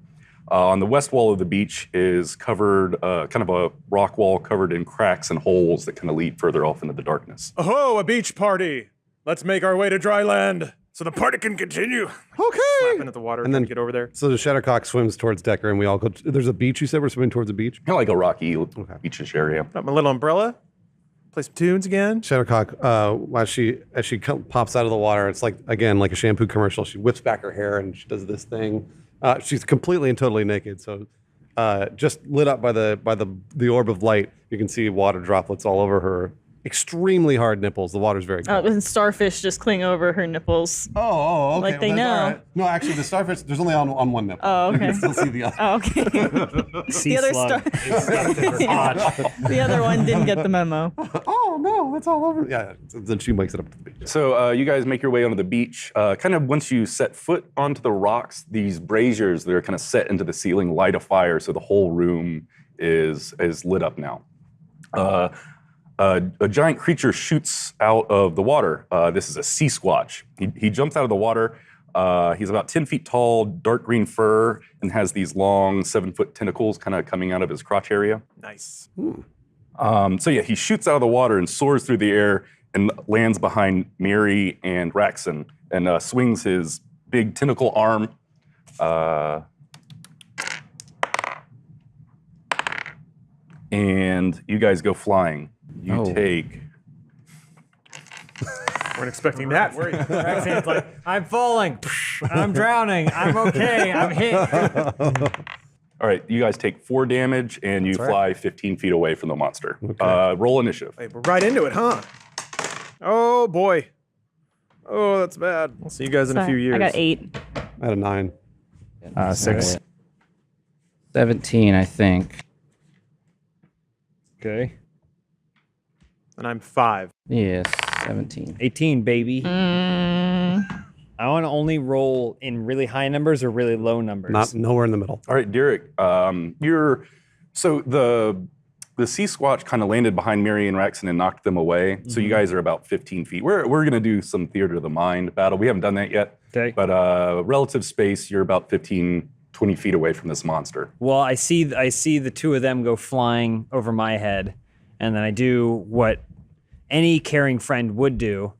On the west wall of the beach is covered, kind of a rock wall covered in cracks and holes that kind of lead further off into the darkness. Oh, a beach party. Let's make our way to dry land so the party can continue. Okay. Slapping at the water and then get over there. So the Shadowcock swims towards Decker, and we all go. There's a beach. You said we're swimming towards a beach. Kind of like a rocky beachish area. Got my little umbrella. Play some tunes again. Shadowcock, as she pops out of the water, it's like again like a shampoo commercial. She whips back her hair and she does this thing. She's completely and totally naked. So just lit up by the orb of light, you can see water droplets all over her extremely hard nipples. The water's very cold. And starfish just cling over her nipples. Oh, okay. Like they Well, that's all know. right. No, actually, the starfish, there's only on one nipple. Oh, okay. You can still see the other. Oh, okay. Sea other slug. The other one didn't get the memo. Oh, no, it's all over. Yeah, then she wakes it up to the beach. So you guys make your way onto the beach. Kind of once you set foot onto the rocks, these braziers that are kind of set into the ceiling light a fire, so the whole room is lit up now. A giant creature shoots out of the water. This is a sea squatch. He jumps out of the water. He's about 10 feet tall, dark green fur, and has these long 7-foot tentacles kind of coming out of his crotch area. Nice. So yeah, he shoots out of the water and soars through the air and lands behind Miri and Raxon and swings his big tentacle arm. And you guys go flying. You take... Weren't expecting that, were you? Roxanne's like, I'm falling. I'm drowning. I'm okay. I'm hit. All right, you guys take 4 damage and you fly 15 feet away from the monster. Roll initiative. Hey, we're right into it, huh? Oh, boy. Oh, that's bad. I'll see you guys in a few years. I got 8. I had a 9. 6. 17, I think. Okay. And I'm 5. Yes, 17. 18, baby. I want to only roll in really high numbers or really low numbers. Not nowhere in the middle. All right, Derek, so the the sea squatch kind of landed behind Miri and Rex and knocked them away. So you guys are about 15 feet. We're going to do some theater of the mind battle. We haven't done that yet. Okay. But relative space, you're about 15, 20 feet away from this monster. Well, I see the two of them go flying over my head, and then I do what any caring friend would do,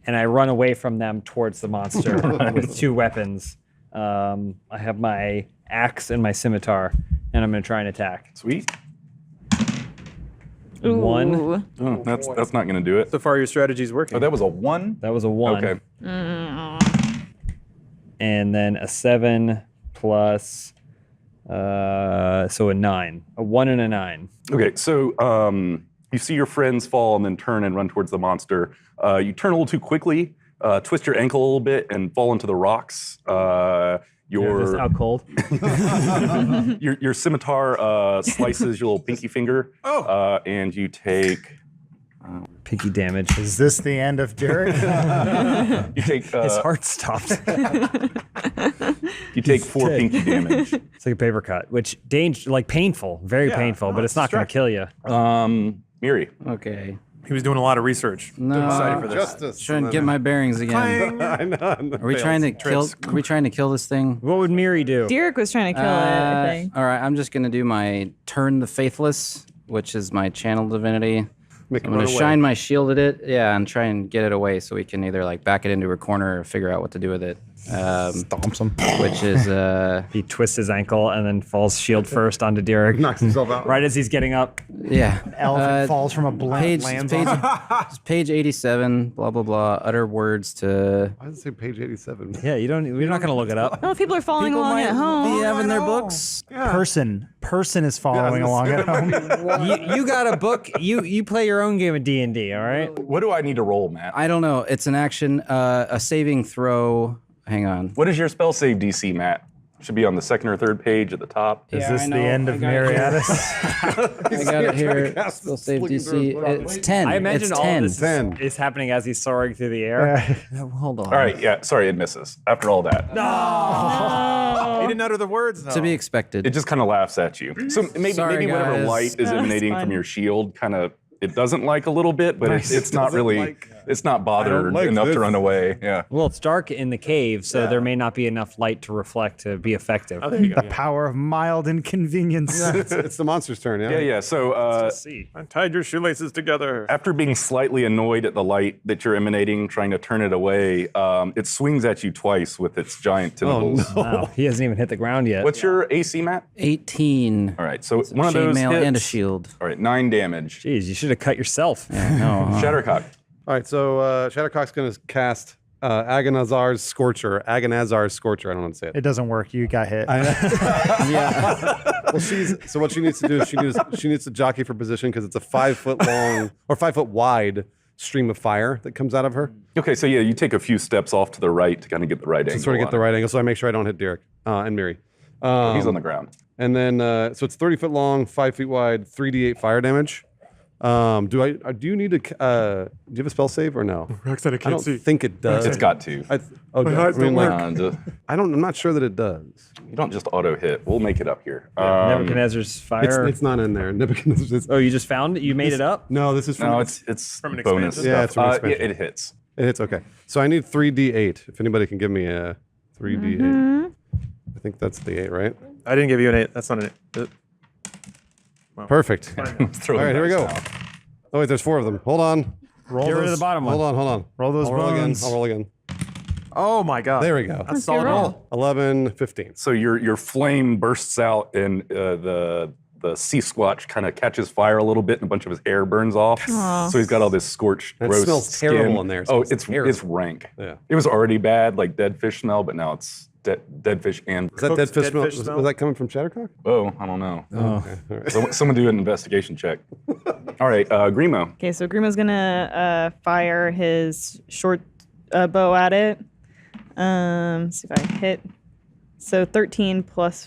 and I run away from them towards the monster with two weapons. I have my axe and my scimitar, and I'm going to try and attack. Sweet. Ooh. 1. Oh, that's not going to do it. So far, your strategy's working. Oh, that was a 1? That was a 1. Okay. And then a 7 plus, so a 9. A 1 and a 9. Okay, so you see your friends fall and then turn and run towards the monster. You turn a little too quickly, twist your ankle a little bit, and fall into the rocks. Just out cold. Your scimitar slices your little pinky finger, and you take. Pinky damage. Is this the end of Derek? You take. His heart stopped. You take 4 pinky damage. It's like a paper cut, which painful, very painful, but it's not going to kill you. Miri. Okay. He was doing a lot of research. No, Excited for this. Justice. trying to get my bearings again. I know. Are we trying to kill? Are we trying to kill this thing? What would Miri do? Derek was trying to kill it, I think. All right, I'm just gonna do my turn the faithless, which is my channel divinity. Make it I'm gonna run away. shine my shield at it, and try and get it away so we can either like back it into a corner or figure out what to do with it. Stomps him. Which is He twists his ankle and then falls shield first onto Derek. Knocks himself out. Right as he's getting up. yeah. Elephant falls from a blimp, Page lands page, on him. page 87. Blah blah blah. Utter words to. Why does it say page 87? Yeah, we're not going to look it up. Oh, people are following along at home. Be having their books. Person is following along at home. You got a book. You play your own game of D&D, all right? What do I need to roll, Matt? I don't know. It's an action. A saving throw. Hang on. What is your spell save DC, Matt? Should be on the second or third page at the top. Is Yeah, this I the know. end of I got it here. Mariatis? I got it here. cast We'll this save looking through his DC. body. It's 10. I imagine it's all 10. this 10. is happening as he's soaring through the air. Hold on. All right, yeah, sorry, it misses. After all that. He didn't utter the words, though. To be expected. It just kind of laughs at you. So maybe Sorry, whatever guys. light is No, it's emanating fine. from your shield kind of it doesn't like a little bit, but it's not really it's not bothered like enough this. to run away. Yeah. Well, it's dark in the cave, so there may not be enough light to reflect to be effective. Oh, there you go. The power of mild inconvenience. It's the monster's turn, yeah? Yeah. So See. Untied your shoelaces together. after being slightly annoyed at the light that you're emanating, trying to turn it away, it swings at you twice with its giant tentacles. Wow, he hasn't even hit the ground yet. What's your AC, Matt? 18. All right, so one of those Chainmail hits. and a shield. All right, 9 damage. Jeez, you should have cut yourself. No. Shattercock. All right, so Shattercock's going to cast Agonazar's Scorcher. I don't know how to say it. It doesn't work. You got hit. Well, so what she needs to do is she needs to jockey for position because it's a 5 foot long or 5 foot wide stream of fire that comes out of her. Okay, so yeah, you take a few steps off to the right to kind of get the right angle. To sort of get on the it. right angle, so I make sure I don't hit Derek and Miri. He's on the ground. And then so it's 30 foot long, 5 feet wide, 3d8 fire damage. Do you need to? Do you have a spell save or no? Rex said I I can't don't see. think it does. It's got to. eyes don't work. I'm not sure that it does. You don't just auto hit. We'll make it up here. Nebuchadnezzar's fire. It's not in there. Nebuchadnezzar's. Oh, you just found it? You made it up? No, this is from. No, it's From an bonus expansion? stuff. Yeah, it's from expansion. Yeah, it hits. It's okay. So I need 3d8. If anybody can give me a 3d8. I think that's the 8, right? I didn't give you an 8. That's not an 8. Perfect. Throw All right, the here we dice go. now. Oh wait, there's 4 of them. Hold on. Roll Get rid of those, the bottom one. Hold on. Roll those I'll roll again. bones. I'll roll again. Oh my god. There we go. That's a solid roll. 11, 15. So your flame bursts out, and the sea squatch kind of catches fire a little bit, and a bunch of his hair burns off. So he's got all this scorched, It gross smells skin. terrible in there. It Oh, smells terrible. it's rank. Yeah. It was already bad, like dead fish smell, but now it's dead fish and. Is that dead fish dead smell? fish Was smell? that coming from Shattercock? Oh, I don't know. Okay. All right. So, someone do an investigation check. All right, Grimo. Okay, so Grimo's gonna fire his short bow at it. See if I hit. So 13 plus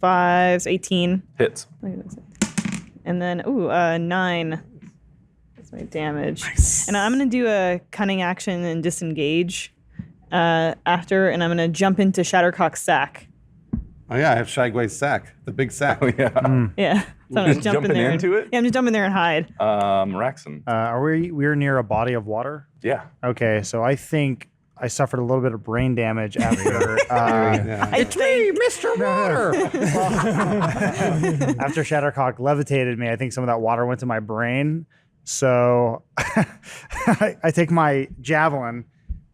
5 is 18. Hits. And then, 9. That's my damage. And I'm going to do a cunning action and disengage after, and I'm going to jump into Shattercock's sack. Oh yeah, I have Shagway's sack, the big sack. Oh yeah. Yeah. So I'm Just gonna jump in jumping there. into it? Yeah, I'm just jumping there and hide. Raxon. We're near a body of water? Yeah. Okay, so I think I suffered a little bit of brain damage after I think Mr. Water. after Shattercock levitated me. I think some of that water went to my brain. So I take my javelin,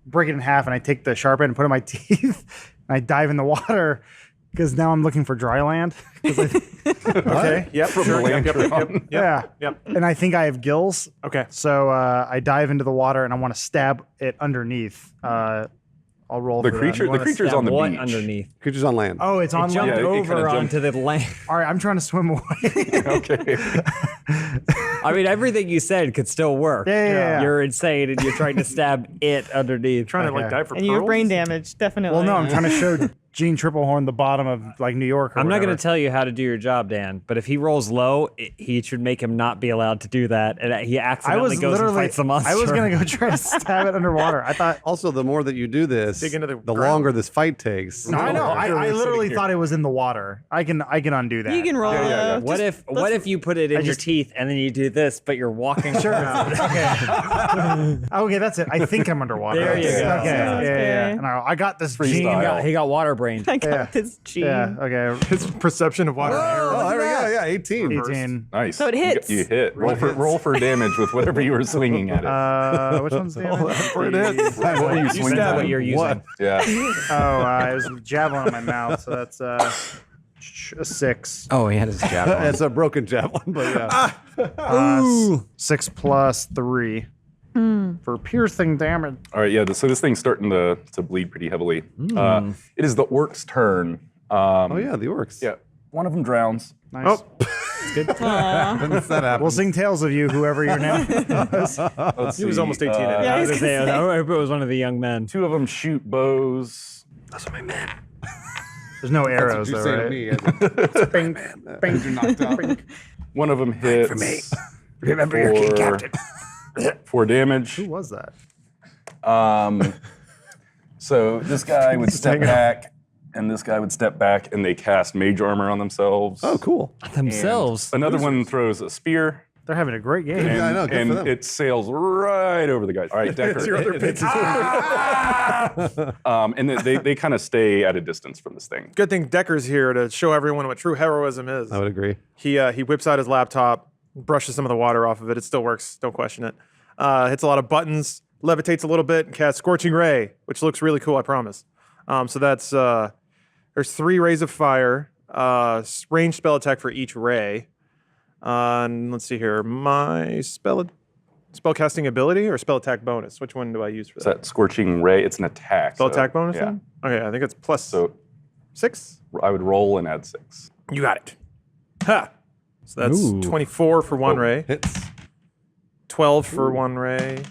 break it in half, and I take the sharp end and put it in my teeth, and I dive in the water because now I'm looking for dry land. Okay. Yep. Sure. Yep. Yeah. Yep. And I think I have gills. Okay. So I dive into the water and I want to stab it underneath. I'll roll The for creature. that. The creature's on the What beach. underneath? Creatures on land. Oh, it's on Jumped land. it over kinda onto the land. All right, I'm trying to swim away. Okay. I mean, everything you said could still work. Yeah. You're insane, and you're trying to stab it underneath. Trying to like Okay. dive for and you have pearls? brain damage, definitely. Well, no, I'm trying to show Gene Triplehorn the bottom of like New York. Or I'm not going whatever. to tell you how to do your job, Dan, but if he rolls low, he should make him not be allowed to do that, and he I accidentally was goes and literally. fights the monster. I was gonna go try to stab it underwater. I thought. Also, the more that you do this, Dig into the the ground. longer this fight takes. No, I know. I Literally literally sitting here. thought it was in the water. I can undo that. you can roll. What if you put it in your teeth and then you do this, but you're walking? Sure. Okay, that's it. I think I'm underwater. There you go. Okay. Sounds Yeah. good. And I got this Gene. Freestyle. He got water brained. I got Yeah. this Gene. Yeah. Okay. His perception of water. Oh, there we go. Yeah, 18. 18. Nice. So it hits. You hit. Roll for damage with whatever you were swinging at it. Which one's the other? What are you swinging Stab at? what you're using. What? Yeah. It was a javelin in my mouth, so that's a 6. Oh, he had his javelin. It's a broken javelin, but yeah. 6 plus 3 for piercing damage. All right. Yeah. So this thing's starting to bleed pretty heavily. It is the orc's turn. Oh yeah, the orcs. Yeah. One of them drowns. Nice. Oh, Once that happens. We'll sing tales of you, whoever your name. Let's he was see, almost 18. Yeah, I was gonna say. I hope it was one of the young men. Two of them shoot bows. There's no arrows, you though, say to right? me. Bing, bing. You're knocked out. One of them hits. For me. Remember your king captain. 4 damage. Who was that? So this guy would step back, and this guy would step back, and they cast mage armor on themselves. Oh, cool. Themselves. Another one throws a spear, They're having a great game. Yeah, I know. Good and for them. it sails right over the guy. All right, Decker. your other pitch. And they kind of stay at a distance from this thing. Good thing Decker's here to show everyone what true heroism is. I would agree. He whips out his laptop, brushes some of the water off of it. It still works. Don't question it. Hits a lot of buttons, levitates a little bit, and casts Scorching Ray, which looks really cool, I promise. So that's there's 3 rays of fire, ranged spell attack for each ray. And let's see here. My spellcasting ability or spell attack bonus? Which one do I use for Is that? that scorching ray? It's an attack. Spell so, attack bonus Yeah. then? Okay, I think it's plus So 6. I would roll and add 6. You got it. Ha! So that's Ooh. 24 for 1 ray, Hits. 12 for 1 ray,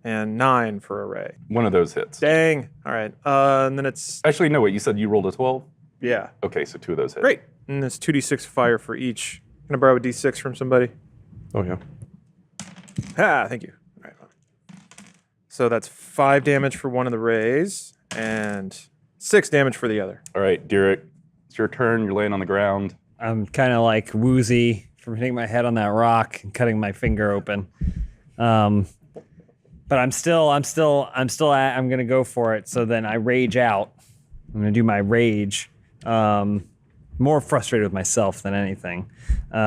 and 9 for a ray. One of those hits. Dang. All right. And then it's, Actually, no. Wait. You said you rolled a 12. yeah. Okay, so 2 of those hit. Great. And it's 2d6 fire for each. Can I borrow a d6 from somebody? Oh yeah. Thank you. All right. So that's 5 damage for one of the rays and 6 damage for the other. All right, Derek. It's your turn. You're laying on the ground. I'm kind of like woozy from hitting my head on that rock and cutting my finger open. But I'm gonna go for it. So then I rage out. I'm gonna do my rage. More frustrated with myself than anything. So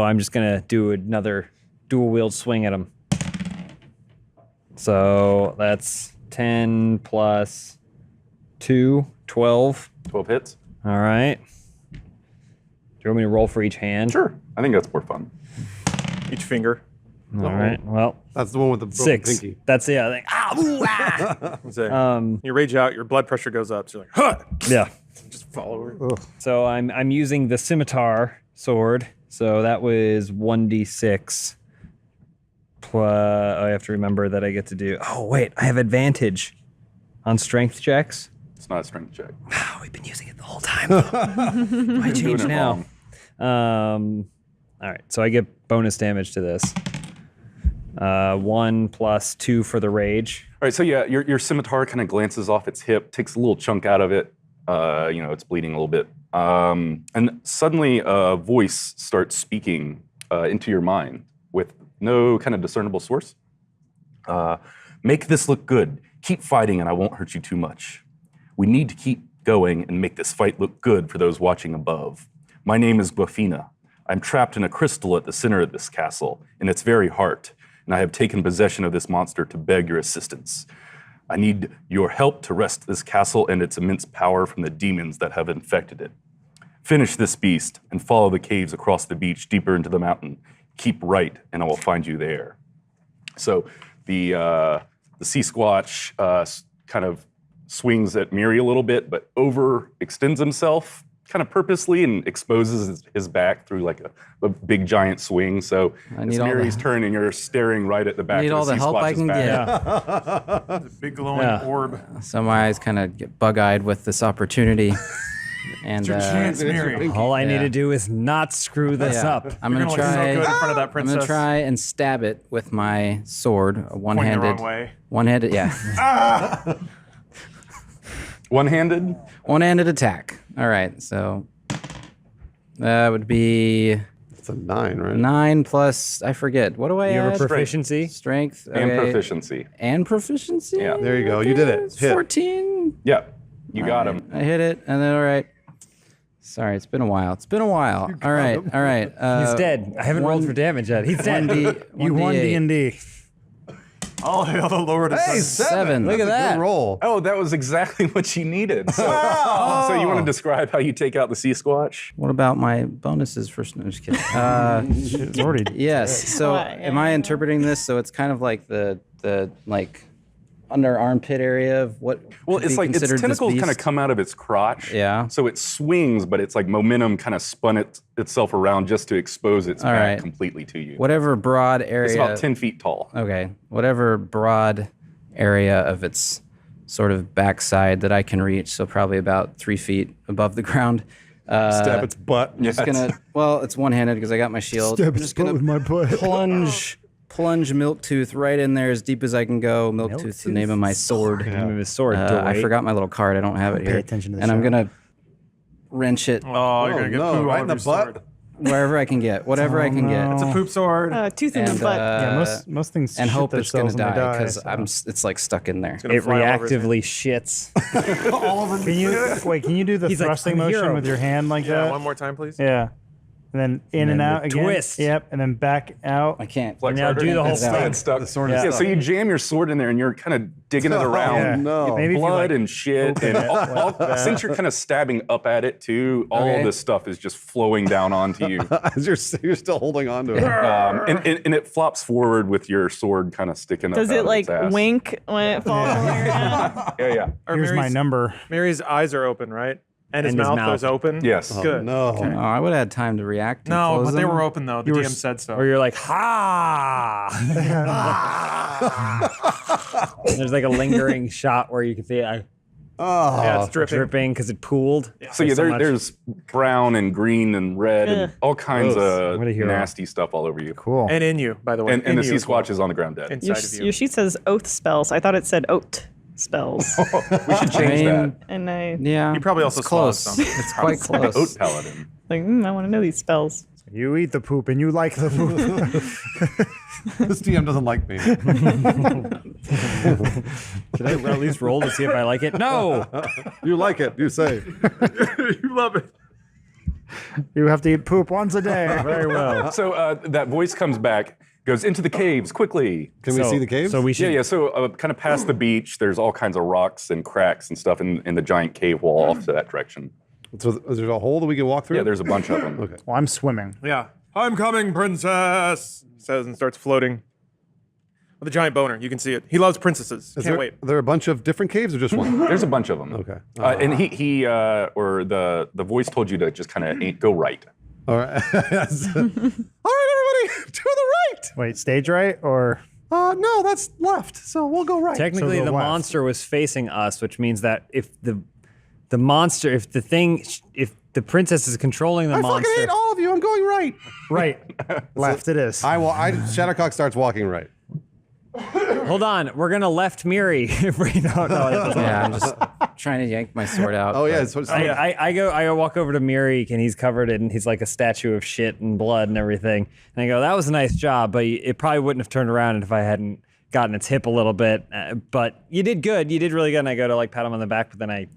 I'm just gonna do another dual wield swing at him. So that's 10 plus 2, 12. 12 hits. All right. Do you want me to roll for each hand? Sure. I think that's more fun. Each finger. All right. Well, That's the one with the broken 6. pinky. That's it. I think. Ah, ooh, ah. So you rage out, your blood pressure goes up. So you're like, huh! Yeah. Just fall over. So I'm using the scimitar sword. So that was 1d6. Plus, I have to remember that I get to do. Oh wait, I have advantage on strength checks. It's not a strength check. Oh, we've been using it the whole time. Why Doing change it now? wrong. All right, so I get bonus damage to this. 1 plus 2 for the rage. All right, so yeah, your scimitar kind of glances off its hip, takes a little chunk out of it, It's bleeding a little bit. And suddenly a voice starts speaking into your mind with no kind of discernible source. Make this look good. Keep fighting and I won't hurt you too much. We need to keep going and make this fight look good for those watching above. My name is Guafina. I'm trapped in a crystal at the center of this castle, in its very heart, and I have taken possession of this monster to beg your assistance. I need your help to wrest this castle and its immense power from the demons that have infected it. Finish this beast and follow the caves across the beach deeper into the mountain. Keep right, and I will find you there. So the sea squatch kind of swings at Miri a little bit, but overextends himself kind of purposely and exposes his back through like a big giant swing. So it's Miri's turn, and you're staring right at the back. Need of all the the sea help I squatch's can back. get. Big glowing orb. So my eyes kind of get bug-eyed with this opportunity. And All I need to do is not screw this up. I'm You're gonna gonna look so try. good in front of that I'm princess. gonna try and stab it with my sword, a Pointing the one-handed. wrong way. One-handed, yeah. One-handed? One-handed attack. All right, so that would be It's a 9, right? 9 plus. I forget. What do I You have add? a proficiency? Strength And okay. proficiency. And proficiency. Yeah. There you go. You did it. Hit. 14. Yeah, you got him. I hit it, and then all right. Sorry, it's been a while. All right, all right. He's dead. I haven't rolled for damage yet. He's dead. You won D&D. All hail the Lord. Hey, 7. Look Look at that. Good roll. Oh, that was exactly what you needed. So, so you want to describe how you take out the sea squatch? What about my bonuses for? No, just kidding. It's already Yes. So, am I interpreting this? So it's kind of like the like under armpit area of what? Well, could it's be like its considered this tentacles kind of beast? come out of its crotch. Yeah. So it swings, but it's like momentum kind of spun itself around just to expose its back right. completely to you. Whatever broad area. It's about 10 feet tall. Okay. Whatever broad area of its sort of backside that I can reach, so probably about 3 feet above the ground. Stab its butt. I'm just gonna. Well, it's one-handed because I got my shield. I'm just gonna my butt. plunge Milktooth right in there as deep as I can go. Milktooth's the name of my sword. Name of his sword. I Dwight. forgot my little card. I don't have it here. attention to the and I'm show. gonna wrench it Oh, you're gonna get no, poo right all in the over your sword. butt. wherever I can get. Whatever I can get. It's a poop sword. Tooth in the And, butt. Yeah, most things and shit hope it's gonna themselves when they die because so. it's like stuck in there. gonna It fly all over his reactively shits. Can you do the He's like, thrusting "I'm a motion hero." with your hand like Yeah, that? one more time, please. Yeah. And then in and, then out the again. twist. Yep. And then back out. I can't. Flex Now harder. do the whole It's thing. stuck. The sword is Yeah, stuck. so you jam your sword in there and you're kind of digging it around. Yeah. No. Maybe if you, Blood like, and shit. And since you're kind of stabbing up at it too, all Okay. this stuff is just flowing down onto you. As you're still holding on to it. And it flops forward with your sword kind of sticking up. Does out it of like its ass. wink when it falls on your hand? Yeah, yeah. Here's my number. Mary's eyes are open, right? And his And his mouth, mouth. is open. Yes. Good. No. Oh, I would have had time to react. and No, close but they them. were open though. The DM said so. Or you're like, ha! There's like a lingering shot where you can see it Yeah, it's dripping. dripping because it pooled. So yeah, much. there's brown and green and red and all kinds of What a hero. nasty stuff all over you. Cool. And in you, by the way. And In the you sea as well. squatch is on the ground dead. Inside Your, of you. your sheet says oath spells. I thought it said oat spells. We should change that. And I Yeah. You probably also it's close. swallowed some. It's quite close. Oat paladin. like, I want to know these spells. You eat the poop and you like the poop. This DM doesn't like me. Should I at least roll to see if I like it? No! You like it. You say. You love it. You have to eat poop once a day. Very well. So that voice comes back, goes into the caves quickly. Can we see the caves? So we should. Yeah, yeah. So kind of past the beach, there's all kinds of rocks and cracks and stuff in the giant cave wall off to that direction. So is there a hole that we can walk through? Yeah, there's a bunch of them. Okay. Well, I'm swimming. Yeah. I'm coming, princess, says and starts floating. With a giant boner. You can see it. He loves princesses. Can't wait. Are there a bunch of different caves or just one? There's a bunch of them. Okay. And he or the voice told you to just kind of go right. All right. Yes. All right, everybody, to the right. Wait, stage right or No, that's left. So we'll go right. Technically, So the the left. monster was facing us, which means that if the monster, if the princess is controlling the I monster, fucking hate all of you. I'm going right. right? Left it is. Shadowcock starts walking right. hold on, we're gonna left Miri if we don't know. Yeah, I'm just trying to yank my sword out. Oh, yeah. but- So it's I go walk over to Miri and he's covered in he's like a statue of shit and blood and everything. And I go, that was a nice job, but it probably wouldn't have turned around if I hadn't gotten its hip a little bit. But you did good. You did really good. And I go to like pat him on the back, but then I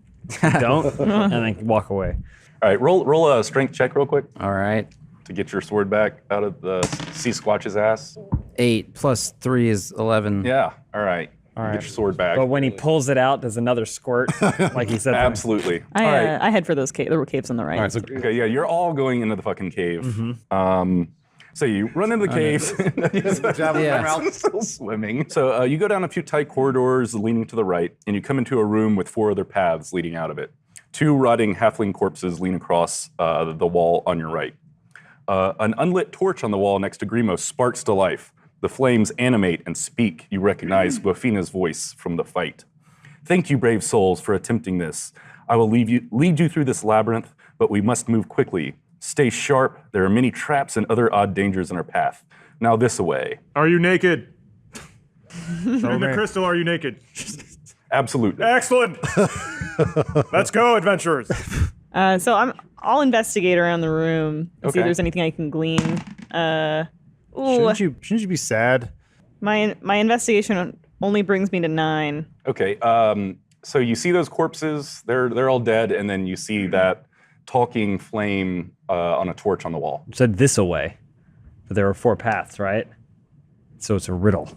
don't and I walk away. All right, roll a strength check real quick All right. to get your sword back out of the sea squatch's ass. 8 plus 3 is 11. Yeah. All right. Get your sword back. But when he pulls it out, there's another squirt, like he said. Absolutely. I, All right. I head for those caves. There were caves on the right. all right. So Okay, yeah, you're all going into the fucking cave. So you run into the caves. Yeah. Still swimming. So you go down a few tight corridors leaning to the right, and you come into a room with 4 other paths leading out of it. 2 rotting halfling corpses lean across the wall on your right. An unlit torch on the wall next to Grimo sparks to life. The flames animate and speak. You recognize Wafina's voice from the fight. Thank you, brave souls, for attempting this. I will lead you through this labyrinth, but we must move quickly. Stay sharp. There are many traps and other odd dangers in our path. Now this away. Are you naked? In the crystal, are you naked? Absolutely. Excellent. Let's go, adventurers. So I'll investigate around the room and see Okay. if there's anything I can glean. Ooh, Shouldn't you be sad? my investigation only brings me to 9. Okay. So you see those corpses? They're all dead, and then you see that talking flame on a torch on the wall. Said this away, but there are 4 paths, right? So it's a riddle.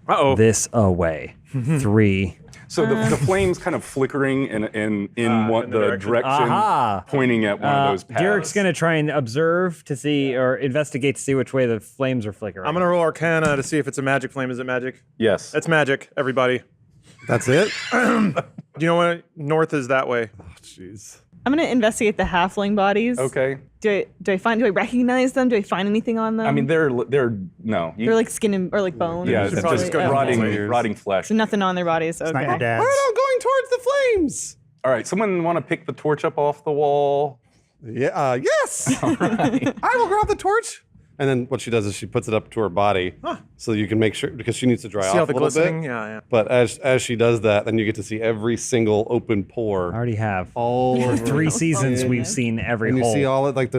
Uh-oh. This away. 3. So the flames kind of flickering in the direction Aha. pointing at one of those paths. Derek's gonna try and observe to see or investigate to see which way the flames are flickering. I'm gonna roll Arcana to see if it's a magic flame. Is it magic? Yes. It's magic, everybody. that's it. Do you know what? North is that way. Jeez. I'm gonna investigate the halfling bodies. Okay. Do I recognize them? Do I find anything on them? I mean, they're no. You, they're like skin and, or like bones. yeah, or it's should probably just just go okay. rotting flesh. So nothing on their bodies. Okay. Not your dad's. We're not going towards the flames. All right, someone want to pick the torch up off the wall? Yeah. Yes. I will grab the torch. And then what she does is she puts it up to her body, so you can make sure because she needs to dry See off all a the little glistening? bit. Yeah, yeah. But as she does that, then you get to see every single open pore. I already have. All For over 3 the- seasons, we've seen every And you hole. see all it like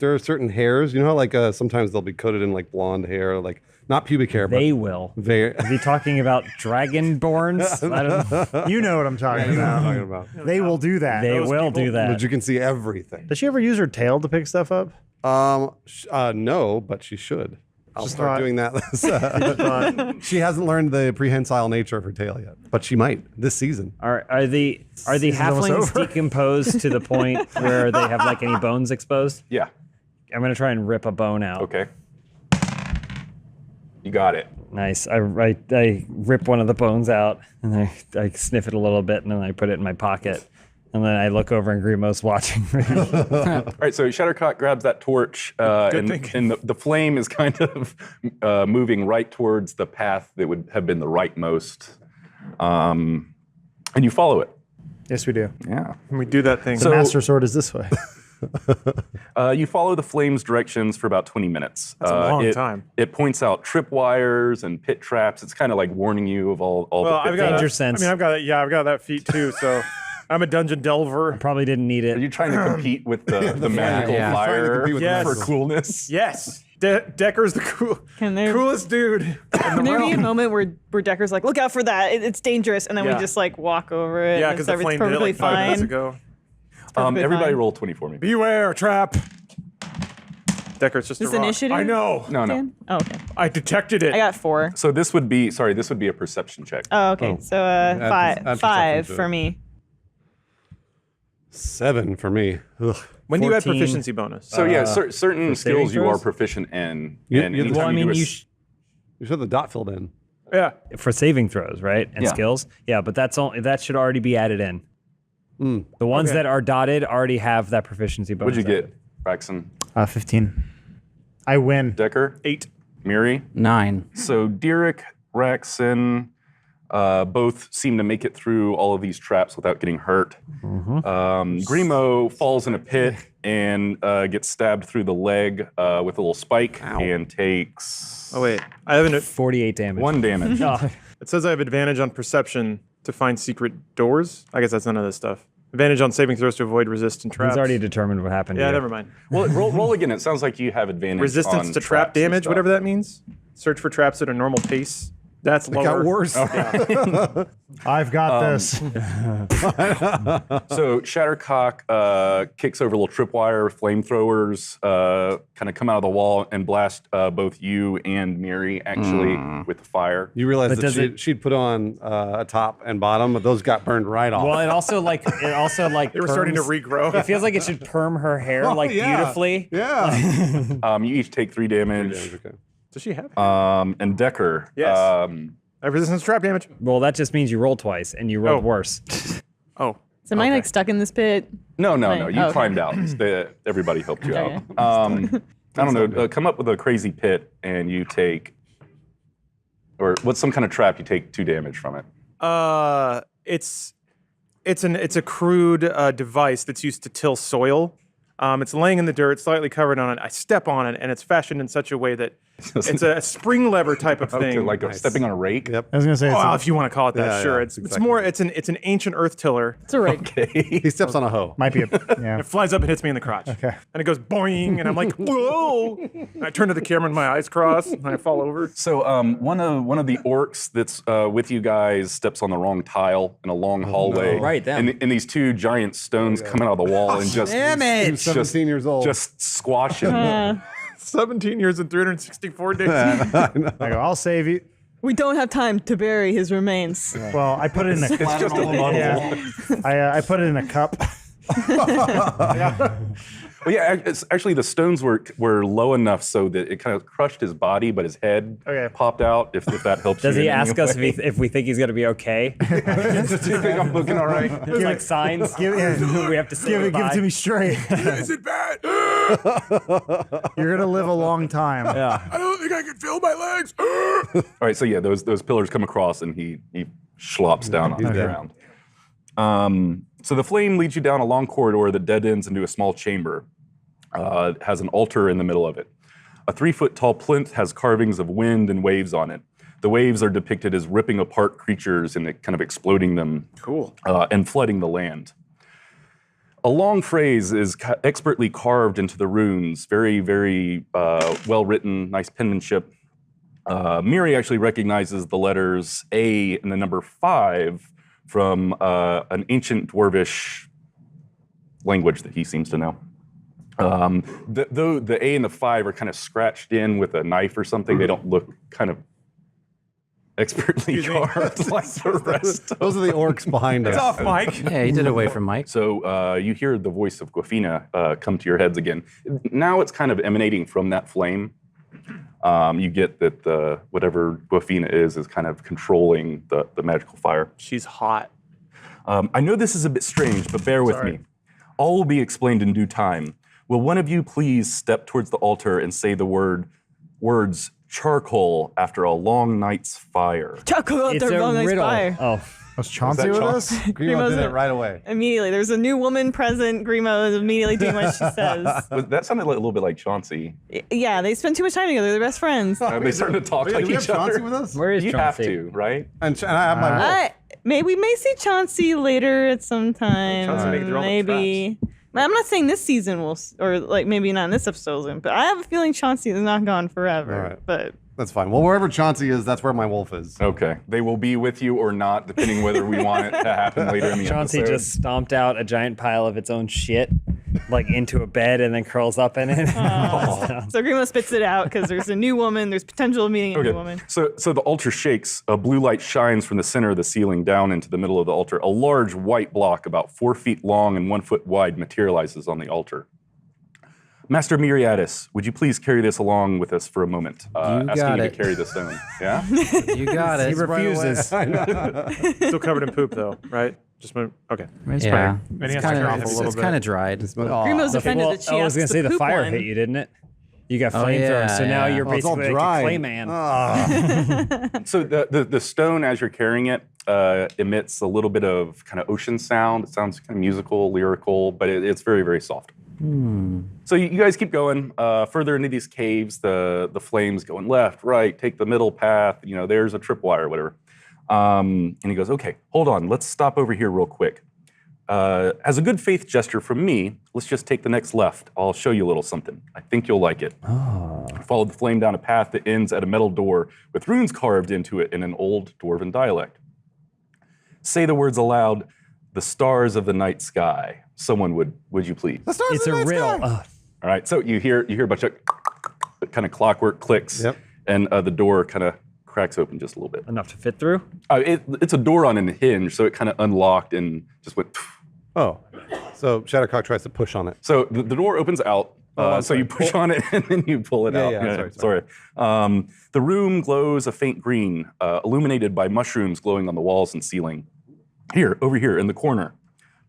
there are certain hairs. You know how like sometimes they'll be coated in like blonde hair, like not pubic hair, but They will. very. Are you talking about dragonborns? I don't. You know what I'm talking I'm about. talking about. They will do that. They will do But that. you can see everything. Does she ever use her tail to pick stuff up? No, but she should. I'll Just start thought- doing that. She hasn't learned the prehensile nature of her tail yet, but she might this season. Are the Season's almost halflings over. decomposed to the point where they have like any bones exposed? Yeah. I'm gonna try and rip a bone out. Okay. You got it. Nice. I rip one of the bones out and I sniff it a little bit and then I put it in my pocket. And then I look over and Grimo's watching me. All right, so Shadowcock grabs that torch, and the flame is kind of moving right towards the path that would have been the rightmost, and you follow it. Yes, we do. Yeah. When we do that thing. So- Master sword is this way. You follow the flame's directions for about 20 minutes. That's a long it, time. It points out tripwires and pit traps. It's kind of like warning you of all well, the I've pit got Danger that. sense. I mean, I've got that feat too. So I'm a dungeon delver. Probably didn't need Are it. you trying to compete with the magical yeah. Trying to fire compete with Yes. for coolness? Yes, Decker's the Can there coolest dude. In Can the there be a realm. moment where Decker's like, look out for that, it's dangerous, and then Yeah. we just like walk over it Yeah, and because the everything's flame did it perfectly like 5 minutes fine. ago. Perfectly Everybody fine. roll 20 for me. Beware, trap. Decker's just This a rock. initiative? I know. No. Dan? Oh, okay. I detected it. I got 4. So this would be a perception check. Oh, okay. So add five perception to for it. me. 7 for me. Ugh. When do you add 14. proficiency bonus? So yeah, certain saving skills you are throws? proficient in, You- and you- anytime Well, I mean, do a you s- You should have the dot filled in. yeah. for saving throws, right? And Yeah. skills. Yeah, but that should already be added in. The ones Okay. that are dotted already have that proficiency bonus. What'd you added. get, Braxton? 15. I win. Decker? 8. Miri? 9. So Derek, Raxon, both seem to make it through all of these traps without getting hurt. Grimo falls in a pit and gets stabbed through the leg with a little spike and takes Oh wait, I have 48 damage. 1 damage. Oh, It says I have advantage on perception to find secret doors. I guess that's none of this stuff. Advantage on saving throws to avoid resistant traps. He's already determined what happened. Yeah, to you. never mind. Well, roll again. It sounds like you have advantage. Resistance on to trap traps and damage, stuff. whatever that means. Search for traps at a normal pace. That's It lower. got worse. I've got this. So Shattercock kicks over a little tripwire, flamethrowers kind of come out of the wall and blast both you and Miri actually with the fire. You realize But does that she'd put on a top and bottom, but those got burned right off. Well, it also like They were starting to perms- regrow. It feels like it should perm her hair like yeah. beautifully. Yeah. You each take 3 damage. Okay. Does she have? And Decker. Yes. I have resistance to trap damage. Well, that just means you rolled twice and you rolled Oh. worse. Oh. So am I like stuck in this pit? No. Right. You Oh, okay. climbed out. Everybody helped you Okay. out. I don't know. Come up with a crazy pit, and you take, or what's some kind of trap? You take 2 damage from it. It's a crude device that's used to till soil. It's laying in the dirt, slightly covered on it. I step on it, and it's fashioned in such a way that it's a spring lever type of Okay, thing. like stepping on a rake. Yep. I was gonna say it's Oh, if you want to call it that, Yeah, sure. yeah, It's exactly. more. It's an ancient earth tiller. It's a rig. He steps on a hoe. might be a yeah. It flies up and hits me in the crotch. Okay. And it goes boing, and I'm like, whoa! And I turn to the camera, and my eyes cross, and I fall over. So one of the orcs that's with you guys steps on the wrong tile in a long hallway. Right, them. And these 2 giant stones come out of the wall and just He's 17 years old. just squash him. 17 years and 364 days. I go, I'll save you. We don't have time to bury his remains. Well, I put it in a. It's just a I put it in a cup. Well, yeah, actually the stones were low enough so that it kind of crushed his body, but his head Okay. popped out. If that helps. Does you he in any ask us way. if we think he's gonna be okay? Do you think I'm looking all right? There's like signs we have to say Give it goodbye. to me straight. Is it bad? You're gonna live a long time. Yeah. I don't think I can feel my legs. All right, so yeah, those pillars come across and he slops down on the ground. So the flame leads you down a long corridor that dead ends into a small chamber. It has an altar in the middle of it. A 3-foot-tall plinth has carvings of wind and waves on it. The waves are depicted as ripping apart creatures and kind of exploding them. Cool. And flooding the land. A long phrase is expertly carved into the runes, very, very well written, nice penmanship. Miri actually recognizes the letters A and the number 5 from an ancient dwarvish language that he seems to know. Though the A and the 5 are kind of scratched in with a knife or something, they don't look kind of expertly carved like the rest. Those are the orcs behind us. It's off, Mike. Yeah, he did away from Mike. So you hear the voice of Gwafina come to your heads again. Now it's kind of emanating from that flame. You get that whatever Gwafina is kind of controlling the magical fire. She's hot. I know this is a bit strange, but bear with me. All will be explained in due time. Will one of you please step towards the altar and say the words charcoal after a long night's fire? Charcoal It's after a long night's riddle. fire. Oh, Was Chauncey with us? Grimo did it right away. Immediately. There's a new woman present. Grimo is immediately doing what she says. That sounded like a little bit like Chauncey. Yeah, they spend too much time together. They're best friends. They started to talk Wait, like do we have each other. Chauncey with us? where is You have Chauncey? to, right? And I have my wolf. We may see Chauncey later at some time. Chauncey making through all the Maybe. I'm not saying this season will, or like maybe not in this episode, but I have a feeling Chauncey is not gone forever. All right. But That's fine. Well, wherever Chauncey is, that's where my wolf is. Okay. They will be with you or not, depending whether we want it to happen later in the Chauncey episode. just stomped out a giant pile of its own shit, like into a bed, and then curls up in it. so Grimo spits it out because there's a new woman. There's potential of meeting a new woman. So the altar shakes. A blue light shines from the center of the ceiling down into the middle of the altar. A large white block, about 4 feet long and 1 foot wide, materializes on the altar. Master Miriadis, would you please carry this along with us for a moment? Asking got you it. to carry the stone. Yeah? You got it. He refuses. Still covered in poop, though, right? Just move. Okay. Yeah, Maybe it's has to kind turn off a little of bit. dried. Grimo's offended Well, that she I was asked gonna say the poop fire one. hit you, didn't it? You got Oh, flamethrowers, yeah, so now yeah. you're Oh, it's all basically like dry. a clay man. So the stone, as you're carrying it, emits a little bit of kind of ocean sound. It sounds kind of musical, lyrical, but it's very, very soft. So you guys keep going further into these caves. The flames going left, right. Take the middle path. You know, there's a tripwire, whatever. And he goes, okay, hold on. Let's stop over here real quick. As a good faith gesture from me, let's just take the next left. I'll show you a little something. I think you'll like it. Follow the flame down a path that ends at a metal door with runes carved into it in an old dwarven dialect. Say the words aloud, the stars of the night sky. Someone would you please? The stars It's of the a night riddle. sky. All right, so you hear a bunch of kind of clockwork clicks, and the door kind of cracks open just a little bit. Enough to fit through? It's a door on a hinge, so it kind of unlocked and just went. Oh, so Shadowcock tries to push on it. So the door opens out. So you push on it and then you pull it out. Yeah, sorry. The room glows a faint green, illuminated by mushrooms glowing on the walls and ceiling. Here, over here in the corner.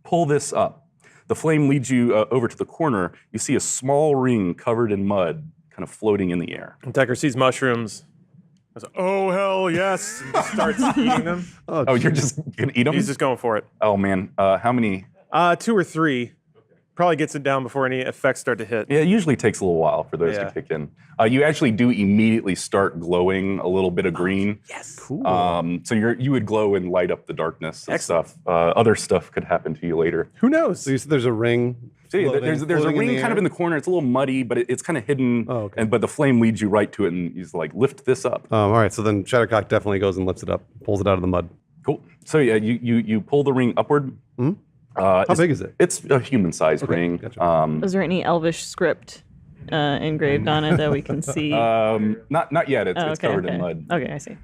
Pull this up. The flame leads you over to the corner. You see a small ring covered in mud, kind of floating in the air. Decker sees mushrooms. I was like, oh, hell yes. And just starts eating them. Oh, you're just gonna eat them? He's just going for it. Oh man, how many? 2 or 3. Probably gets it down before any effects start to hit. Yeah, it usually takes a little while for those to kick in. You actually do immediately start glowing a little bit of green. Yes. Cool. So you would glow and light up the darkness and stuff. Other stuff could happen to you later. Who knows? So you said there's a ring. See, there's a ring kind of in the corner. It's a little muddy, but it's kind of hidden. Oh, okay. But the flame leads you right to it, and he's like, lift this up. All right, so then Shadowcock definitely goes and lifts it up, pulls it out of the mud. Cool. So yeah, you pull the ring upward. How big is it? It's a human-sized ring. Gotcha. Is there any Elvish script engraved on it that we can see? Not yet. It's covered in mud. Okay, I see.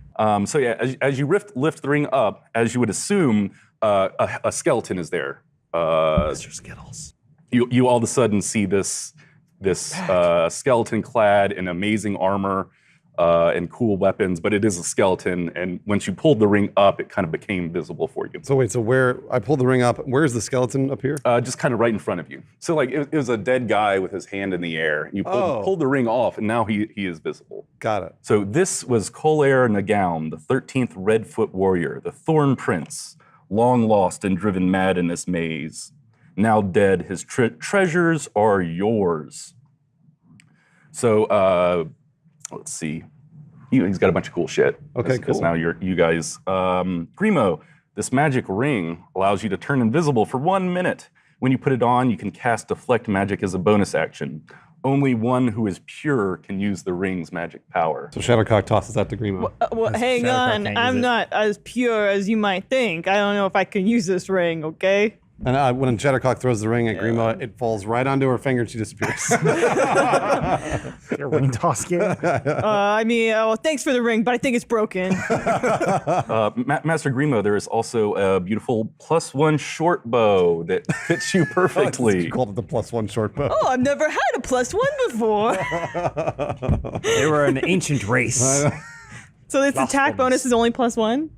So yeah, as you lift the ring up, as you would assume, a skeleton is there. Mr. Skittles. You all of a sudden see this skeleton clad in amazing armor and cool weapons, but it is a skeleton. And once you pulled the ring up, it kind of became visible for you. So wait, so where I pulled the ring up, where's the skeleton up here? Just kind of right in front of you. So like it was a dead guy with his hand in the air. You pulled the ring off, and now he is visible. Got it. So this was Kolair Nagaun, the 13th Redfoot warrior, the Thorn Prince, long lost and driven mad in this maze. Now dead, his treasures are yours. So let's see. He's got a bunch of cool shit. Okay, Because cool. now you guys. Grimo, this magic ring allows you to turn invisible for 1 minute. When you put it on, you can cast Deflect Magic as a bonus action. Only one who is pure can use the ring's magic power. So Shadowcock tosses that to Grimo. Well, hang Shadowcock on. can't use I'm it. not as pure as you might think. I don't know if I can use this ring, okay? And when Shadowcock throws the ring at Grimo, it falls right onto her finger and she disappears. Your ring toss game. Well, thanks for the ring, but I think it's broken. Master Grimo, there is also a beautiful +1 short bow that fits you perfectly. You called it the +1 short bow. Oh, I've never had a +1 before. They were an ancient race. So this attack bonus is only +1?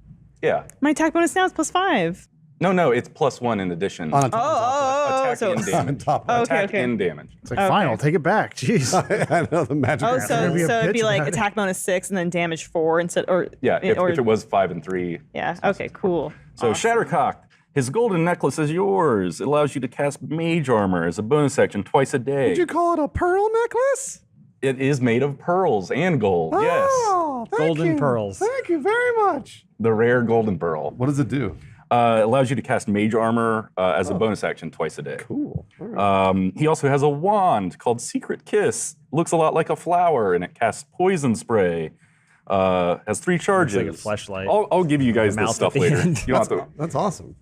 Yeah. My attack bonus now is +5. No, it's +1 in addition. On top Attack so and damage. top. Okay, Attack okay. and damage. It's like, fine, I'll take it back. Jeez. I know the magic. Oh, ring. so be a it'd be bitch like about it. attack bonus 6 and then damage 4 instead, or Yeah, if or, it was 5 and 3. yeah. Okay, cool. So Shattercock, his golden necklace is yours. It allows you to cast mage armor as a bonus action twice a day. Did you call it a pearl necklace? It is made of pearls and gold. Oh, thank Golden you. pearls. Thank you very much. Yes, the rare golden pearl. What does it do? It allows you to cast mage armor as a bonus action twice a day. Cool. All right. He also has a wand called Secret Kiss. Looks a lot like a flower, and it casts poison spray. Has 3 charges. like a fleshlight. I'll give you guys this mouth stuff at the later. end. You don't have to. That's awesome.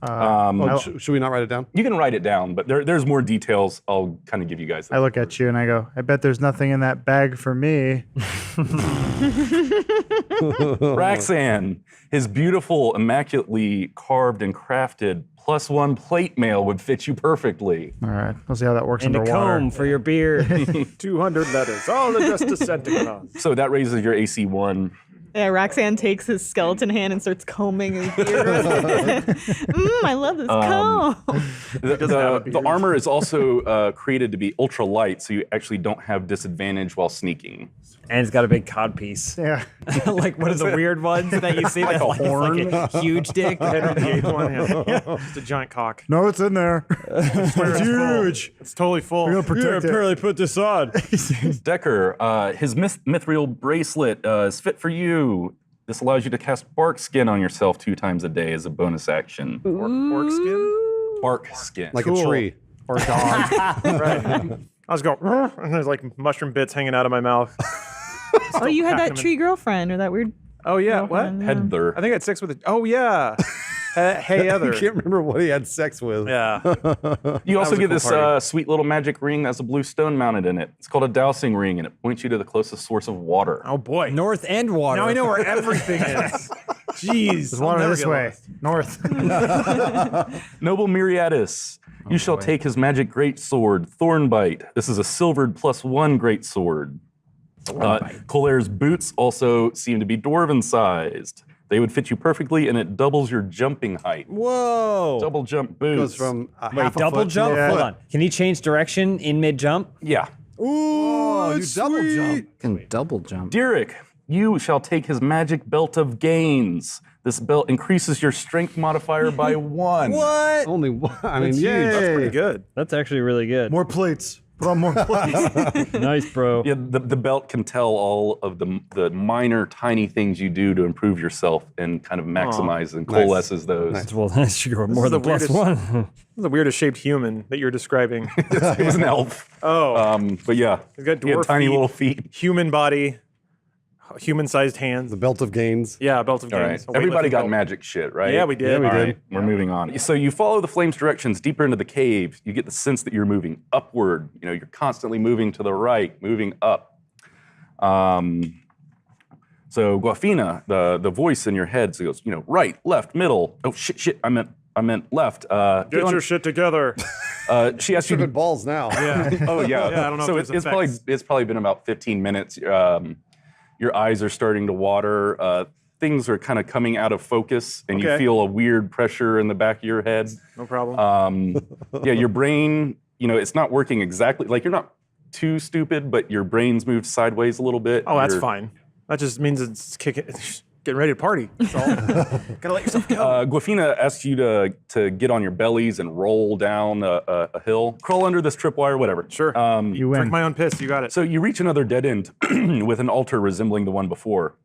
Should we not write it down? You can write it down, but there's more details. I'll kind of give you guys. I look at you and I go, I bet there's nothing in that bag for me. Raxan, his beautiful, immaculately carved and crafted +1 plate mail would fit you perfectly. All right, we'll see how that works And a underwater. comb for your beard. 200 letters, all addressed to Sentinel. So that raises your AC 1. Yeah, Roxanne takes his skeleton hand and starts combing his beard. I love this comb. The armor is also created to be ultra light, so you actually don't have disadvantage while sneaking. And it's got a big codpiece. Yeah. Like one of the weird ones that you see that's like, it's like a huge dick. Henry VIII one, yeah. Just a giant cock. No, it's in there. It's huge. It's totally full. We're gonna protect it. apparently put this on. Decker, his mithril bracelet is fit for you. This allows you to cast Bark Skin on yourself 2 times a day as a bonus action. Orc skin? Bark Skin. Like a tree. Or a dog. Right. I was going, and there's like mushroom bits hanging out of my mouth. Oh, you had packing that them in. tree girlfriend or that weird. Oh, yeah. What? girlfriend, yeah. Heather. I think I had sex with it. Oh, yeah. Hey, I Heather. can't remember what he had sex with. Yeah. You also was a get cool this party. sweet little magic ring that has a blue stone mounted in it. It's called a dowsing ring, and it points you to the closest source of water. Oh, boy. North and water. Now I know where everything is. Jeez. There's water this way. North. Noble Myriadis, you shall take his magic great sword, Thornbite. This is a silvered +1 great sword. Colair's boots also seem to be dwarven sized. They would fit you perfectly, and it doubles your jumping height. Whoa. Double jump boots. Goes from a Wait, half a double foot to jump? a Hold foot. on. Can he change direction in mid jump? Yeah. Oh, you double jump. Can double jump. Derek, you shall take his magic belt of gains. This belt increases your strength modifier by 1. What? Only one. I mean, That's yay. huge. That's pretty good. That's actually really good. More plates. Put on more plates. Nice, bro. Yeah, the belt can tell all of the minor, tiny things you do to improve yourself and kind of maximize and coalesces those. Well, that should go more is than the weirdest- +1. This is the weirdest shaped human that you're describing. It was an elf. Oh. But yeah, He's got he had dwarf tiny feet. little feet. Human body, human-sized hands. The belt of gains. Yeah, belt of All right. gains. a Everybody weightlifting got belt. magic shit, right? Yeah, we did. Yeah, we All did. right, we're moving on. So you follow the flame's directions deeper into the cave. You get the sense that you're moving upward. You know, you're constantly moving to the right, moving up. So Guafina, the voice in your head, so goes, right, left, middle. Oh shit! I meant left. Get your shit together. She asked you Stupid to. balls now. Yeah. Oh yeah. Yeah, I don't know So if it's there's it's probably been about 15 minutes. Your eyes are starting to water. Things are kind of coming out of focus, and you Okay. feel a weird pressure in the back of your head. No problem. Yeah, your brain, it's not working exactly. Like you're not too stupid, but your brain's moved sideways a little bit. Oh, that's You're- fine. That just means it's getting ready to party. That's all. Gotta let yourself go. Guafina asks you to get on your bellies and roll down a hill, crawl under this tripwire, whatever. Sure. You Drink win. my own piss. You got it. So you reach another dead end with an altar resembling the one before.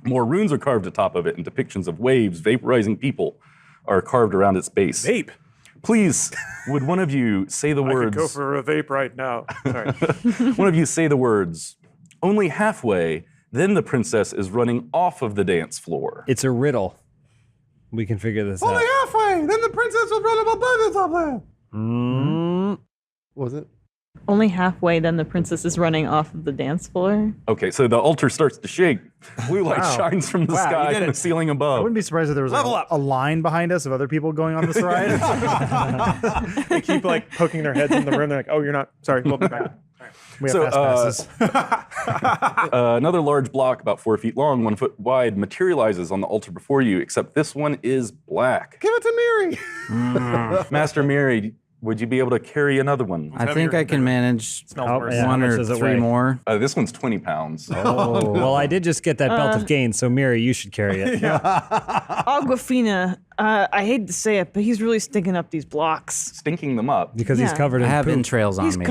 More runes are carved atop of it, and depictions of waves vaporizing people are carved around its base. Vape. Please, would one of you say the I could words? go for a vape right now. Sorry. One of you say the words. Only halfway, then the princess is running off of the dance floor. It's a riddle. We can figure this out. Only halfway. Then the princess will run above business up there. What was it? Only halfway, then the princess is running off of the dance floor. Okay, so the altar starts to shake. Blue light Wow. shines from the Wow, you sky did from it. the ceiling I above. wouldn't be surprised if there was Level like up. a line behind us of other people going on this ride. They keep like poking their heads in the room. They're like, "Oh, you're not. Sorry, we'll be back." We have So, fast passes. Another large block, about 4 feet long, 1 foot wide, materializes on the altar before you, except this one is black. Give it to Miri. Master Mary, would you be able to carry another one? I think I can manage Smells Oh, worse. yeah. How one much or does it three weigh? more. This one's 20 pounds. Oh, well, I did just get that belt of gain, so Miri, you should carry it. Aquafina, I hate to say it, but he's really stinking up these blocks. Stinking them up. Because he's Yeah. covered I in have poop. entrails on He's me.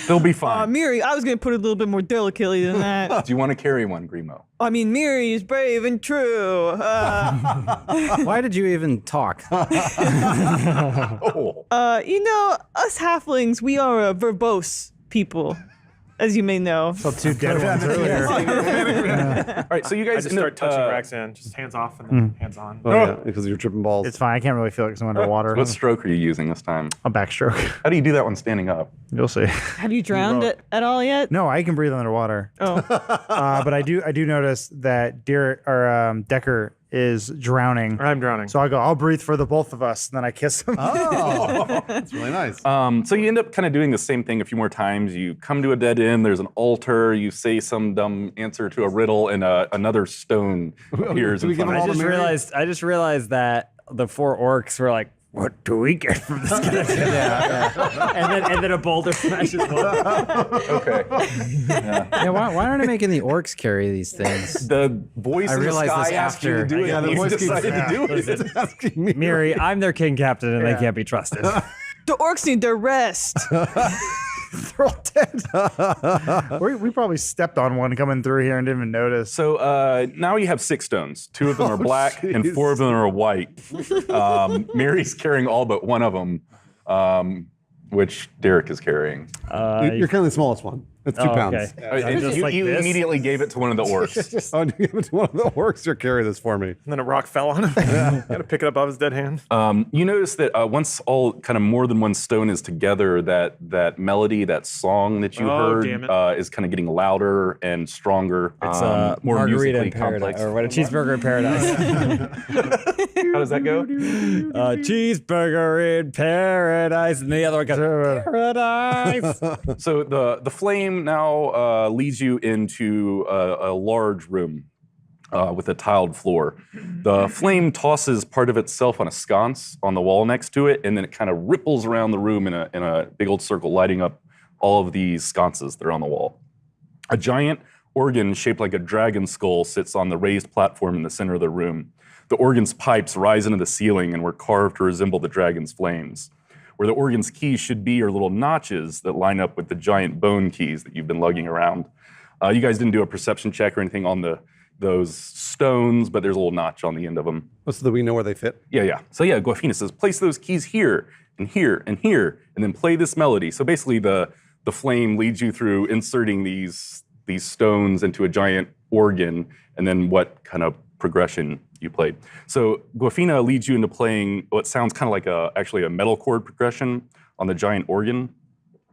They'll be fine. Miri, I was gonna put it a little bit more delicately than that. Do you want to carry one, Grimo? I mean, Miri is brave and true. Why did you even talk? Oh. Us halflings, we are a verbose people, as you may know. Saw 2 dead ones earlier. All right, so you I guys just end start up, touching Roxanne, just hands off and then hands on. Oh, yeah, because you're tripping balls. It's fine. I can't really feel it because I'm underwater. What stroke are you using this time? A backstroke. How do you do that one standing up? You'll see. Have you drowned at all yet? No, I can breathe underwater. Oh, But I do notice that Decker is drowning. I'm drowning. So I go, I'll breathe for the both of us. And then I kiss him. Oh, that's really nice. So you end up kind of doing the same thing a few more times. You come to a dead end. There's an altar. You say some dumb answer to a riddle, and another stone appears Do in we give front them of all you. the I just realized that the 4 orcs were like, what do we get from this guy? And then a boulder smashes one. Okay. Yeah, why aren't I making the orcs carry these things? The voice I in the realized sky this asked you to after. do it. Yeah, the and you voice keeps decided to do it. It's asking me. Miri, I'm their king captain, and they can't be trusted. the orcs need their rest. They're all dead. we probably stepped on one coming through here and didn't even notice. So now you have 6 stones. 2 of them are black and 4 of them are white. Mary's carrying all but one of them, which Derek is carrying. You're carrying the smallest one. It's 2 pounds. Okay. You immediately gave it to one of the orcs. Oh, you gave it to one of the orcs. You're carrying this for me. And then a rock fell on him. Got to pick it up off his dead hand. You notice that once all kind of more than one stone is together, that melody, that song that you heard is kind of getting louder and stronger. It's more margarita musically in paradise, complex. or what? A cheeseburger in paradise. How does that go? Cheeseburger in paradise, and the other one goes paradise. So the flame now leads you into a large room with a tiled floor. The flame tosses part of itself on a sconce on the wall next to it, and then it kind of ripples around the room in a big old circle, lighting up all of these sconces that are on the wall. A giant organ shaped like a dragon skull sits on the raised platform in the center of the room. The organ's pipes rise into the ceiling and were carved to resemble the dragon's flames. Where the organ's keys should be are little notches that line up with the giant bone keys that you've been lugging around. You guys didn't do a perception check or anything on those stones, but there's a little notch on the end of them. So that we know where they fit? Yeah. So yeah, Guafina says, place those keys here, and here, and here, and then play this melody. So basically the flame leads you through inserting these stones into a giant organ, and then what kind of progression you played. So Guafina leads you into playing what sounds kind of like actually a metal chord progression on the giant organ.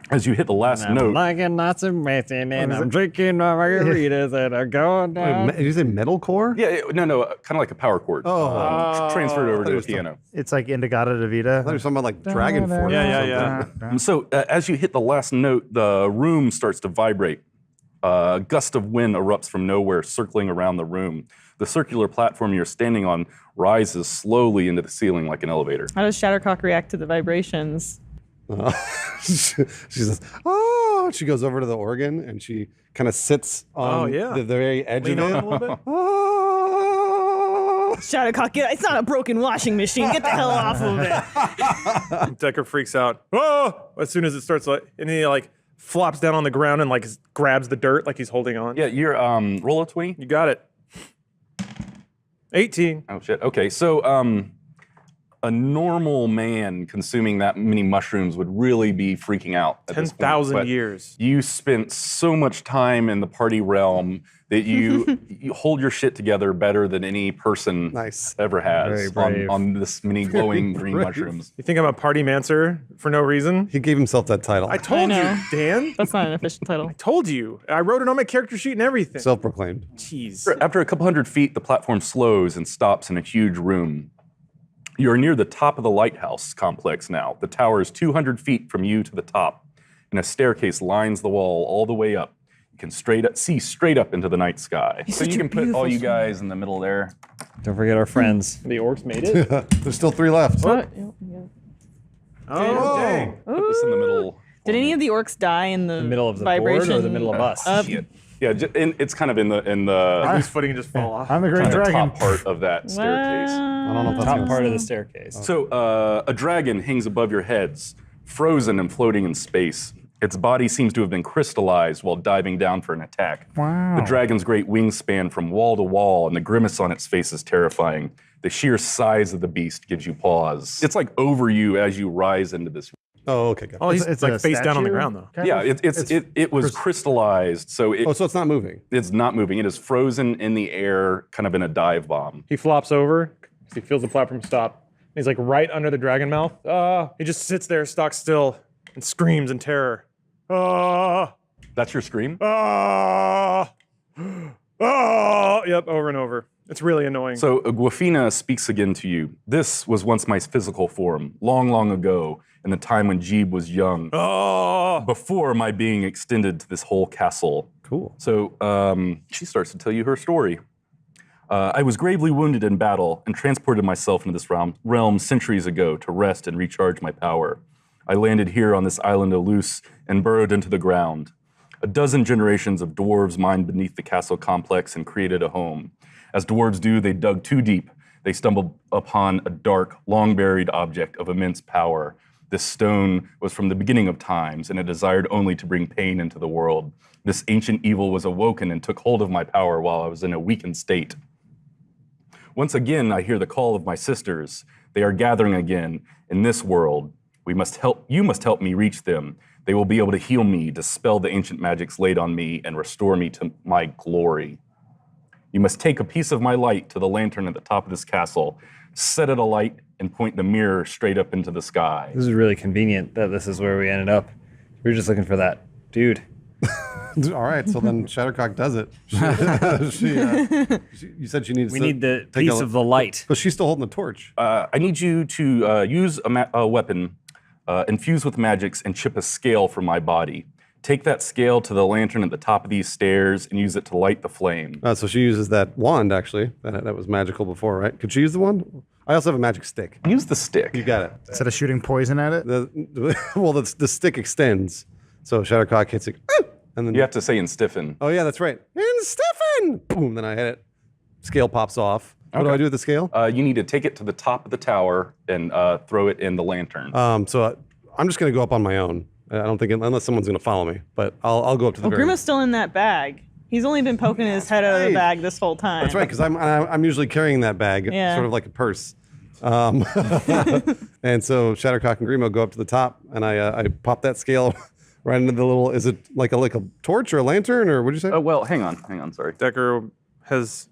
As you hit the last note. Like a lots of racing, and I'm drinking margaritas that are going down. Did you say metalcore? Yeah, no, kind of like a power chord. Transferred over to the piano. It's like Indigata Davida. I thought you were talking about like Dragon Force. Yeah. So as you hit the last note, the room starts to vibrate. A gust of wind erupts from nowhere, circling around the room. The circular platform you're standing on rises slowly into the ceiling like an elevator. How does Shattercock react to the vibrations? She says, "Oh!" She goes over to the organ and she kind of sits on the very edge Lean of on it. a little bit. Oh! Shattercock, it's not a broken washing machine. Get the hell off of it. Decker freaks out. Oh! As soon as it starts, and he flops down on the ground and grabs the dirt like he's holding on. Yeah, you're roll a 20. You got it. 18. Oh shit. Okay, so a normal man consuming that many mushrooms would really be freaking out at this point. 10,000 years. You spent so much time in the party realm that you hold your shit together better than any person ever has on this many glowing green mushrooms. You think I'm a party mancer for no reason? He gave himself that title. I told you, Dan. That's not an official title. I told you. I wrote it on my character sheet and everything. Self-proclaimed. Jeez. After a couple hundred feet, the platform slows and stops in a huge room. You're near the top of the lighthouse complex now. The tower is 200 feet from you to the top, and a staircase lines the wall all the way up. You can see straight up into the night sky. So you can put all you guys in the middle there. Don't forget our friends. The orcs made it? There's still 3 left. Oh, dang. Put this in the middle. Did any of the orcs die in the Middle of the vibration? board or the middle of us? Yeah, it's kind of in the Whose footing just fall off? I'm the Great kind of Dragon. top part of that staircase. I don't know if that's Top part of the staircase. So a dragon hangs above your heads, frozen and floating in space. Its body seems to have been crystallized while diving down for an attack. Wow. The dragon's great wings span from wall to wall, and the grimace on its face is terrifying. The sheer size of the beast gives you pause. It's like over you as you rise into this. Oh, okay. Got it. Oh, he's It's like a face down on the statue, ground, though. kind Yeah, of? it was crystallized, so So it's not moving. it's not moving. It is frozen in the air, kind of in a dive bomb. He flops over. He feels the platform stop. He's like right under the dragon mouth. He just sits there, stock still, and screams in terror. That's your scream? Yep, over and over. It's really annoying. So Guafina speaks again to you. This was once my physical form, long, long ago, in the time when Jeeb was young, before my being extended to this whole castle. Cool. So she starts to tell you her story. I was gravely wounded in battle and transported myself into this realm centuries ago to rest and recharge my power. I landed here on this island of Luce and burrowed into the ground. A dozen generations of dwarves mined beneath the castle complex and created a home. As dwarves do, they dug too deep. They stumbled upon a dark, long-buried object of immense power. This stone was from the beginning of times, and it desired only to bring pain into the world. This ancient evil was awoken and took hold of my power while I was in a weakened state. Once again, I hear the call of my sisters. They are gathering again in this world. You must help me reach them. They will be able to heal me, dispel the ancient magics laid on me, and restore me to my glory. You must take a piece of my light to the lantern at the top of this castle, set it alight, and point the mirror straight up into the sky. This is really convenient that this is where we ended up. We were just looking for that dude. All right, so then Shattercock does it. You said she needs. We need the piece of the light. But she's still holding the torch. I need you to use a weapon, infused with magics, and chip a scale from my body. Take that scale to the lantern at the top of these stairs and use it to light the flame. So she uses that wand, actually. That was magical before, right? Could she use the wand? I also have a magic stick. Use the stick. You got it. Instead of shooting poison at it? The stick extends. So Shattercock hits it. And then You have to say in stiffen. Oh, yeah, that's right. And stiffen! Boom, then I hit it. Scale pops off. What do I do with the scale? You need to take it to the top of the tower and throw it in the lantern. So I'm just going to go up on my own. I don't think, unless someone's going to follow me. But I'll go up to the Well, very... Grimo's still in that bag. He's only been poking his head out of the bag this whole time. That's right, because I'm usually carrying that bag, Yeah. sort of like a purse. And so Shattercock and Grimo go up to the top, and I pop that scale right into the little. Is it like a torch or a lantern, or what'd you say? Oh, well, hang on, sorry. Decker has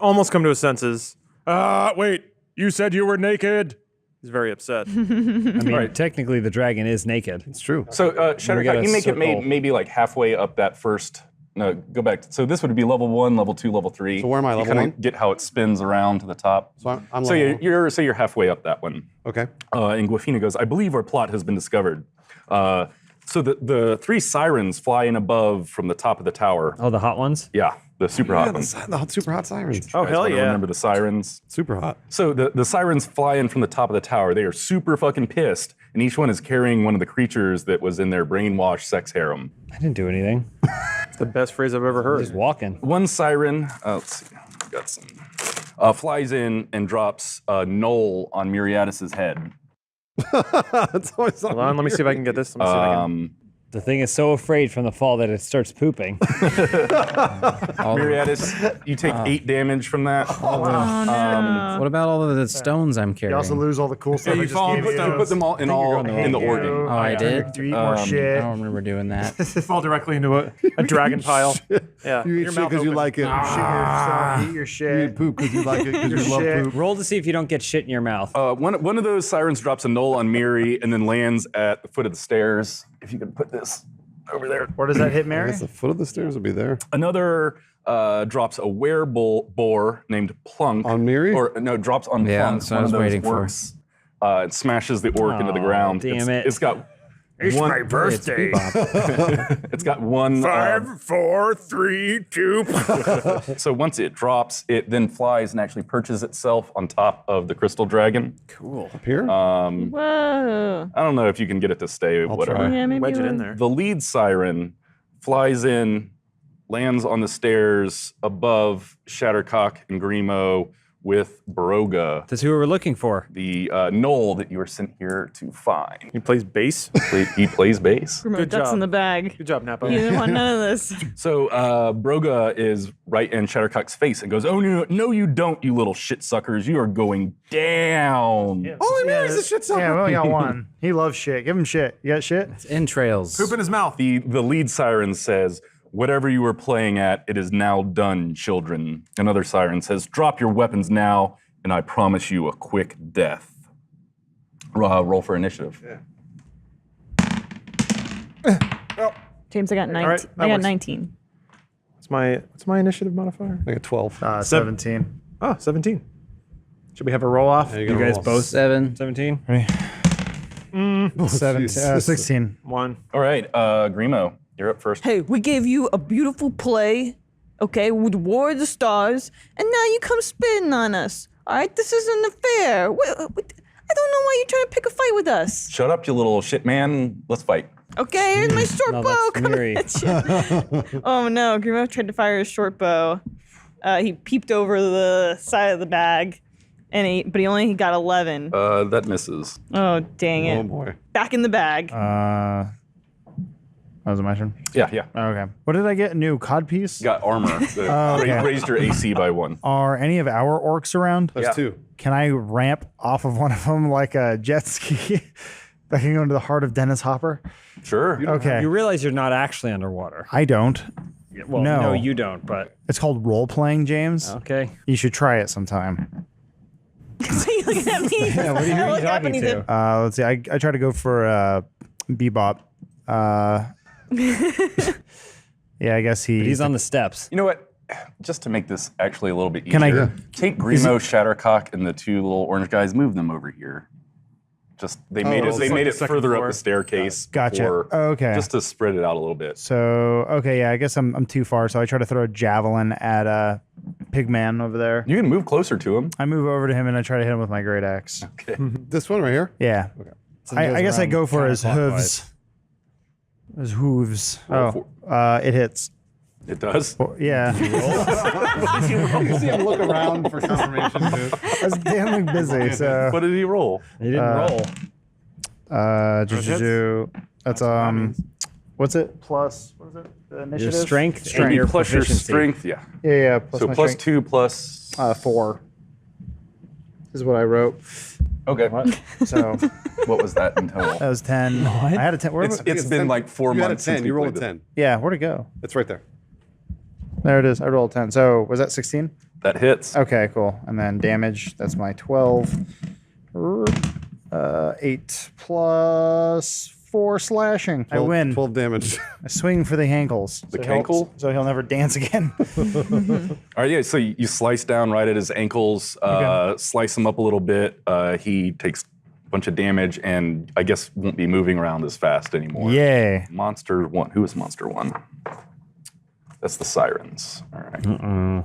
almost come to his senses. Wait, you said you were naked. He's very upset. I mean, technically the dragon is naked. It's true. So Shattercock, you make it maybe like halfway up that first. No, go back. So this would be level 1, level 2, level 3. So where am I, You level kinda 1? Get how it spins around to the top. So I'm So level you're halfway up that one. Okay. And Guafina goes, I believe our plot has been discovered. So the 3 sirens fly in above from the top of the tower. Oh, the hot ones? Yeah, the super hot ones. The super hot sirens. Oh, Guys hell wanna yeah. Remember the sirens? Super hot. So the sirens fly in from the top of the tower. They are super fucking pissed, and each one is carrying one of the creatures that was in their brainwashed sex harem. I didn't do anything. It's the best phrase I've ever heard. Just walking. One siren, let's see, got some, flies in and drops a knoll on Miriadis's head. It's always Hold on, let me see if I can get this. Let me see if I can. The thing is so afraid from the fall that it starts pooping. Miriadis, you take 8 damage from that. What about all of the stones I'm You carrying? also lose all the cool stuff. you I just fall gave and you. Put them all in the organ. Oh, I did? You eat more I shit. don't remember doing that. Fall directly into a dragon pile. Yeah. You eat your shit mouth because you open. like it. Eat your You shit. eat poop because you like it because you Your love shit. poop. Roll to see if you don't get shit in your mouth. One of those sirens drops a knoll on Miri and then lands at the foot of the stairs. If you could put this over there. Where does that hit I Mary? guess the foot of the stairs will be there. Another drops a wereboar named Plunk. On Miri? Or no, drops on Yeah, Plunk. that's what I one was of those waiting for. orcs. It smashes the orc into the ground. damn it. It's got one. birthday. It's got one. 5, 4, 3, 2. So once it drops, it then flies and actually perches itself on top of the crystal dragon. Up here? Whoa. I don't know if you can get it to stay. Whatever. try. Yeah, maybe Wedge it we'll- in there. The lead siren flies in, lands on the stairs above Shattercock and Grimo with Baroga, That's who we were looking for. the knoll that you were sent here to find. He plays bass. He plays bass. Grimo Good ducks job. in the bag. Good job, Napa. You didn't want none of this. So Broga is right in Shattercock's face and goes, "Oh no, you don't, you little shit suckers! You are going down." Oh, Mary's a shit sucker. Yeah, we only got one. He loves shit. Give him shit. You got shit? Entrails. Poop in his mouth. The lead siren says, "Whatever you were playing at, it is now done, children." Another siren says, "Drop your weapons now, and I promise you a quick death." Roll for initiative. James, I got 19. right, that I got works. 19. What's my initiative modifier? I got 12. 17. Oh, 17. Should we have a roll off? There You go, guys roll. both 7. 16. 1. All right, Grimo, you're up first. Hey, we gave you a beautiful play, okay, with War of the Stars, and now you come spitting on us. All right, this isn't fair. I don't know why you're trying to pick a fight with us. Shut up, you little shit man. Let's fight. Okay, here's my short No, bow that's coming Miri. at you. Oh no, Grimo tried to fire his short bow. He peeped over the side of the bag, but he only got 11. That misses. Oh, dang it. Oh boy. Back in the bag. Was it my turn? Yeah. Okay. What did I get? New codpiece? Got armor. okay. Raised your AC by 1. Are any of our orcs around? There's 2. Can I ramp off of one of them like a jet ski? I can go into the heart of Dennis Hopper? Sure. Okay. You realize you're not actually underwater. I don't. Well, No. no, you don't, but It's called role playing, James. okay. You should try it sometime. So you looking at me? Yeah, what are you I look up talking and he to? did- Let's see. I try to go for Bebop. Yeah, I guess He's on the steps. You know what? Just to make this actually a little bit easier, Can I- take Grimo, Shattercock, and the 2 little orange guys, move them over here. Just they made it. it's They like made the it second further floor. up the staircase. Gotcha. for- Okay. Just to spread it out a little bit. So okay, yeah, I guess I'm too far. So I try to throw a javelin at Pigman over there. You can move closer to him. I move over to him and I try to hit him with my great axe. Okay. This one right here. Yeah. I guess I go for his hooves. His hooves. Roll It hits. It does. Yeah. You see him look around for confirmation too. I was damn busy. So What did he roll? He didn't roll. that's what's it? Plus what is it? The initiative? Your strength, Strength. and your Plus your proficiency. strength. Yeah. Yeah. Plus So my plus strength. 2 plus. 4. This is what I wrote. Okay. So What was that in total? that was 10. I had a 10. Where It's been 10. like 4 You had a months since 10. we You rolled a played 10. yeah, where'd it go? It's right there. There it is. I rolled 10. So was that 16? That hits. Okay, cool. And then damage, that's my 12. 8 plus 4 slashing. 12, I win. 12 damage. I swing for the ankles. The cankle? So he'll never dance again. All right, yeah. So you slice down right at his ankles, slice him up a little bit. He takes a bunch of damage, and I guess won't be moving around as fast anymore. Yay. Monster 1. Who is Monster 1? That's the sirens. All right.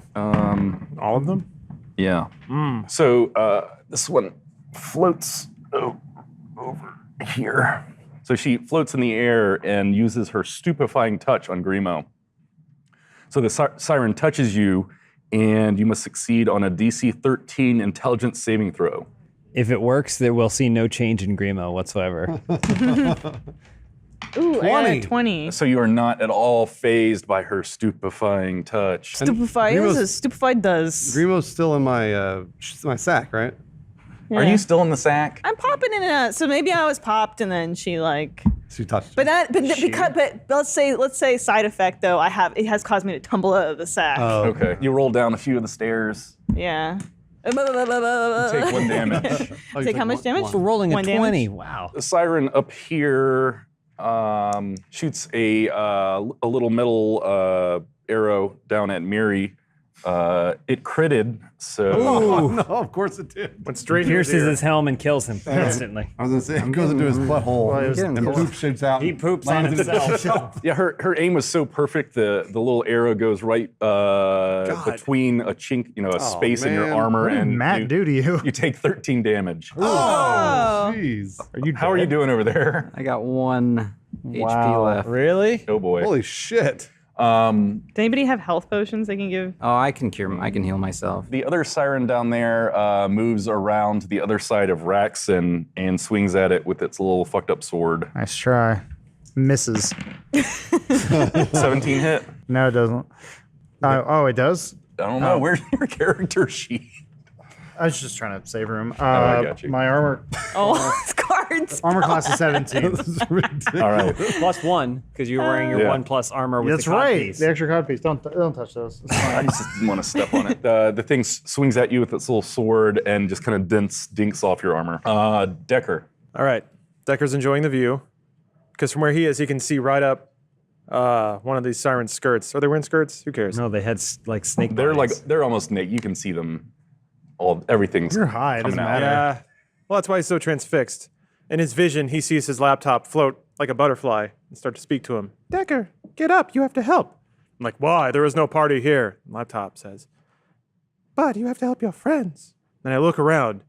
All of them? Yeah. So this one floats over here. So she floats in the air and uses her stupefying touch on Grimo. So the siren touches you, and you must succeed on a DC 13 intelligence saving throw. If it works, then we'll see no change in Grimo whatsoever. Ooh, I got a 20. 20. So you are not at all phased by her stupefying touch. Stupefy. What does Stupefied does? Grimo's still in my sack, right? Are you still in the sack? I'm popping in and out. So maybe I was popped and then she like. She touched. But let's say side effect though. It has caused me to tumble out of the sack. Okay. You roll down a few of the stairs. Yeah. Take 1 damage. Take how much damage? For rolling a 1 damage? 20, wow. The siren up here shoots a little metal arrow down at Miri. It critted, so Oh, no, of course it did. Went straight in his Pierces ear. his helm and kills him instantly. I was gonna say it goes into his butthole and poop shoots out. He poops on himself. yeah, her aim was so perfect. The little arrow goes right between a chink, a space in your man. armor, What did and Matt do to you? you take 13 damage. Oh. Jeez. How are you doing over there? I got 1 HP left. Really? Oh boy. Holy shit. Does anybody have health potions they can give? Oh, I can heal myself. The other siren down there moves around to the other side of Rax and swings at it with its little fucked up sword. Nice try. Misses. 17 hit. No, it doesn't. Oh, it does? I don't know. Where's your character sheet? I was just trying to save room. I got you. My armor Oh, it's cards. armor class is 17. All right. Plus 1, because you're wearing your Yeah. 1 plus armor with That's the cod right. piece. The extra cod piece. Don't touch those. It's fine. I just didn't want to step on it. The thing swings at you with its little sword and just kind of dinks off your armor. Decker. All right. Decker's enjoying the view because from where he is, he can see right up one of these siren skirts. Are they wearing skirts? Who cares? No, they had like snake They're bodies. they're almost naked. You can see them. Everything's You're high. It doesn't coming out. matter. Yeah. Well, that's why he's so transfixed. In his vision, he sees his laptop float like a butterfly and start to speak to him. Decker, get up. You have to help. I'm like, why? There is no party here. Laptop says, but you have to help your friends. Then I look around,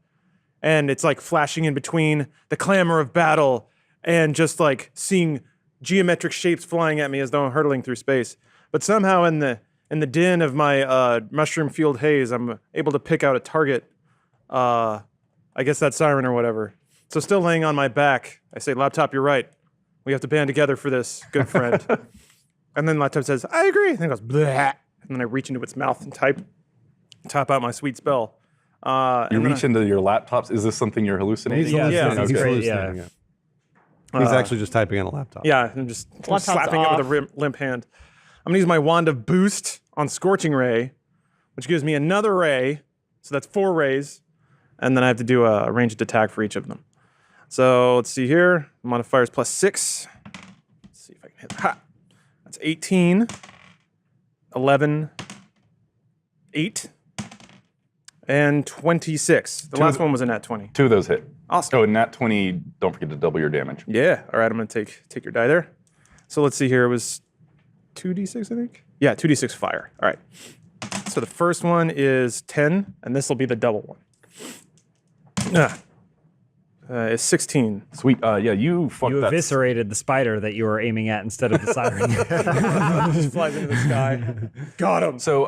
and it's like flashing in between the clamor of battle and just like seeing geometric shapes flying at me as though I'm hurtling through space. But somehow in the din of my mushroom-fueled haze, I'm able to pick out a target I guess that siren or whatever. So still laying on my back, I say, Laptop, you're right. We have to band together for this, good friend. And then Laptop says, I agree. And then it goes, bleh. And then I reach into its mouth and type out my sweet spell. You reach into your laptops. Is this something you're hallucinating? Yeah. He's Okay. hallucinating it. He's actually just typing on a laptop. Yeah, I'm just Laptop's slapping it with a limp hand. I'm going to use my Wand of Boost on Scorching Ray, which gives me another ray. So that's 4 rays. And then I have to do a ranged attack for each of them. So let's see here. Modifiers plus 6. Let's see if I can hit. Ha! That's 18, 11, 8, and 26. The last one was a nat 20. 2 of those hit. Awesome. Oh, and nat 20, don't forget to double your damage. Yeah. All right, I'm going to take your die there. So let's see here. It was 2d6, I think? Yeah, 2d6 fire. All right. So the first one is 10, and this will be the double one. It's 16. Sweet. Yeah, you fucked You that. eviscerated the spider that you were aiming at instead of the siren. Just flies into the sky. Got him. So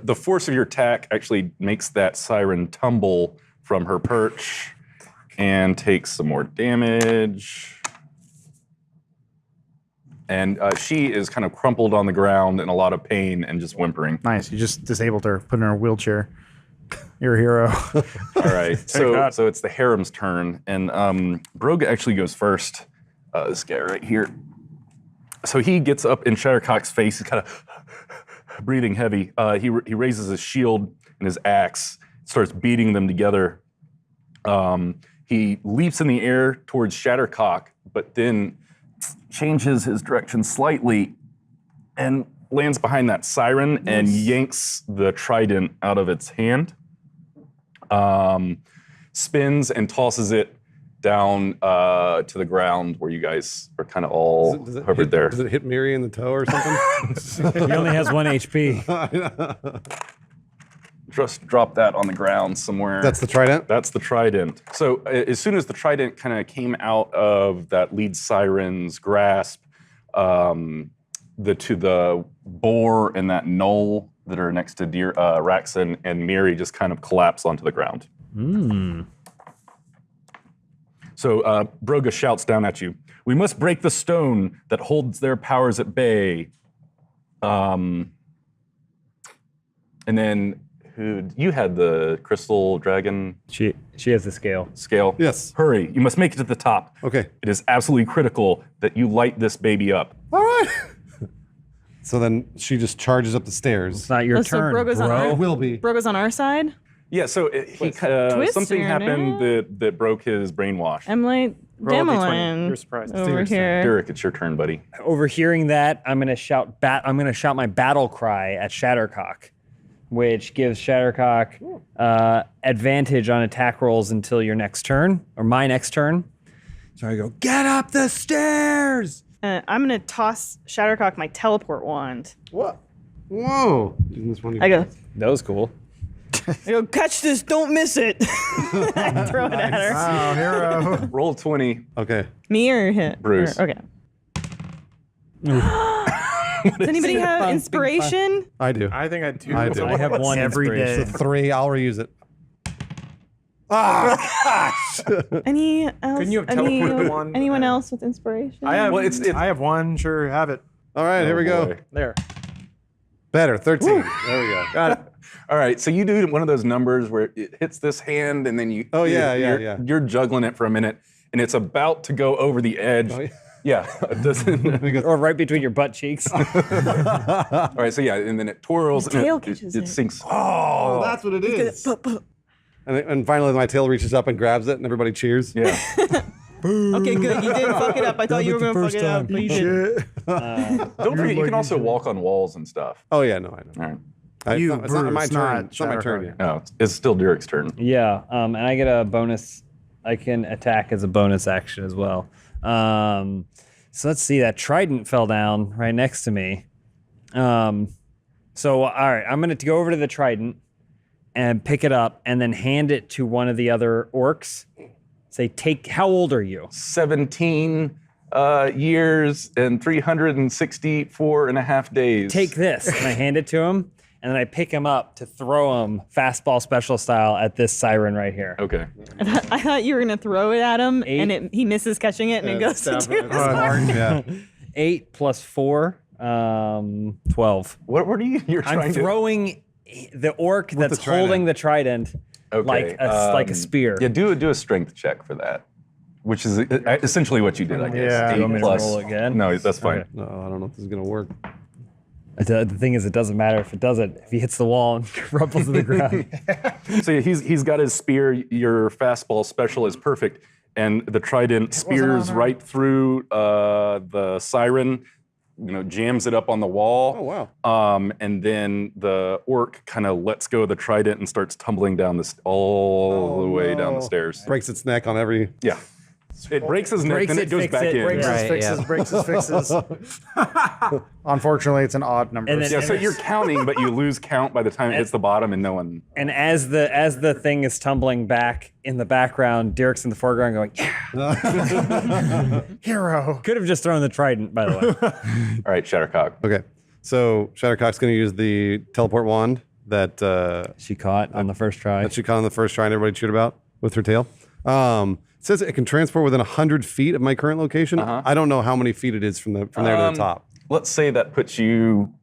the force of your attack actually makes that siren tumble from her perch and takes some more damage. And she is kind of crumpled on the ground in a lot of pain and just whimpering. Nice. You just disabled her, put her in a wheelchair. You're a hero. All right. So it's the harem's turn, and Brogue actually goes first. This guy right here. So he gets up in Shattercock's face. He's kind of breathing heavy. He raises his shield and his axe, starts beating them together. He leaps in the air towards Shattercock, but then changes his direction slightly and lands behind that siren and yanks the trident out of its hand. Spins and tosses it down to the ground where you guys are kind of all hovered there. Does it hit Miri in the toe or something? He only has 1 HP. Just drop that on the ground somewhere. That's the trident? That's the trident. So as soon as the trident kind of came out of that lead siren's grasp, the boar and that knoll that are next to Raxon and Miri just kind of collapse onto the ground. So Broga shouts down at you, "We must break the stone that holds their powers at bay." And then you had the crystal dragon She has the scale. scale. Yes. Hurry, you must make it to the top. Okay. It is absolutely critical that you light this baby up. All right. So then she just charges up the stairs. It's not your So turn, Broga's on bro. our, It will be. Broga's on our side. Yeah, so Twist something your happened name? that broke his brainwash. I'm like, Roll a D20. Demelin You're surprised. It's over Derek's turn. here. Derek, it's your turn, buddy. Overhearing that, I'm gonna shout my battle cry at Shattercock, which gives Shattercock advantage on attack rolls until your next turn, or my next turn. So I go, get up the stairs! I'm gonna toss Shattercock my teleport wand. What? Whoa. Isn't this one I go, That was cool. catch this, don't miss it. I throw it at her. Oh, hero. Roll 20. Okay. Me or him? Bruce. Okay. Does anybody have inspiration? I do. I think I do. I do. I have one Every day. inspiration. 3. I'll reuse it. Any else? Couldn't you have teleported one? Anyone else with inspiration? I have. Well, it's- I have one. Sure, have it. All right, here we go. boy. There. Better. 13. There we go. Got it. All right, so you do one of those numbers where it hits this hand and then you. Oh, yeah, You're juggling it for a minute and it's about to go over the edge. Oh, yeah. Yeah, it doesn't. Or right between your butt cheeks. All right, so yeah, and then it twirls The tail and catches it it. sinks. Oh, that's what it is. And finally, my tail reaches up and grabs it, and everybody cheers. Yeah. Okay, good. You didn't fuck it up. I thought you were going to fuck it up, but you didn't. Don't forget, you can also walk on walls and stuff. Oh yeah, no, I know. All right. You, it's not my Bruce, turn. not It's not my turn Shattercock. yet. No, it's still Derek's turn. Yeah, and I get a bonus. I can attack as a bonus action as well. So let's see. That trident fell down right next to me. So all right, I'm gonna go over to the trident and pick it up, and then hand it to one of the other orcs. Say, take. How old are you? 17 years and 364 and a half days. Take this. And I hand it to him, and then I pick him up to throw him fastball special style at this siren right here. Okay. I thought you were gonna throw it at him, 8. and he misses catching it, and it goes to Dirk's arm. Yeah. 8 plus 4, 12. What are you're trying I'm throwing the orc that's the trident. holding the trident like a spear. Yeah, do a strength check for that, which is essentially what you did, I guess. Yeah. 8 You want me to plus. roll again? No, that's fine. Okay. No, I don't know if this is gonna work. The thing is, it doesn't matter if it doesn't. If he hits the wall and rumbles to the ground. So yeah, he's got his spear. Your fastball special is perfect, and the trident spears right through the siren. Jams it up on the wall. Oh wow! And then the orc kind of lets go of the trident and starts tumbling down all the way down the stairs. Breaks its neck on every. Yeah. It breaks his neck, then it goes back in. Breaks his fixes. Unfortunately, it's an odd number. And then- Yeah, so you're counting, but you lose count by the time it hits the bottom, and no one. And as the thing is tumbling back in the background, Derek's in the foreground going, "Yeah, hero. could have just thrown the trident." By the way, All right, Shattercock. Okay, so Shattercock's gonna use the teleport wand that she caught on the first try. that she caught on the first try and everybody chewed about with her tail. It says it can transport within 100 feet of my current location. I don't know how many feet it is from there to the top. Let's say that puts you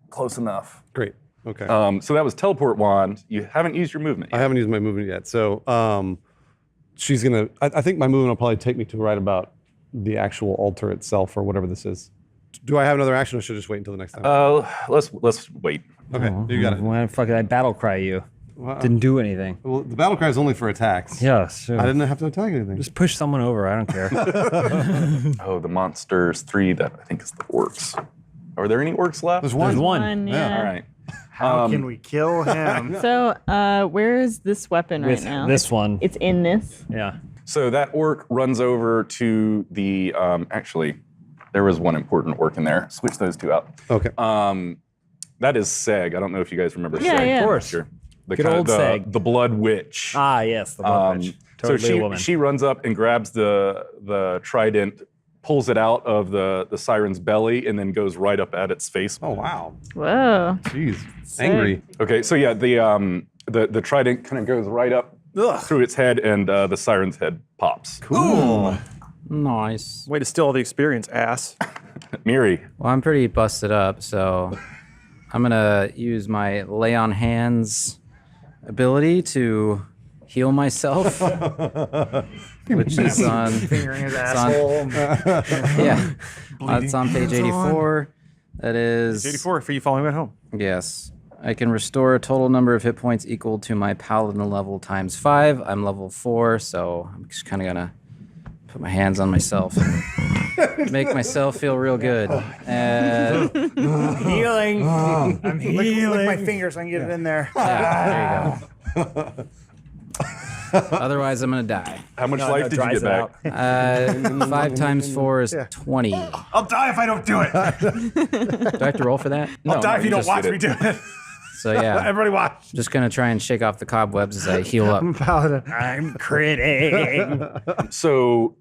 close enough. Great. Okay. So that was teleport wand. You haven't used your movement I yet. haven't used my movement yet. So she's gonna. I think my movement will probably take me to right about the actual altar itself or whatever this is. Do I have another action, or should I just wait until the next time? Let's wait. Okay, you got it. Why the fuck did I battle cry you? Didn't do anything. Well, the battle cry is only for attacks. Yeah, sure. I didn't have to attack anything. Just push someone over. I don't care. Oh, the monsters 3. That I think is the orcs. Are there any orcs left? There's one. There's one. All right. How can we kill him? So, where is this weapon right With now? this one. It's in this. Yeah. So that orc runs over to the. Actually, there was one important orc in there. Switch those two out. Okay. That is Seg. I don't know if you guys remember Yeah, Seg. yeah. Of course. Sure. The Good kind of old Seg. the blood witch. Ah, yes, the blood witch. Totally so a woman. she runs up and grabs the trident, pulls it out of the siren's belly, and then goes right up at its face. Oh wow. Whoa. Jeez. Angry. Okay, so yeah, the trident kind of goes right up through its head, and the siren's head pops. Cool. Nice. Way to steal all the experience, ass. Miri. Well, I'm pretty busted up, so I'm gonna use my lay on hands ability to heal myself, which is on Fingering his it's on- asshole. yeah, it's on page 84. That is 84 for you following at home. yes. I can restore a total number of hit points equal to my paladin level times 5. I'm level 4, so I'm just kind of gonna put my hands on myself and make myself feel real good. Healing. I'm Lick my fingers so I can get it in there. Yeah, there you go. Otherwise, I'm gonna die. How much life did you dries get it back? out. 5 times 4 is 20. Do I'll die if I don't do it. I have to roll for that? I'll die if you don't just watch did me it. do it. So yeah, Everybody watch. just gonna try and shake off the cobwebs as I heal up. Paladin. I'm critting. So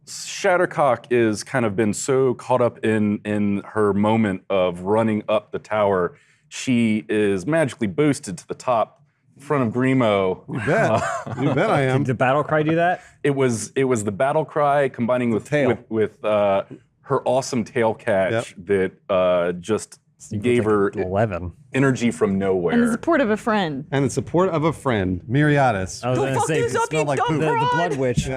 Shattercock is kind of been so caught up in her moment of running up the tower, she is magically boosted to the top in front of Grimo. You bet. You bet I am. Did the battle cry do that? It was the battle cry combining with tail. with her awesome tail catch that just gave her 11. energy from And the nowhere. support of a friend. And the support of a friend, Myriadis. I was gonna fuck say this it up, smelled you like dumb the broad. blood witch.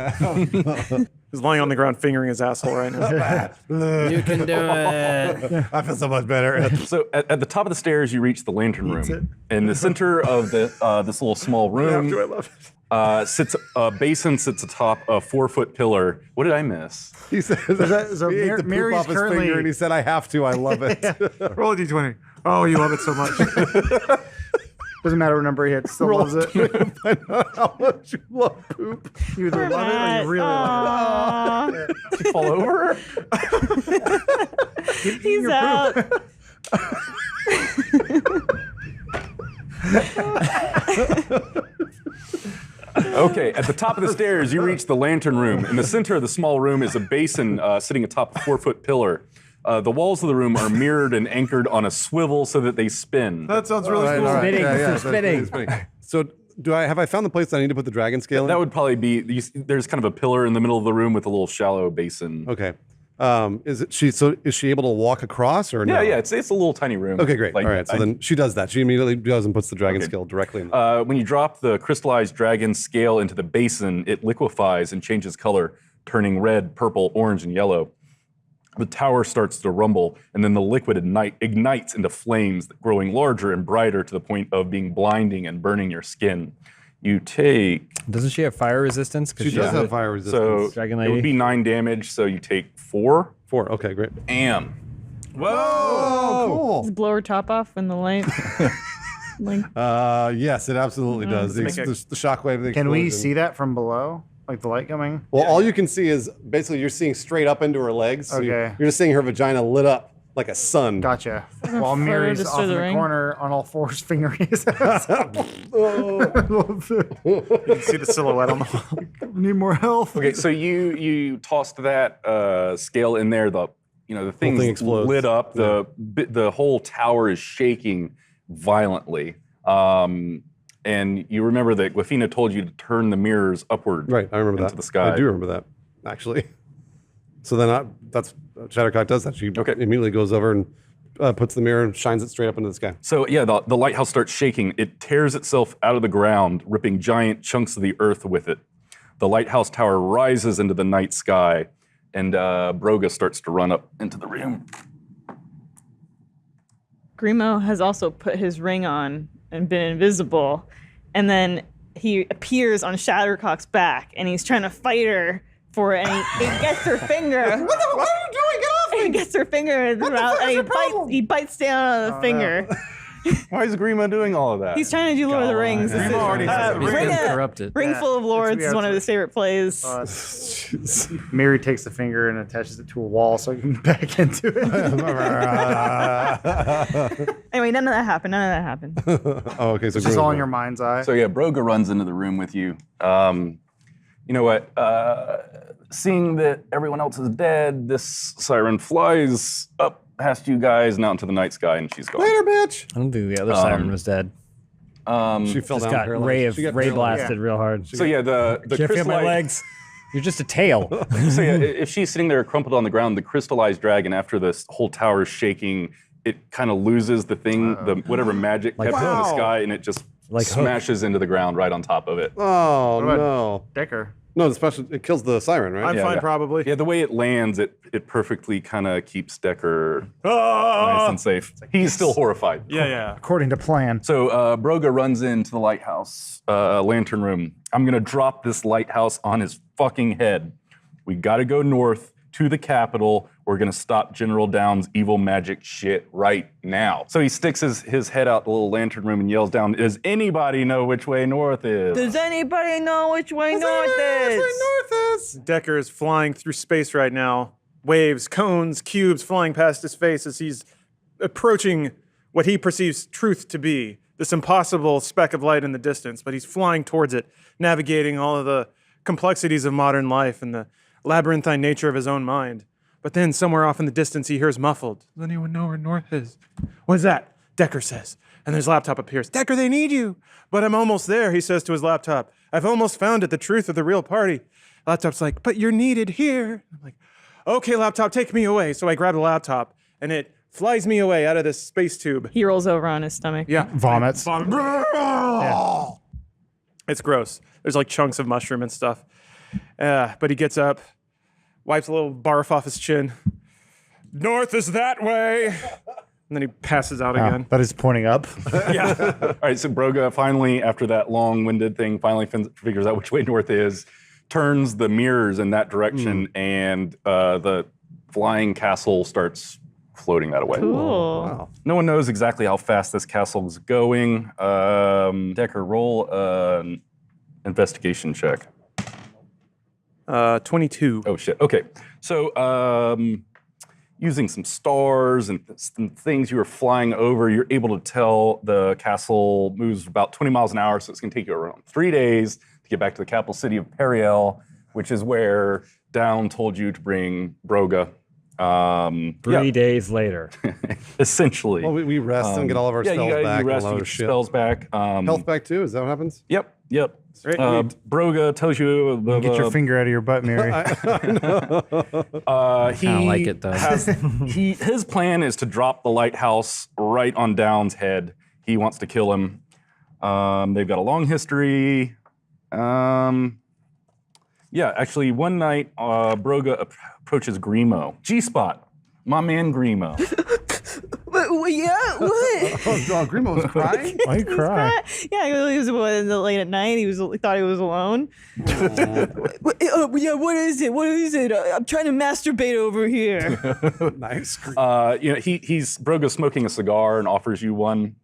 He's lying on the ground fingering his asshole right now. You can do it. I feel so much better. So at the top of the stairs, you reach the lantern room. In the center of this little small room, I love it. sits a basin sits atop a 4-foot pillar. What did I miss? He said so he ate the poop Mary's off his currently- finger and he said, I have to. I love it. Roll a d20. Oh, you love it so much. Doesn't matter what number he hits, still loves it. How much you love poop. You either love it or you really love it. Did you fall over? He's out. Okay, at the top of the stairs, you reach the lantern room. In the center of the small room is a basin sitting atop a 4-foot pillar. The walls of the room are mirrored and anchored on a swivel so that they spin. That sounds really All cool. right. Spinning, Yeah, for that's spinning. spinning. So have I found the place that I need to put the dragon scale in? That would probably be, there's kind of a pillar in the middle of the room with a little shallow basin. Okay. Is she able to walk across or no? Yeah, it's a little tiny room. Okay, great. Like, All right, so then she does that. She immediately goes and puts the dragon scale directly in. When you drop the crystallized dragon scale into the basin, it liquefies and changes color, turning red, purple, orange, and yellow. The tower starts to rumble, and then the liquid ignites into flames, growing larger and brighter to the point of being blinding and burning your skin. You take... Doesn't she have fire resistance? She does have fire resistance. So Dragon it Lady? would be 9 damage, so you take 4. 4. Okay, great. Am. Oh, Does it blow her top off in the light? Like, cool. Yes, it absolutely does. The shockwave of the Can we explosion. see that from below? Like the light coming? Well, all you can see is basically you're seeing straight up into her legs. So you're Okay. just seeing her vagina lit up like a sun. Gotcha. While Mary's just off through in the the ring? corner on all fours fingering his ass. You can see the silhouette on the wall. Need more health. Okay, so you tossed that scale in there. The thing thing explodes. lit up. The whole tower is shaking violently. And you remember that Gwafina told you to turn the mirrors upward. Right, I remember into that. the sky. I do remember that, actually. So then that's Shattercock does that. She immediately goes over and puts the mirror and shines it straight up into the sky. So yeah, the lighthouse starts shaking. It tears itself out of the ground, ripping giant chunks of the earth with it. The lighthouse tower rises into the night sky, and Broga starts to run up into the room. Grimo has also put his ring on and been invisible, and then he appears on Shattercock's back, and he's trying to fight her for it, and he gets her finger. What are you doing? Get off me! He gets her finger in his mouth, and he bites down on the finger. Why is Grima doing all of that? He's trying to do Lord of the Rings. This is, already has the Ring, corrupted. Ring Full of Lords is one of his favorite plays. Mary takes the finger and attaches it to a wall so he can back into it. Anyway, none of that happened. Oh, okay. So It's just all in your mind's eye. So yeah, Broga runs into the room with you. You know what? Seeing that everyone else is dead, this siren flies up past you guys and out into the night sky, and she's gone. Later, bitch. I don't think the other siren was dead. She fell Just down. got paralyzed. She got ray paralyzed. blasted real hard. So yeah, the Can't feel my crystallized- legs. You're just a tail. So yeah, if she's sitting there crumpled on the ground, the crystallized dragon, after this whole tower is shaking, it kind of loses the thing, the whatever magic kept it in the Wow. sky, and it just Like Hook. smashes into the ground right on top of it. Oh, about- no. Decker. No, it kills the siren, right? I'm Yeah, fine, yeah. probably. Yeah, the way it lands, it perfectly kind of keeps Decker nice and safe. He's still horrified. Yeah. According to plan. So Broga runs into the lighthouse lantern room. I'm gonna drop this lighthouse on his fucking head. We gotta go north to the capital. We're gonna stop General Down's evil magic shit right now. So he sticks his head out the little lantern room and yells down, does anybody know which way north is? Does anybody know which way north is? Decker is flying through space right now. Waves, cones, cubes flying past his face as he's approaching what he perceives truth to be. This impossible speck of light in the distance, but he's flying towards it, navigating all of the complexities of modern life and the labyrinthine nature of his own mind. But then somewhere off in the distance, he hears muffled. Does anyone know where north is? What is that? Decker says. And his laptop appears. Decker, they need you. But I'm almost there, he says to his laptop. I've almost found it, the truth of the real party. Laptop's like, but you're needed here. I'm like, okay, laptop, take me away. So I grab the laptop, and it flies me away out of this space tube. He rolls over on his stomach. Yeah. Vomits. It's gross. There's like chunks of mushroom and stuff. But he gets up, wipes a little barf off his chin. North is that way. And then he passes out again. That is pointing up. All right, so Broga finally, after that long-winded thing, finally figures out which way north is, turns the mirrors in that direction, and the flying castle starts floating that away. Cool. No one knows exactly how fast this castle is going. Decker, roll an investigation check. 22. Oh, shit. Okay. So using some stars and some things you were flying over, you're able to tell the castle moves about 20 miles an hour, so it's going to take you around 3 days to get back to the capital city of Periel, which is where Down told you to bring Broga. 3 days later. Essentially. Well, we rest and get all of our yeah, spells you, back. you rest, and all you our get shit. spells back. Health back too? Is that what happens? Yep. Great. Broga tells you Get your finger out of your butt, Mary. he Kinda like it, though. his plan is to drop the lighthouse right on Down's head. He wants to kill him. They've got a long history. Yeah, actually, one night, Broga approaches Grimo. G-Spot, my man Grimo. Yeah, what? Oh, Grimo was crying? Why you cry? Yeah, he was late at night. He thought he was alone. Yeah, what is it? What is it? I'm trying to masturbate over here. Nice. He's Broga smoking a cigar and offers you one.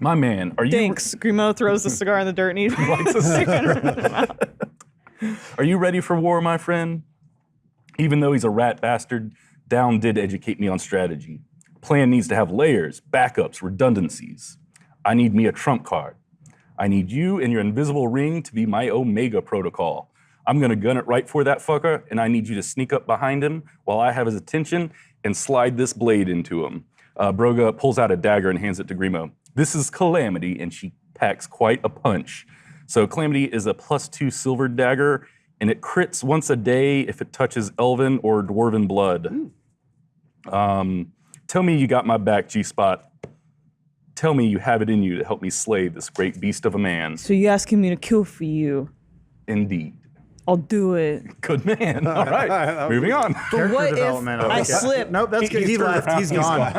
My man, are you? Thanks. Grimo throws the cigar in the dirt and he lights a cigarette. Are you ready for war, my friend? Even though he's a rat bastard, Down did educate me on strategy. Plan needs to have layers, backups, redundancies. I need me a trump card. I need you and your invisible ring to be my Omega protocol. I'm gonna gun it right for that fucker, and I need you to sneak up behind him while I have his attention and slide this blade into him. Broga pulls out a dagger and hands it to Grimo. This is Calamity, and she packs quite a punch. So Calamity is a +2 silver dagger, and it crits once a day if it touches elven or dwarven blood. Tell me you got my back, G-Spot. Tell me you have it in you to help me slay this great beast of a man. So you're asking me to kill for you? Indeed. I'll do it. Good man. All right, moving on. But what if development. I slip? Nope, that's good. He left. He's gone.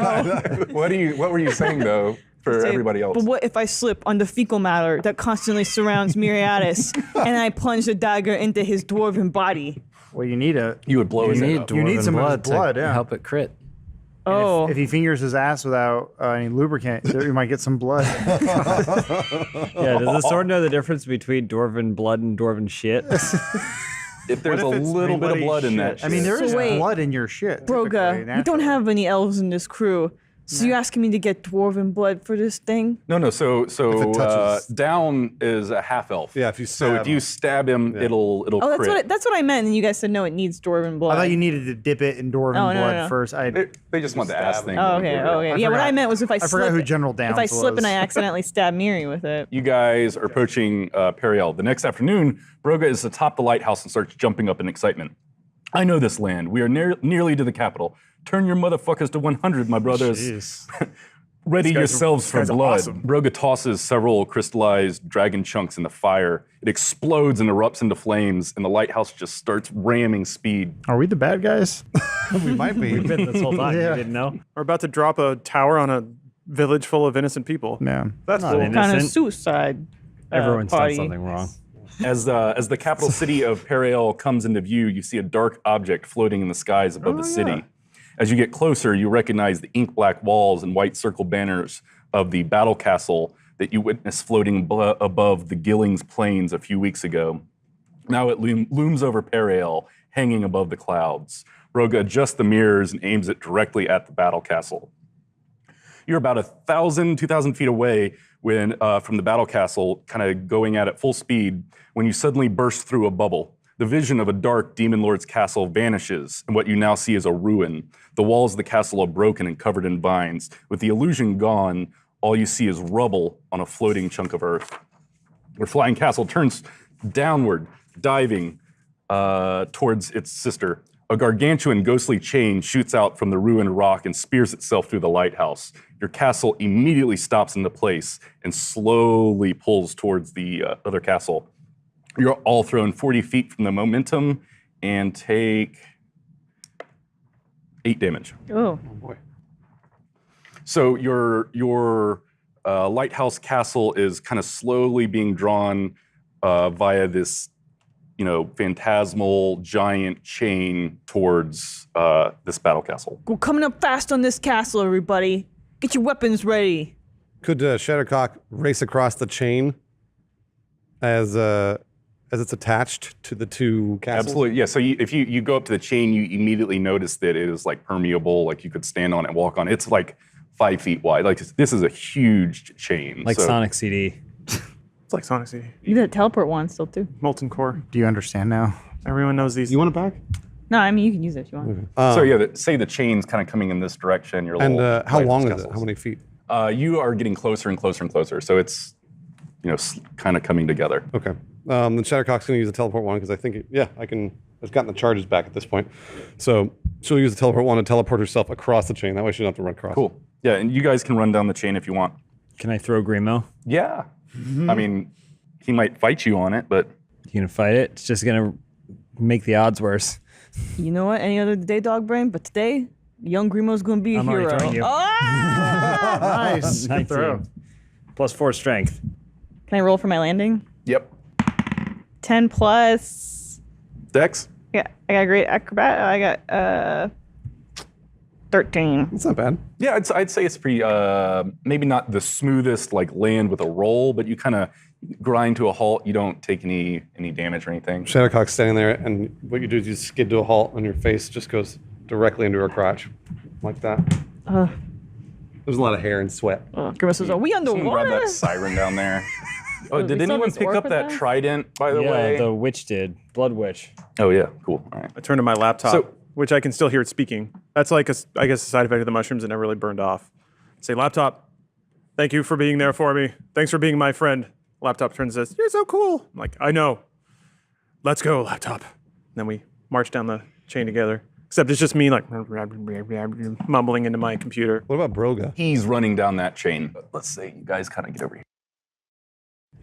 What were you saying though for everybody else? But what if I slip on the fecal matter that constantly surrounds Miriadis and I plunge the dagger into his dwarven body? Well, you need You would blow You his head need up. You need dwarven some of his blood, to yeah. help it crit. Oh, If he fingers his ass without any lubricant, you might get some blood. Yeah, does the sword know the difference between dwarven blood and dwarven shit? If there's a What if it's little bit of bloody blood in shit? that I mean, there So is wait. blood in your shit. Broga, typically, we don't naturally. have any elves in this crew. So you asking me to get dwarven blood for this thing? No. So it touches- Down is a half elf. Yeah, if you So stab if you stab him, it'll Oh, that's crit. that's what I meant. And you guys said no, it needs dwarven blood. I thought you needed to dip it in dwarven Oh, no, blood no. first. They just want the ass thing. Oh, okay. Oh, okay. Yeah, what forgot- I meant was if I slip. forgot who General If I Downs slip and was. I accidentally stab Miri with it. You guys are approaching Periel. The next afternoon, Broga is atop the lighthouse and starts jumping up in excitement. I know this land. We are nearly to the capital. Turn your motherfuckers to 100, my brothers. Jeez. Ready These guys are- yourselves these for guys are blood. awesome. Broga tosses several crystallized dragon chunks in the fire. It explodes and erupts into flames, and the lighthouse just starts ramming speed. Are we the bad guys? We might be. We've been this whole time. Yeah. You didn't know? We're about to drop a tower on a village full of innocent people. Yeah. That's Not cool. innocent. Kind of suicide. Everyone's done party. something wrong. As the capital city of Periel comes into view, you see a dark object floating in the skies above the city. As you get closer, you recognize the ink-black walls and white circle banners of the battle castle that you witnessed floating above the Gillings Plains a few weeks ago. Now it looms over Periel, hanging above the clouds. Broga adjusts the mirrors and aims it directly at the battle castle. You're about 1,000, 2,000 feet away when from the battle castle, kind of going at it full speed, when you suddenly burst through a bubble. The vision of a dark demon lord's castle vanishes, and what you now see is a ruin. The walls of the castle are broken and covered in vines. With the illusion gone, all you see is rubble on a floating chunk of earth. Your flying castle turns downward, diving towards its sister. A gargantuan ghostly chain shoots out from the ruined rock and spears itself through the lighthouse. Your castle immediately stops into place and slowly pulls towards the other castle. You're all thrown 40 feet from the momentum and take 8 damage. Oh. So your lighthouse castle is kind of slowly being drawn via this, phantasmal giant chain towards this battle castle. We're coming up fast on this castle, everybody. Get your weapons ready. Could Shattercock race across the chain as it's attached to the two castles? Absolutely, yeah. So if you go up to the chain, you immediately notice that it is like permeable, like you could stand on it and walk on it. It's like 5 feet wide. Like this is a huge chain. Like So- Sonic CD. It's like Sonic CD. You got a teleport one still too. Molten core. Do you understand now? Everyone knows these. You want it back? No, I mean you can use it if you want. So yeah, say the chain's kind of coming in this direction. Your And little how long is lighthouse it? How many feet? You are getting closer and closer and closer. So it's, kind of coming together. Okay. Then Shattercock's going to use the teleport one because I think, I can. I've gotten the charges back at this point. So she'll use the teleport one to teleport herself across the chain. That way she doesn't have to run across. Cool. Yeah, and you guys can run down the chain if you want. Can I throw Grimo? Yeah. I mean, he might fight you on it, but You gonna fight it? It's just gonna make the odds worse. You know what? Any other day, dog brain, but today, young Grimo's gonna be a I'm already hero. throwing you. Nice. Good throw. 19. Plus 4 strength. Can I roll for my landing? yep. 10 plus. Dex. Yeah, I got a great acrobat. I got 13. That's not bad. Yeah, I'd say it's pretty, maybe not the smoothest like land with a roll, but you kind of grind to a halt. You don't take any damage or anything. Shattercock's standing there, and what you do is you skid to a halt, and your face just goes directly into her crotch, like that. There's a lot of hair and sweat. Grimo says, "Are we Someone grab underwater?" that siren down there. Oh, did we saw anyone this pick orc up with that that? trident, by the Yeah, way? the witch did. Blood witch. Oh, yeah. Cool. All right. I turned to my laptop, So- which I can still hear it speaking. That's like, I guess, a side effect of the mushrooms that never really burned off. Say, laptop, thank you for being there for me. Thanks for being my friend. Laptop turns and says, you're so cool. I'm like, I know. Let's go, laptop. Then we march down the chain together. Except it's just me like mumbling into my computer. What about Broga? He's running down that chain. Let's say you guys kind of get over here.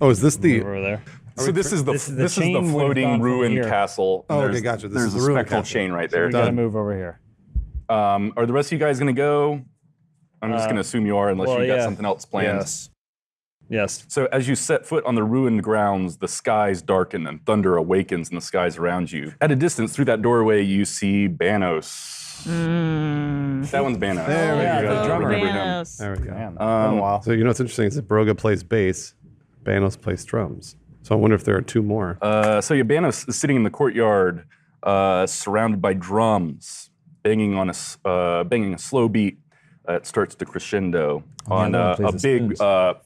Oh, is this the? Over there. So this is the this is the chain we've gone floating from ruined here. castle. Oh, okay, There's- gotcha. This There's is a the ruined spectral castle. chain right there. We gotta move over here. Are the rest of you guys gonna go? I'm just gonna assume you are, unless you got something else planned. Yes. So as you set foot on the ruined grounds, the skies darken and thunder awakens in the skies around you. At a distance, through that doorway, you see Banos. That one's Banos. There we You go. guys Drummer. remember him. Thanos. There we go. Man, been a while. So you know what's interesting is that Broga plays bass, Banos plays drums. So I wonder if there are two more. So yeah, Banos is sitting in the courtyard, surrounded by drums, banging a slow beat. It starts to crescendo on one a plays the big spoons.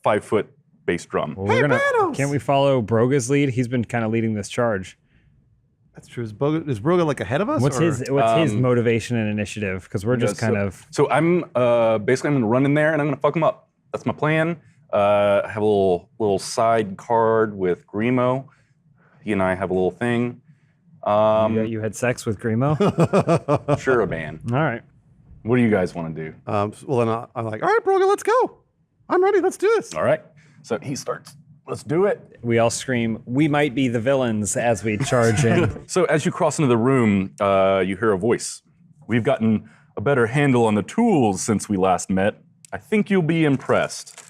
5-foot bass drum. Well, can't we follow Broga's lead? He's been kind of leading this charge. That's true. Is Broga like ahead of us? What's or- his motivation and initiative? Because we're just kind of So I'm basically I'm gonna run in there and I'm gonna fuck him up. That's my plan. I have a little side card with Grimo. He and I have a little thing. you had sex with Grimo. Sure, man. All right. What do you guys want to do? Well, then I'm like, all right, Broga, let's go. I'm ready. Let's do this. All right. So he starts. Let's do it. We all scream, "We might be the villains!" as we charge in. So as you cross into the room, you hear a voice. We've gotten a better handle on the tools since we last met. I think you'll be impressed.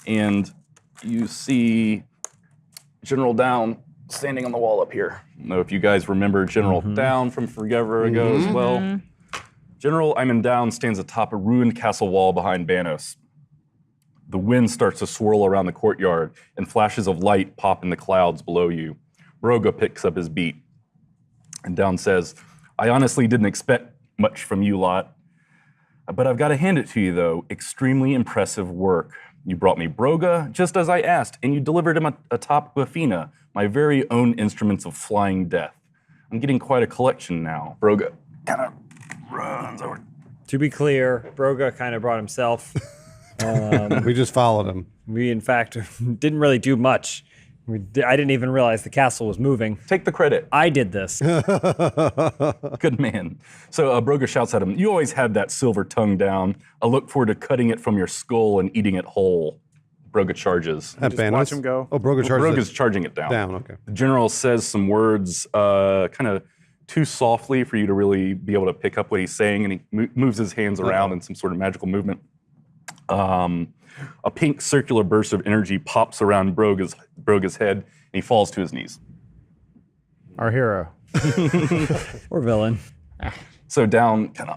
And you see General Down standing on the wall up here. I don't know if you guys remember General Down from forever ago as well. General Iman Down stands atop a ruined castle wall behind Banos. The wind starts to swirl around the courtyard, and flashes of light pop in the clouds below you. Broga picks up his beat, and Down says, I honestly didn't expect much from you lot, but I've got to hand it to you, though. Extremely impressive work. You brought me Broga, just as I asked, and you delivered him atop Buffina, my very own instruments of flying death. I'm getting quite a collection now. Broga kind of runs over. To be clear, Broga kind of brought himself. We just followed him. We, in fact, didn't really do much. I didn't even realize the castle was moving. Take the credit. I did this. Good man. So Broga shouts at him, you always had that silver tongue down. I look forward to cutting it from your skull and eating it whole. Broga charges. At Just Banos? watch him go. Oh, Broga charges Broga's charging it down. down. Okay. The general says some words kind of too softly for you to really be able to pick up what he's saying, and he moves his hands around in some sort of magical movement. A pink circular burst of energy pops around Broga's head, and he falls to his knees. Our hero. Or villain. So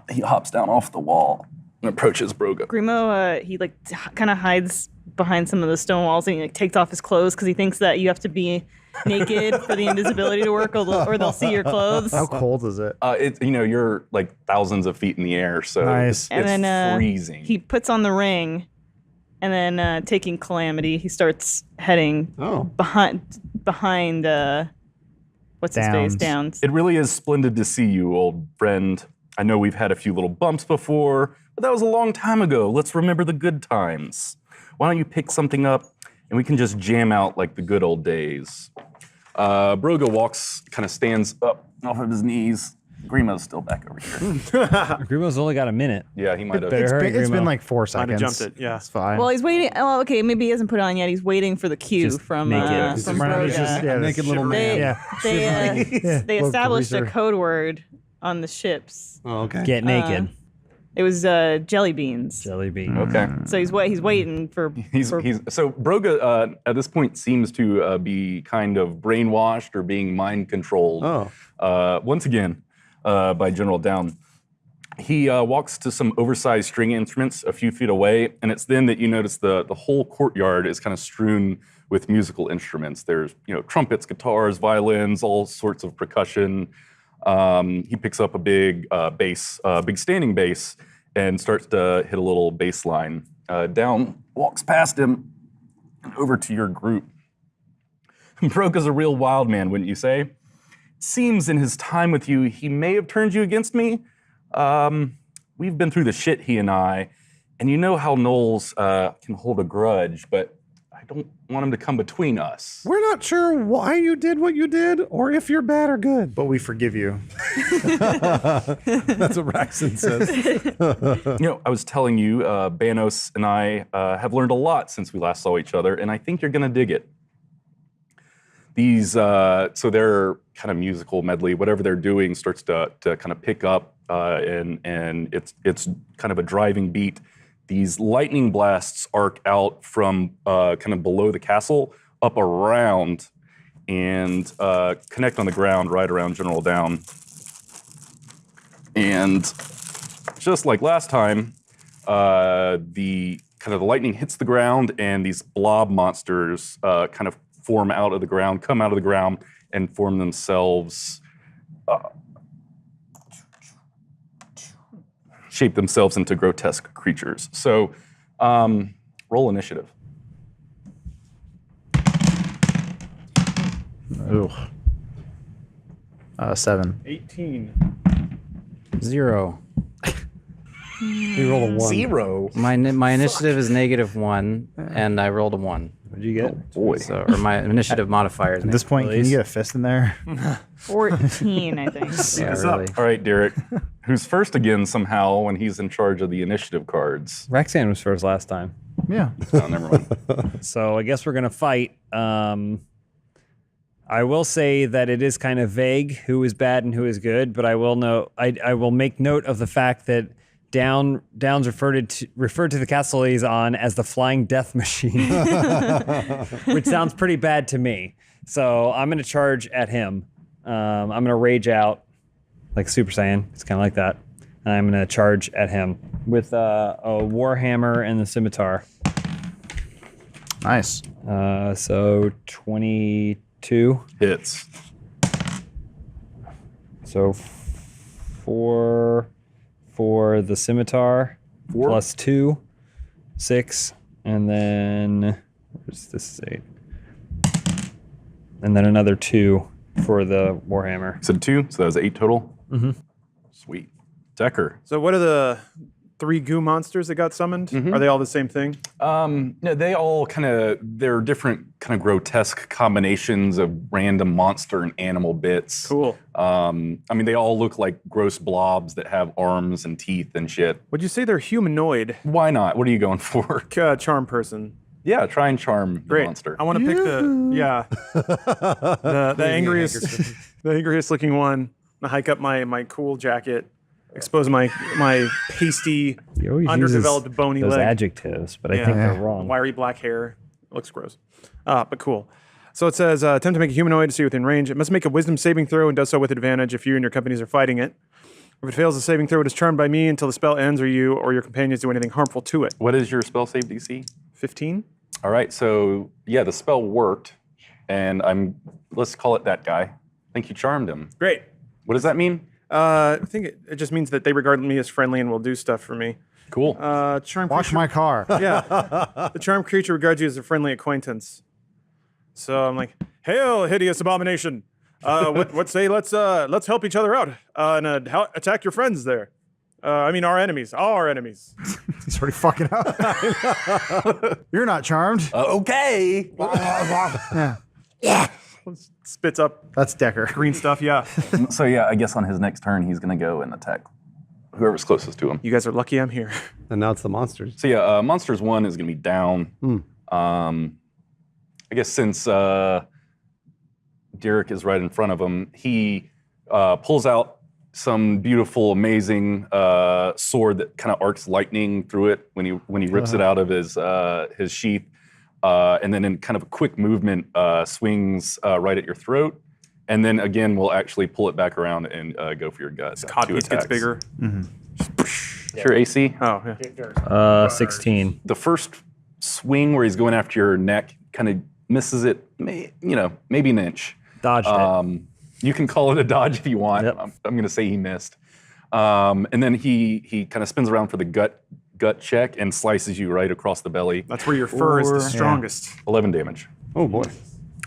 he hops down off the wall and approaches Broga. Grimo, he like kind of hides behind some of the stone walls and he like takes off his clothes because he thinks that you have to be naked for the invisibility to work, or they'll see your clothes. How cold is it? You're like thousands of feet in the air, so Nice. it's And then freezing. he puts on the ring, and then taking Calamity, he starts heading Oh. behind what's his face Downs. It really is splendid to see you, old friend. I know we've had a few little bumps before, but that was a long time ago. Let's remember the good times. Why don't you pick something up and we can just jam out like the good old days. Broga walks, kind of stands up off of his knees. Grimo's still back over here. Grimo's only got a minute. Yeah, he might have. It's been like 4 I'd seconds. have jumped it. Yeah. It's fine. Well, he's waiting. Oh, okay. Maybe he hasn't put it on yet. He's waiting for the cue Just from naked. from Right, Broga. it's just, Naked little man. They established a greaser. code word on the ships. Oh, okay. Get naked. It was jelly beans. Jelly bean. Okay. So he's waiting for. So Broga at this point seems to be kind of brainwashed or being mind controlled. Once again by General Down. He walks to some oversized string instruments a few feet away, and it's then that you notice the whole courtyard is kind of strewn with musical instruments. There's trumpets, guitars, violins, all sorts of percussion. He picks up a big bass, big standing bass, and starts to hit a little bass line. Down walks past him and over to your group. Broga's a real wild man, wouldn't you say? Seems in his time with you, he may have turned you against me. We've been through the shit, he and I, and you know how Knowles can hold a grudge, but I don't want him to come between us. We're not sure why you did what you did or if you're bad or good. But we forgive you. That's what Raxon says. I was telling you, Banos and I have learned a lot since we last saw each other, and I think you're gonna dig it. These, so their kind of musical medley, whatever they're doing, starts to kind of pick up, and it's kind of a driving beat. These lightning blasts arc out from kind of below the castle up around and connect on the ground right around General Down. And just like last time, the lightning hits the ground and these blob monsters kind of form out of the ground, come out of the ground, and form themselves, shape themselves into grotesque creatures. So, roll initiative. Ooh. 7. 18. 0. He rolled a 1. 0. My initiative is -1, and I rolled a 1. What'd you get? Boy. So, or my initiative modifier is At this point, can you get a fist in there? 14, I think. yeah, really. All right, Derek, who's first again somehow when he's in charge of the initiative cards. Roxanne was first last time. Yeah. Oh, never mind. So I guess we're gonna fight. I will say that it is kind of vague who is bad and who is good, but I will will make note of the fact that Downs referred to the castle liaison as the Flying Death Machine, which sounds pretty bad to me. So I'm gonna charge at him. I'm gonna rage out like Super Saiyan. It's kind of like that. And I'm gonna charge at him with a warhammer and the scimitar. Nice. So 22. Hits. So 4 for the scimitar, 4 plus 2, 6, and then where's this 8? And then another 2 for the warhammer. So 2, so that was 8 total? Mm-hmm. Sweet. Decker. So what are the 3 goo monsters that got summoned? Are they all the same thing? No, they all they're different kind of grotesque combinations of random monster and animal bits. Cool. They all look like gross blobs that have arms and teeth and shit. Would you say they're humanoid? Why not? What are you going for? Charm person. Yeah, try and charm the Great. monster. I want to pick the angriest, the angriest looking one. I hike up my cool jacket, expose my pasty, He always underdeveloped uses bony those leg. adjectives, but I think they're wrong. Wiry black hair. It looks gross. But cool. So it says, attempt to make a humanoid to see within range. It must make a wisdom saving throw and does so with advantage if you and your companions are fighting it. If it fails the saving throw, it is charmed by me until the spell ends or you or your companions do anything harmful to it. What is your spell save DC? 15? All right, so yeah, the spell worked, and let's call it that guy. I think you charmed him. Great. What does that mean? I think it just means that they regard me as friendly and will do stuff for me. Cool. Charm Wash creature, my car. Yeah. The charmed creature regards you as a friendly acquaintance. So I'm like, hail, hideous abomination. What say let's help each other out and attack your friends there. I mean our enemies, all our enemies. He's already fucking up. You're not charmed. Okay. Spits up That's Decker. green stuff. Yeah, So yeah, I guess on his next turn, he's going to go and attack whoever's closest to him. you guys are lucky I'm here. And now it's the monsters. So yeah, Monsters 1 is going to be down. I guess since Derek is right in front of him, he pulls out some beautiful, amazing sword that kind of arcs lightning through it when he rips it out of his sheath, and then in kind of a quick movement swings right at your throat, and then again we'll actually pull it back around and go for your gut. Codpiece gets bigger. Your AC. Oh yeah. 16. The first swing where he's going after your neck kind of misses it, maybe an inch. Dodged it. You can call it a dodge if you want. Yep. I'm going to say he missed. And then he kind of spins around for the gut check and slices you right across the belly. That's where your fur is the strongest. 11 damage. Oh boy.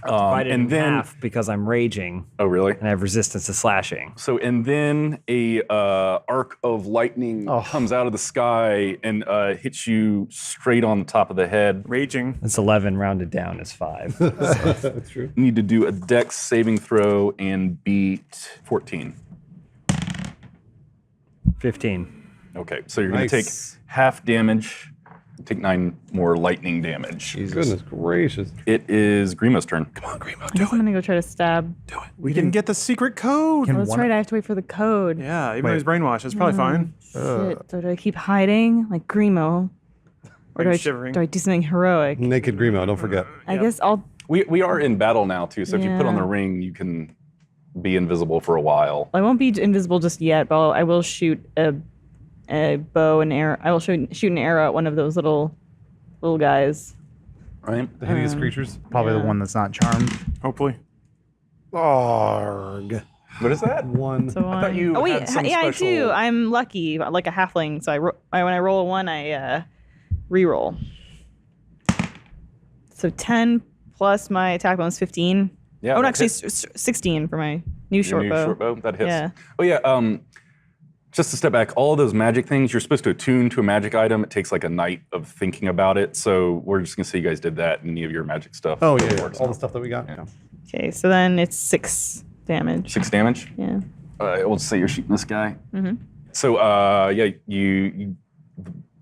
Divided and in then, half because I'm raging oh really? and I have resistance to slashing. So and then a arc of lightning comes out of the sky and hits you straight on the top of the head. Raging. It's 11 rounded down is 5. That's true. You need to do a dex saving throw and beat 14. 15. Okay, so you're going to take Nice. half damage, take 9 more lightning damage. Goodness gracious. It is Grimo's turn. I guess I'm gonna go try to stab. We didn't get the secret code. Can Oh, that's one- right. I have to wait for the code. Yeah, even though he's brainwashed, it's probably fine. Shit. So do I keep hiding like Grimo, or do I shivering. do something heroic? Naked Grimo, don't forget. I guess I'll. We are in battle now too, so if you put on the Yeah. ring, you can be invisible for a while. I won't be invisible just yet, but I will shoot a bow and arrow. I will shoot an arrow at one of those little guys. Right? The hideous creatures. Probably Yeah. the one that's not charmed. Hopefully. Arg. What is that? One. So thought you oh wait, had some yeah, I do. special- I'm lucky, like a halfling. So when I roll a 1, I re-roll. So 10 plus my attack bonus 15. Yeah. Oh, no, that actually hits. 16 for my new Your short new bow. short bow. That hits. Yeah. Oh yeah. Just to step back, all of those magic things, you're supposed to attune to a magic item. It takes like a night of thinking about it. So we're just gonna say you guys did that in any of your magic stuff. Oh It yeah, works all now. the stuff that we got. Yeah. Okay, so then it's 6 damage. 6 damage. Yeah. We'll say you're shooting this guy. Mm-hmm. So yeah, you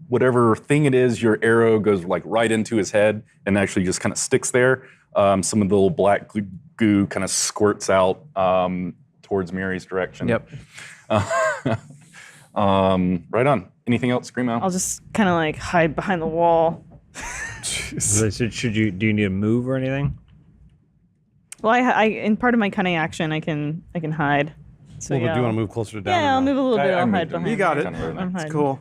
whatever thing it is, your arrow goes like right into his head and actually just kind of sticks there. Some of the little black goo kind of squirts out towards Mary's direction. Yep. Right on. Anything else, Screamo? I'll just kind of like hide behind the wall. So do you need to move or anything? Well, I in part of my cunning action, I can hide. So Well, yeah, but do you want to move closer to down? yeah, I'll move a little bit. I'll moved hide him. behind. You got it. I'm hiding. Cool.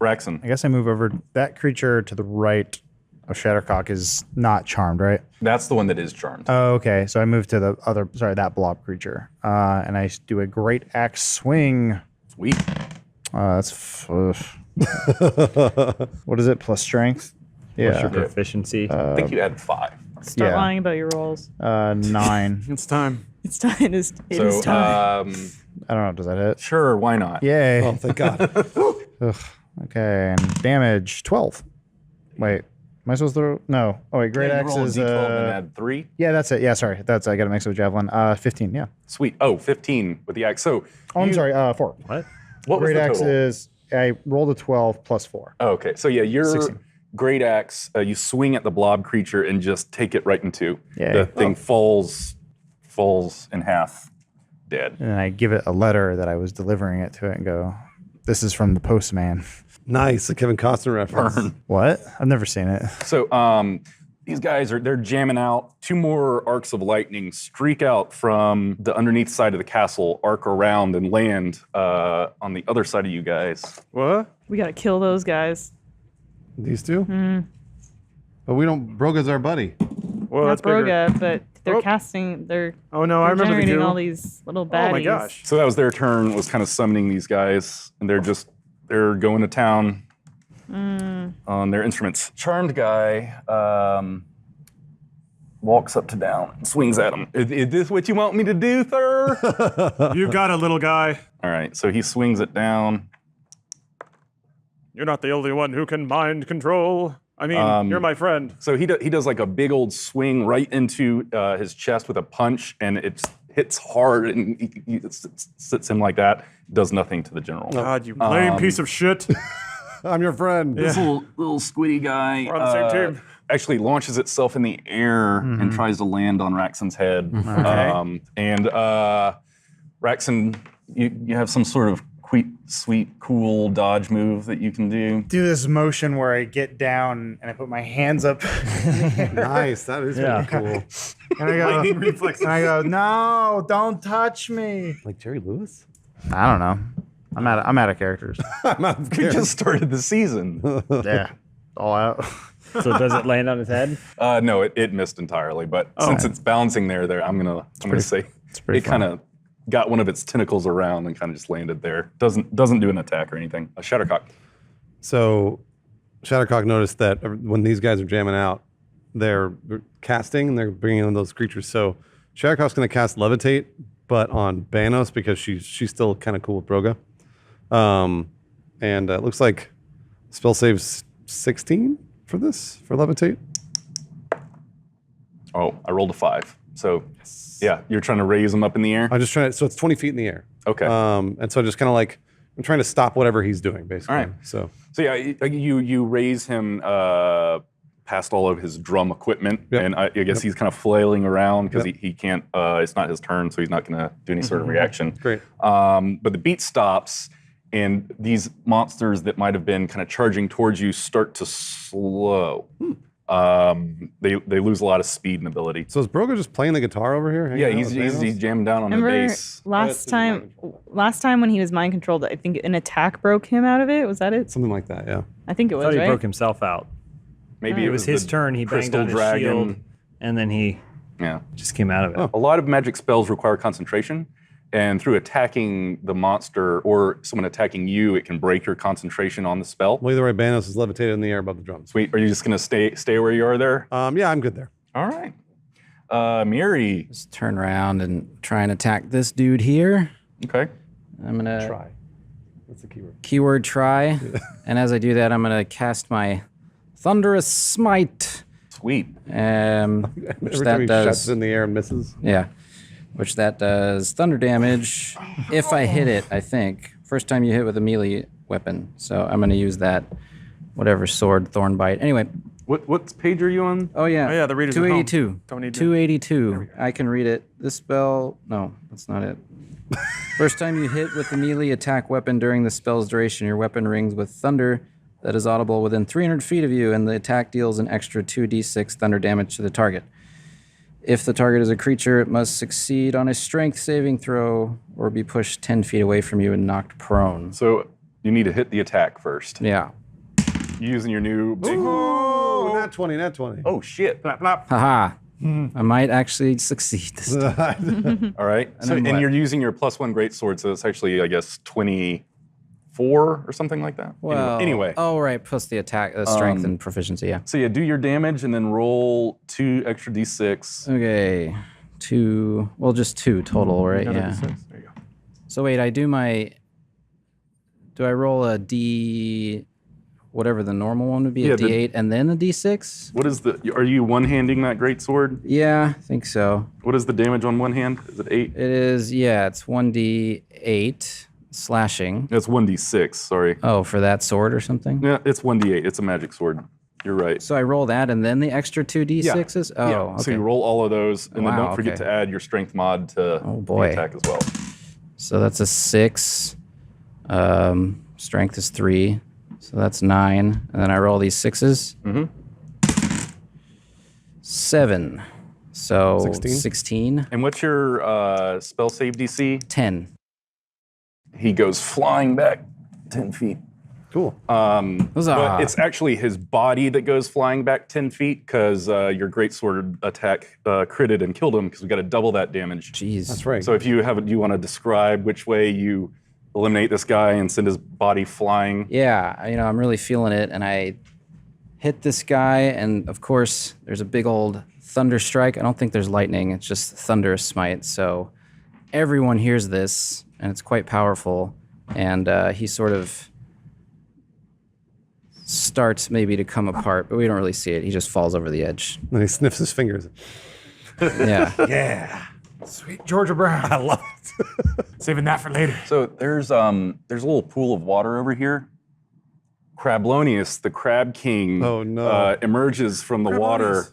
Raxon. I guess I move over. That creature to the right of Shattercock is not charmed, right? That's the one that is charmed. Oh, okay. So I move to the other, that blob creature. And I do a great axe swing. Sweet. What is it? Plus strength? What's your Yeah. proficiency? I think you add 5. Start Yeah. lying about your rolls. 9. It's time. It's time. It is So time. I don't know. Does that hit? sure, why not? Yay. Oh, thank God. Ugh. Okay. And damage 12. Wait. Am I supposed to? No. Oh, wait. Great You axe roll a is. D12 and add 3. Yeah, that's it. Yeah, sorry. I got to mix it with javelin. 15. Yeah. Sweet. Oh, 15 with the axe. So Oh, I'm you- sorry. 4. What? What was Great the axe total? is. I rolled a 12 plus 4. Oh, okay. So yeah, your 16. great axe, you swing at the blob creature and just take it right in 2. Yay. The thing falls in half, dead. And I give it a letter that I was delivering it to it and go, "This is from the postman." Nice, a Kevin Costner reference. What? I've never seen it. So these guys they're jamming out. 2 more arcs of lightning streak out from the underneath side of the castle, arc around and land on the other side of you guys. What? We gotta kill those guys. These two? But we don't. Broga's our buddy. Well, Not that's bigger. Broga, but they're Oh. casting. They're Oh no, I remember the generating goo. all these little baddies. Oh my gosh. So that was their turn, was kind of summoning these guys, and they're going to town on their instruments. Charmed guy, walks up to down and swings at him. Is this what you want me to do, sir? You got it, little guy. All right, so he swings it down. You're not the only one who can mind control. I mean, you're my friend. So he does like a big old swing right into his chest with a punch, and it hits hard, and he sits him like that. Does nothing to the general. God, you lame piece of shit. I'm your friend. This little squiddy guy We're on the same team. actually launches itself in the air and tries to land on Raxon's head. And Raxon, you have some sort of sweet, cool dodge move that you can do. Do this motion where I get down and I put my hands up. Nice. That is really cool. And I go, and I go, no, don't touch me. Like Jerry Lewis? I don't know. I'm out of characters. We just started the season. Yeah, all out. So does it land on his head? No, it missed entirely. But since it's bouncing there, I'm gonna say it kind of got one of its tentacles around and kind of just landed there. Doesn't do an attack or anything. A Shattercock. So Shattercock noticed that when these guys are jamming out, they're casting and they're bringing in those creatures. So Shattercock's going to cast Levitate, but on Banos because she's still kind of cool with Broga. And it looks like spell saves 16 for Levitate. Oh, I rolled a 5. So yeah, you're trying to raise him up in the air. I'm just trying to, so it's 20 feet in the air. Okay. And so just kind of like, I'm trying to stop whatever he's doing, basically. All right. So yeah, you raise him past all of his drum equipment, and I guess he's kind of flailing around because he can't. It's not his turn, so he's not going to do any sort of reaction. Great. But the beat stops, and these monsters that might have been kind of charging towards you start to slow. They lose a lot of speed and ability. So is Broga just playing the guitar over here? Yeah, he's jamming down on the Remember bass. last time when he was mind controlled, I think an attack broke him out of it. Was that it? Something like that, yeah. I think it I was, thought he right? broke himself out. Maybe It was his the turn. He banged Crystal on his Dragon. shield, and then he just came out of it. A lot of magic spells require concentration, and through attacking the monster or someone attacking you, it can break your concentration on the spell. Well, either way, Banos is levitated in the air above the drums. Sweet. Are you just gonna stay where you are there? Yeah, I'm good there. All right. Miri. Just turn around and try and attack this dude here. Okay. I'm gonna Try. That's the keyword. keyword try, and as I do that, I'm gonna cast my Thunderous Smite. Sweet. Which Every that time he does. shuts in the air and misses. Yeah, which that does thunder damage if I hit it. I think first time you hit with a melee weapon. So I'm gonna use that, whatever sword, Thornbite. Anyway. What page are you on? Oh yeah. Oh, yeah, the reader's at home. 282. Don't need to- 282. I can read it. This spell. No, that's not it. First time you hit with the melee attack weapon during the spell's duration, your weapon rings with thunder that is audible within 300 feet of you, and the attack deals an extra 2d6 thunder damage to the target. If the target is a creature, it must succeed on a strength saving throw or be pushed 10 feet away from you and knocked prone. So you need to hit the attack first. Yeah. Using your new big. Oh, nat 20, nat 20. Oh shit. Haha. I might actually succeed this time. All right. So, then and what? you're using your +1 greatsword, so it's actually, I guess, 24 or something like that. Well, Anyway. Oh, right. Plus the attack, strength and proficiency, yeah. So yeah, do your damage and then roll 2 extra d6. Okay. 2, well, just 2 total, right? Another Yeah. D6. There you go. So wait, do I roll a D, whatever the normal one would be, Yeah, a D8 and then a D6? What is are you one-handing that greatsword? Yeah, I think so. What is the damage on one hand? Is it 8? It is, yeah, it's 1D8 slashing. It's 1d6, sorry. Oh, for that sword or something? Yeah, it's 1d8. It's a magic sword. You're right. So I roll that and then the extra 2 D6s? Oh, Yeah. okay. So you roll all of those, and then Wow, don't forget okay. to add your strength mod to Oh, boy. the attack as well. So that's a 6. Strength is 3. So that's 9. And then I roll these 6s. Mm-hmm. 7. So 16? 16. And what's your spell save DC? 10. He goes flying back 10 feet. Cool. Huzzah. But it's actually his body that goes flying back 10 feet because your greatsword attack critted and killed him because we got to double that damage. Jeez. That's right. So if you want to describe which way you eliminate this guy and send his body flying. Yeah, I'm really feeling it. And I hit this guy. And of course, there's a big old thunder strike. I don't think there's lightning. It's just thunderous smite. So everyone hears this, and it's quite powerful. And he sort of starts maybe to come apart, but we don't really see it. He just falls over the edge. And he sniffs his fingers. Yeah. Yeah. Sweet Georgia Brown. I love it. Saving that for later. So there's a little pool of water over here. Crablonius, the Crab King, emerges from the water,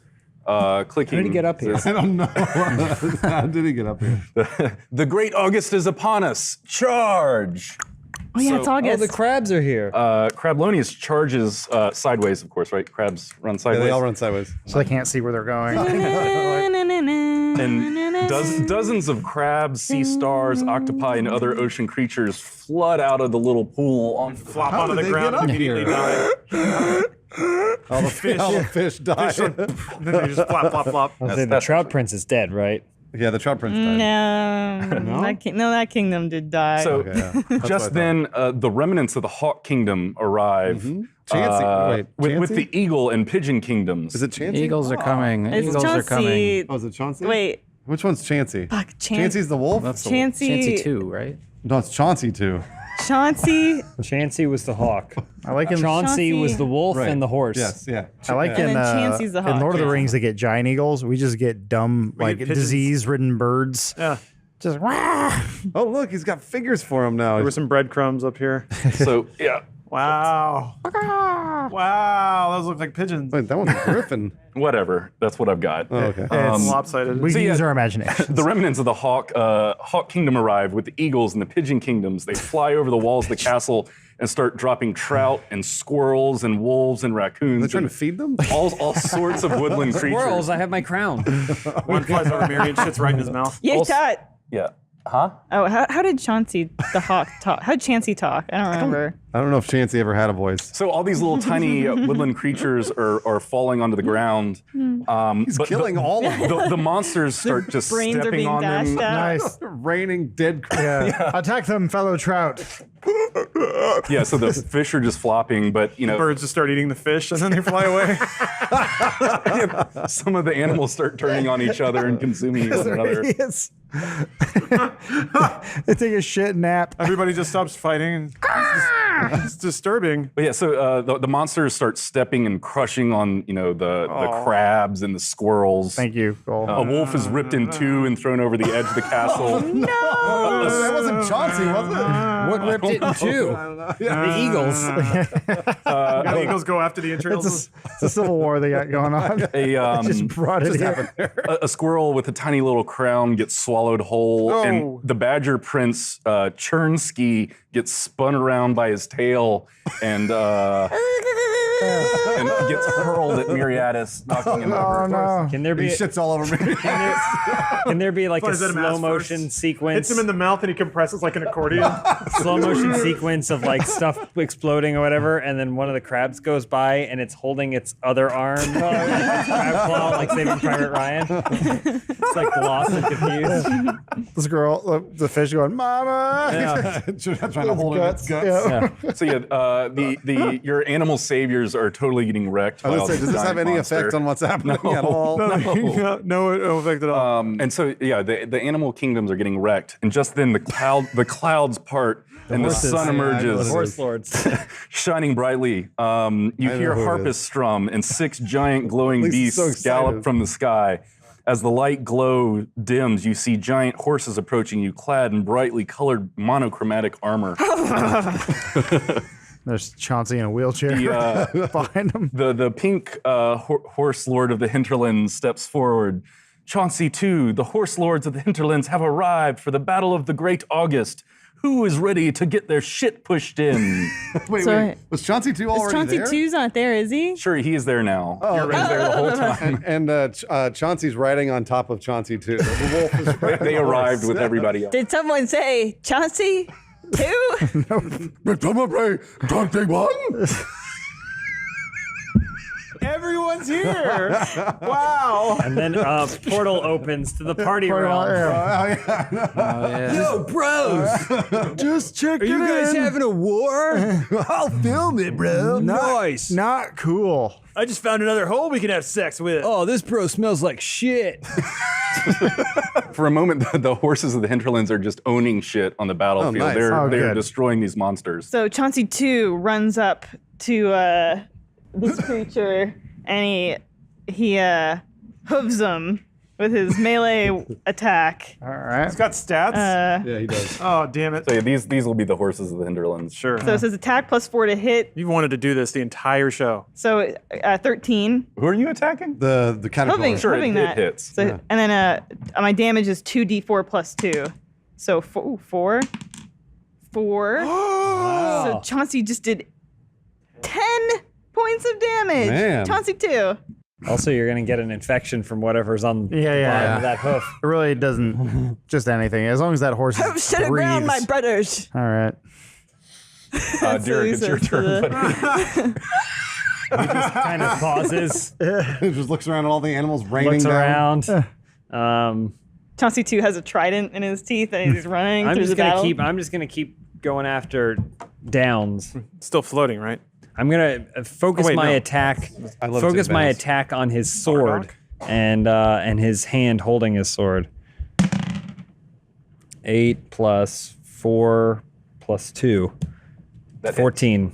clicking. How did he get up here? I don't know. How did he get up here? The great August is upon us. Charge! Oh yeah, it's Oh, August. the crabs are here. Crablonius charges sideways, of course, right? Crabs run Yeah, sideways. they all run sideways. So they can't see where they're going. And dozens of crabs, sea stars, octopi, and other ocean creatures flood out of the little pool on Flop How onto did the they ground get and up immediately die. All the fish die. Then they just flop, flop, flop. The trout prince is dead, right? Yeah, the trout prince died. That kingdom did die. So Okay, yeah. That's what I just then, the remnants of the hawk kingdom arrive. Chansey. Wait, with the eagle and pigeon kingdoms. Is it Chansey? Eagles are coming. it's Eagles are coming. Chauncey. Oh, is it Chauncey? Wait, Which one's Chansey? fuck, Chansey's the wolf? That's the Chansey- Chansey 2, right? No, it's Chauncey too. Chauncey. Chansey was the hawk. I like in Chauncey was the wolf Right. and the horse. Yes, yeah. I like And in, then Chansey's the in hawk. Lord of the Yeah. Rings they get giant eagles. We just get dumb like get pigeons. disease-ridden birds. Yeah. Just wah! Oh, look, he's got figures for him now. There were some breadcrumbs up here. So, yeah. Wow. Wow, those look like pigeons. Wait, that one's a griffin. Whatever. That's what I've got. Oh, okay. It's lopsided. We can yeah, use our imagination. The remnants of the hawk kingdom arrive with the eagles and the pigeon kingdoms. They fly over the walls of the castle and start dropping trout and squirrels and wolves and raccoons. They're trying to and feed them? all sorts of woodland creatures. Squirrels, I have my crown. One flies over Mary and shits right in his mouth. Yeah, Also- that. Yeah. Huh? Oh, how did Chauncey the hawk talk? How did Chansey talk? I don't remember. I don't know if Chansey ever had a voice. So all these little tiny woodland creatures are falling onto the ground. He's killing all of them. The monsters start just Brains are stepping being on them. dashed out. Nice. Raining dead Yeah. Attack them, fellow trout. Yeah, so the fish are just flopping, but you know, Birds just start eating the fish and then they fly away. some of the animals start turning on each other and consuming one another. Idiots. They take a shit nap. Everybody just stops fighting. And it's disturbing. But yeah, so the monsters start stepping and crushing on the crabs and the squirrels. Thank you, Cole. A wolf is ripped in two and thrown over the edge of the castle. that wasn't Chauncey, was it? What ripped it in two? The eagles. The eagles go after the entrails. It's a civil war they got going on. Just brought it here. A squirrel with a tiny little crown gets swallowed whole, and the badger prince Chernsky gets spun around by his tail and gets hurled at Miriadis, knocking him over. Oh no. Can there He be shits all over me. can there be like a Flies at him ass slow motion first. sequence? Hits him in the mouth and he compresses like an accordion. Slow motion sequence of like stuff exploding or whatever, and then one of the crabs goes by and it's holding its other arm, like its crab claw, like Saving Private Ryan. It's like lost and confused. This girl, the fish going, Mama. Trying to hold it in its guts. So yeah, your animal saviors are totally getting wrecked. I was by gonna say, does this have giant any monster. effect on what's happening at all? No effect at all. And so yeah, the animal kingdoms are getting wrecked, and just then the clouds part and the sun emerges, Horse lords. shining brightly. You hear who it harpists strum, and 6 giant glowing Lisa's beasts so excited. gallop from the sky. As the light glow dims, you see giant horses approaching you, clad in brightly colored monochromatic armor. There's Chauncey in a wheelchair behind him. The pink horse lord of the hinterlands steps forward. Chauncey II, the horse lords of the hinterlands have arrived for the battle of the Great August. Who is ready to get their shit pushed in? Wait. Was Chauncey 2 already Chauncey there? 2's not there, is he? Sure, he is there now. He was there the whole time. And Chauncey's riding on top of Chauncey 2. The wolf is riding They on the arrived horse. with everybody else. Did someone say Chauncey 2? Chauncey 1? Everyone's here. Wow. And then a portal opens to the party realm. Yo, bros, just check Are you guys having a war? I'll film it, bro. Nice. Not cool. I just found another hole we can have sex with. Oh, this bro smells like shit. For a moment, the horses of the hinterlands are just owning shit on the battlefield. nice. They're good. destroying these monsters. So Chauncey 2 runs up to this creature and he hooves him with his melee attack. All right. It's got stats. Yeah, he does. Oh, damn it. So yeah, these will be the horses of the hinterlands. Sure. So it says attack +4 to hit. You've wanted to do this the entire show. So 13. Who are you attacking? The caterpillar. Hoving, Sure, hoving it that. hits. So, Yeah. And then my damage is 2d4 + 2. So 4. So Chauncey just did 10 points of damage. Man. Chauncey 2. Also, you're gonna get an infection from whatever's on the Yeah. bottom of that hoof. It really doesn't just anything. As long as that horse Sit around, my breathes. brothers. All right. Derek, it's your turn, buddy. Kind of pauses, He just looks around at all the animals raining looks down. around. Chauncey 2 has a trident in his teeth and he's running I'm through just the battle. gonna keep going after Downs. Still floating, right? I'm gonna focus Oh, wait, my no. attack. I love to Focus my advance. attack on his sword and his hand holding his sword. 8 + 4 + 2. 14.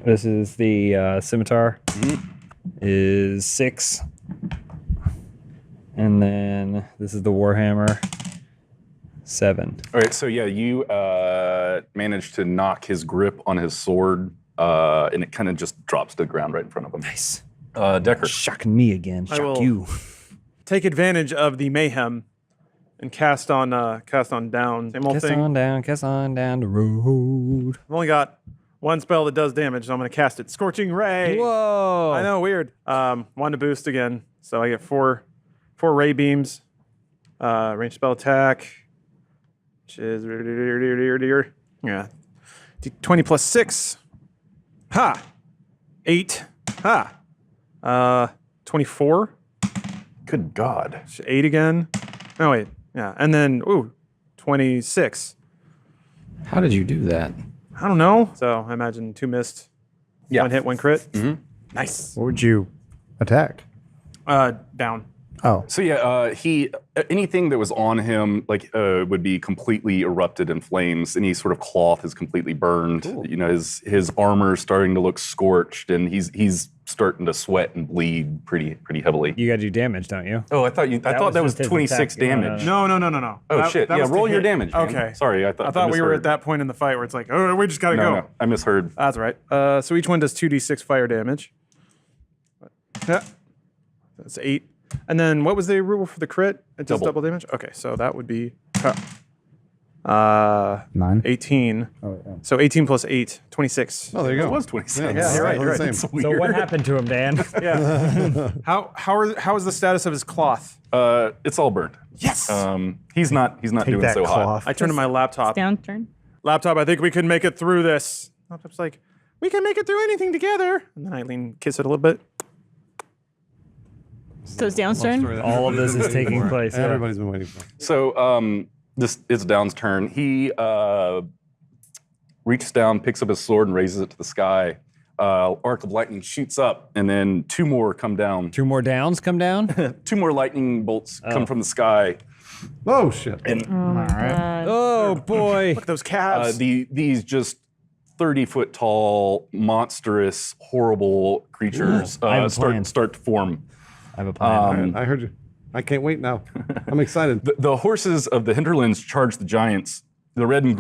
This is the scimitar. Is 6. And then this is the warhammer. 7. All right, so yeah, you managed to knock his grip on his sword, and it kind of just drops to the ground right in front of him. Nice. Decker. Shocking me again. I Shock will- you. Take advantage of the mayhem and cast on down. Same old Cast thing. on down the road. I've only got one spell that does damage, so I'm going to cast it. Scorching Ray. Whoa. I know, weird. One to boost again. So I get four ray beams. Range spell attack, which is yeah, 20 + 6. Ha. 8. Ha. 24. Good God. 8 again. Oh wait, yeah, and then 26. How did you do that? I don't know. So I imagine 2 missed. Yeah. 1 hit, 1 crit. Nice. What would you attack? Down. Oh. So yeah, anything that was on him would be completely erupted in flames. Any sort of cloth is completely burned. Cool. You know, his armor is starting to look scorched, and he's starting to sweat and bleed pretty heavily. You gotta do damage, don't you? Oh, I thought that was just his 26 attack. damage. No. Oh That- shit! that Yeah, was to roll your hit. damage. Man. Okay. Sorry, I I thought we were misheard. at that point in the fight where it's like, oh, we just gotta go. No, I misheard. That's right. So each one does 2d6 fire damage. Yeah. That's 8. And then what was the rule for the crit? It does Double. double damage? Okay, so that would be 9. 18. Oh, yeah. So 18 + 8, 26. Oh, there you go. It was 26. Yeah, you're right, you're right. Same. It's weird. So what happened to him, Dan? Yeah. How is the status of his cloth? It's all burned. Yes. He's not Take doing that so hot. cloth. I turned to my laptop. Down turn. Laptop, I think we can make it through this. Laptop's like, we can make it through anything together. And then I kiss it a little bit. So it's Down's turn. All of this is taking place. yeah. Everybody's been waiting for. So it's Down's turn. He reaches down, picks up his sword, and raises it to the sky. Arc of lightning shoots up, and then 2 more come down. 2 more downs come down. 2 more lightning bolts come from the sky. Oh shit! And Oh boy. Look at those calves. these just 30-foot tall, monstrous, horrible creatures I have a plan. start to form. I have a plan. I heard you. I can't wait now. I'm excited. The horses of the hinterlands charge the giants. The red and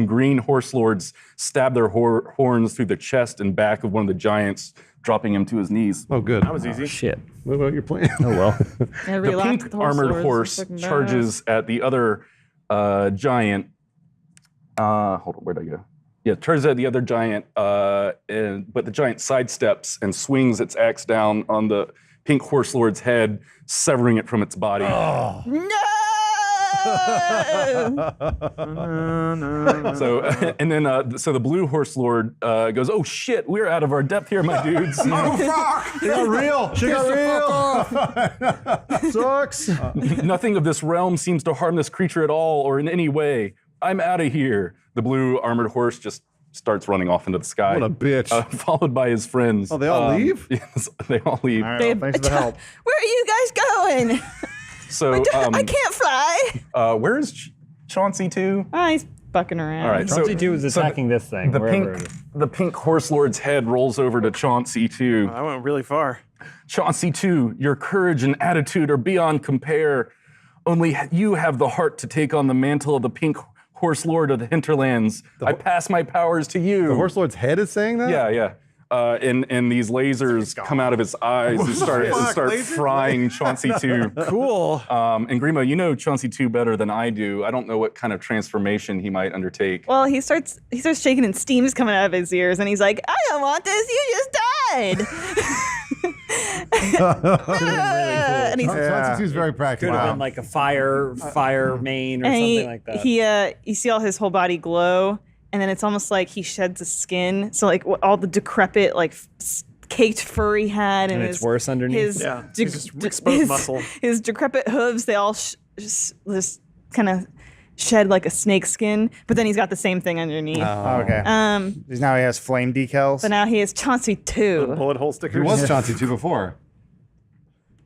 green horse lords stab their horns through the chest and back of one of the giants, dropping him to his knees. Oh, good. that was easy. Shit. What about your plan? Oh well. The pink armored horse charges at the other giant. Hold on, where'd I go? Yeah, charges at the other giant, but the giant sidesteps and swings its axe down on the pink horse lord's head, severing it from its body. No! So and then so the blue horse lord goes, "Oh shit, we're out of our depth here, my dudes." Oh fuck! She got real. She got real. Sucks. Nothing of this realm seems to harm this creature at all or in any way. I'm out of here. The blue armored horse just starts running off into the sky. What a bitch. Followed by his friends. Oh, they all leave? Yes, they all leave. All right, well, thanks for the help. Where are you guys going? So I can't fly. where's Chauncey 2? Oh, he's bucking around. All right, so Chauncey 2 is attacking this thing. the pink horse lord's head rolls over to Chauncey 2. I went really far. Chauncey 2, your courage and attitude are beyond compare. Only you have the heart to take on the mantle of the pink horse lord of the hinterlands. I pass my powers to you. The horse lord's head is saying that? Yeah. And these lasers come out of his eyes and start frying Chauncey 2. Cool. And Grimo, you know Chauncey 2 better than I do. I don't know what kind of transformation he might undertake. Well, he starts shaking and steam's coming out of his ears, and he's like, "I don't want this. You just died." And he's Chauncey 2 is very practical. Could have been like a fire main or and something like that. you see all his whole body glow, and then it's almost like he sheds the skin. So like all the decrepit, like caked fur he had, and it's worse underneath? His, Yeah, just exposed muscle. His decrepit hooves, they all just kind of shed like a snake skin, but then he's got the same thing underneath. Oh, okay. Now he has flame decals. But now he is Chauncey 2, Bullet hole stickers. He was Chauncey 2 before.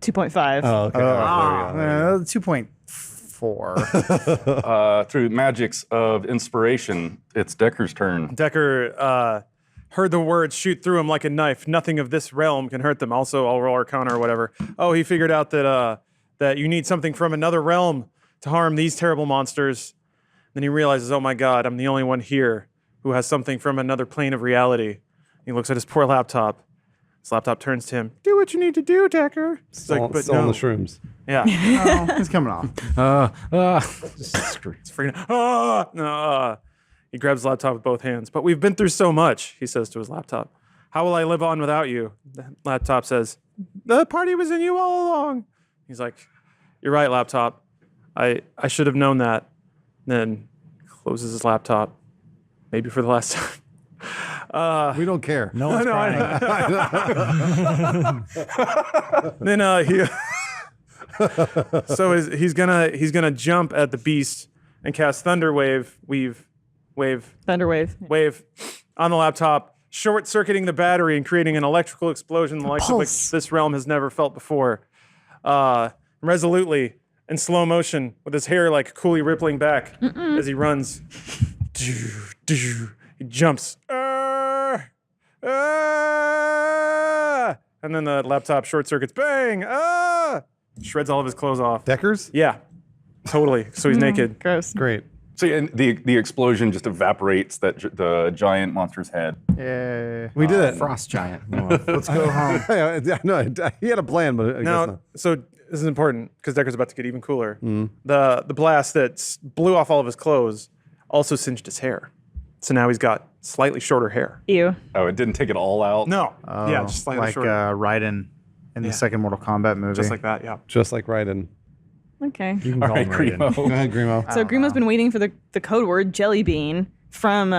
2.5. Oh, okay. There we go. 2.4. Through magics of inspiration, it's Decker's turn. Decker heard the words shoot through him like a knife. Nothing of this realm can hurt them. Also, I'll roll Arcana or whatever. Oh, he figured out that you need something from another realm to harm these terrible monsters. Then he realizes, oh my God, I'm the only one here who has something from another plane of reality. He looks at his poor laptop. His laptop turns to him. Do what you need to do, Decker. It's Still on the shrooms. Yeah. It's coming off. It's freaking. He grabs the laptop with both hands. But we've been through so much, he says to his laptop. How will I live on without you? The laptop says, the party was in you all along. He's like, you're right, laptop. I should have known that. Then closes his laptop, maybe for the last time. We don't care. No one's crying. Then he's gonna jump at the beast and cast Thunder Wave, Thunderwave. on the laptop, short-circuiting the battery and creating an electrical explosion the likes of which this realm has never felt before. Resolutely, in slow motion, with his hair like coolly rippling back as he runs. He jumps. And then the laptop short circuits. Bang! Shreds all of his clothes off. Deckers? Yeah, totally. So he's naked. Gross. Great. So and the explosion just evaporates the giant monster's head. Yeah. We did it. Frost giant. Let's go home. No, he had a plan, but I guess Now, not. so this is important because Decker's about to get even cooler. The blast that blew off all of his clothes also singed his hair. So now he's got slightly shorter hair. Ew. Oh, it didn't take it all out? No. Yeah, just slightly Like shorter. Raiden in the second Mortal Kombat movie. Just like that, yeah. Just like Raiden. Okay. You can All call right, him Raiden. Grimo. Go ahead, Grimo. So Grimo's been waiting for the code word jelly bean from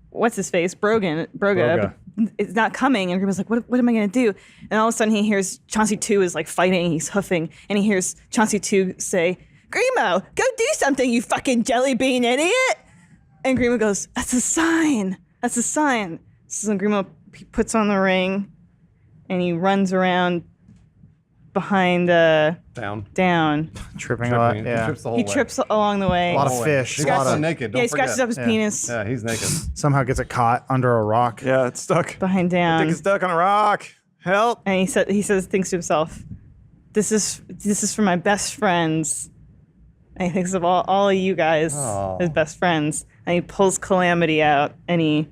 what's his face Broga. Broga. It's not coming, and Grimo's like, what am I gonna do? And all of a sudden he hears Chauncey 2 is like fighting, he's huffing, and he hears Chauncey 2 say, "Grimo, go do something, you fucking jelly bean idiot!" And Grimo goes, "That's a sign. That's a sign." So Grimo puts on the ring, and he runs around behind down. Tripping a lot. He Yeah. trips the whole He way. trips along the way. A lot of fish. He's A lot also of, naked. Yeah, Don't he scratches forget. up his penis Yeah, he's naked. somehow gets it caught under a rock. Yeah, it's stuck. behind I down. think it's stuck on a rock. Help. And thinks to himself, this is for my best friends. And he thinks of all of you guys, his best friends. And he pulls Calamity out and he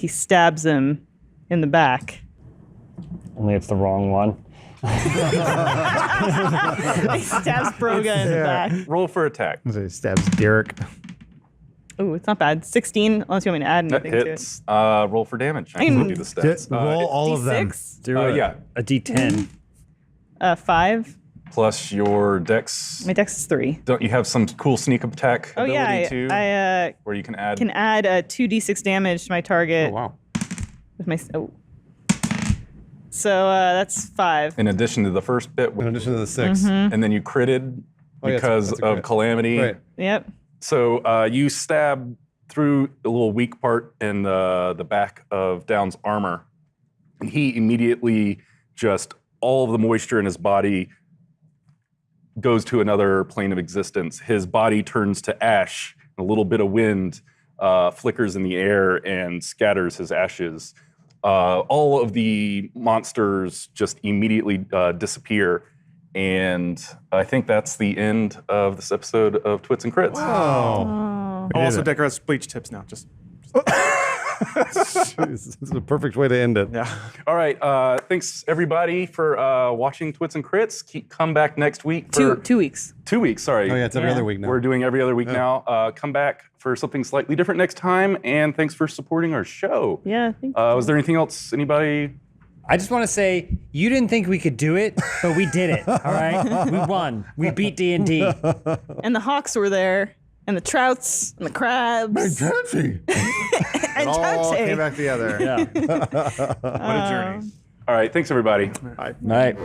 stabs him in the back. Only it's the wrong one. He stabs Broga in the back. Roll for attack. So he stabs Derek. Ooh, it's not bad. 16, unless you want me to add That anything hits. Roll for damage. I can do the stats. Roll all to it. of them. D6, Do yeah. a D10. 5. plus your dex. My dex is 3. Don't you have some cool sneak attack Oh ability yeah, too? I where you can add. can add 2d6 damage to my target. Oh, wow. With my So that's 5. in addition to the first bit, In addition to the 6. and then you critted yeah, because that's a of crit. calamity. Right. Yep. So you stab through a little weak part in the back of Down's armor, and he immediately just all of the moisture in his body goes to another plane of existence. His body turns to ash. A little bit of wind flickers in the air and scatters his ashes. All of the monsters just immediately disappear. And I think that's the end of this episode of Twits and Crits. Also, Decker has bleach tips now. Just This is a perfect way to end it. yeah. All right. Thanks, everybody, for watching Twits and Crits. Come back next week for 2 weeks. 2 weeks. Sorry. Oh, yeah, it's every other week now. We're doing every other week now. Come back for something slightly different next time. And thanks for supporting our show. Yeah. Thank Was there anything else? Anybody? I just want to say you didn't think we could do it, but we did it. All right, we won. We beat D&D. And the hawks were there, and the trouts, and the crabs, Fancy. and All Tate. came back together. Yeah. What a journey. All right. Thanks, everybody. Night.